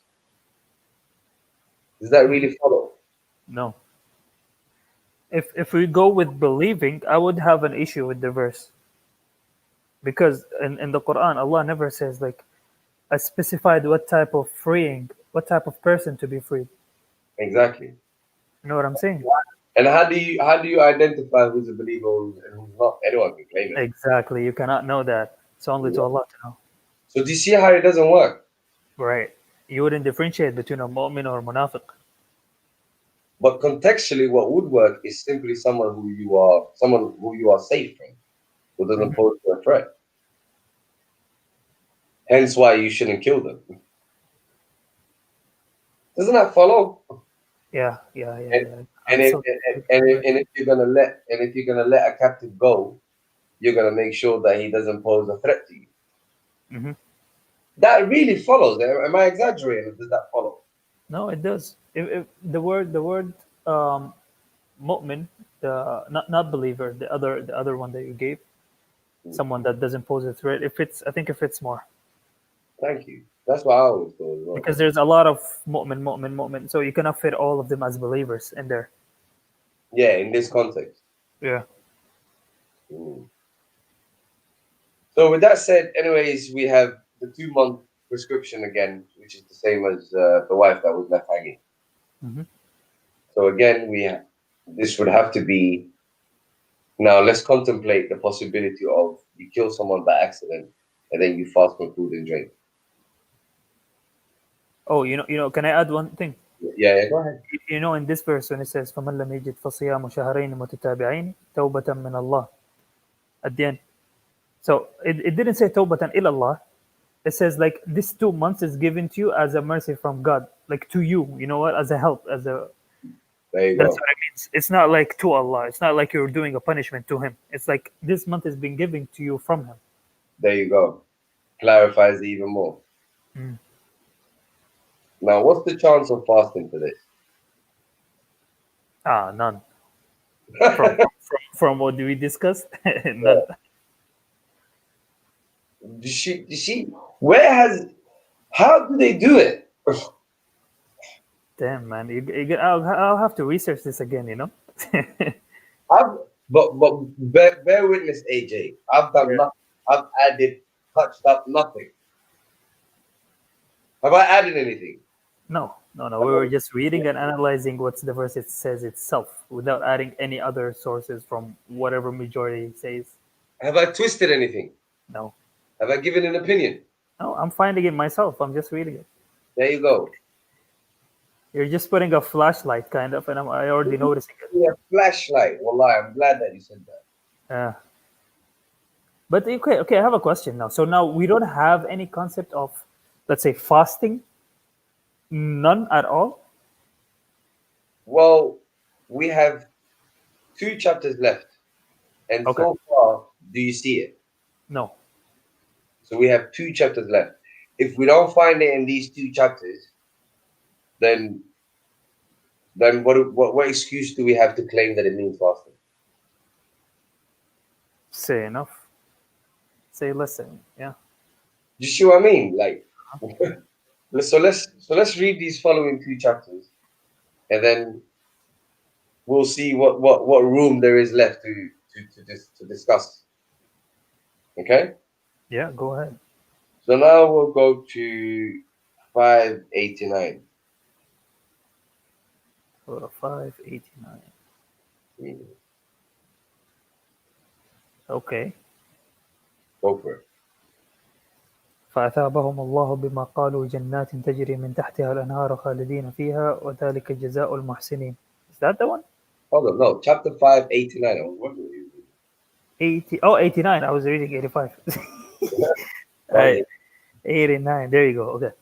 Does that really follow? No. If we go with believing, I would have an issue with the verse. Because in the Quran, Allah never says like I specified what type of freeing, what type of person to be freed. Exactly. You know what I'm saying? And how do you identify who's a believer and who's not? Anyone can claim it. Exactly. You cannot know that. It's only to Allah to know. So do you see how it doesn't work? Right. You wouldn't differentiate between a mu'min or a munafiq. But contextually, what would work is simply someone who you are safe from, who doesn't Mhm. pose a threat. Hence why you shouldn't kill them. Doesn't that follow? Yeah. And Absolutely. if you're gonna let a captive go, you're gonna make sure that he doesn't pose a threat to you. Hmm. That really follows. Am I exaggerating? Or does that follow? No, it does. If the word um, mu'min, the not believer, the other one that you gave, someone that doesn't pose a threat. I think it fits more Thank you. That's what I always thought as well. because there's a lot of mu'min, so you cannot fit all of them as believers in there. Yeah, in this context. Yeah. Mm. So with that said, anyways, we have the 2-month prescription again, which is the same as the wife that was left hanging. Hmm. So again, this would have to be now. Let's contemplate the possibility of you kill someone by accident and then you fast from food and drink. Oh, Can I add one thing? Yeah, go ahead. In this verse when it says فَمَنْ لَمْ يَجِدْ فَصِيَامُ شَهْرَيْنِ مُتَتَابِعَيْنِ تَوْبَةً مِنَ اللَّهِ at the end. So it didn't say tawbatan ilallah. It says like this 2 months is given to you as a mercy from God, like to you. You know what? As a help, There you that's go. what it means. It's not like to Allah. It's not like you're doing a punishment to Him. It's like this month has been given to you from Him. There you go. Clarifies it even more. Mm. Now, what's the chance of fasting for this? None. From what we discussed, none. You see, how do they do it? Damn man, I'll have to research this again. I've, but bear witness, AJ. I've done Yeah. nothing. I've added, touched up nothing. Have I added anything? No. We were just reading and analyzing what the verse it says itself without adding any other sources from whatever majority says. Have I twisted anything? No. Have I given an opinion? No, I'm finding it myself. I'm just reading it. There you go. You're just putting a flashlight, kind of, and I already noticing it. Yeah, flashlight. Wallah, I'm glad that you said that. Yeah. But okay, I have a question now. So now we don't have any concept of, let's say, fasting. None at all. Well, we have 2 chapters left, and Okay. so far, do you see it? No. So we have 2 chapters left. If we don't find it in these 2 chapters, then what excuse do we have to claim that it means fasting? Say enough. Say listen. Yeah. You see what I mean? Like, so let's read these following 2 chapters, and then we'll see what room there is left to discuss. Okay. Yeah. Go ahead. So now we'll go to 589. 589. Okay. Go for it. فأثابهم الله بما قالوا جنات تجري من تحتها الأنهار خالدين فيها وذلك جزاء المحسنين. Is that the one? Hold on, no. Chapter 589. What were you reading? 89. I was reading 85. Right. 89. There you go. Okay.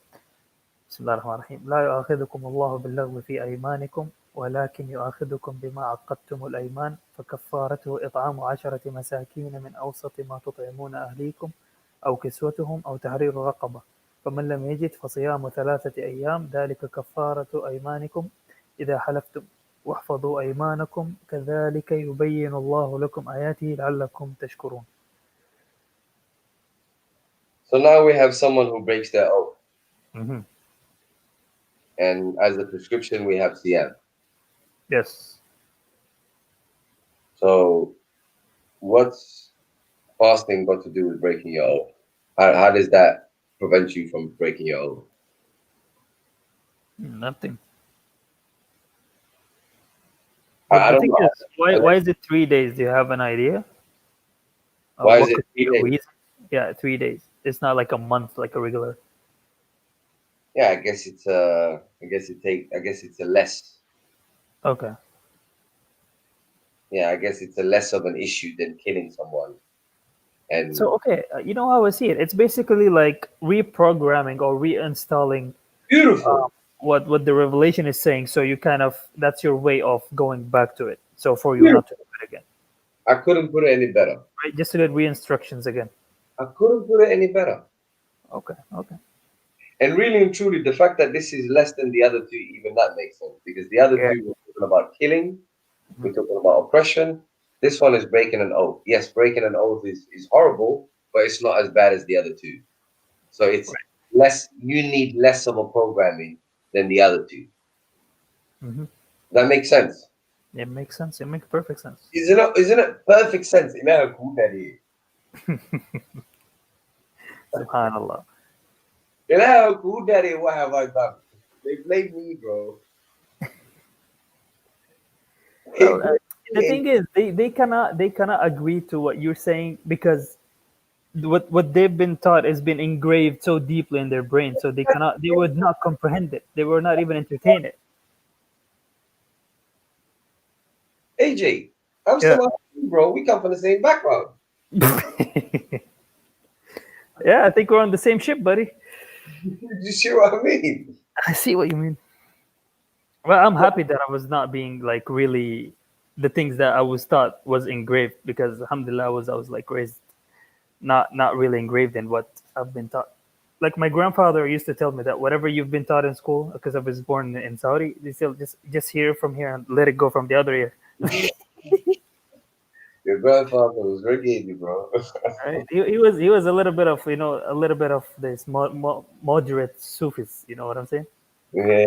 بسم الله الرحمن الرحيم. لا يؤاخذكم الله باللغو في أيمانكم ولكن يؤاخذكم بما عقدتم الأيمان فكفارته إطعام 10 مساكين من أوسط ما تطعمون أهليكم أو كسوتهم أو تحرير رقبة فمن لم يجد فصيام 3 أيام ذلك كفارة أيمانكم إذا حلفتم واحفظوا أيمانكم كذلك يبين الله لكم آياته لعلكم تشكرون. So now we have someone who breaks their oath. Mm-hmm. And as a prescription, we have siyaam. Yes. So what's fasting got to do with breaking your oath? How does that prevent you from breaking your oath? Nothing. I don't know. Why is it 3 days? Do you have an idea? Why is it 3 days? Reason? Yeah, 3 days. It's not like a month, like a regular. Yeah, I guess it's a less. Okay. Yeah, I guess it's a less of an issue than killing someone. And so okay, you know how I see it. It's basically like reprogramming or reinstalling. Beautiful. What the revelation is saying. So you kind of, that's your way of going back to it. So for you not to do it again. I couldn't put it any better. Right, just to get re-instructions again. I couldn't put it any better. Okay. And really and truly, the fact that this is less than the other 2, even that makes sense. Because the other 2 were talking about killing, we're talking about oppression. This one is breaking an oath. Yes, breaking an oath is horrible, but it's not as bad as the other 2. So it's less, you need less of a programming than the other 2. Mm-hmm. That makes sense. It makes sense. It makes perfect sense. Isn't it perfect sense? You know how cool that is. Subhanallah. You know how cool that is? What have I done? They blame me, bro. Well, the thing is, they cannot agree to what you're saying because what they've been taught has been engraved so deeply in their brain, so they would not comprehend it. They will not even entertain it. AJ, I'm still on you, bro. We come from the same background. Yeah, I think we're on the same ship, buddy. You see what I mean? I see what you mean. Well, I'm happy that I was not being like really the things that I was taught was engraved, because alhamdulillah I was like raised not really engraved in what I've been taught. Like my grandfather used to tell me that whatever you've been taught in school, because I was born in Saudi, they still just hear from here and let it go from the other ear. Your grandfather was reggae, bro. Right? He was a little bit of this moderate Sufis. You know what I'm saying? Yeah.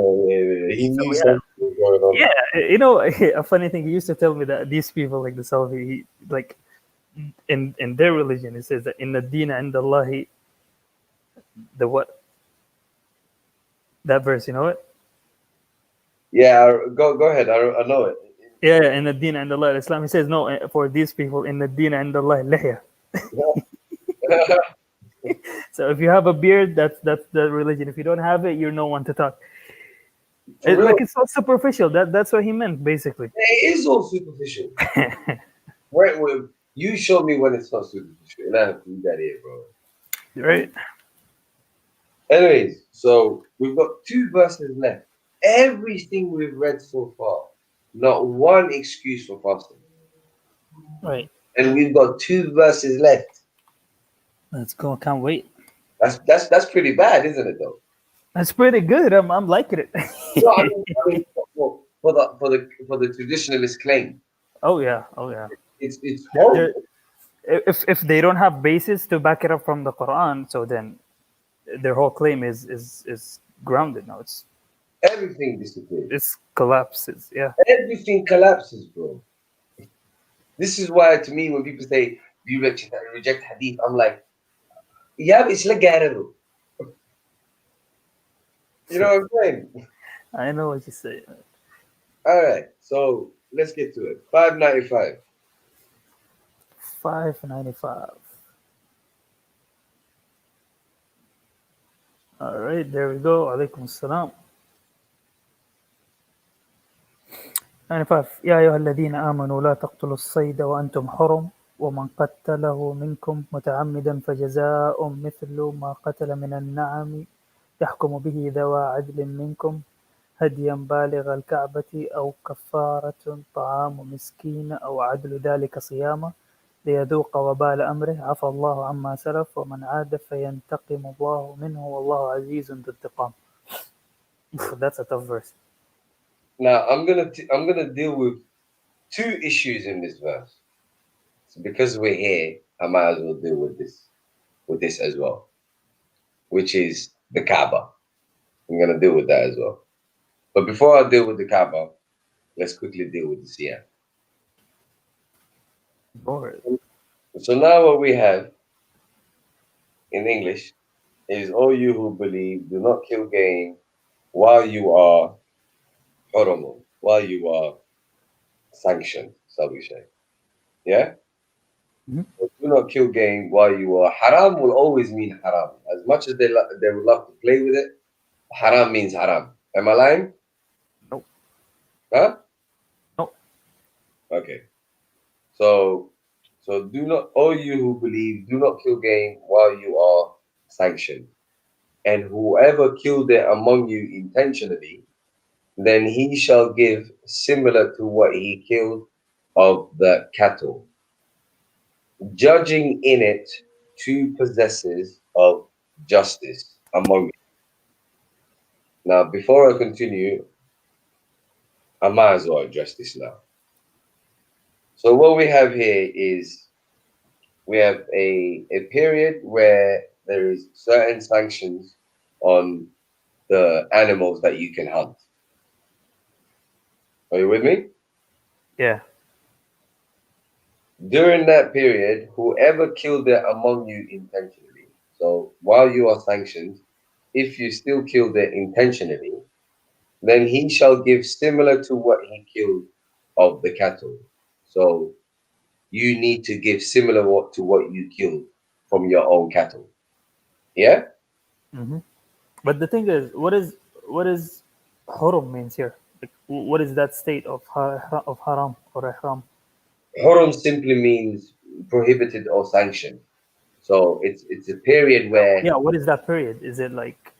He knew something was going on. Yeah, a funny thing. He used to tell me that these people, like the Salafi, like in their religion, it says that in the deen and Allah, the what? That verse, you know it? Yeah, go ahead. I know it. Yeah, in the deen and Allah Islam, he says no. For these people, in the deen and Allah lihya. So if you have a beard, that's the religion. If you don't have it, you're no one to talk. For real, Like it's all superficial. That's what he meant basically. it is all superficial. Right, well, you show me when it's not superficial, and I have to do that here, bro. Right. Anyways, so we've got 2 verses left. Everything we've read so far, not one excuse for fasting. Right. And we've got 2 verses left. Let's go. Can't wait. That's pretty bad, isn't it? Though. That's pretty good. I'm liking it. No, I mean for the traditionalist claim, Oh yeah. Oh yeah. it's horrible. If they don't have basis to back it up from the Quran, so then their whole claim is grounded now. Everything disappears. It's collapses. Yeah. Everything collapses, bro. This is why, to me, when people say, "Do you reject hadith?" I'm like, "Yeah, it's like garero." You know what I'm saying? I know what you say. All right, so let's get to it. 595. 595. All right, there we go. Alaikum assalam. 95. يا أيها الذين آمنوا لا تقتلوا الصيد وأنتم حرم ومن قتله منكم متعمدا فجزاء مثل ما قتل من النعم يحكم به ذوى عدل منكم هديا بالغ الكعبة أو كفارة طعام مسكين أو عدل ذلك صياما ليذوق وبال أمره عفى الله عما سلف ومن عاد فينتقم الله منه والله عزيز ذو انتقام. That's a tough verse. Now I'm gonna deal with 2 issues in this verse. So because we're here, I might as well deal with this as well, which is the Kaaba. I'm gonna deal with that as well. But before I deal with the Kaaba, let's quickly deal with the siyaam. Bored. So now what we have in English is all you who believe, do not kill game while you are haramun, while you are sanctioned, shall we say. Yeah? Mhm. So do not kill game while you are haram will always mean haram. As much as they would love to play with it, haram means haram. Am I lying? No. Huh? No. Okay. So do not, all you who believe, do not kill game while you are sanctioned. And whoever killed it among you intentionally, then he shall give similar to what he killed of the cattle, judging in it 2 possessors of justice among you. Now, before I continue, I might as well address this now. So what we have here is we have a period where there is certain sanctions on the animals that you can hunt. Are you with me? Yeah. During that period, whoever killed it among you intentionally, so while you are sanctioned, if you still killed it intentionally, then he shall give similar to what he killed of the cattle. So you need to give similar to what you killed from your own cattle. Yeah? Mm-hmm. But the thing is, what is hurum means here? Like, what is that state of haram or ihram? Hurum simply means prohibited or sanctioned. So it's a period where Yeah. What is that period? Is it like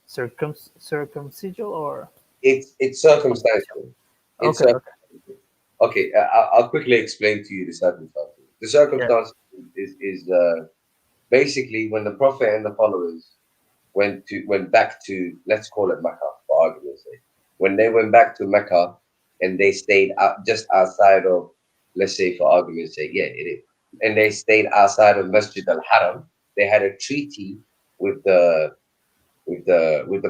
circumcisional or? it's circumstantial. It's Okay. Okay. okay. I'll quickly explain to you the circumstances. The Yeah. circumstance is basically when the Prophet and the followers went back to, let's call it Mecca for argument's sake. When they went back to Mecca and they stayed out just outside of, let's say for argument's sake, yeah, it is. And they stayed outside of Masjid al-Haram. They had a treaty with the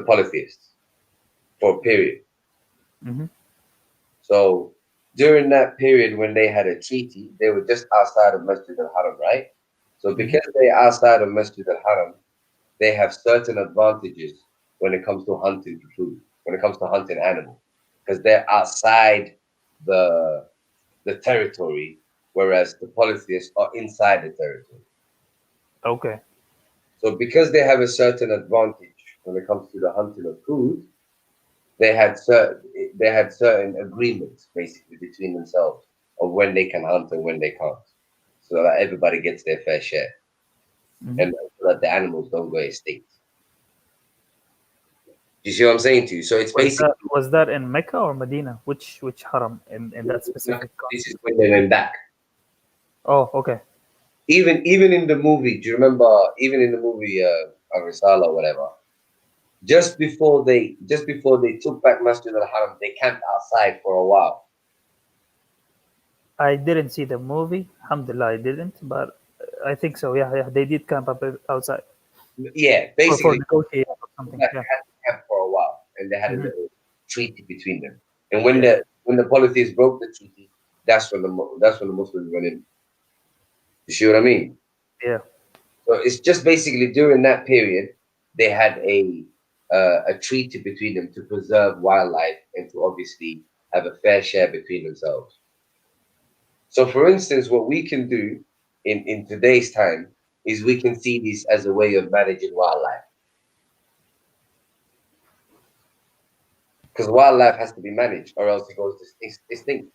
polytheists for a period. Mm-hmm. So during that period when they had a treaty, they were just outside of Masjid al-Haram, right? So because they're outside of Masjid al-Haram, they have certain advantages when it comes to hunting for food, when it comes to hunting animals, because they're outside the territory, whereas the polytheists are inside the territory. Okay. So because they have a certain advantage when it comes to the hunting of food, they had certain agreements basically between themselves of when they can hunt and when they can't, so that everybody gets their fair share, and so that the animals don't go extinct. You see what I'm saying to you? So it's basically Was that in Mecca or Medina? Which haram in that specific this is context? when they went back. Oh, okay. Even in the movie, do you remember? Even in the movie Arisala or whatever, just before they took back Masjid al-Haram, they camped outside for a while. I didn't see the movie. Alhamdulillah, I didn't, but I think so. Yeah, they did camp up outside. Yeah, For basically, negotiating or something. they Yeah. had to camp for a while, and they had a Mhm. little treaty between them. And when Yeah. the polytheists broke the treaty, that's when the Muslims went in. You see what I mean? Yeah. So it's just basically during that period they had a treaty between them to preserve wildlife and to obviously have a fair share between themselves. So, for instance, what we can do in today's time is we can see this as a way of managing wildlife, because wildlife has to be managed or else it goes extinct.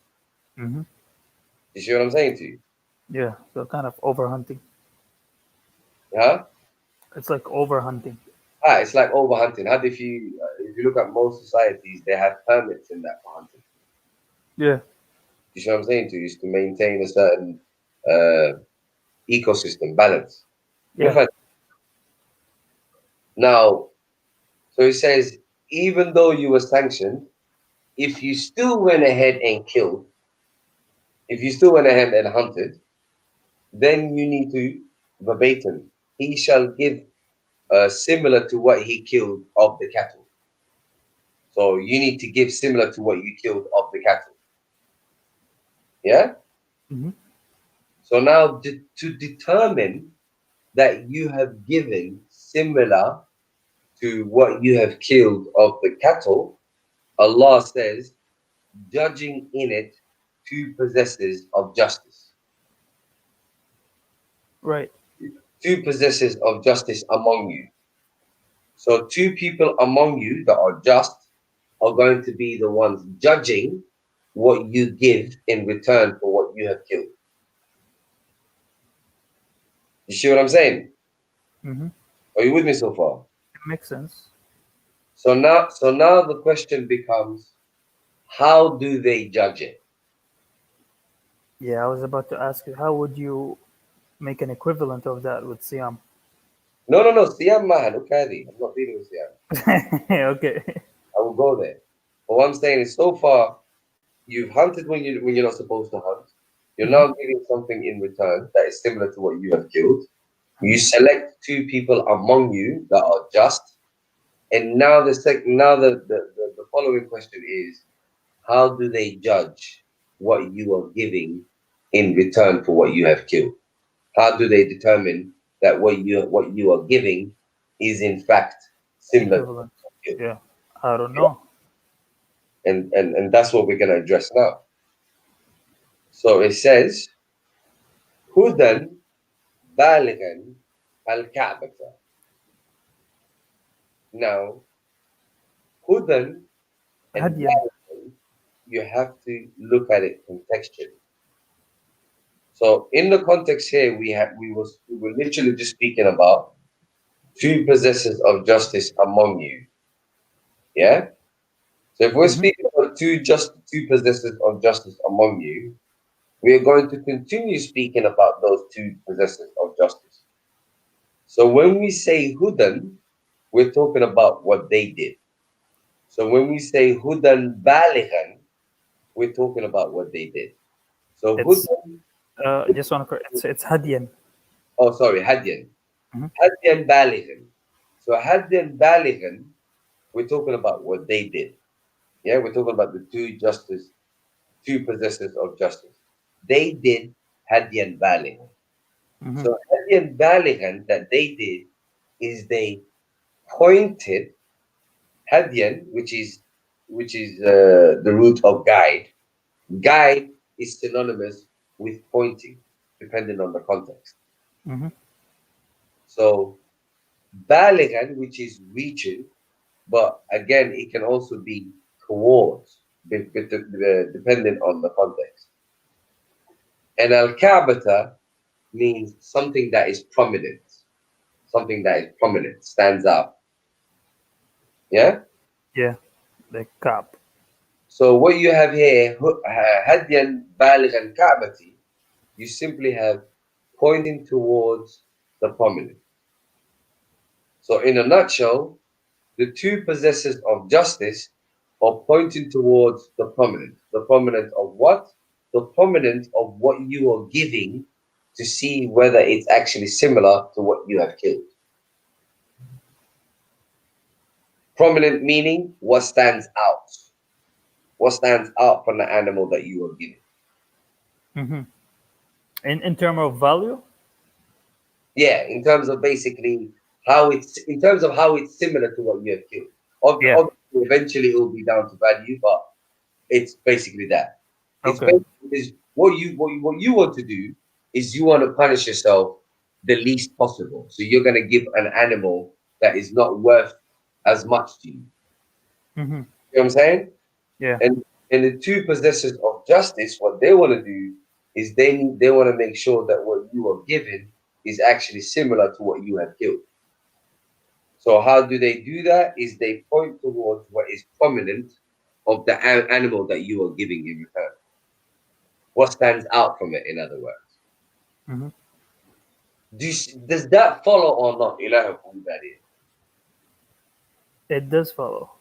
Mm-hmm. You see what I'm saying to you? Yeah. So kind of overhunting. Huh? It's like overhunting. It's like overhunting. How if you look at most societies, they have permits in that for hunting. Yeah. You see what I'm saying to you? Is to maintain a certain ecosystem balance. Yeah. Now, so it says, even though you were sanctioned, if you still went ahead and killed, if you still went ahead and hunted, then you need to verbatim. He shall give similar to what he killed of the cattle. So you need to give similar to what you killed of the cattle. Yeah. Mm-hmm. So now to determine that you have given similar to what you have killed of the cattle, Allah says, judging in it two possessors of justice. Right. Two possessors of justice among you. So two people among you that are just are going to be the ones judging what you give in return for what you have killed. You see what I'm saying? Mm-hmm. Are you with me so far? It makes sense. So now the question becomes, how do they judge it? Yeah, I was about to ask you, how would you make an equivalent of that with siam? No, siyaam man, okay, I'm not dealing with siyaam. Okay. I will go there. But what I'm saying is, so far, you've hunted when you're not supposed to hunt. You're Mm-hmm. now giving something in return that is similar to what you have killed. You Mm-hmm. select two people among you that are just, and now the following question is, how do they judge what you are giving in return for what you have killed? How do they determine that what you are giving is in fact similar to what Equivalent. you have killed? Yeah. I don't know. And that's what we're going to address now. So it says, Hudan Baligan al-Ka'bata. Now, Hudan and Hadiyan. Baligan, you have to look at it contextually. So in the context here, we were literally just speaking about two possessors of justice among you. Yeah? So if we're Mm-hmm. speaking about two possessors of justice among you, we are going to continue speaking about those two possessors of justice. So when we say Hudan, we're talking about what they did. So when we say Hudan Balighan, we're talking about what they did. So It's Hudan, just want to correct. It's Hadiyan. oh sorry, Hadian. Mm-hmm. Hadian Balighan. So Hadian Balighan, we're talking about what they did. Yeah, we're talking about the two possessors of justice. They did Hadian Balighan. Mm-hmm. So Hadian Balighan that they did is they pointed Hadian, which is the root of guide. Guide is synonymous with pointing, depending on the context. Mm-hmm. So balighan, which is reaching, but again, it can also be towards, depending on the context. And al-kabata means something that is prominent, something that is prominent, stands out. Yeah? Yeah, the Kaab. So what you have here, hadyan balighan ka'bati, you simply have pointing towards the prominent. So in a nutshell, the two possessors of justice are pointing towards the prominent. The prominent of what? The prominent of what you are giving to see whether it's actually similar to what you have killed. Prominent meaning what stands out. What stands out from the animal that you are giving. Mm-hmm. In terms of value? Yeah, in terms of basically how it's similar to what you have killed. Obviously, eventually it will be down to value, but it's basically that. It's Okay. basically what you want to do is you want to punish yourself the least possible. So you're going to give an animal that is not worth as much to you. Mm-hmm. You know what I'm saying? Yeah. And the two possessors of justice, what they want to do is they want to make sure that what you are given is actually similar to what you have killed. So how do they do that? Is they point towards what is prominent of the animal that you are giving in return. What stands out from it, in other words. Mm-hmm. Does that follow or not? It does follow.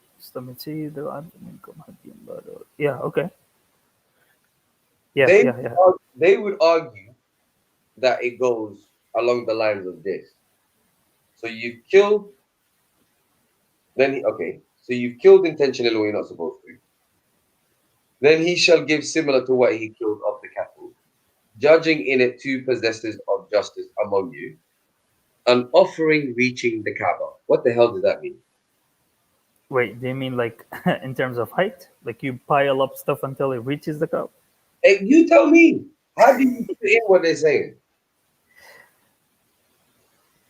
Yeah, okay. Yeah, yeah. They would argue that it goes along the lines of this. So you've killed, so you've killed intentionally when you're not supposed to. Then he shall give similar to what he killed of the cattle, judging in it two possessors of justice among you, an offering reaching the Kaaba. What the hell does that mean? Wait, do you mean like in terms of height? Like you pile up stuff until it reaches the cup? Hey, you tell me. How do you fit in what they're saying?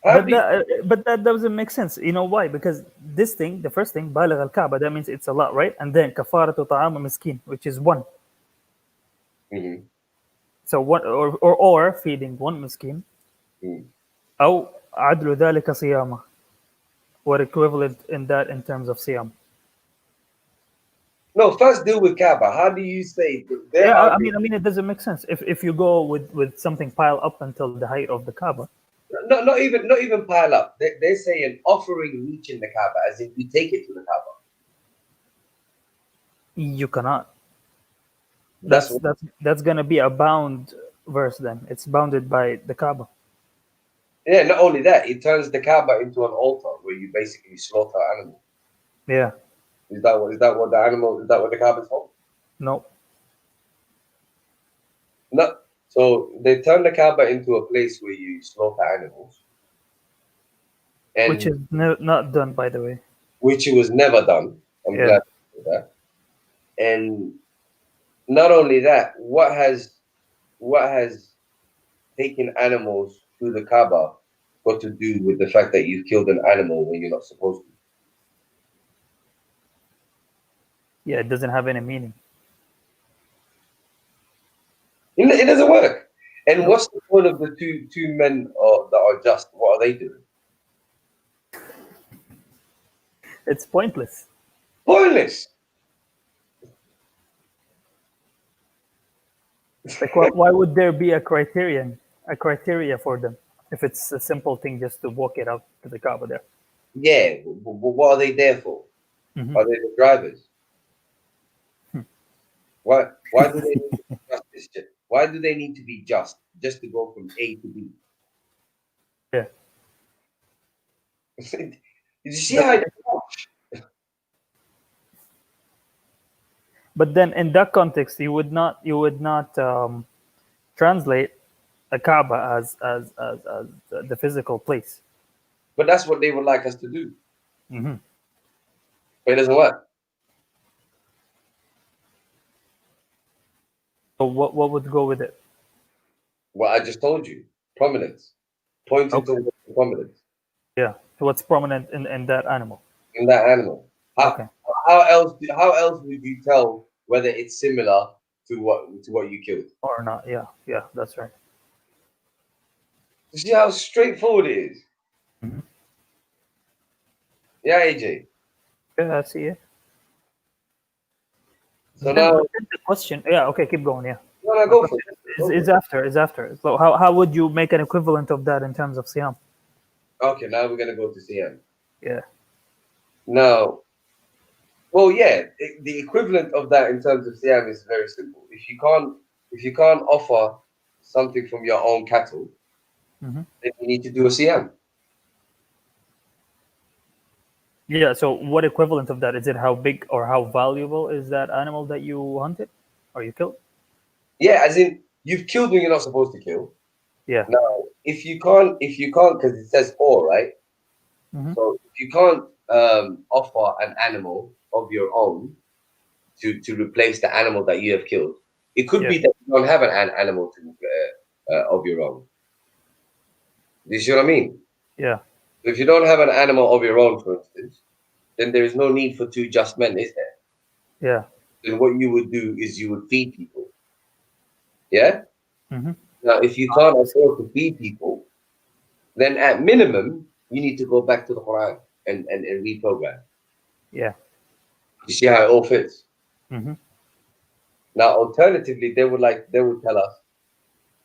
But that doesn't make sense. You know why? Because this thing, the first thing, baligh al-Kaaba, that means it's a lot, right? And then kafaratu ta'am miskin, which is one. Mm-hmm. So one or feeding one miskin. أو عدل ذلك صيامة. What equivalent in that in terms of siyam? No, first deal with Kaaba. How do you say? Yeah, I mean, it doesn't make sense if you go with something piled up until the height of the Kaaba. No, not even pile up. They're saying offering reaching the Kaaba, as if you take it to the Kaaba. You cannot. That's gonna be a bound verse then. It's bounded by the Kaaba. Yeah, not only that, it turns the Kaaba into an altar where you basically slaughter animals. Yeah. Is that what the Kaaba is for? No. No. So they turn the Kaaba into a place where you slaughter animals. And which is not done, by the way. Which it was never done. I'm glad to hear that. And not only that, what has taken animals through the Kaaba got to do with the fact that you've killed an animal when you're not supposed to? Yeah, it doesn't have any meaning. It doesn't work. And what's the point of the two men that are just? What are they doing? It's pointless. Pointless. Like, why would there be a criteria for them if it's a simple thing just to walk it out to the Kaaba there? Yeah, but what are they there for? Mm-hmm. Are they the drivers? Why do they need to be justice? Why do they need to be just to go from A to B? Yeah. You see how it works? But then, in that context, you would not translate a Kaaba as the physical place. But that's what they would like us to do. Mm-hmm. But it doesn't work. So what would go with it? What I just told you, prominence, pointing towards the prominent? Yeah. So what's prominent in that animal? In that animal. Okay. How else would you tell whether it's similar to what you killed? Or not? Yeah. Yeah. That's right. You see how straightforward it is? Mhm. Yeah, AJ. Yeah, I see it. So Then now, the question. Yeah. Okay. Keep going. Yeah. no, go for it. Is after. So how would you make an equivalent of that in terms of siyaam? Okay, now we're gonna go to siyaam. Yeah. Now, well, yeah, the equivalent of that in terms of siyaam is very simple. If you can't offer something from your own cattle, Mhm. then you need to do a siyaam. Yeah. So what equivalent of that is it? How big or how valuable is that animal that you hunted or you killed? Yeah, as in you've killed when you're not supposed to kill. Yeah. Now, if you can't, because it says or, right? Mhm. So if you can't offer an animal of your own to replace the animal that you have killed, it could Yeah. be that you don't have an animal of your own. Do you see what I mean? Yeah. If you don't have an animal of your own, for instance, then there is no need for two just men, is there? Yeah. Then what you would do is you would feed people. Yeah? Mhm. Now, if you can't afford to feed people, then at minimum, you need to go back to the Quran and reprogram. Yeah. You see how it all fits? Mhm. Now, alternatively, they would tell us,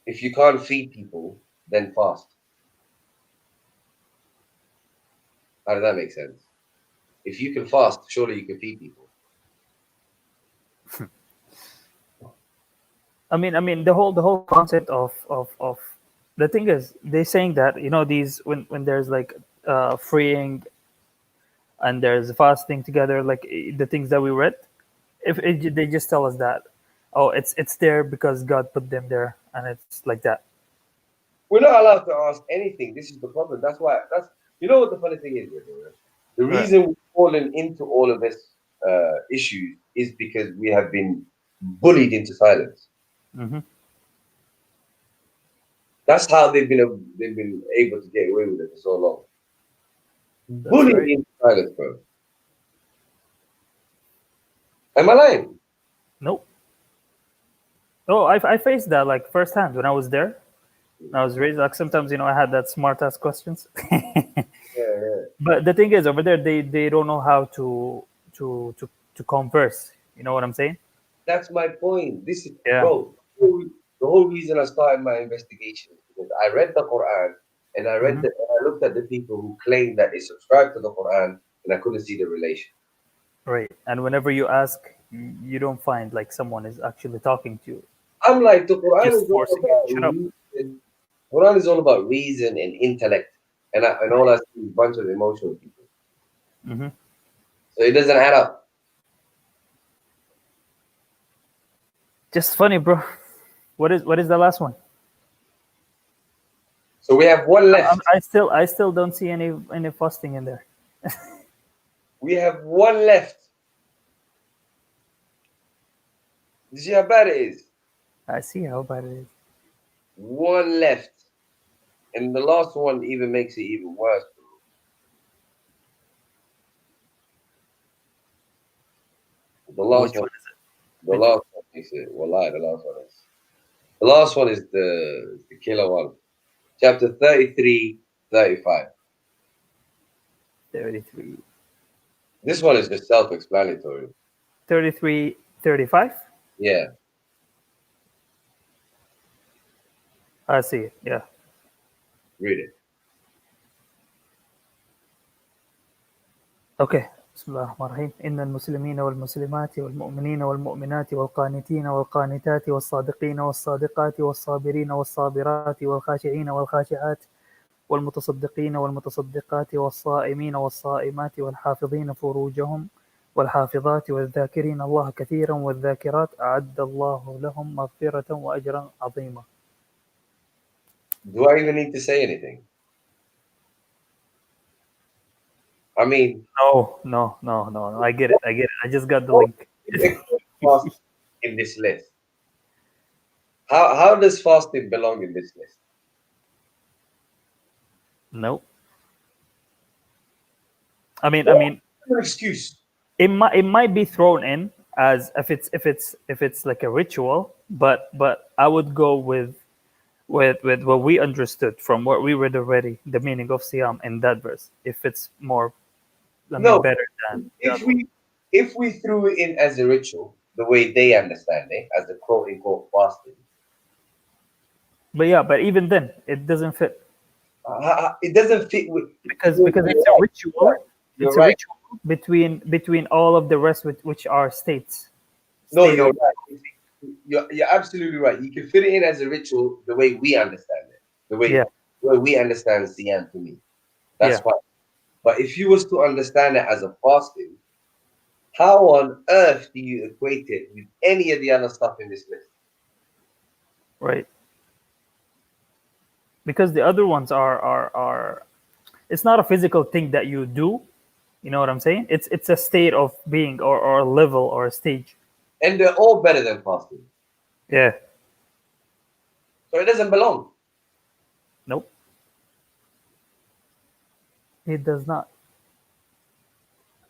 if you can't feed people, then fast. How does that make sense? If you can fast, surely you can feed people. I mean, the whole concept of the thing is they're saying that these when there's like freeing and there's fasting together, like the things that we read, if they just tell us that, oh, it's there because God put them there, and it's like that. We're not allowed to ask anything. This is the problem. That's you know what the funny thing is, brother? The Right. reason we've fallen into all of this issue is because we have been bullied into silence. Mm-hmm. That's how they've been able to get away with it for so long. That's Bullied right. into silence, bro. Am I lying? Nope. Oh, I faced that like firsthand when I was there. When I was raised, like sometimes I had that smart ass questions. Yeah. But the thing is, over there, they don't know how to to converse. You know what I'm saying? That's my point. This is, Yeah. bro, the whole reason I started my investigation is because I read the Quran and Mhm. I looked at the people who claim that they subscribe to the Quran and I couldn't see the relation. Right. And whenever you ask, you don't find like someone is actually talking to you, I'm like, the Quran just is all forcing you to shut about up. reason. Quran is all about reason and intellect, and all I see is a bunch of emotional people. Hmm. So it doesn't add up. Just funny, bro. What is the last one? So we have one left. I still don't see any fasting in there. We have one left. You see how bad it is? I see how bad it is. One left. And the last one even makes it even worse. The last Which one, one is the last one makes it. Wallahi, the last one is. The last one is the killer one. Chapter 33, 35. it? 33. This one is just self-explanatory. 33, 35? Yeah. I see it. Yeah. Read it. Okay. بسم الله الرحمن الرحيم إن المسلمين والمسلمات والمؤمنين والمؤمنات والقانتين والقانتات والصادقين والصادقات والصابرين والصابرات والخاشعين والخاشعات والمتصدقين والمتصدقات والصائمين والصائمات والحافظين فروجهم والحافظات والذاكرين الله كثيرا والذاكرات أعد الله لهم مغفرة وأجرا عظيما. Do I even need to say anything? I mean, No. I get it. I just got the link. fast in this list. How does fasting belong in this list? No. I mean, An excuse. it might be thrown in as if it's like a ritual, but I would go with what we understood from what we read already, the meaning of Siam in that verse. If it's more, No, better than the if other one. if we threw it in as a ritual, the way they understand it, as a quote unquote fasting, But yeah, but even then, it doesn't fit it doesn't fit with. because You're it's a right. ritual. You're It's a right. ritual between all of the rest, which are states. No, State you're of right. You're absolutely right. You can fit it in as a ritual the way we understand it, yeah, the way we understand Siam to me. That's yeah, fine. But if you was to understand it as a fasting, how on earth do you equate it with any of the other stuff in this list? right. Because the other ones are it's not a physical thing that you do. You know what I'm saying? It's a state of being or a level or a stage. And they're all better than fasting. Yeah. So it doesn't belong. Nope. It does not.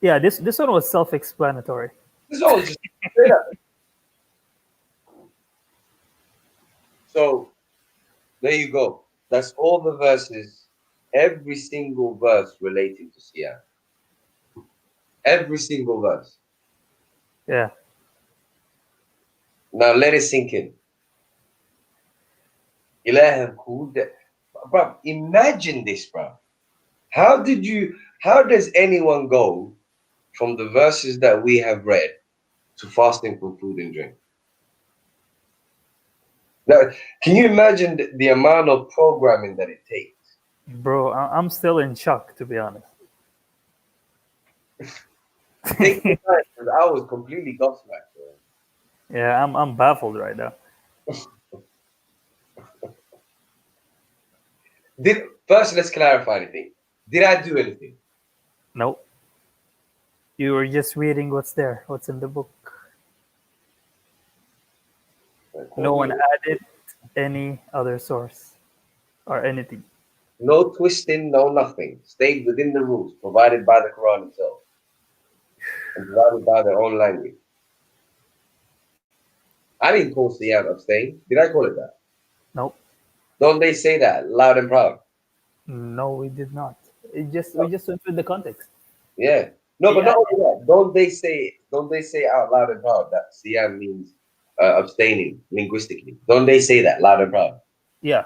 Yeah, this one was self-explanatory. This all just straight up. So there you go. That's all the verses, every single verse relating to Siam. Every single verse. Yeah. Now let it sink in. Bro, imagine this, bro. How does anyone go from the verses that we have read to fasting from food and drink? Now, can you imagine the amount of programming that it takes? Bro, I'm still in shock, to be honest. Take your time, because I was completely gobsmacked. Bro. Yeah, I'm baffled right now. First, let's clarify anything. Did I do anything? Nope. You were just reading what's there, what's in the book. No one added any other source or anything. No twisting, no nothing. Stayed within the rules provided by the Quran itself and provided by their own language. I didn't call Siyam abstain. Did I call it that? Nope. Don't they say that loud and proud? No, we did not. We just went with the context. Yeah. No, but Yeah. not only that. Don't they say out loud and proud that Siyam means abstaining linguistically? Don't they say that loud and proud? Yeah.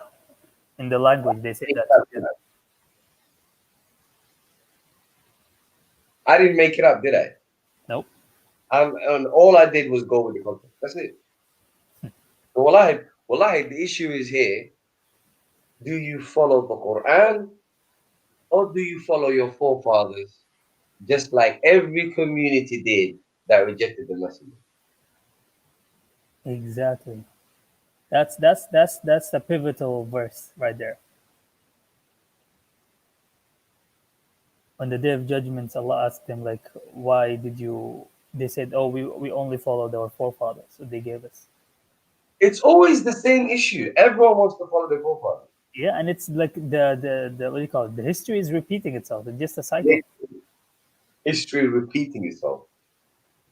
In the language they say that. Yeah. I didn't make it up, did I? Nope. And all I did was go with the context. That's it. So wallahi, the issue is here. Do you follow the Quran or do you follow your forefathers, just like every community did that rejected the messenger? Exactly. That's the pivotal verse right there. On the day of judgment, Allah asked them like, "Why did you?" They said, "Oh, we only followed our forefathers, so they gave us." It's always the same issue. Everyone wants to follow their forefathers. Yeah, and it's like the what do you call it? The history is repeating itself. It's just a cycle. History repeating itself.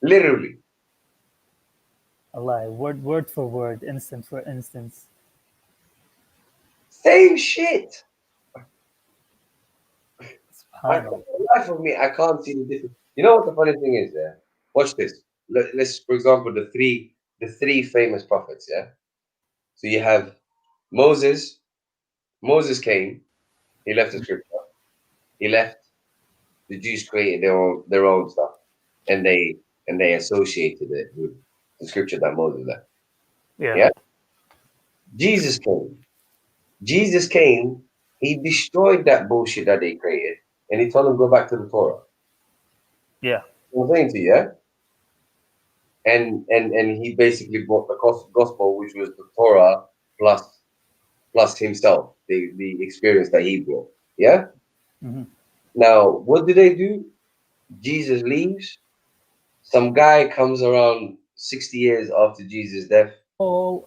Literally. Allah, word for word, instant for instance. Same shit. SubhanAllah. For the life of me, I can't see the difference. You know what the funny thing is, yeah? Watch this. Let's, for example, the three famous prophets, yeah? So you have Moses. Moses came, he left the scripture. He left. The Jews created their own stuff. And they associated it with the scripture that Moses left. Yeah. Yeah? Jesus came. Jesus came, he destroyed that bullshit that they created, and he told them go back to the Torah. Yeah. I'm saying to you, yeah? And he basically brought the gospel, which was the Torah plus himself, the experience that he brought. Yeah? Mm-hmm. Now, what do they do? Jesus leaves. Some guy comes around 60 years after Jesus' death Oh.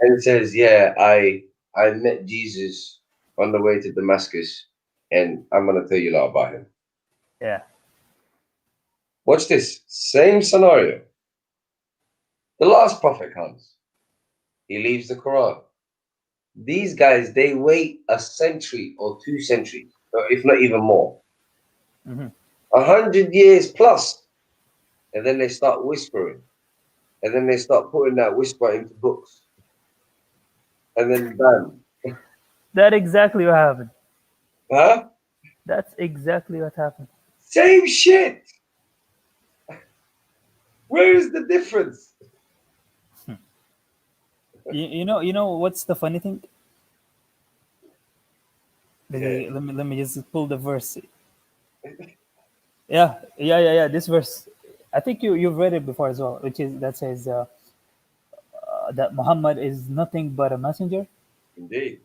and says, yeah, I met Jesus on the way to Damascus, and I'm gonna tell you a lot about him. Yeah. Watch this. Same scenario. The last prophet comes. He leaves the Quran. These guys, they wait a century or 2 centuries, or if not even more. 100 years plus. And then they start whispering. And then they start putting that whisper into books. And then bam. That's exactly what happened. Huh? That's exactly what happened. Same shit. Where is the difference? You know what's the funny thing? Let me just pull the verse. Yeah. This verse, I think you've read it before as well, which is that says that Muhammad is nothing but a messenger. Indeed.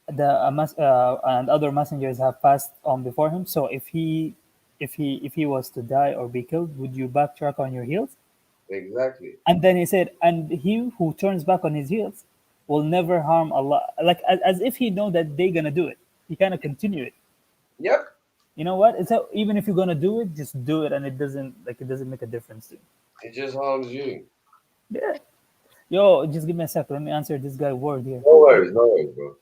And other messengers have passed on before him. So if he was to die or be killed, would you backtrack on your heels? Exactly. And then he said, and he who turns back on his heels will never harm Allah. Like as if he know that they're gonna do it. He kind of continue it. Yep. You know what? It's how, even if you're gonna do it, just do it, and it doesn't make a difference to you. It just harms you. Yeah. Yo, just give me a sec. Let me answer this guy word here. No worries, bro.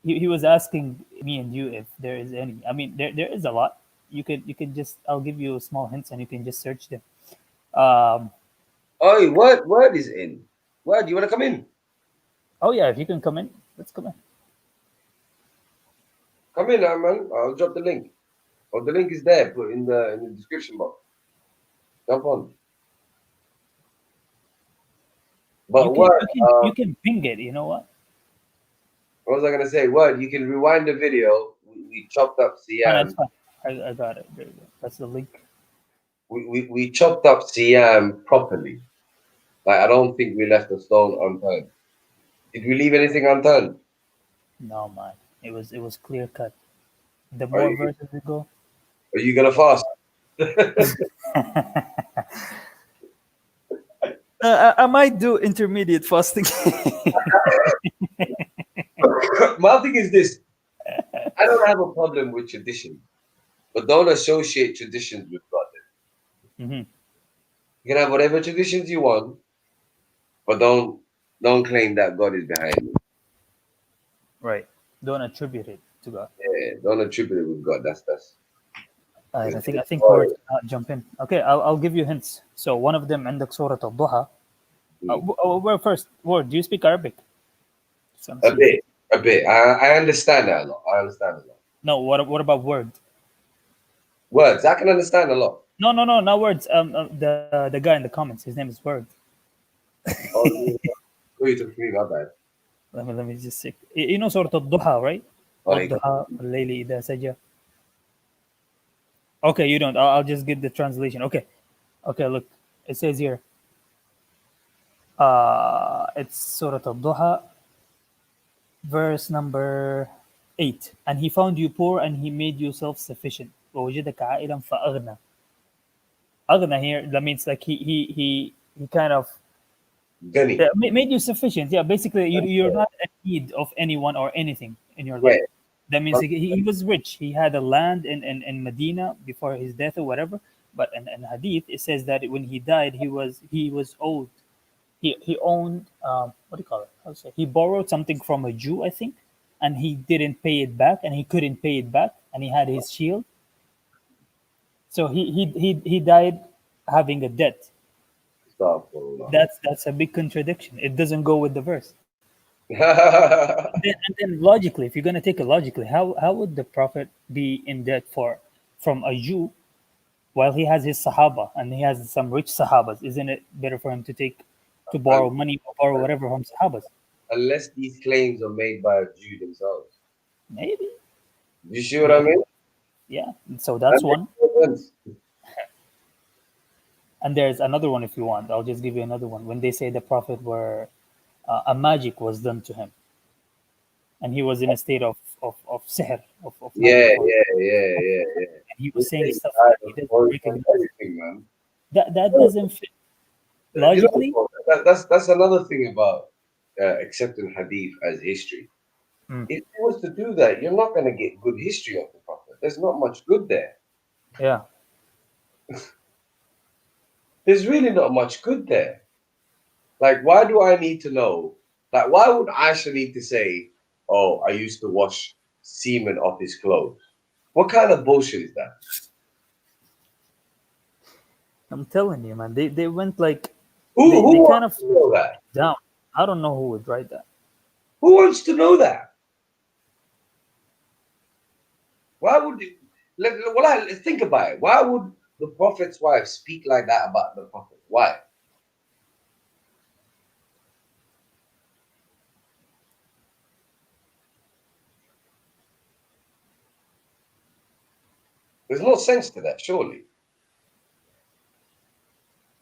He was asking me and you if there is any. I mean, there is a lot. You could just, I'll give you small hints and you can just search them. Oh, word is in. Word, you want to come in? Oh yeah, if you can come in, let's come in. Come in, man. I'll drop the link. Oh, the link is there. Put in the description box. Jump on. But you can ping it. You know what? What was I gonna say? Word, you can rewind the video. We chopped up siyaam. That's fine. I got it. There you go. That's the link. We chopped up siyaam properly. Like, I don't think we left a stone unturned. Did we leave anything unturned? No, man. It was clear cut. The more verses we go. Are you gonna fast? I might do intermediate fasting. My thing is this: I don't have a problem with tradition, but don't associate traditions with God. Mm-hmm. You can have whatever traditions you want, but don't claim that God is behind you. Right. Don't attribute it to God. Yeah, don't attribute it with God. That's. I think word jump in. Okay, I'll give you hints. So one of them عندك سورة الضحى. Well, first, word. Do you speak Arabic? A bit. I understand that a lot. No, what about word? Words, I can understand a lot. No, not words. The guy in the comments, his name is Word. Oh, you took me, my bad. Let me just see. You know Surah Al-Duha, right? Al-Duha, Al-Layli Idha Saja. Okay, you don't. I'll just get the translation. Okay, look. It says here. It's Surah Al-Duha, verse number 8. And he found you poor and he made you self-sufficient. وَوَجَدَكَ عَائِلًا فَأَغْنَى. Aghna here, that means like he kind of made you sufficient. Yeah, basically you're not in need of anyone or anything in your life. That means he was rich. He had a land in Medina before his death or whatever. But in Hadith it says that when he died he was old. He owned what do you call it? How to say? He borrowed something from a Jew, I think, and he didn't pay it back, and he couldn't pay it back, and he had his shield. So he died having a debt. That's a big contradiction. It doesn't go with the verse. and then logically, if you're gonna take it logically, how would the Prophet be in debt from a Jew while he has his Sahaba and he has some rich Sahabas? Isn't it better for him to borrow money or borrow whatever from Sahabas? Unless these claims are made by a Jew themselves. Maybe. You see what I mean? Yeah. So that's one. And there's another one if you want. I'll just give you another one. When they say the Prophet were a magic was done to him, and he was in a state of sihr, of yeah. And he was saying stuff that he doesn't recognize. Man. That doesn't fit logically. That's another thing about accepting hadith as history. If you was to do that, you're not going to get good history of the Prophet. There's not much good there. Yeah. There's really not much good there. Like, why do I need to know? Like, why would Aisha need to say, oh, I used to wash semen off his clothes? What kind of bullshit is that? I'm telling you, man. They went like Who they kind wants of to know that? down. I don't know who would write that. Who wants to know that? Why would you? Let's think about it. Why would the Prophet's wife speak like that about the Prophet? Why? There's no sense to that, surely.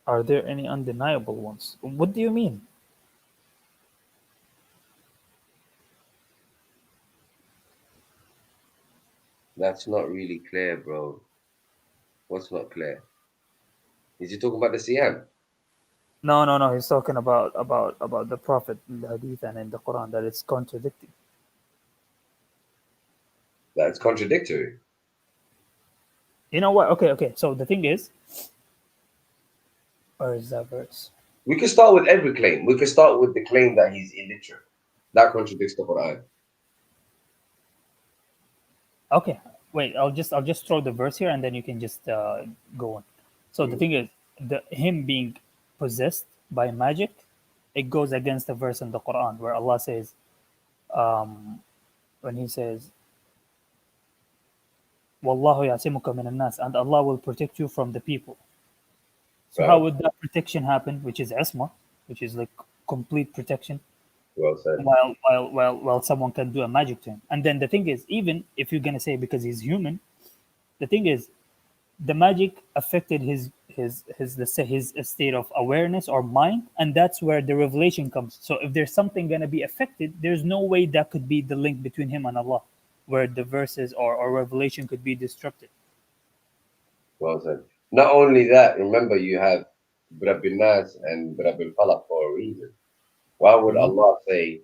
Are there any undeniable ones? What do you mean? That's not really clear, bro. What's not clear? Is he talking about the siyaam? No. He's talking about the Prophet in the Hadith and in the Quran that it's contradicting. That's contradictory. You know what? Okay. So the thing is, where is that verse? We could start with every claim. We could start with the claim that he's illiterate. That contradicts the Quran. Okay, wait. I'll just throw the verse here, and then you can just go on. So the thing is, him being possessed by magic, it goes against the verse in the Quran where Allah says, when He says, "Wallahu yasimuka min nas," and Allah will protect you from the people. So how would that protection happen? Which is isma, which is like complete protection. Well said. While someone can do a magic to him. And then the thing is, even if you're gonna say because he's human, the thing is, the magic affected his let's say his state of awareness or mind, and that's where the revelation comes. So if there's something gonna be affected, there's no way that could be the link between him and Allah, where the verses or revelation could be disrupted. Well said. Not only that, remember you have Rabbil Nas and Rabbil Falaq for a reason. Why would Allah say,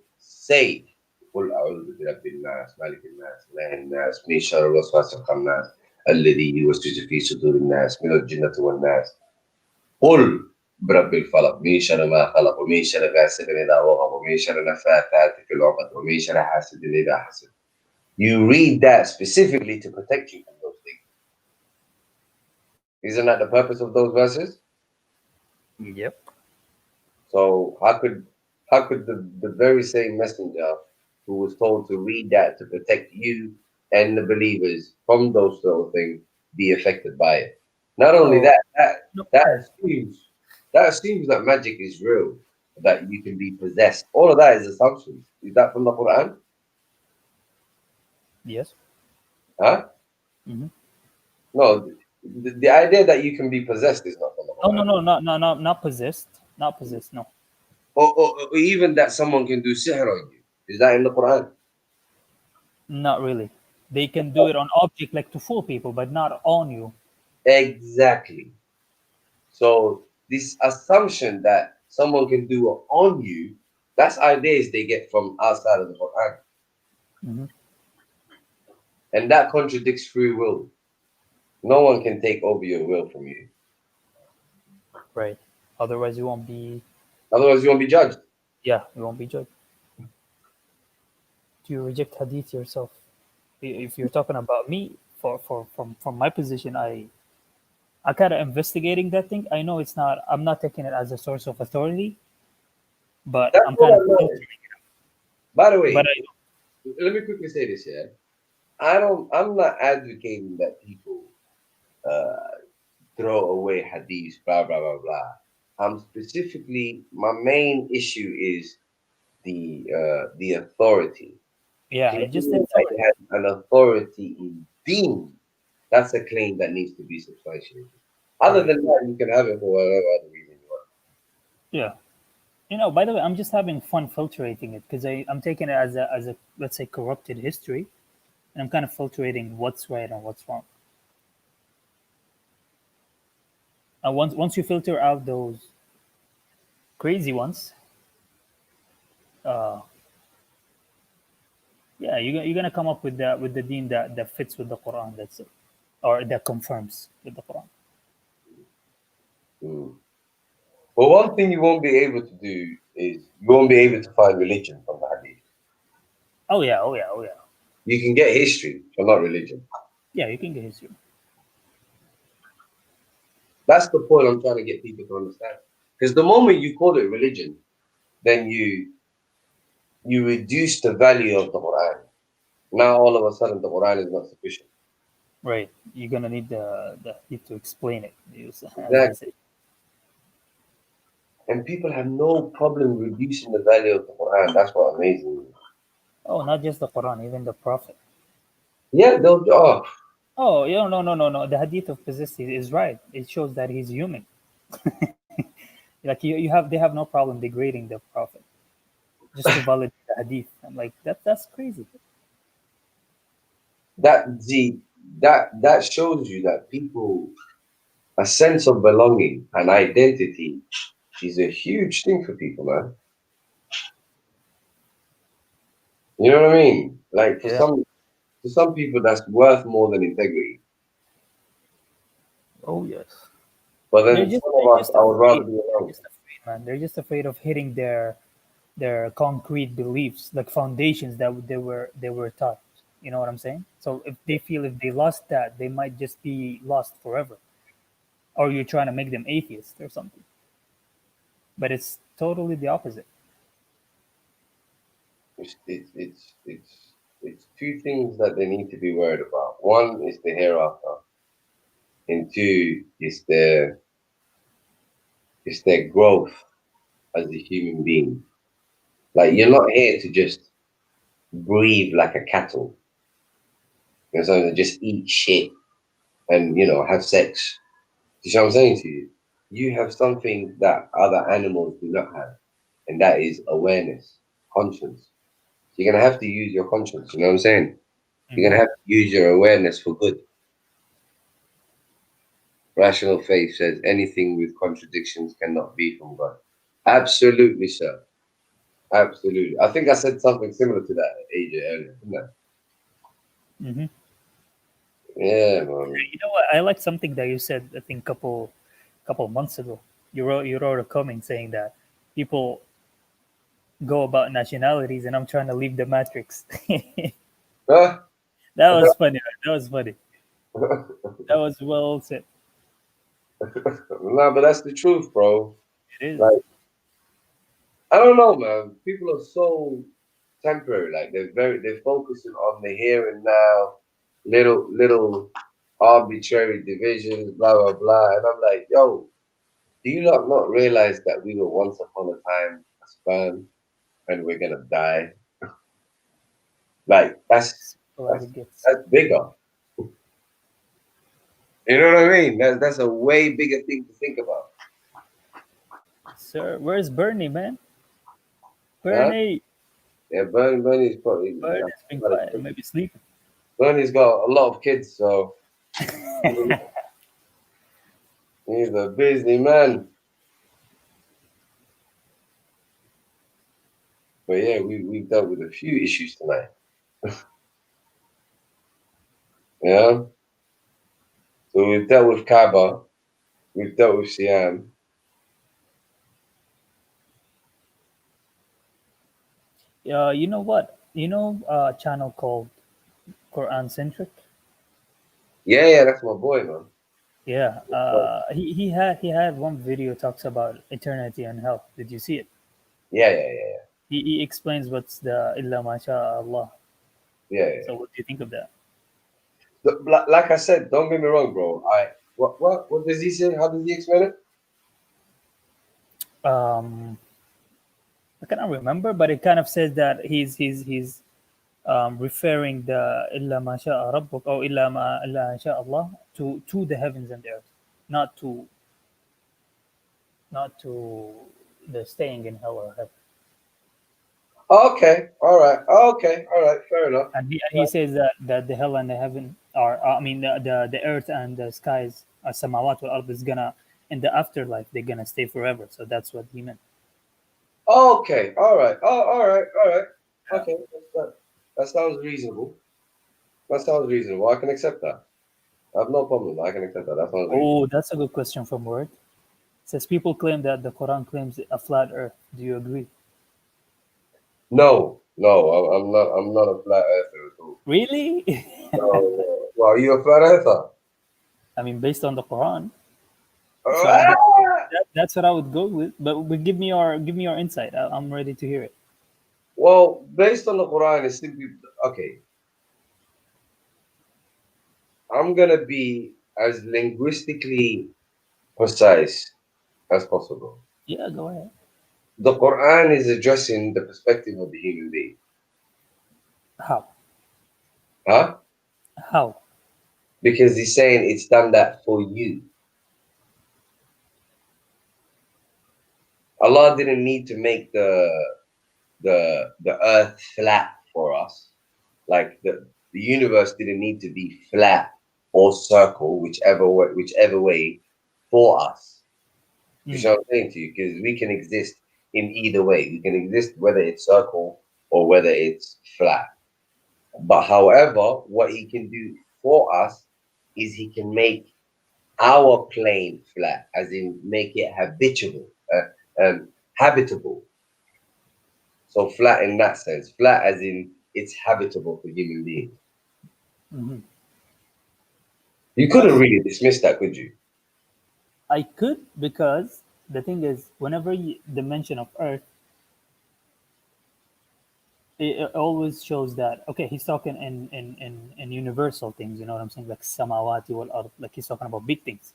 قل أعوذ برب الناس مالك الناس إله الناس من شر الوسواس الخناس الذي يوسوس في صدور الناس من الجنة والناس قل برب الفلق من شر ما خلق ومن شر غاسق إذا وقب ومن شر النفاثات في العقد ومن شر حاسد إذا حسد. You read that specifically to protect you from those things. Isn't that the purpose of those verses? Yep. So how could the very same messenger who was told to read that to protect you and the believers from those sort of things be affected by it? Not only that assumes that magic is real, that you can be possessed. All of that is assumptions. Is that from the Quran? Yes. Huh? No, the idea that you can be possessed is not from the Quran. No, not possessed. Not possessed, no. Or even that someone can do sihr on you. Is that in the Quran? Not really. They can do it on object, like to fool people, but not on you. Exactly. So this assumption that someone can do it on you, that's ideas they get from outside of the Quran. And that contradicts free will. No one can take over your will from you. Right. Otherwise you won't be judged. Yeah, you won't be judged. Do you reject hadith yourself? If you're talking about me, from my position, I kind of investigating that thing. I know I'm not taking it as a source of authority, but That's I'm kind of filtering it out. By the way, let me quickly say this here. I'm not advocating that people throw away hadith, blah blah blah blah. My main issue is the authority. Yeah, just has an authority in deen. That's a claim that needs to be substantiated. Other than that, you can have it for whatever other reason you want. Yeah. By the way, I'm just having fun filtering it because I'm taking it as a let's say corrupted history, and I'm kind of filtering what's right and what's wrong. And once you filter out those crazy ones, Yeah, you're gonna come up with the deen that fits with the Quran. That's it, or that confirms with the Quran. Mm. But one thing you won't be able to do is you won't be able to find religion from the hadith. Oh yeah, oh yeah, oh yeah. You can get history, but not religion. Yeah, you can get history. That's the point I'm trying to get people to understand. Because the moment you call it religion, then you reduce the value of the Quran. Now all of a sudden the Quran is not sufficient. Right. You're gonna need the need to explain it, as they Exactly. say. And people have no problem reducing the value of the Quran. That's what amazes me. Oh, not just the Quran, even the Prophet. Yeah, they'll oh, Oh, no. The hadith of Pizisti is right. It shows that he's human. Like they have no problem degrading the Prophet just to validate the hadith. I'm like, that's crazy. that shows you that people a sense of belonging and identity is a huge thing for people, man. You know what I mean? Like Yeah. for some people that's worth more than integrity. Oh yes. But They're then just some they're of us just I would rather afraid. be They're alone. just afraid, man. They're just afraid of hitting their concrete beliefs, like foundations that they were taught. You know what I'm saying? So if they feel if they lost that, they might just be lost forever. Or you're trying to make them atheists or something. But it's totally the opposite. It's two things that they need to be worried about. One is the hereafter, and two is their growth as a human being. Like you're not here to just breathe like a cattle. You're supposed to just eat shit and have sex. You know what I'm saying to you? You have something that other animals do not have, and that is awareness, conscience. You're gonna have to use your conscience. You know what I'm saying? You're Hmm. gonna have to use your awareness for good. Rational faith says anything with contradictions cannot be from God. Absolutely, sir. Absolutely. I think I said something similar to that AJ earlier, didn't I? Hmm. Yeah, man. You know what? I like something that you said. I think couple months ago. You wrote a comment saying that people go about nationalities, and I'm trying to leave the matrix. Huh? That was funny. Man. That was funny. That was well said. No, but that's the truth, bro. It is. Like, I don't know, man. People are so temporary. Like they're focusing on the here and now, little arbitrary divisions, blah blah blah. And I'm like, yo, do you not realize that we were once upon a time a sperm and we're gonna die? Like Simple as that's it gets. that's bigger. You know what I mean? That's a way bigger thing to think about. Sir, where's Bernie, man? Huh? Bernie. Yeah, Bernie's probably Bernie's been quiet. Maybe sleeping. Bernie's got a lot of kids, so he's a busy man. But yeah, we've dealt with a few issues tonight. Yeah. So we've dealt with Kaaba, we've dealt with Siam. You know what? You know a channel called Quran Centric? Yeah, that's my boy, man. Yeah. He had one video talks about eternity and hell. Did you see it? Yeah. He explains what's the illa masha Allah. Yeah. So what do you think of that? Like I said, don't get me wrong, bro. What does he say? How does he explain it? Um, I cannot remember, but it kind of says that he's referring the illa ma sha'a rabbuk or illa sha'a Allah to the heavens and the earth, not to not to the staying in hell or heaven. Okay, all right, okay, all right, fair enough. And he says that the hell and the heaven are I mean the earth and the skies samawat wal ard is gonna in the afterlife they're gonna stay forever. So that's what he meant. Okay, all right, all right. Yeah. Okay, That sounds reasonable. That sounds reasonable. I can accept that. I have no problem. I can accept that. That sounds reasonable. Oh, that's a good question from Word. It says people claim that the Quran claims a flat Earth. Do you agree? No, I'm not. I'm not a flat earther at all. Really? No. Well, are you a flat earther? I mean, based on the Quran. So Ah! that's what I would go with. But give me your insight. I'm ready to hear it. Well, based on the Quran, it's simply okay. I'm gonna be as linguistically precise as possible. Yeah, go ahead. The Quran is addressing the perspective of the human being. How? Huh? How? Because he's saying it's done that for you. Allah didn't need to make the earth flat for us. Like the universe didn't need to be flat or circle, whichever way for us. You know what I'm saying to you? Because we can exist in either way. We can exist whether it's circle or whether it's flat. But however, what he can do for us is he can make our plane flat, as in make it habitable. So flat in that sense, flat as in it's habitable for human beings. Mm-hmm. You couldn't really dismiss that, could you? I could, because the thing is, whenever the mention of Earth, it always shows that, okay, he's talking in universal things. You know what I'm saying? Like samawati wal ard. Like he's talking about big things.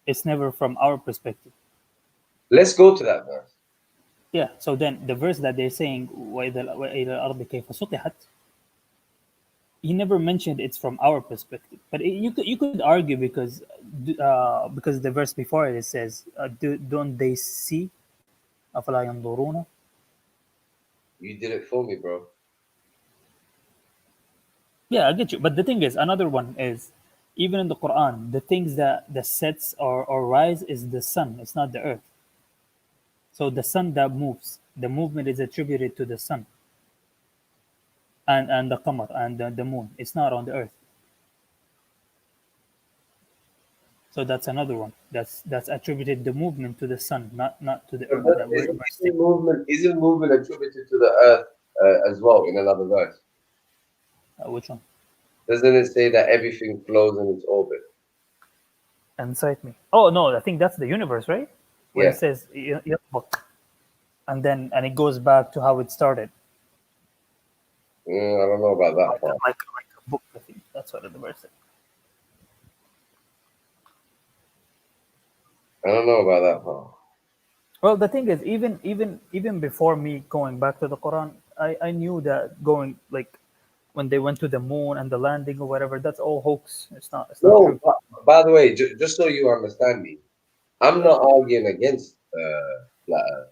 It's never from our perspective. Let's go to that verse. Yeah. So then the verse that they're saying, وَإِذَا الْأَرْضِ كَيْفَ سُطِحَتْ, he never mentioned it's from our perspective. But you could argue because the verse before it says, don't they see? أَفَلَا يَنْظُرُونَ. You did it for me, bro. Yeah, I get you. But the thing is, another one is, even in the Quran, the things that sets or rise is the sun. It's not the earth. So the sun that moves, the movement is attributed to the sun and the qamar and the moon. It's not on the earth. So that's another one. That's attributed the movement to the sun, not to the earth. But That we're isn't movement attributed to the earth as well in another verse? which one? Doesn't it say that everything flows in its orbit? Incite me. Oh no, I think that's the universe, right? Where Yeah. it says يطبق, and it goes back to how it started. I don't know about that part. Like a book, I think that's what the verse said. I don't know about that part. Well, the thing is, even before me going back to the Quran, I knew that going like when they went to the moon and the landing or whatever, that's all hoax. It's not true. By the way, just so you understand me, I'm not arguing against flat Earth.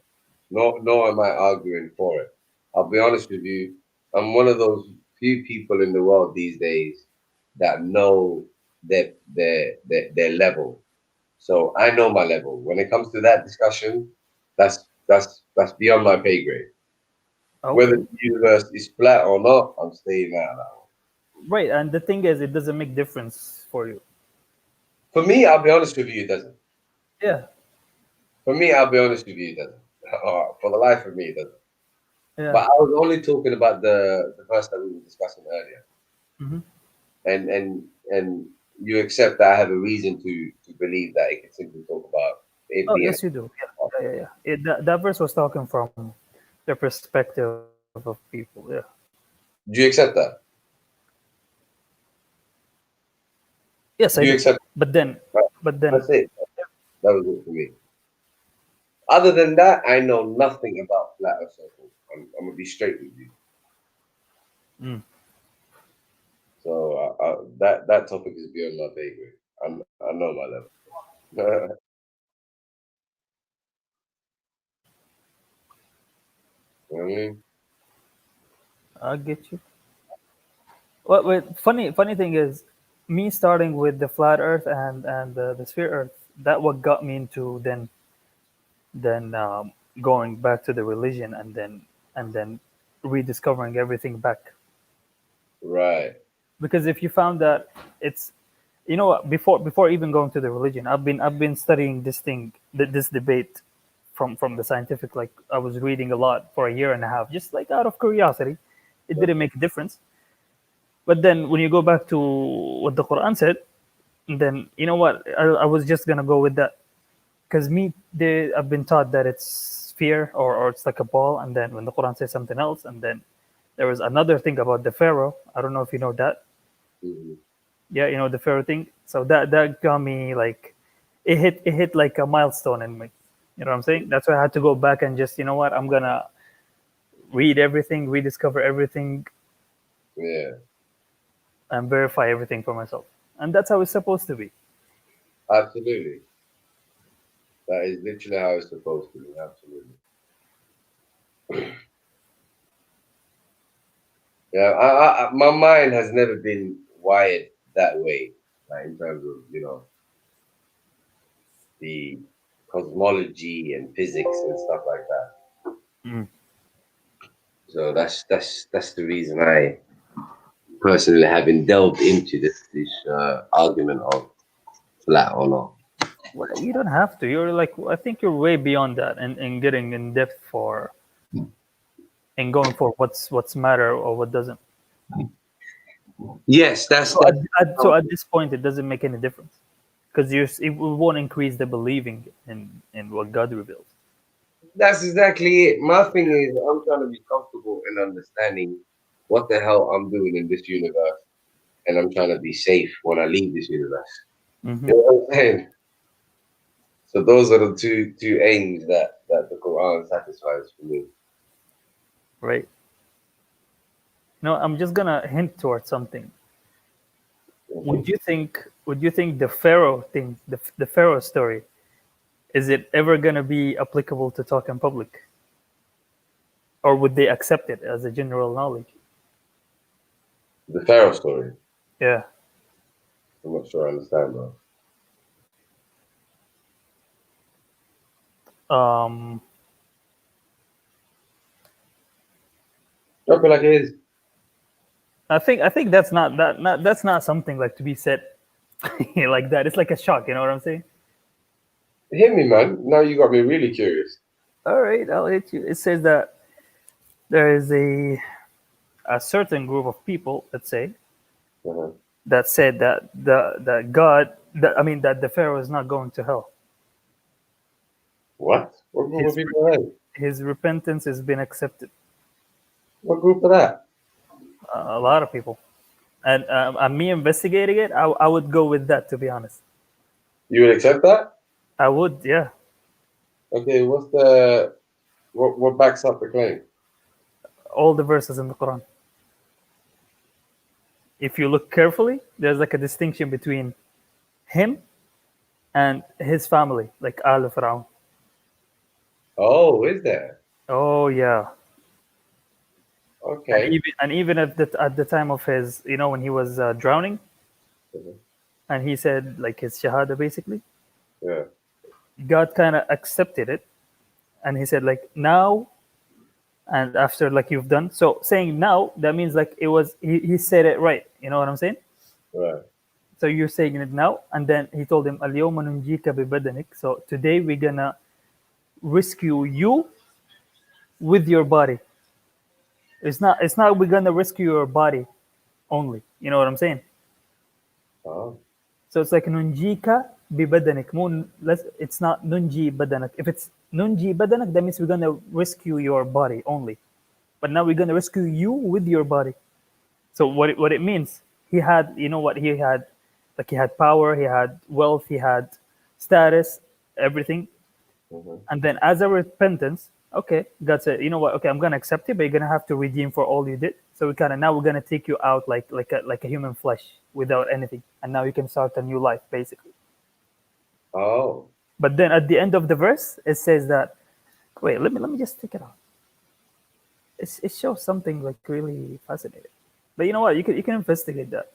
Nor am I arguing for it. I'll be honest with you. I'm one of those few people in the world these days that know their level. So I know my level. When it comes to that discussion, that's beyond my pay grade. Okay. Whether the universe is flat or not, I'm staying out of that one. Right, and the thing is, it doesn't make difference for you. For me, I'll be honest with you, it doesn't. Yeah. For me, I'll be honest with you, it doesn't. For the life of me, it doesn't. Yeah. But I was only talking about the verse that we were discussing earlier. Mm-hmm. And you accept that I have a reason to believe that it can simply talk about it being. Yes, you do. Yeah. That verse was talking from the perspective of people. Yeah. Do you accept that? Yes, I Do you do. accept? But then, That's it. That was it for me. Other than that, I know nothing about flat Earth circle. I'm gonna be straight with you. Mm. So that topic is beyond my pay grade. I know my level. You know what I mean? I get you. Well, wait, funny thing is, me starting with the flat Earth and the sphere Earth. That what got me into then going back to the religion and then rediscovering everything back. Right. Because if you found that it's, you know what, before even going to the religion, I've been studying this debate from the scientific, like I was reading a lot for a year and a half, just like out of curiosity. It didn't make a difference. But then when you go back to what the Quran said, then you know what, I was just gonna go with that, because I've been taught that it's fear, or it's like a ball, and then when the Quran says something else, and then there was another thing about the Pharaoh. I don't know if you know that. Mm-hmm. Yeah, you know the Pharaoh thing. So that got me like, it hit like a milestone in me. You know what I'm saying? That's why I had to go back and just, you know what, I'm gonna read everything, rediscover everything, Yeah. and verify everything for myself. And that's how it's supposed to be. Absolutely. That is literally how it's supposed to be. Absolutely. Yeah, my mind has never been wired that way, like in terms of, you know, the cosmology and physics and stuff like that. Mm. So that's the reason I personally haven't delved into this argument of flat or not. Well, you don't have to. You're like, I think you're way beyond that, and getting in depth for, and going for what's matter or what doesn't. Yes, So at this point, it doesn't make any difference, because it won't increase the believing in what God reveals. that's exactly it. My thing is, I'm trying to be comfortable in understanding what the hell I'm doing in this universe, and I'm trying to be safe when I leave this universe. Mm-hmm. You know what I'm saying? So those are the two aims that the Quran satisfies for me. Right. No, I'm just gonna hint towards something. Would you think the Pharaoh thing, the Pharaoh story, is it ever gonna be applicable to talk in public, or would they accept it as a general knowledge? The Pharaoh story. Yeah. I'm not sure I understand, bro. Um. Drop it like it is. I think that's not something like to be said like that. It's like a shock. You know what I'm saying? Hit me, man. Now you got me really curious. All right, I'll hit you. It says that there is a certain group of people, let's say, Uh-huh. that said that that God, that the Pharaoh is not going to hell. What? What group of His people are they? his repentance has been accepted. What group of that? A lot of people, and me investigating it, I would go with that, to be honest. You would accept that? I would, yeah. Okay, what backs up the claim? All the verses in the Quran. If you look carefully, there's like a distinction between him and his family, like Al Fir'aun. Oh, is there? Oh yeah. And Okay. even at the time of his, when he was drowning, Mhm. and he said like his shahada, basically, Yeah. God kind of accepted it, and he said like now, and after like you've done so, saying now, that means like it was, he said it right. You know what I'm saying? Right. So you're saying it now, and then he told him, "Al-yawma nunjika bibadanik." So today we're gonna rescue you with your body. It's not we're gonna rescue your body only. You know what I'm saying? Oh. So it's like nunjika bibadanik. It's not nunji badanak. If it's nunji badanak, that means we're gonna rescue your body only. But now we're gonna rescue you with your body. So what it means? He had, you know what he had, like he had power, he had wealth, he had status, everything. Mhm. And then as a repentance, okay, God said, you know what? Okay, I'm gonna accept it, but you're gonna have to redeem for all you did. So we're gonna take you out like a human flesh without anything, and now you can start a new life, basically. Oh. But then at the end of the verse, it says that, wait, let me just take it out. It shows something like really fascinating. But you know what? You can investigate that.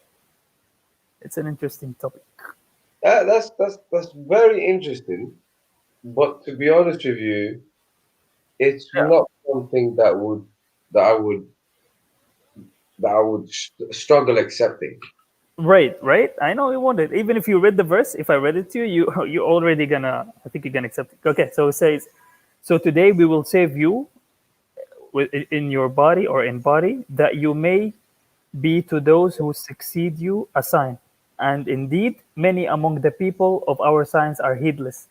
It's an interesting topic. That's very interesting. But to be honest with you, it's Yeah. not something that I would that I would struggle accepting. Right. I know you won't. Even if you read the verse, if I read it to you, you're already gonna. I think you're gonna accept it. Okay. So it says, "So today we will save you in your body or in body, that you may be to those who succeed you a sign. And indeed, many among the people of our signs are heedless."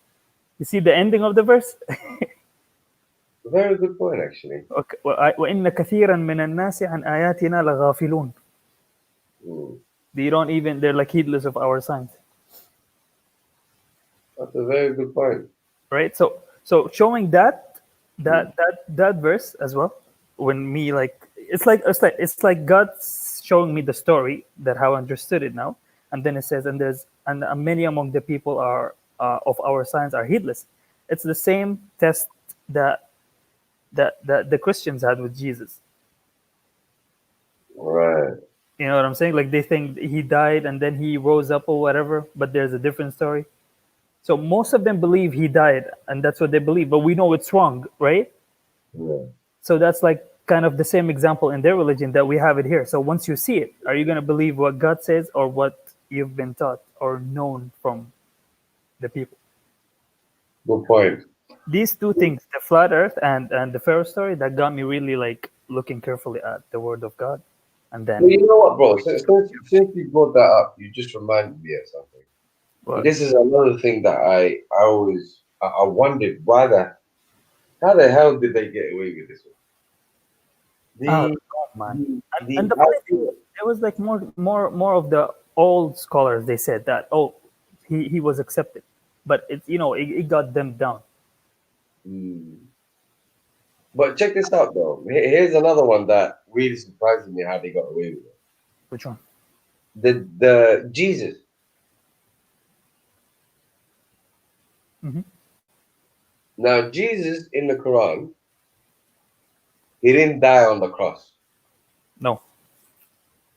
You see the ending of the verse? Very good point, actually. Okay. وَإِنَّ كَثِيرًا مِنَ النَّاسِ عَنْ آيَاتِنَا لَغَافِلُونَ. Mm. They don't even, they're like heedless of our signs. That's a very good point. Right? So showing that verse as well, when me like it's like God showing me the story that how I understood it now, and then it says, and many among the people are of our signs are heedless. It's the same test that the Christians had with Jesus. Right. You know what I'm saying? Like they think he died and then he rose up or whatever, but there's a different story. So most of them believe he died, and that's what they believe. But we know it's wrong, right? Yeah. So that's like kind of the same example in their religion that we have it here. So once you see it, are you going to believe what God says or what you've been taught or known from the people? Good point. These two things, the flat earth and the Pharaoh story, that got me really like looking carefully at the word of God. And Well, then, you know what, bro? Since you brought that up, you just reminded me of something. what? This is another thing that I always I wondered how the hell did they get away with this Oh, one? God, man. And The the funny thing, it was like more of the old scholars. They said that, oh, he was accepted, but it got them down. Hmm. But check this out, though. Here's another one that really surprises me how they got away with it. Which one? The Jesus. Hmm. Now, Jesus in the Quran, he didn't die on the cross. No.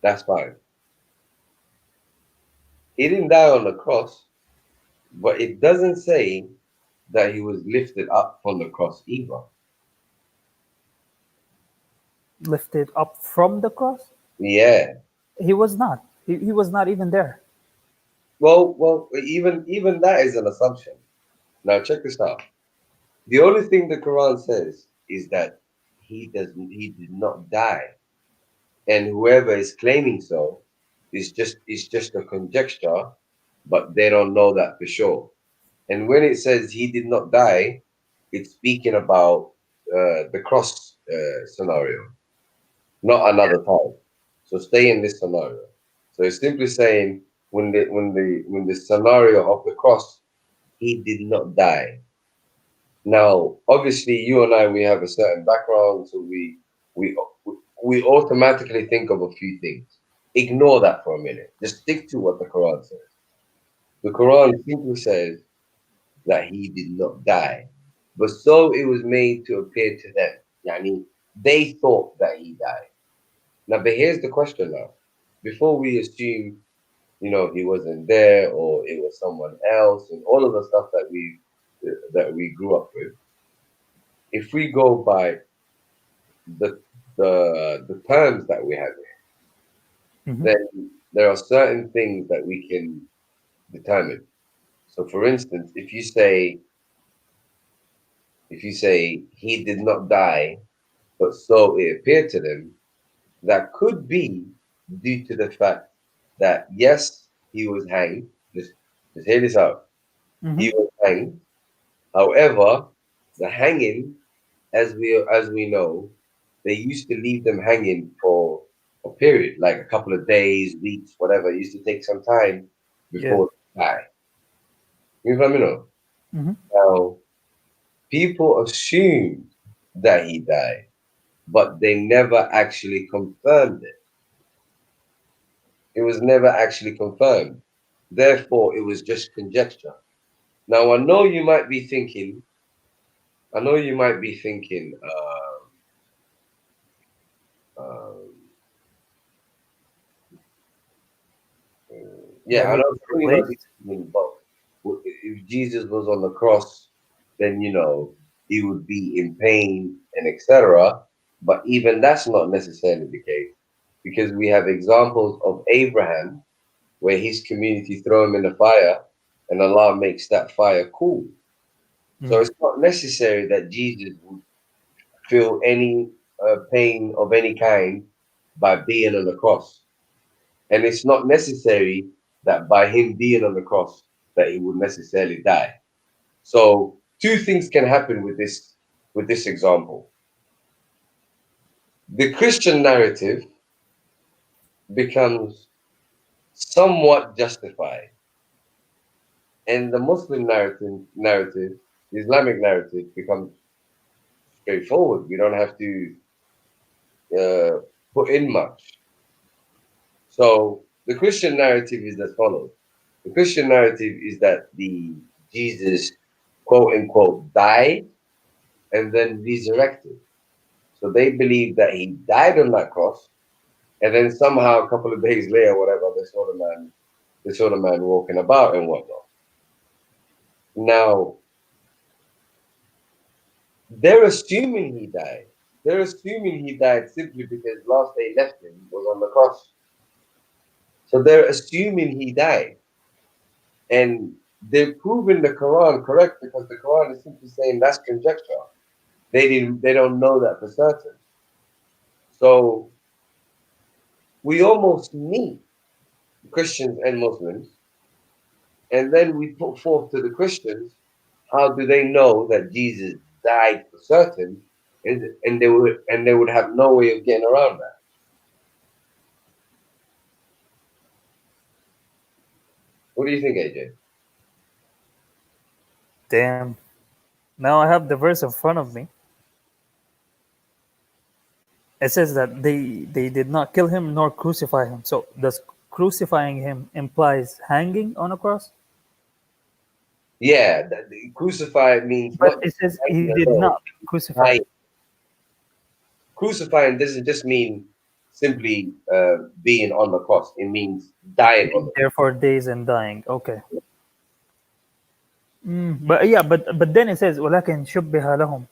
That's fine. He didn't die on the cross, but it doesn't say that he was lifted up from the cross either. Lifted up from the cross? Yeah. He was not. He was not even there. Well, even that is an assumption. Now, check this out. The only thing the Quran says is that he did not die, and whoever is claiming so is just a conjecture, but they don't know that for sure. And when it says he did not die, it's speaking about the cross scenario, not another time. So stay in this scenario. So it's simply saying when the scenario of the cross, he did not die. Now, obviously, you and I, we have a certain background, so we we automatically think of a few things. Ignore that for a minute. Just stick to what the Quran says. The Quran simply says that he did not die, but so it was made to appear to them. Yani, they thought that he died. Now, but here's the question now. Before we assume, he wasn't there or it was someone else, and all of the stuff that we grew up with, if we go by the the terms that we have here, Hmm. then there are certain things that we can determine. So, for instance, if you say he did not die, but so it appeared to them, that could be due to the fact that yes, he was hanged. Just hear this out. Hmm. He was hanged. However, the hanging, as we know, they used to leave them hanging for a period, like a couple of days, weeks, whatever. It used to take some time Yeah. before they die. You know what I mean? Hmm. Now, people assumed that he died, but they never actually confirmed it. It was never actually confirmed. Therefore, it was just conjecture. Now, I know you might be thinking, um, That yeah, I he know was you might be replaced. thinking, but if Jesus was on the cross, then he would be in pain and etc. But even that's not necessarily the case. because we have examples of Abraham where his community throw him in the fire and Allah makes that fire cool. So it's not necessary that Jesus would feel any pain of any kind by being on the cross. And it's not necessary that by him being on the cross that he would necessarily die. So two things can happen with this example. The Christian narrative becomes somewhat justified, and the Muslim narrative, the Islamic narrative becomes straightforward. We don't have to put in much. So the Christian narrative is as follows. The Christian narrative is that the Jesus, quote unquote, died and then resurrected. So they believe that he died on that cross, and then somehow a couple of days later, whatever, they saw the man walking about and whatnot. Now, they're assuming he died. They're assuming he died simply because last they left him was on the cross. So they're assuming he died. And they're proving the Quran correct because the Quran is simply saying that's conjecture. They don't know that for certain. So we almost meet Christians and Muslims, and then we put forth to the Christians, how do they know that Jesus died for certain, and they would have no way of getting around that. What do you think, AJ? Damn. Now I have the verse in front of me. It says that they did not kill him nor crucify him. So does crucifying him implies hanging on a cross? Yeah, the crucified means But not it says he hanging did alone. not crucify. Crucifying doesn't just mean simply being on the cross. It means dying on the cross. There for days and dying. Okay. But yeah, but then it says ولكن شبه لهم.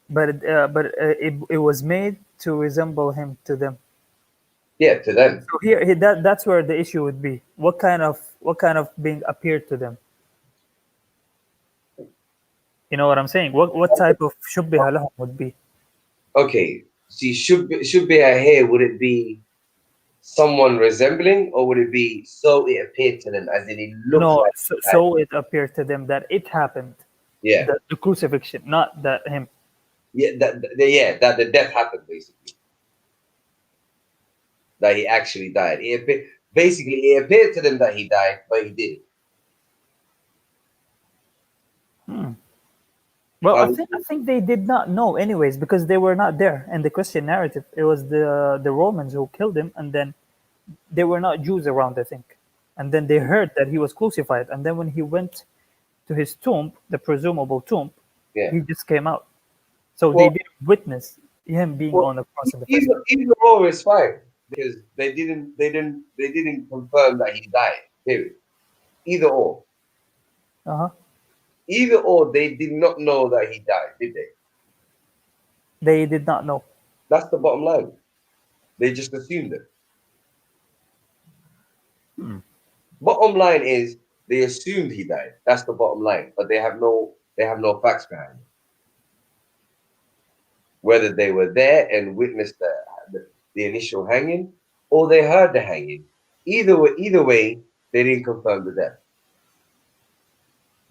But it was made to resemble him to them. Yeah, to them. So here that's where the issue would be. What kind of being appeared to them? You know what I'm saying? What type of شبه لهم would be? Okay, see, should be a here. Would it be someone resembling, or would it be so it appeared to them, as in it looks No, like? so it appeared to them that it happened. Yeah, The crucifixion, not that him. yeah, that the death happened basically. That he actually died. Basically, it appeared to them that he died, but he didn't. Well, I think they did not know anyways because they were not there in the Christian narrative. It was the Romans who killed him, and then they were not Jews around, I think. And then they heard that he was crucified, and then when he went to his tomb, the presumable tomb, he just came out. So they didn't witness him being on the cross in the first place. Either or is fine because they didn't confirm that he died. Period. Either or. Either or, they did not know that he died, did they? They did not know. That's the bottom line. They just assumed it. Bottom line is they assumed he died. That's the bottom line. But they have no facts behind it. Whether they were there and witnessed the initial hanging, or they heard the hanging. Either way, they didn't confirm the death.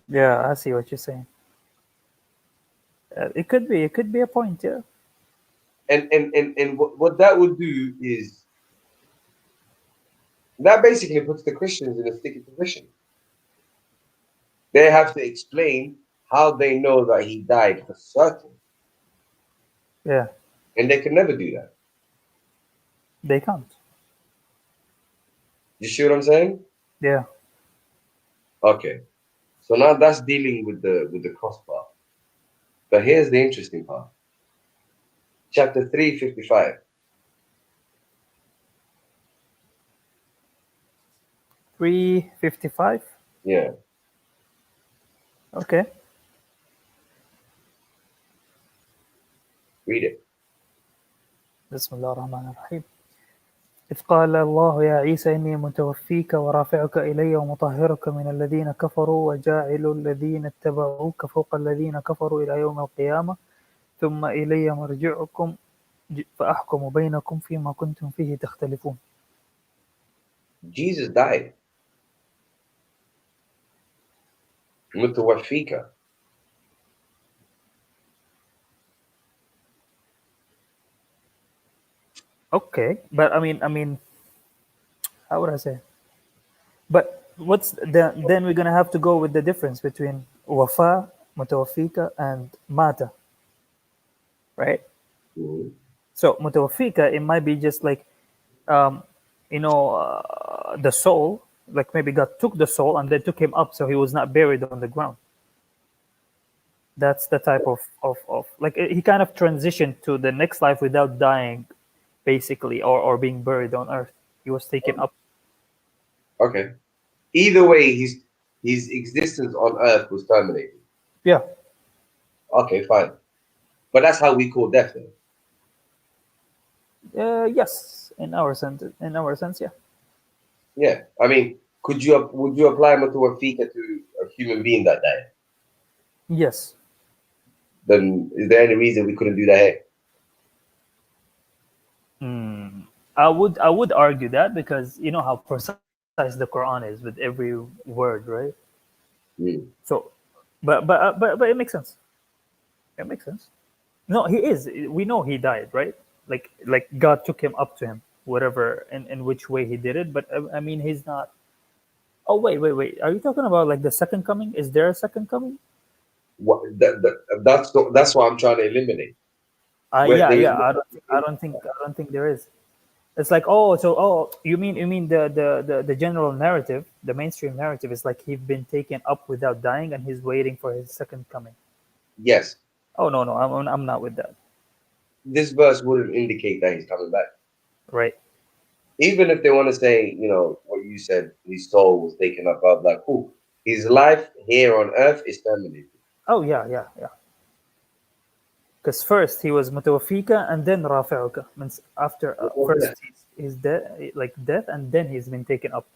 Yeah, I see what you're saying. It could be a point, yeah. And what that would do is that basically puts the Christians in a sticky position. They have to explain how they know that he died for certain. Yeah. And they can never do that. They can't. You see what I'm saying? Yeah. Okay. So now that's dealing with the cross part. But here's the interesting part. Chapter 3:55. 3:55. Yeah. Okay. Read it. Bismillah ar-Rahman ar-Rahim. إذ قال الله يا عيسى إني متوفيك ورافعك إلي ومطهرك من الذين كفروا وجاعل الذين اتبعوك فوق الذين كفروا إلى يوم القيامة ثم إلي مرجعكم فأحكم بينكم فيما كنتم فيه تختلفون. Jesus died. متوفيك. Okay, but I mean, how would I say? But what's then we're gonna have to go with the difference between wafa, mutawafika, and mata, right? Mhm. So mutawafika, it might be just like, um, the soul, like maybe God took the soul and then took him up, so he was not buried on the ground. That's the type of like he kind of transitioned to the next life without dying, basically, or being buried on earth. He was taken up. Okay. Either way, his existence on Earth was terminated. Yeah. Okay, fine. But that's how we call death, then. Yes, in our sense. In our sense, yeah. Yeah. I mean, would you apply mutawafika to a human being that died? Yes. Then is there any reason we couldn't do that here? I would argue that, because you know how precise the Quran is with every word, right? Mm. So, but it makes sense. It makes sense. No, he is. We know he died, right? Like God took him up to him, whatever in which way he did it. But I mean, he's not. Oh wait. Are you talking about like the second coming? Is there a second coming? That's what I'm trying to eliminate. Where there is Yeah. I don't think there is. It's like, you mean the general narrative, the mainstream narrative is like he's been taken up without dying and he's waiting for his second coming. yes. Oh no, I'm not with that. This verse wouldn't indicate that he's coming back. Right. Even if they want to say, what you said, his soul was taken up, I'm like, cool. His life here on earth is terminated. Oh yeah. Because first he was mutawafika and then rafi'uka. Means after first he's dead, like death, and then he's been taken up.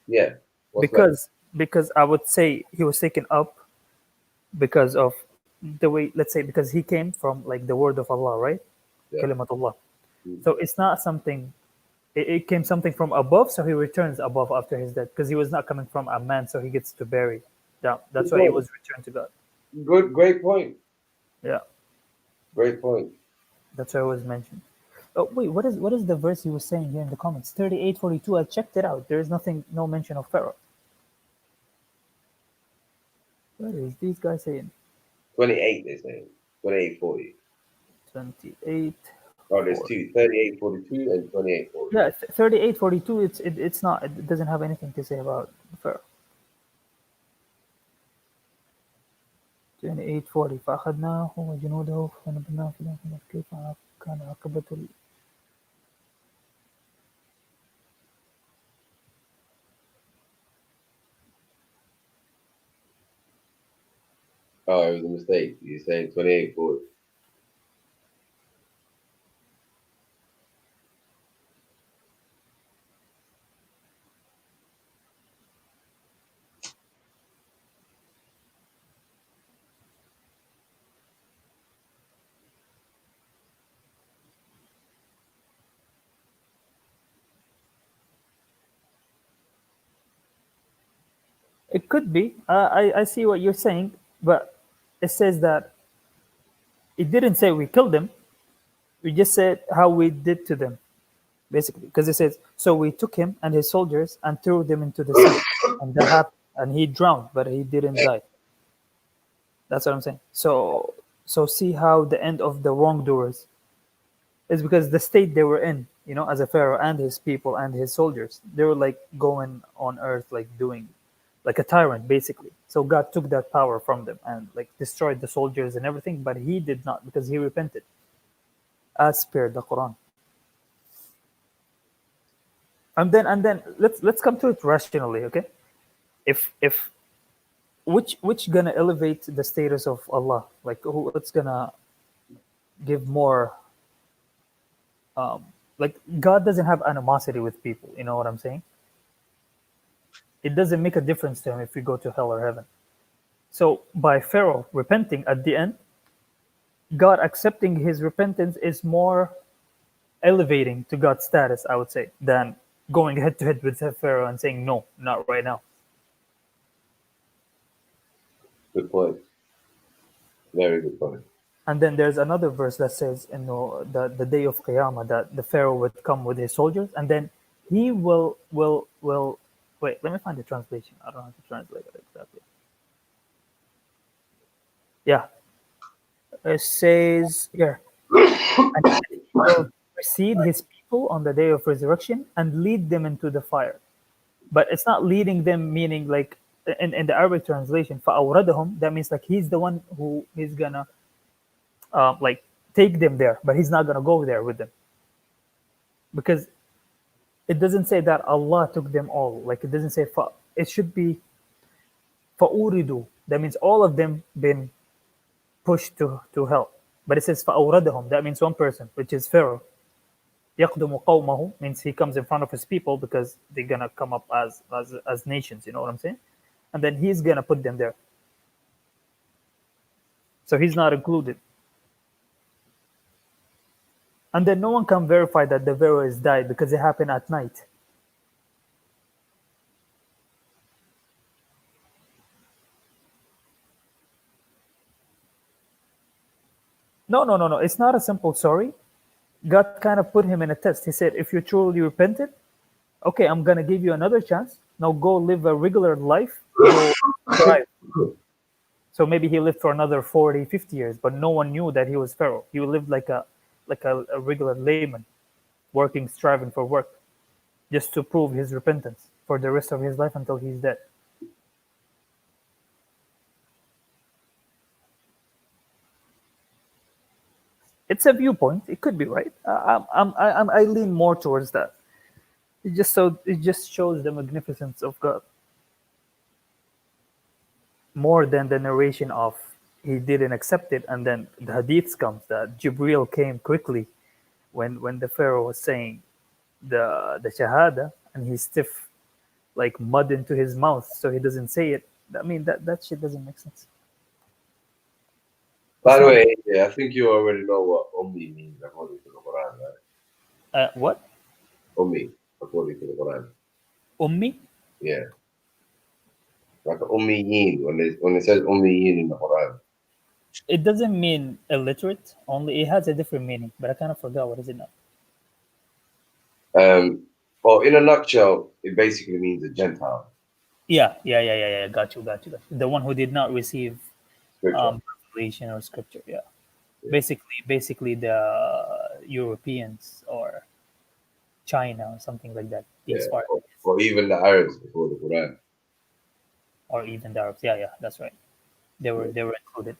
Yeah. Because I would say he was taken up because of the way, let's say, because he came from like the word of Allah, right? Yeah. Kalimatullah. Mm. So it's not something. It came something from above, so he returns above after his death, because he was not coming from a man, so he gets to bury down. That's why he was returned to God. Great point. Yeah, Great point. that's why it was mentioned. Oh wait, what is the verse he was saying here in the comments? 38:42. I checked it out. There is nothing, no mention of Pharaoh. What is these guys saying? 28, they're saying. 28:40. 28. Oh, there's two. 38:42 and 28:40. Yeah, 38:42. It's not. It doesn't have anything to say about Pharaoh. 28:40. فأخذناه وجنوده فنبذناه في اليم كيف كان عاقبة Oh, it was a mistake. You're saying 28:40. It could be. I see what you're saying, but it says that it didn't say we killed them. We just said how we did to them, basically, because it says, so we took him and his soldiers and threw them into the sea, and that happened, and he drowned, but he didn't die. That's what I'm saying. So see how the end of the wrongdoers is, because the state they were in, as a pharaoh and his people and his soldiers, they were like going on earth, like doing like a tyrant, basically. So God took that power from them and like destroyed the soldiers and everything, but he did not, because he repented, as per the Quran. And then let's come to it rationally, okay? If which gonna elevate the status of Allah? Like what's gonna give more Like God doesn't have animosity with people. You know what I'm saying? It doesn't make a difference to him if we go to hell or heaven. So by Pharaoh repenting at the end, God accepting his repentance is more elevating to God's status, I would say, than going head to head with Pharaoh and saying no, not right now. Good point. Very good point. And then there's another verse that says, you know, the day of Qiyamah, that the Pharaoh would come with his soldiers, and then he will wait. Let me find the translation. I don't know how to translate it exactly. Yeah, it says here, and he will precede his people on the day of resurrection and lead them into the fire. But it's not leading them, meaning like in the Arabic translation, فَأَوْرَدَهُمْ, that means like he's the one who is gonna like take them there, but he's not gonna go there with them, because it doesn't say that Allah took them all. Like it doesn't say it should be فَأُورِدُوا. That means all of them been pushed to hell. But it says فَأَوْرَدَهُمْ. That means one person, which is Pharaoh. يَقْدُمُ قَوْمَهُ means he comes in front of his people because they're gonna come up as nations. You know what I'm saying? And then he's gonna put them there. So he's not included. And then no one can verify that the Pharaoh is died because it happened at night. No. It's not a simple sorry. God kind of put him in a test. He said, if you truly repented, okay, I'm going to give you another chance. Now go live a regular life. Go thrive. So maybe he lived for another 40, 50 years, but no one knew that he was Pharaoh. He lived like a regular layman, working, striving for work, just to prove his repentance for the rest of his life until he's dead. It's a viewpoint. It could be right. I lean more towards that. It just shows the magnificence of God more than the narration of he didn't accept it, and then the hadiths comes that Jibril came quickly when the Pharaoh was saying the shahada, and he stiff like mud into his mouth so he doesn't say it. I mean that shit doesn't make sense. By the way, yeah, I think you already know what Ummi means according to the Quran, right? What? Ummi, according to the Quran. Ummi? Yeah. Like Ummiyin, when it says Ummiyin in the Quran. It doesn't mean illiterate, only it has a different meaning, but I kind of forgot what is it now. Well, in a nutshell, it basically means a Gentile. Yeah. Got you. The one who did not receive revelation or scripture. Yeah. Basically the Europeans or China or something like that. Or even the Arabs before the Quran. Or even the Arabs. Yeah, that's right. They were included.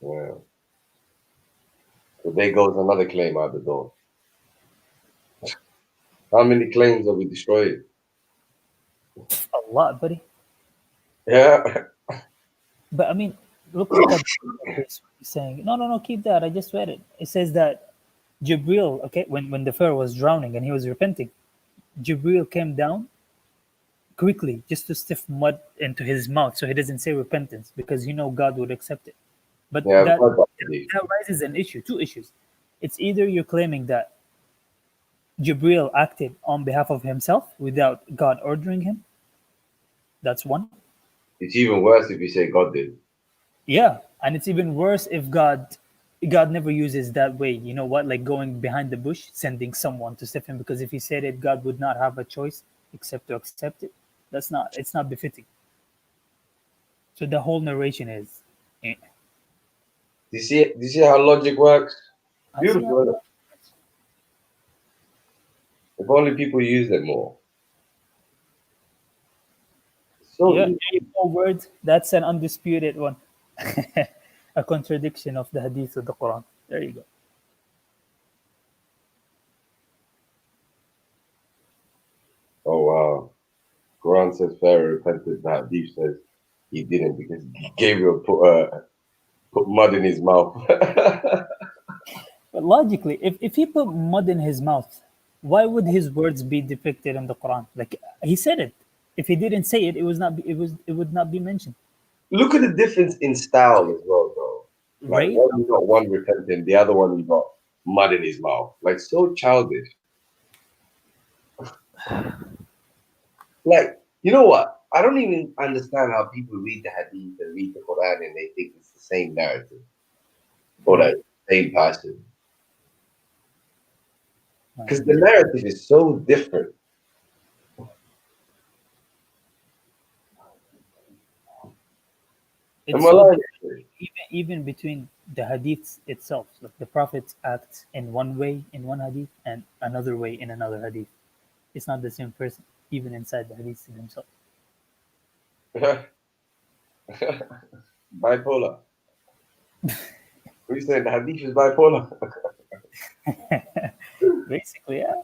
Wow. So there goes another claim out the door. How many claims have we destroyed? A lot, buddy. Yeah. But I mean, look at this saying. No, keep that. I just read it. It says that Jibril, okay, when the Pharaoh was drowning and he was repenting, Jibril came down quickly just to stiff mud into his mouth so he doesn't say repentance, because God would accept it. But that raises an issue, two issues. It's either you're claiming that Jibril acted on behalf of himself without God ordering him. That's one. It's even worse if you say God did. Yeah, and it's even worse if God never uses that way. You know what? Like going behind the bush, sending someone to step in, because if he said it, God would not have a choice except to accept it. It's not befitting. So the whole narration is. Do you see how logic works? Beautiful. If only people use them more. So words, that's an undisputed one. A contradiction of the hadith of the Quran. There you go. Oh wow. Quran says Pharaoh repented. The hadith says he didn't because Gabriel put mud in his mouth. But logically, if he put mud in his mouth, why would his words be depicted in the Quran? Like he said it. If he didn't say it, it would not be mentioned. Look at the difference in style as well, bro. Like Right? one you got one repentant, the other one you got mud in his mouth. Like so childish. Like, you know what? I don't even understand how people read the hadith and read the Quran and they think it's the same narrative or Right. the same person. Because Right. the narrative is so different. Am It's I so lying? different, even between the hadiths itself. Like the Prophet acts in one way in one hadith and another way in another hadith. It's not the same person, even inside the hadith himself. Bipolar. We saying the hadith is bipolar. Basically, yeah.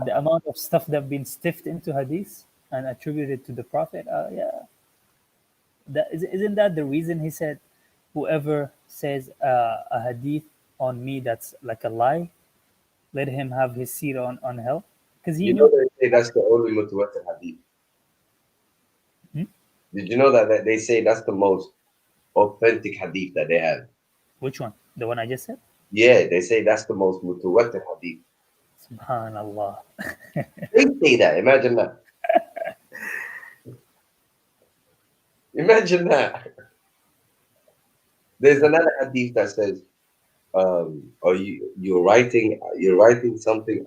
The amount of stuff that have been stiffed into hadith and attributed to the Prophet, yeah. Isn't that the reason he said, whoever says a hadith on me that's like a lie, let him have his seat on hell? Because he You know knew. they say that's the only mutawatir hadith. Hmm? Did you know that they say that's the most authentic hadith that they have? Which one? The one I just said? Yeah, they say that's the most mutawatir hadith. Subhanallah. They say that. Imagine that. Imagine that. There's another hadith that says, "Are you're writing something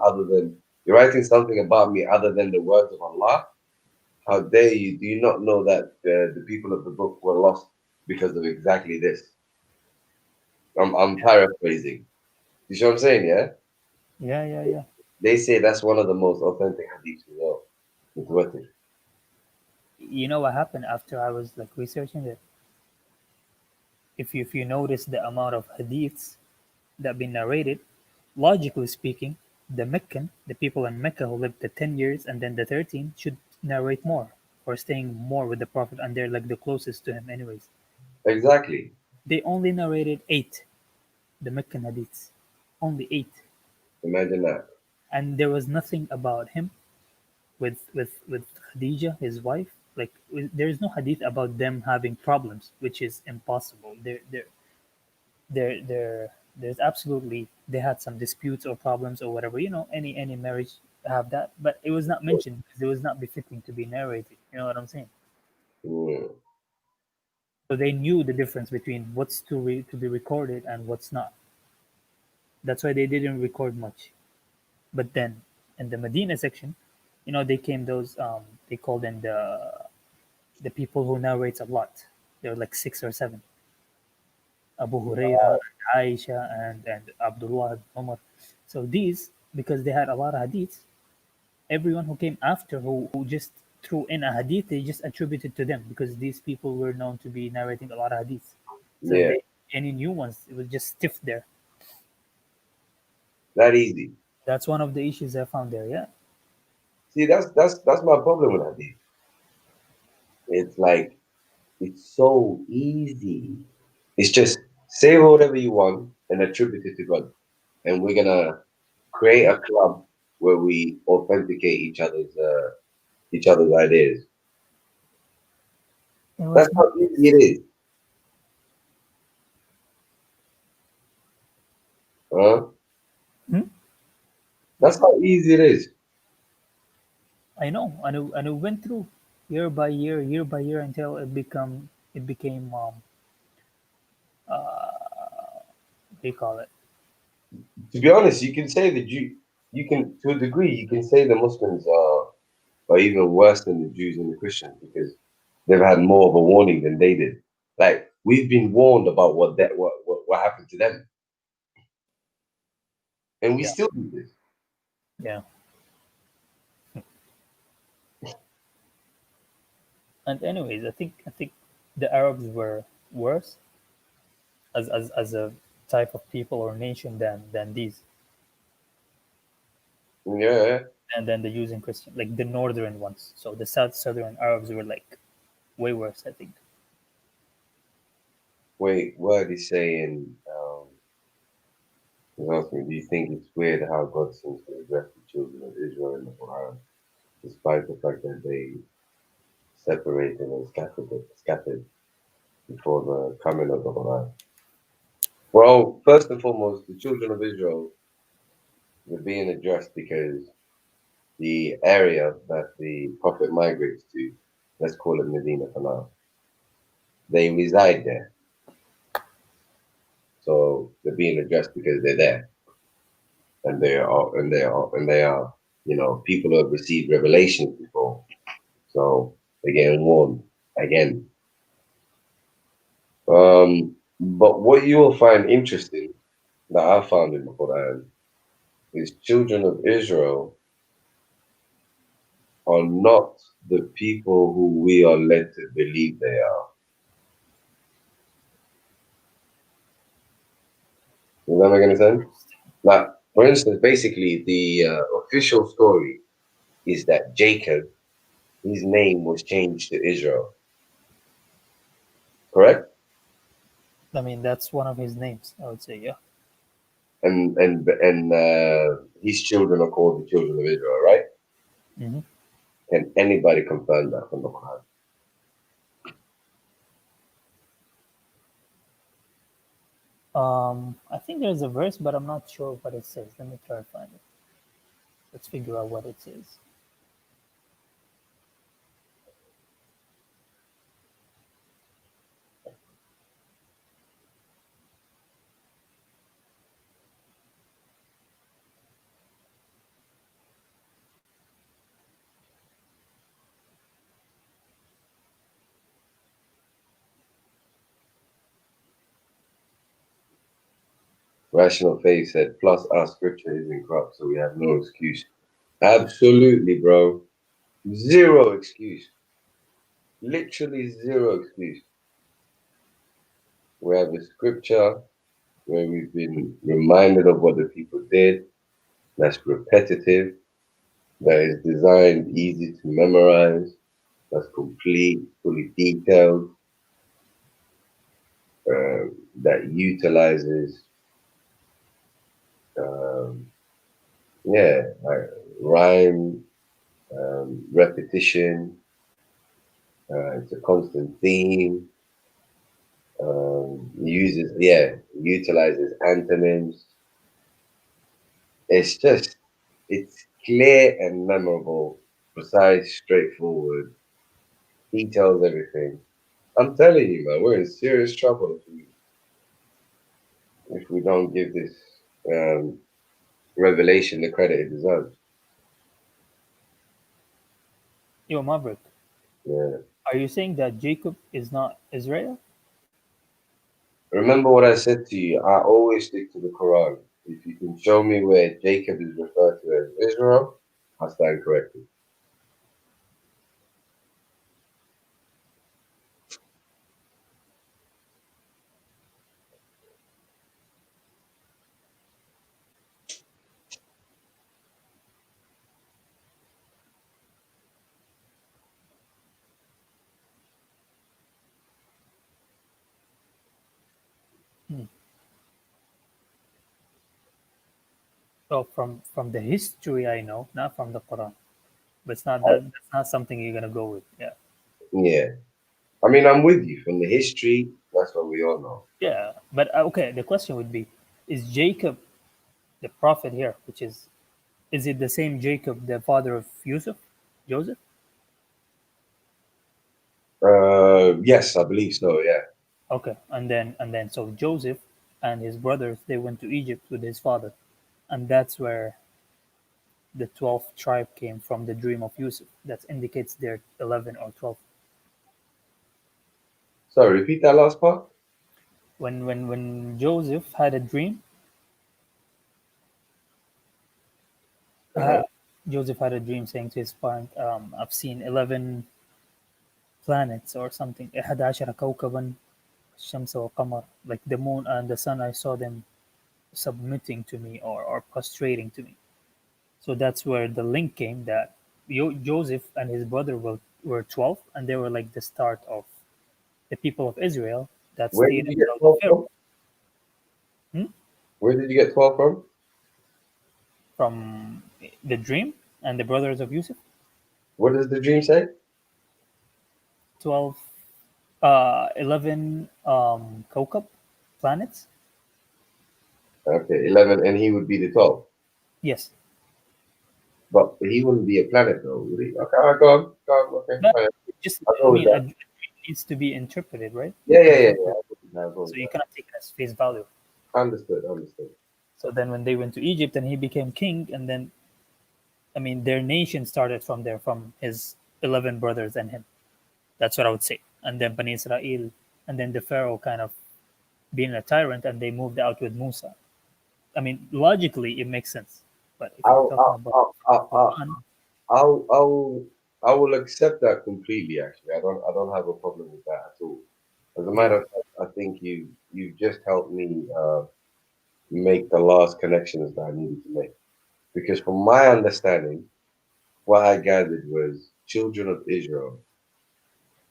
about me other than the words of Allah? How dare you? Do you not know that the people of the book were lost because of exactly this?" I'm paraphrasing. You see what I'm saying? Yeah. Yeah. They say that's one of the most authentic hadiths as well. It's worth it. You know what happened after I was like researching it? If you notice the amount of hadiths that have been narrated, logically speaking, the people in Mecca who lived the 10 years and then the 13 should narrate more or staying more with the Prophet and they're like the closest to him anyways. Exactly. They only narrated 8, the Meccan hadiths. Only 8. Imagine that. And there was nothing about him with Khadija, his wife. Like there is no hadith about them having problems, which is impossible. There's absolutely they had some disputes or problems or whatever. Any marriage have that, but it was not mentioned because it was not befitting to be narrated. You know what I'm saying? Mm. So they knew the difference between what's to be recorded and what's not. That's why they didn't record much. But then in the Medina section, they came those they called them the people who narrates a lot. There were like 6 or 7. Abu Huraira, Aisha, and Abdullah, Umar. So these, because they had a lot of hadiths, everyone who came after who just threw in a hadith, they just attributed to them because these people were known to be narrating a lot of hadiths. So Yeah, any new ones, it was just stiff there. that easy. That's one of the issues I found there. Yeah. See, that's my problem with hadith. It's like it's so easy. It's just say whatever you want and attribute it to God, and we're gonna create a club where we authenticate each other's ideas. It That's was how easy it is. Huh? Hmm? That's how easy it is. I know, and it went through year by year until it became what do you call it? To be honest, you can say the Jew, you can to a degree, you can say the Muslims are even worse than the Jews and the Christians because they've had more of a warning than they did. Like we've been warned about what happened to them, and we Yeah, still do this. yeah. And anyways, I think the Arabs were worse as a type of people or nation than these, Yeah. and then the Jews and Christian, like the northern ones. So the southern Arabs were like way worse, I think. Wait, what are they saying? He's asking, do you think it's weird how God seems to address the children of Israel in the Quran, despite the fact that they separated and scattered before the coming of the Quran? Well, first and foremost, the children of Israel were being addressed because the area that the Prophet migrates to, let's call it Medina for now, they reside there. So they're being addressed because they're there. And they are, you know, people who have received revelations before. So they're getting warned again. But what you will find interesting that I found in the Quran is children of Israel are not the people who we are led to believe they are. Does that make any sense? Like, for instance, basically the official story is that Jacob, his name was changed to Israel. Correct? I mean, that's one of his names, I would say, yeah. And his children are called the children of Israel, right? Mm-hmm. Can anybody confirm that from the Quran? I think there's a verse, but I'm not sure what it says. Let me try to find it. Let's figure out what it says. Rational Faith said, plus our scripture is incorrupt, so we have no excuse. Absolutely, bro. Zero excuse. Literally zero excuse. We have a scripture where we've been reminded of what the people did, that's repetitive, that is designed easy to memorize, that's complete, fully detailed, that utilizes, like rhyme, repetition. It's a constant theme. Utilizes antonyms. It's clear and memorable, precise, straightforward, details everything. I'm telling you, man, we're in serious trouble if we don't give this revelation the credit it deserves. Yo, Maverick. Yeah. Are you saying that Jacob is not Israel? Remember what I said to you. I always stick to the Quran. If you can show me where Jacob is referred to as Israel, I stand corrected. Oh, from the history I know, not from the Quran. But it's not that. That's not something you're gonna go with. Yeah. Yeah. I mean, I'm with you. From the history, that's what we all know. Yeah. But okay, the question would be: is Jacob the prophet here? Is it the same Jacob, the father of Joseph? Yes, I believe so. Yeah. Okay, and then so Joseph and his brothers, they went to Egypt with his father, and that's where the 12th tribe came from, the dream of Yusuf. That indicates they're 11 or 12. Sorry, repeat that last part. When Joseph had a dream, Uh-huh. Joseph had a dream saying to his parent, "I've seen 11 planets or something. 11 كوكبا الشمس والقمر, like the moon and the sun. I saw them submitting to me or prostrating to me." So that's where the link came that Joseph and his brother were 12, and they were like the start of the people of Israel that Where did stayed you get under the 12 Pharaoh. from? Hmm? Where did you get 12 from? From the dream and the brothers of Yusuf. What does the dream say? 12, 11 Kokab planets. Okay, 11, and he would be the 12. Yes. But he wouldn't be a planet, though, would he? Okay, all right, go on. Go on. Okay, But fine. just, I'll I go with mean, a that. dream needs to be interpreted, right? Yeah. I'll go So with you that. cannot take it as face value. Understood. So then when they went to Egypt and he became king, and then, I mean, their nation started from there, from his 11 brothers and him. That's what I would say. And then Bani Israel, and then the Pharaoh kind of being a tyrant, and they moved out with Musa. I mean, logically, it makes sense. But if you're talking about Quran, I will accept that completely. Actually, I don't have a problem with that at all. As a matter of fact, I think you just helped me make the last connections that I needed to make. Because from my understanding, what I gathered was children of Israel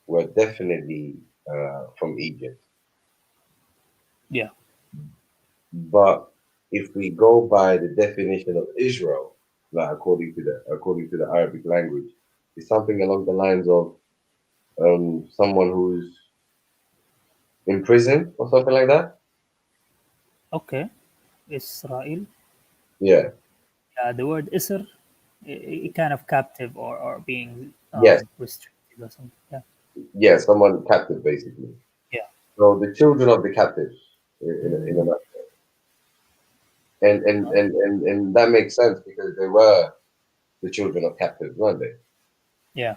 were definitely from Egypt. yeah, But if we go by the definition of Israel, like according to the Arabic language, it's something along the lines of someone who's in prison or something like that. okay. Israel. Yeah. The word Isr, kind of captive or being Yes. restricted or something. Yeah. Yeah. Someone captive, basically. Yeah. So the children of the captives, in a nutshell. And that makes sense because they were the children of captives, weren't they? Yeah.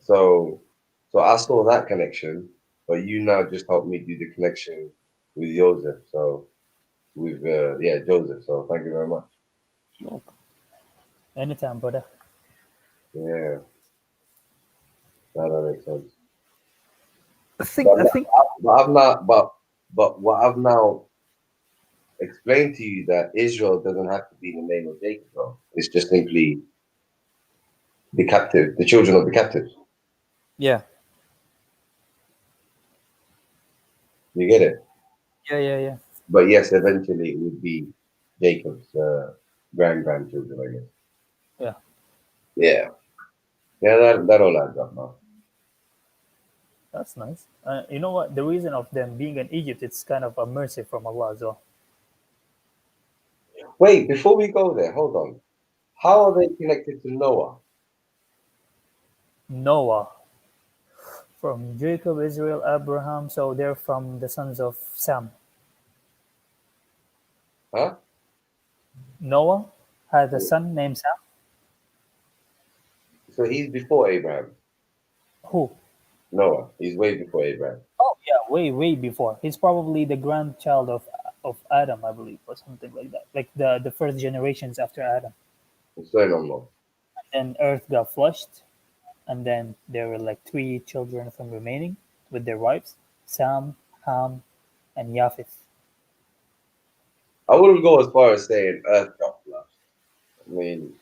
So I saw that connection, but you now just helped me do the connection with Joseph. So with Joseph. So thank you very much. Anytime, brother. Yeah, that makes sense. I think. But I've not. But what I've now explained to you that Israel doesn't have to be the name of Jacob. Though. It's just simply the captive, the children of the captives. Yeah. You get it? Yeah. But yes, eventually it would be Jacob's grandchildren, I guess. Yeah. Yeah. Yeah, that all adds up now. That's nice. You know what? The reason of them being in Egypt, it's kind of a mercy from Allah as well. Wait, before we go there, hold on. How are they connected to Noah? Noah, from Jacob, Israel, Abraham. So they're from the sons of Sam. Huh? Noah had a son named Sam. So he's before Abraham. Who? Noah. He's way before Abraham. Oh yeah, way before. He's probably the grandchild of Adam, I believe, or something like that. Like the first generations after Adam. What's going on, Noah? And then Earth got flushed, and then there were like 3 children from remaining with their wives: Sam, Ham, and Japheth. I wouldn't go as far as saying Earth got flushed. I mean,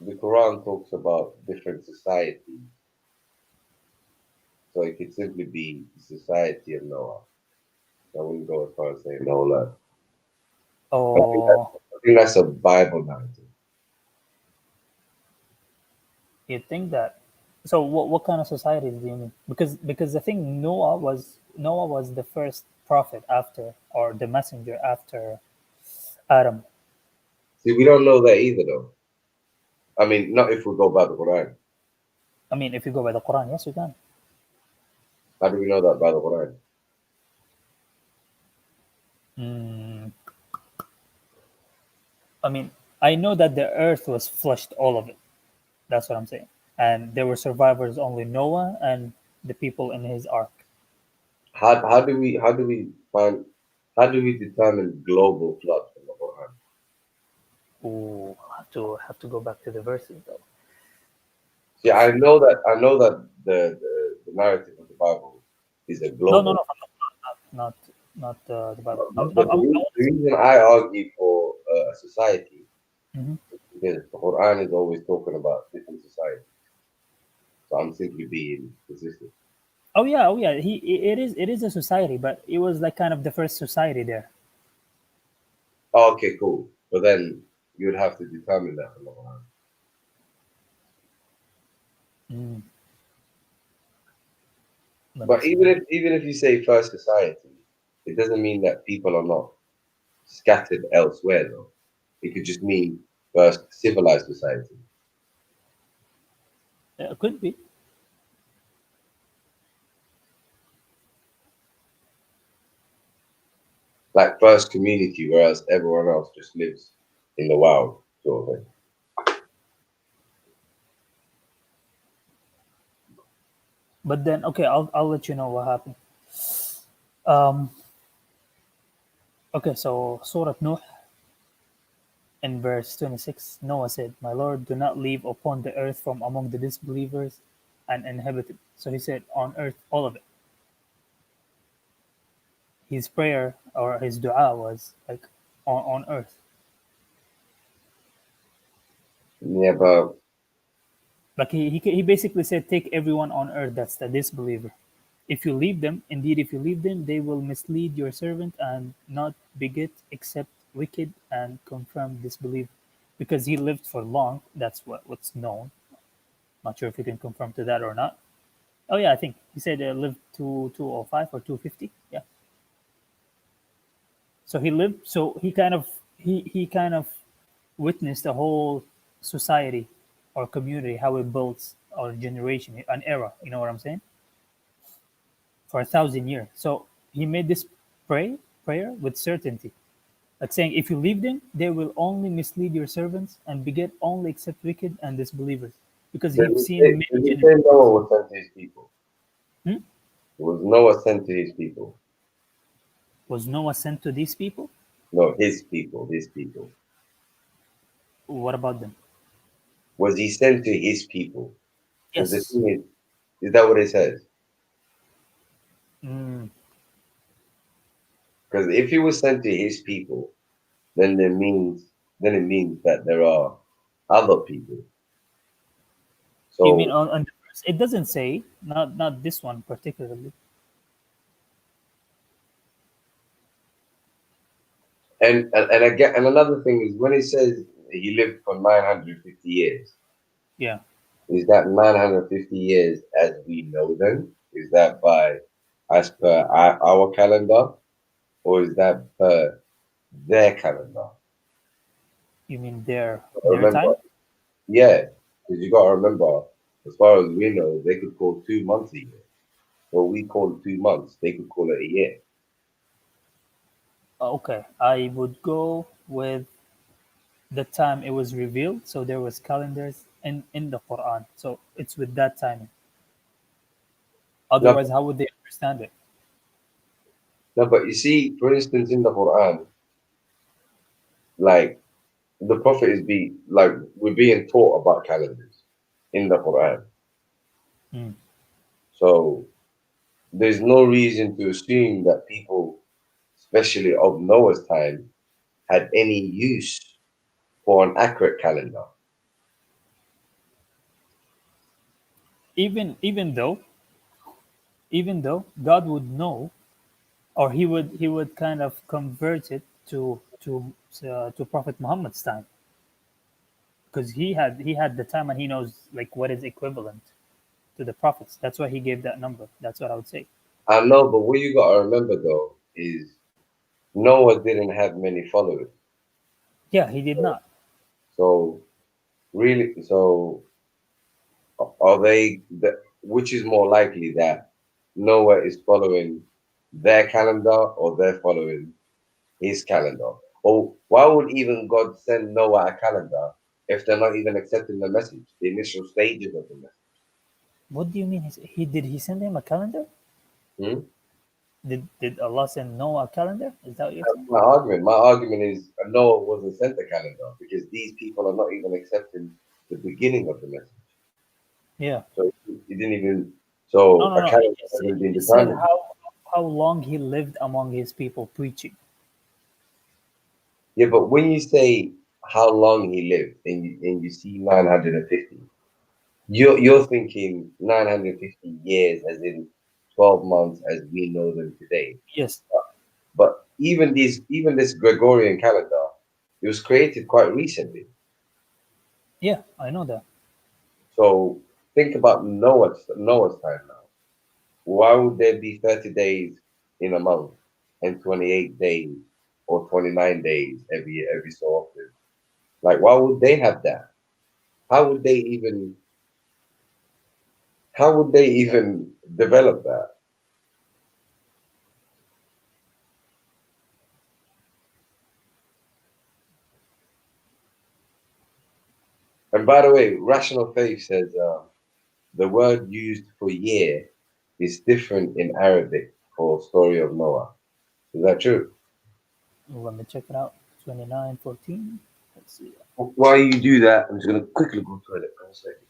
the Quran talks about different societies. So it could simply be the society of Noah. I wouldn't go as far as saying the whole Earth. Oh, I think that's a Bible narrative. you think that? So what kind of societies do you mean? Because I think Noah was the first prophet after, or the messenger after Adam. See, we don't know that either, though. I mean, not if we go by the Quran. I mean, if you go by the Quran, yes, you can. How do we know that by the Quran? Mm, I mean, I know that the earth was flushed, all of it. That's what I'm saying. And there were survivors, only Noah and the people in his ark. How do we determine global flood from the Quran? Ooh, have to go back to the verses though. See, I know that the narrative of the Bible is a No, global. not the Bible. But the reason I argue for a society Mhm. is because the Quran is always talking about different societies. So I'm simply being consistent. Oh yeah. It is a society, but it was like kind of the first society there. Oh, okay, cool. But then you would have to determine that. Mm. But even if you say first society, it doesn't mean that people are not scattered elsewhere, though. It could just mean first civilized society. It could be. Like first community, whereas everyone else just lives in the wild, sort of thing. But then, okay, I'll let you know what happened. Um, okay, so Surah Nuh in verse 26, Noah said, "My Lord, do not leave upon the earth from among the disbelievers and inhabited." So he said, on earth, all of it. His prayer or his dua was like on earth. Yeah, but Like he basically said, take everyone on earth that's the disbeliever. If you leave them, indeed, if you leave them, they will mislead your servant and not beget except wicked and confirm disbelief. Because he lived for long, that's what's known. Not sure if you can confirm to that or not. Oh yeah, I think he said lived to 205 or 250. Yeah. So he lived. So he kind of witnessed the whole society or community how it builds or generation an era. You know what I'm saying? For 1,000 years. So he made this prayer with certainty, like saying, if you leave them, they will only mislead your servants and beget only except wicked and disbelievers. Because does he've he seen say, many does he say generations. Noah was sent to his people? Hmm? Was Noah sent to his people? Was Noah sent to these people? No, his people, his people. What about them? Was he sent to his people? Because the Yes. thing is that what it says? Mm, Because if he was sent to his people, then it means that there are other people. you mean So on the verse? It doesn't say, not this one particularly. and again, and another thing is when it says he lived for 950 years, Yeah. is that 950 years as we know them? Is that by as per our calendar, or is that per their calendar? You mean their Remember, time? yeah, because you got to remember, as far as we know, they could call 2 months a year. What we call 2 months, they could call it a year. Okay. I would go with the time it was revealed. So there was calendars in the Quran. So it's with that timing. No, Otherwise, how would they understand it? no, but you see, for instance, in the Quran, like the Prophet is we're being taught about calendars in the Quran. Mm. So there's no reason to assume that people, especially of Noah's time, had any use for an accurate calendar. Even though God would know, or he would kind of convert it to Prophet Muhammad's time, because he had the time and he knows like what is equivalent to the prophets. That's why he gave that number. That's what I would say. I know, but what you got to remember though is Noah didn't have many followers. Yeah, he did not. So really, so are they? Which is more likely that Noah is following their calendar or they're following his calendar? Or why would even God send Noah a calendar if they're not even accepting the message, the initial stages of the message? What do you mean? He send him a calendar? Hmm? Did Allah send Noah a calendar? Is that what you're That's saying? my argument. My argument is Noah wasn't sent a calendar because these people are not even accepting the beginning of the message. Yeah. So he didn't even. No, So no, a no. calendar hasn't been It said determined. how long he lived among his people preaching. Yeah, but when you say how long he lived and you see 950, you're thinking 950 years as in 12 months as we know them today. Yes. But even this Gregorian calendar It was created quite recently. Yeah, I know that. So think about Noah's time now. Why would there be 30 days in a month and 28 days or 29 days every so often? Like, why would they have that? How would they even develop that? And by the way, rational faith says the word used for year is different in Arabic for story of Noah. Is that true? Let me check it out. 29:14. Let's see. While you do that, I'm just gonna quickly go to it for a second.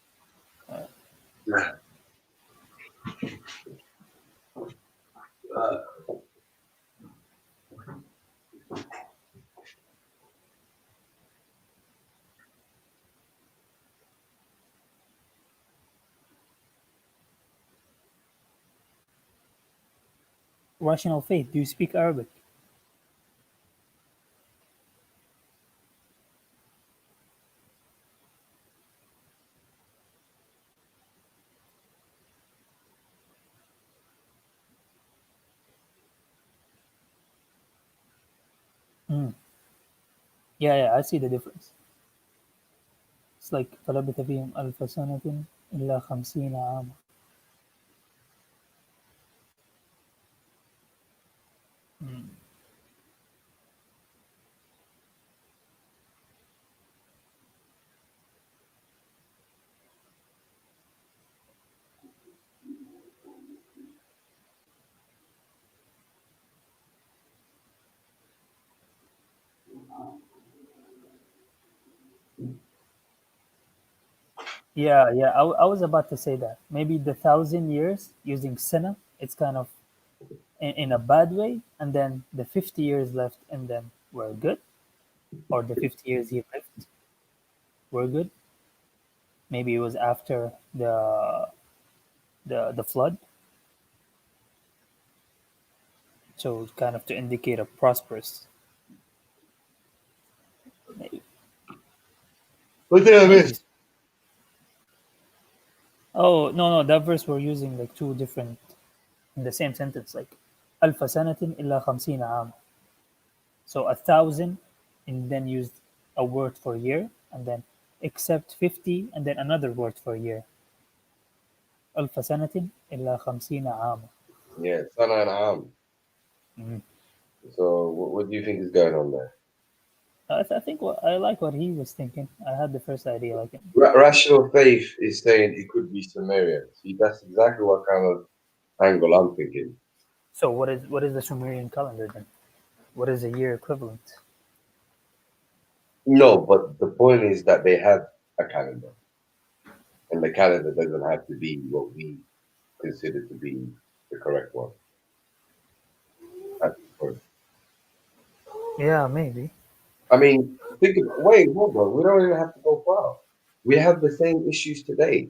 Rational faith. Do you speak Arabic? Mm. Yeah, I see the difference. It's like فلبث فيهم ألف سنة إلا 50 عاما. Mm. Yeah. I was about to say that. Maybe the 1,000 years using Sena, it's kind of in a bad way, and then the 50 years left, and then we're good. Or the 50 years he lived, we're good. Maybe it was after the flood, so kind of to indicate a prosperous. Maybe. What did I Maybe. miss? Oh no, that verse we're using like two different in the same sentence, like ألف سنة إلا 50 عام. So 1,000, and then used a word for year, and then except 50, and then another word for year. ألف سنة إلا 50 عام. Yeah, Sana and Am. Mhm. So what do you think is going on there? I think I like what he was thinking. I had the first idea like him. Rational faith is saying it could be Sumerian. See, that's exactly what kind of angle I'm thinking. So what is the Sumerian calendar then? What is a year equivalent? No, but the point is that they have a calendar, and the calendar doesn't have to be what we consider to be the correct one. That's the point. Yeah, maybe. I mean, wait, hold on. We don't even have to go far. We have the same issues today.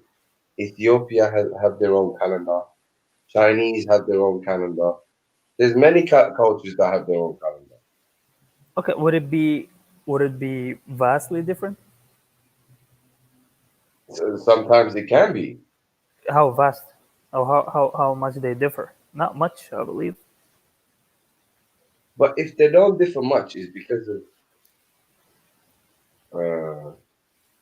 Ethiopia have their own calendar. Chinese have their own calendar. There's many cultures that have their own calendar. Okay, would it be vastly different? So sometimes it can be, How vast? Oh, how much they differ? Not much, I believe. but if they don't differ much, it's because of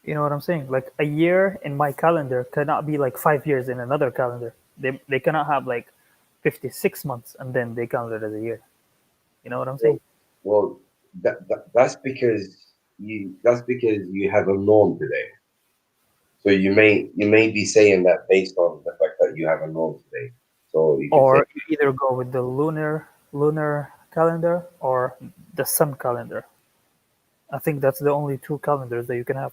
You know what I'm saying? Like a year in my calendar cannot be like 5 years in another calendar. They cannot have like 56 months and then they count it as a year. You know what I'm saying? well, that's because you have a norm today. So you may be saying that based on the fact that you have a norm today. So you could say, Or you either go with the lunar calendar or the sun calendar. I think that's the only two calendars that you can have.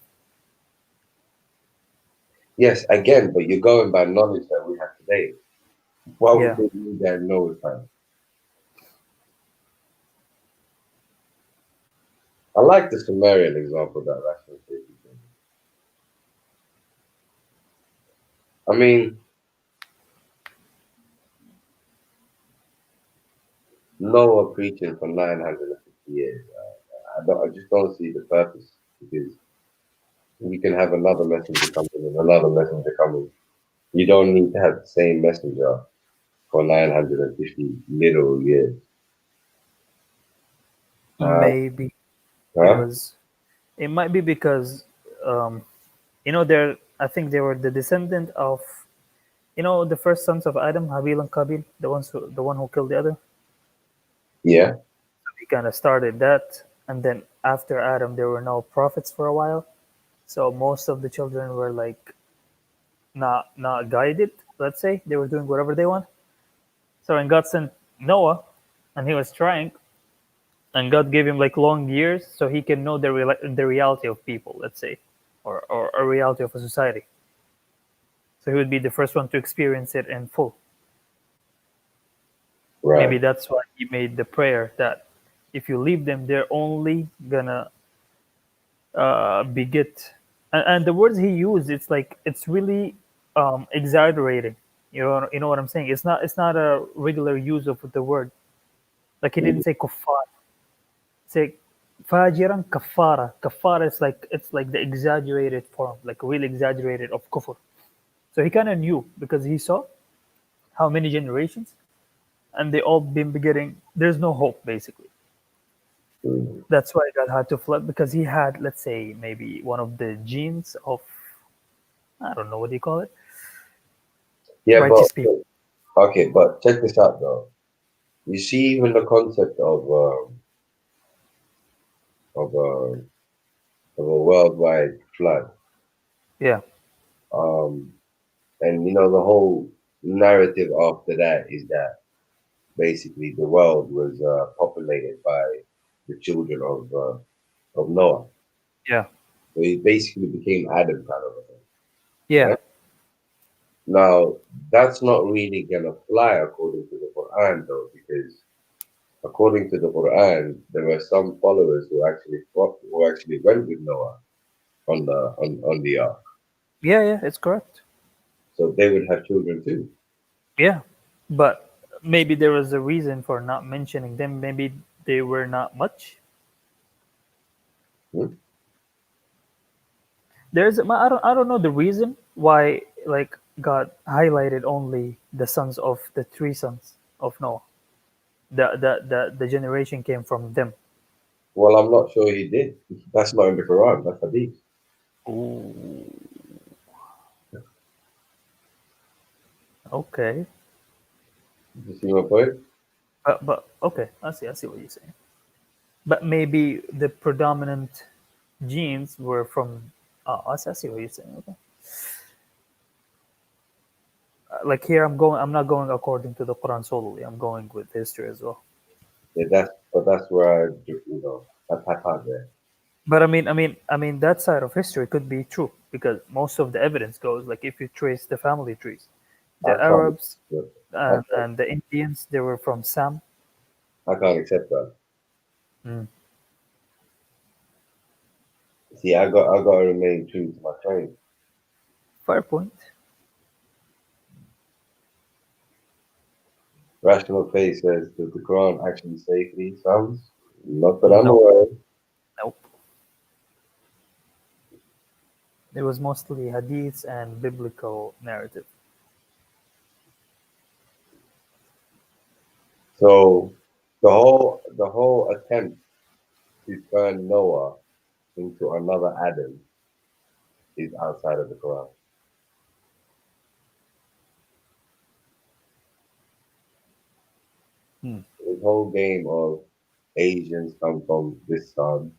yes, again, but you're going by knowledge that we have today. Why would Yeah. they need that knowledge time? I like the Sumerian example that Rational gave. I mean, Noah preaching for 950 years. I just don't see the purpose, because you can have another messenger coming and another messenger coming. You don't need to have the same messenger for 950 literal years. Maybe Huh? it might be because they're, I think they were the descendant of, the first sons of Adam, Habil and Qabil, the one who killed the other. Yeah. He kind of started that, and then after Adam, there were no prophets for a while, so most of the children were like not guided. Let's say they were doing whatever they want. So when God sent Noah, and he was trying, and God gave him like long years, so he can know the reality of people, let's say, or a reality of a society. So he would be the first one to experience it in full. Right. Maybe that's why he made the prayer that if you leave them, they're only gonna beget. And the words he used, it's like it's really exaggerating. You know what I'm saying? It's not a regular use of the word. Like he didn't say kuffar. Say fajiran kafara. Kafara is like, it's like the exaggerated form, like really exaggerated of kufr. So he kind of knew because he saw how many generations, and they all been begetting. There's no hope basically. That's why God had to flood, because he had, let's say, maybe one of the genes of, I don't know what do you call it, Yeah, righteous people. okay, but check this out though. You see, even the concept of a worldwide flood, Yeah, and the whole narrative after that is that basically the world was populated by the children of Noah. yeah, So he basically became Adam kind of a thing. yeah, Right? Now that's not really gonna fly according to the Quran though, because according to the Quran, there were some followers who actually went with Noah on the ark, yeah, yeah. It's correct. so they would have children too. Yeah, but maybe there was a reason for not mentioning them. Maybe they were not much. Hmm? I don't know the reason why, like, God highlighted only the sons of the three sons of Noah. The generation came from them. Well, I'm not sure he did. That's not in the Quran. That's hadith. Ooh, okay. You see my point? But okay, I see what you're saying. But maybe the predominant genes were from. Oh, I see what you're saying. Okay. Like here, I'm not going according to the Quran solely. I'm going with history as well. Yeah, that's where that's part there. But I mean, that side of history could be true because most of the evidence goes like if you trace the family trees, I the can't. Arabs I and the Indians, they were from Sam. can't accept that. Mm. See, I got to remain true to my claim. Fair point. Rational faith says that the Quran actually say three sons. Not that I'm No, aware of. nope. It was mostly hadiths and biblical narrative. So the whole attempt to turn Noah into another Adam is outside of the Quran. Hmm. This whole game of Asians come from this sun,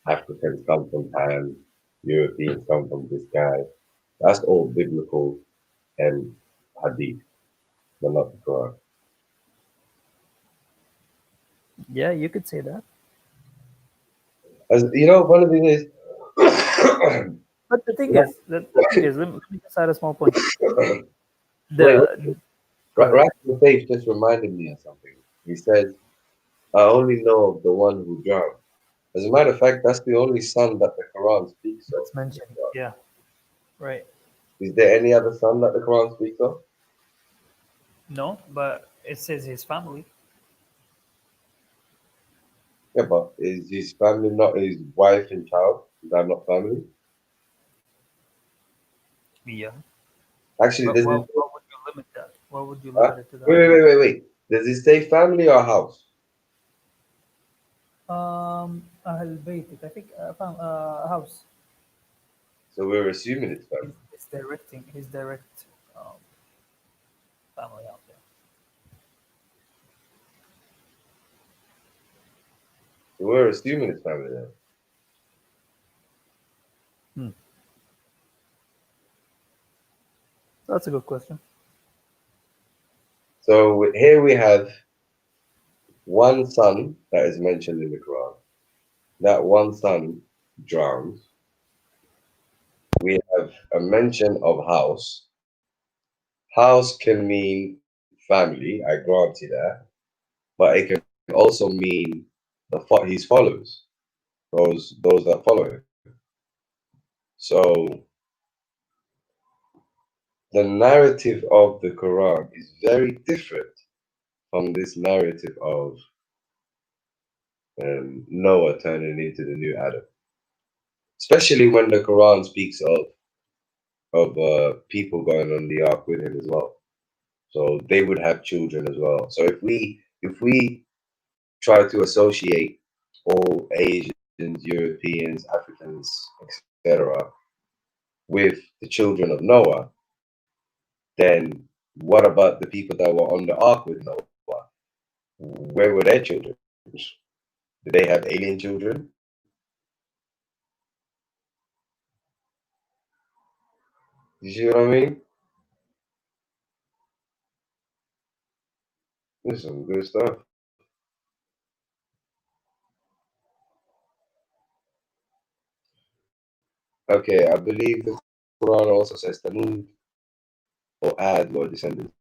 Africans come from Ham, Europeans come from this guy. That's all biblical and hadith, but not the Quran. Yeah, you could say that. As you know, one of the thing is, But the thing is, let me just add a small point. wait, The Go ahead. Rational Faith just reminded me of something. He says, "I only know of the one who drowned." As a matter of fact, that's the only son that the Quran speaks of. Let's mention. Yeah, right. Is there any other son that the Quran speaks of? No, but it says his family. Yeah, but is his family not his wife and child? Is that not family? Yeah. Actually, But does it? what would you limit that? What would you Huh? limit it to that? Wait. Does it say family or house? أهل بيتك. I think house. So we're assuming it's family. He's directing his direct family out there. So we're assuming it's family then. That's a good question. So here we have one son that is mentioned in the Quran. That one son drowns. We have a mention of house. House can mean family, I grant you that, but it can also mean his followers, those that follow him. So the narrative of the Quran is very different from this narrative of Noah turning into the new Adam, especially when the Quran speaks of people going on the ark with him as well. So they would have children as well. So if we try to associate all Asians, Europeans, Africans, etc., with the children of Noah, then what about the people that were on the ark with Noah? Where were their children? Did they have alien children? You see what I mean? This is some good stuff. Okay, I believe the Quran also says Tamud or Ad were descendants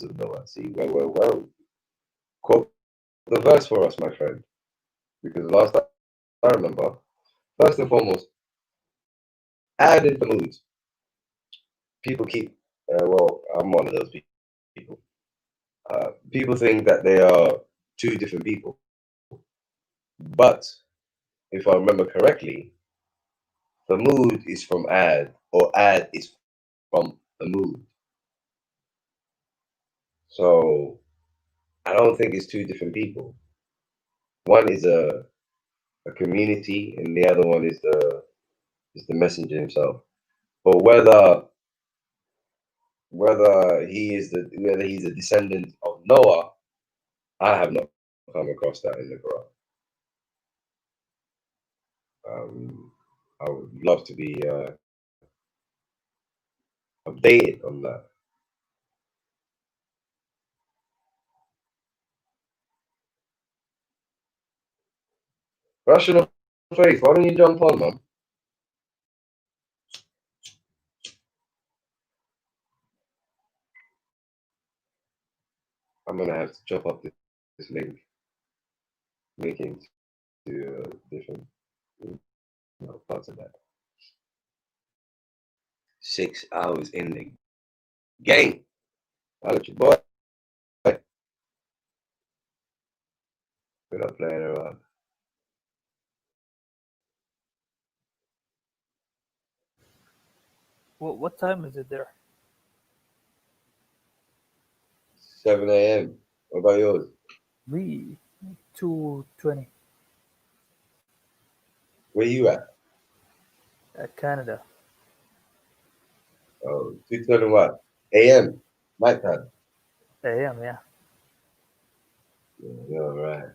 of Noah. See, well, quote the verse for us, my friend, because last I remember, first and foremost, Ad and Tamud. People keep, well, I'm one of those people. People think that they are two different people, but if I remember correctly, Thamud is from Ad, or Ad is from Thamud. So I don't think it's two different people. One is a community, and the other one is the messenger himself. But whether he's a descendant of Noah, I have not come across that in the Quran. I would love to be updated on that. Rational faith, why don't you jump on, man? I'm gonna have to chop up this link into different parts of that. 6 hours in the game. I'll let you boy. We're not playing around. What time is it there? 7 a.m. What about yours? We 2:20. Where you at? Canada. Oh, 2:20 what? A.M. Night time. AM, yeah. Yeah, all right.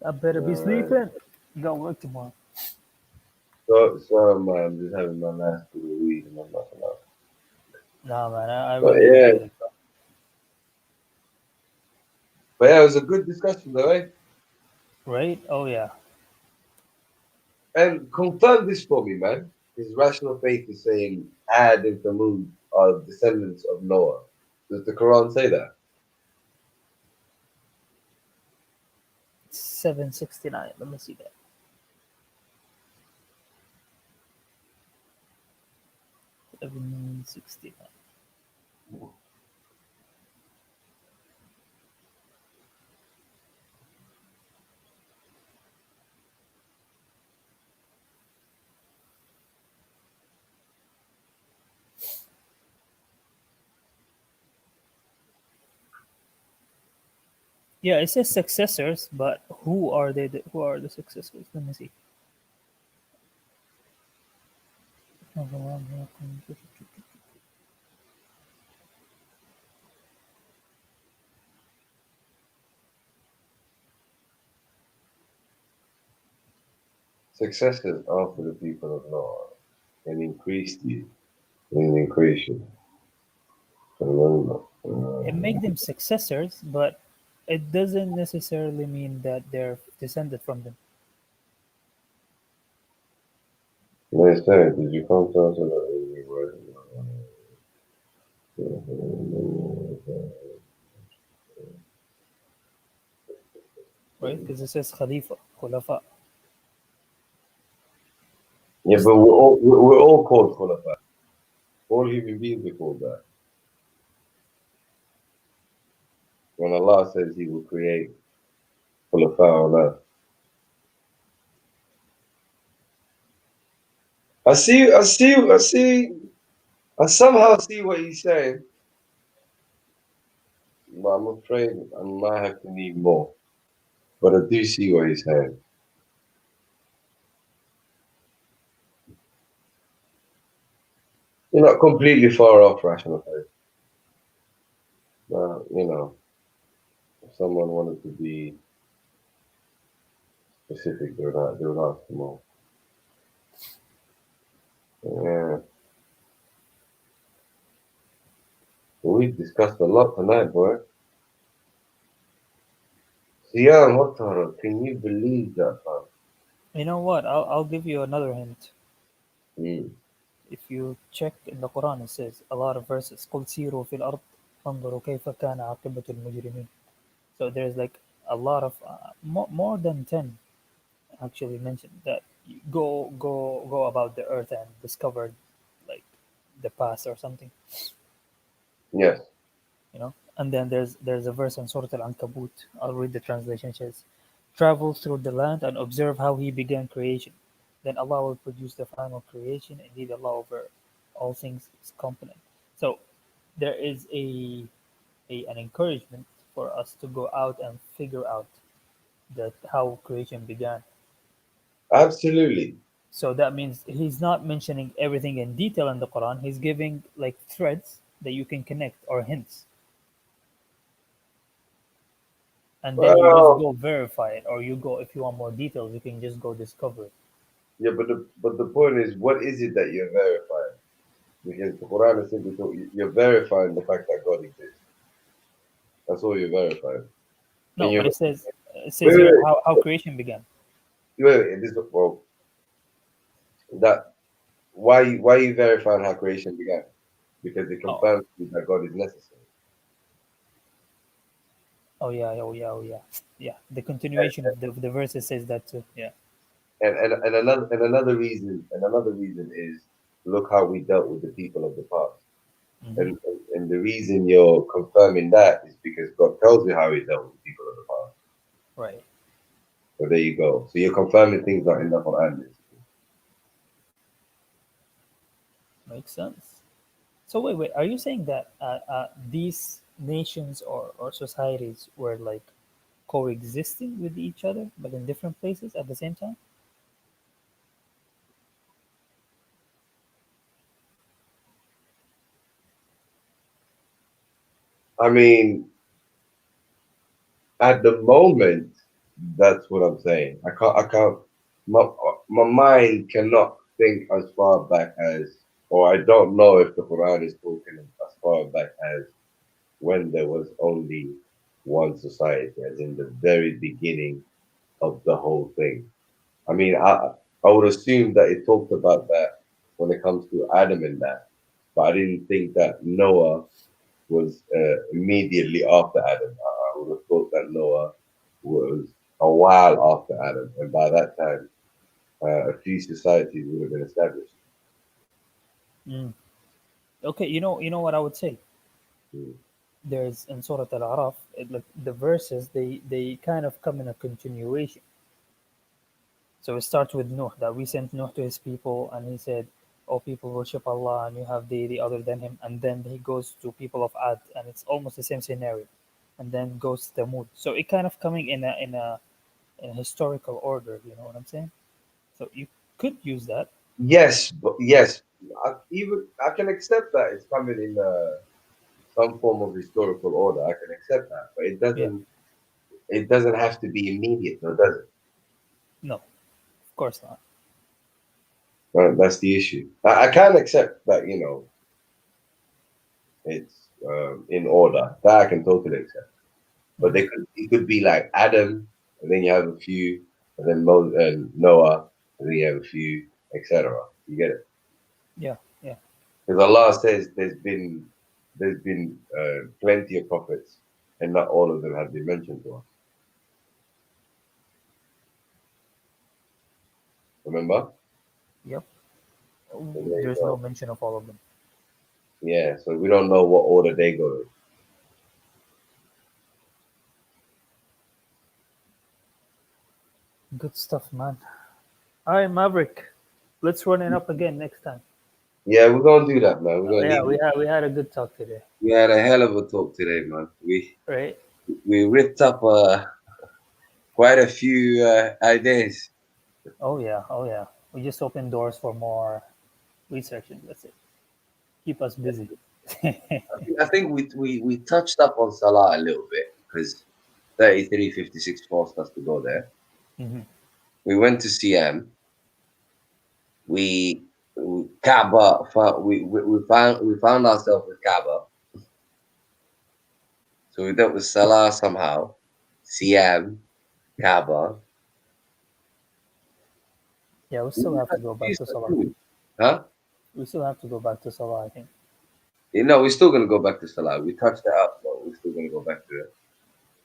I better be All right. sleeping. Got work tomorrow. So I'm just having my last of the week and I'm nothing else. Nah, man, I But really yeah. enjoyed it. But yeah, it was a good discussion though, eh? Right? Oh yeah. And confirm this for me, man. His rational faith is saying Ad and Thamud are descendants of Noah. Does the Quran say that? 769. Let me see that. 769. Yeah, it says successors, but who are they? Who are the successors? Let me see. Successors are for the people of Noah and increased you and increase you. Remember. It make them successors, but it doesn't necessarily mean that they're descended from them. They say, did you come to us with a word? Right? Because it says Khalifa, Khulafa. Yeah, but we're all called Khulafa. All human beings are called that. When Allah says He will create Khulafa on earth. I somehow see what he's saying, but I'm afraid I might have to need more. But I do see what he's saying. You're not completely far off, rational faith. But, if someone wanted to be specific, they would ask for more. Yeah. Well, we discussed a lot tonight, boy. Siyaam, what Tara? Can you believe that, man? You know what? I'll give you another hint. Mm. If you check in the Quran, it says a lot of verses. قُلْ سِيرُوا فِي الْأَرْضِ فَانْظُرُوا كَيْفَ كَانَ عَاقِبَةُ الْمُجْرِمِينَ. So there's like a lot of more than 10 actually mentioned that you go about the earth and discover like the past or something, Yes. And then there's a verse in Surah Al-Ankabut. I'll read the translation. It says, travel through the land and observe how he began creation, then Allah will produce the final creation. Indeed, Allah over all things is competent. So there is an encouragement for us to go out and figure out that how creation began. Absolutely. So that means he's not mentioning everything in detail in the Quran. He's giving like threads that you can connect or hints, and then you just Well, go verify it, or you go if you want more details, you can just go discover it. yeah, but the point is, what is it that you're verifying? Because the Quran is simply you're verifying the fact that God exists. That's all you're verifying. And No, but you it says wait, here wait, how creation began. This well that why are you verifying how creation began? Because it Oh, confirms to you that God is necessary. yeah. The continuation of the verses says that too. Yeah. And another reason is look how we dealt with the people of the past. Hmm. And the reason you're confirming that is because God tells you how he dealt with the people of the past. Right. So there you go. So you're confirming things that are in the Quran. Basically. Makes sense. So wait. Are you saying that these nations or societies were like coexisting with each other, but in different places at the same time? I mean, at the moment, that's what I'm saying. I can't. My mind cannot think as far back as, or I don't know if the Quran is talking as far back as when there was only one society, as in the very beginning of the whole thing. I mean, I would assume that it talked about that when it comes to Adam and that, but I didn't think that Noah was immediately after Adam. I would have thought that Noah was a while after Adam, and by that time, a few societies would have been established. Mm. Okay, you know what I would say. Mm. There's in Surah Al-Araf, like the verses, they kind of come in a continuation. So it starts with Nuh, that we sent Nuh to his people, and he said, "Oh, people worship Allah, and you have deity other than Him." And then he goes to people of Ad, and it's almost the same scenario. and then goes to Thamud. So it kind of coming in a historical order. You know what I'm saying? So you could use that. Yes, but yes, I can accept that it's coming in some form of historical order. I can accept that, but it doesn't. It doesn't have to be immediate, though, does it? No, of course not. Right, that's the issue. I can accept that, you know, it's in order. That I can totally accept. But it could be like Adam, and then you have a few, and then Noah, and then you have a few, etc. You get it? Yeah, yeah. Because Allah says there's been plenty of prophets, and not all of them have been mentioned to us. Remember? Yep. So there you There's go. no mention of all of them. Yeah, so we don't know what order they go in. Good stuff, man. All right, Maverick. Let's run it up again next time. Yeah, we're gonna do that, man. We're gonna we had a good talk today. We had a hell of a talk today, man. Right? We ripped up quite a few ideas. Oh yeah. We just open doors for more research, and that's it. Keep us busy. I think we touched up on Salah a little bit because 33:56 forced us to go there. Mm-hmm. We went to siyaam. We Kaaba. We found ourselves with Kaaba. So we dealt with Salah somehow. Siyaam, Kaaba. Yeah, we still have to go back to Salah. Huh? We still have to go back to Salah, I think. You know, we're still gonna go back to Salah. We touched it up, but we're still gonna go back to it.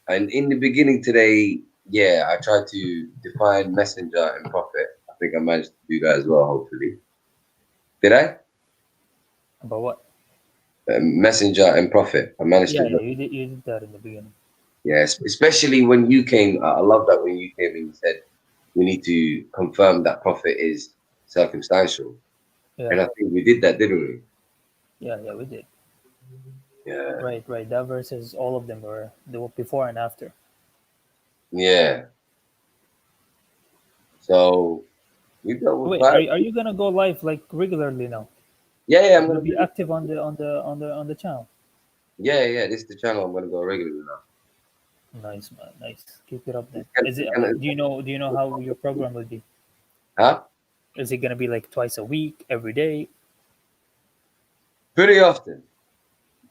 And in the beginning today, yeah, I tried to define messenger and prophet. I think I managed to do that as well, hopefully. Did I? About what? Messenger and prophet. I managed to. Yeah, you did that in the beginning. Yes, especially when you came. I love that when you came and you said we need to confirm that prophet is circumstantial. Yeah. And I think we did that, didn't we? Yeah, we did. Yeah. Right. That verses, all of them they were before and after. Yeah. So we dealt with Wait, are you gonna go live like regularly now? Yeah, I'm You're gonna gonna be active on the channel. Yeah. This is the channel I'm gonna go regularly now. Nice, man. Nice. Keep it up then. It's gonna- Do you know how your program will be? Huh? Is it gonna be like twice a week, every day? Pretty often.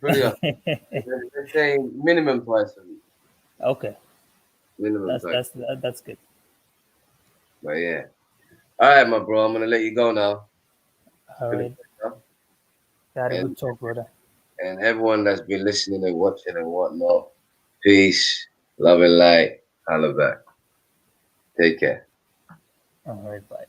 They're saying minimum twice a week. Okay. Minimum twice. That's good. But yeah. All right, my bro. I'm gonna let you go now. All right. Had a good talk, brother. And everyone that's been listening and watching and whatnot, peace, love and light. Holla back. Take care. All right, bye.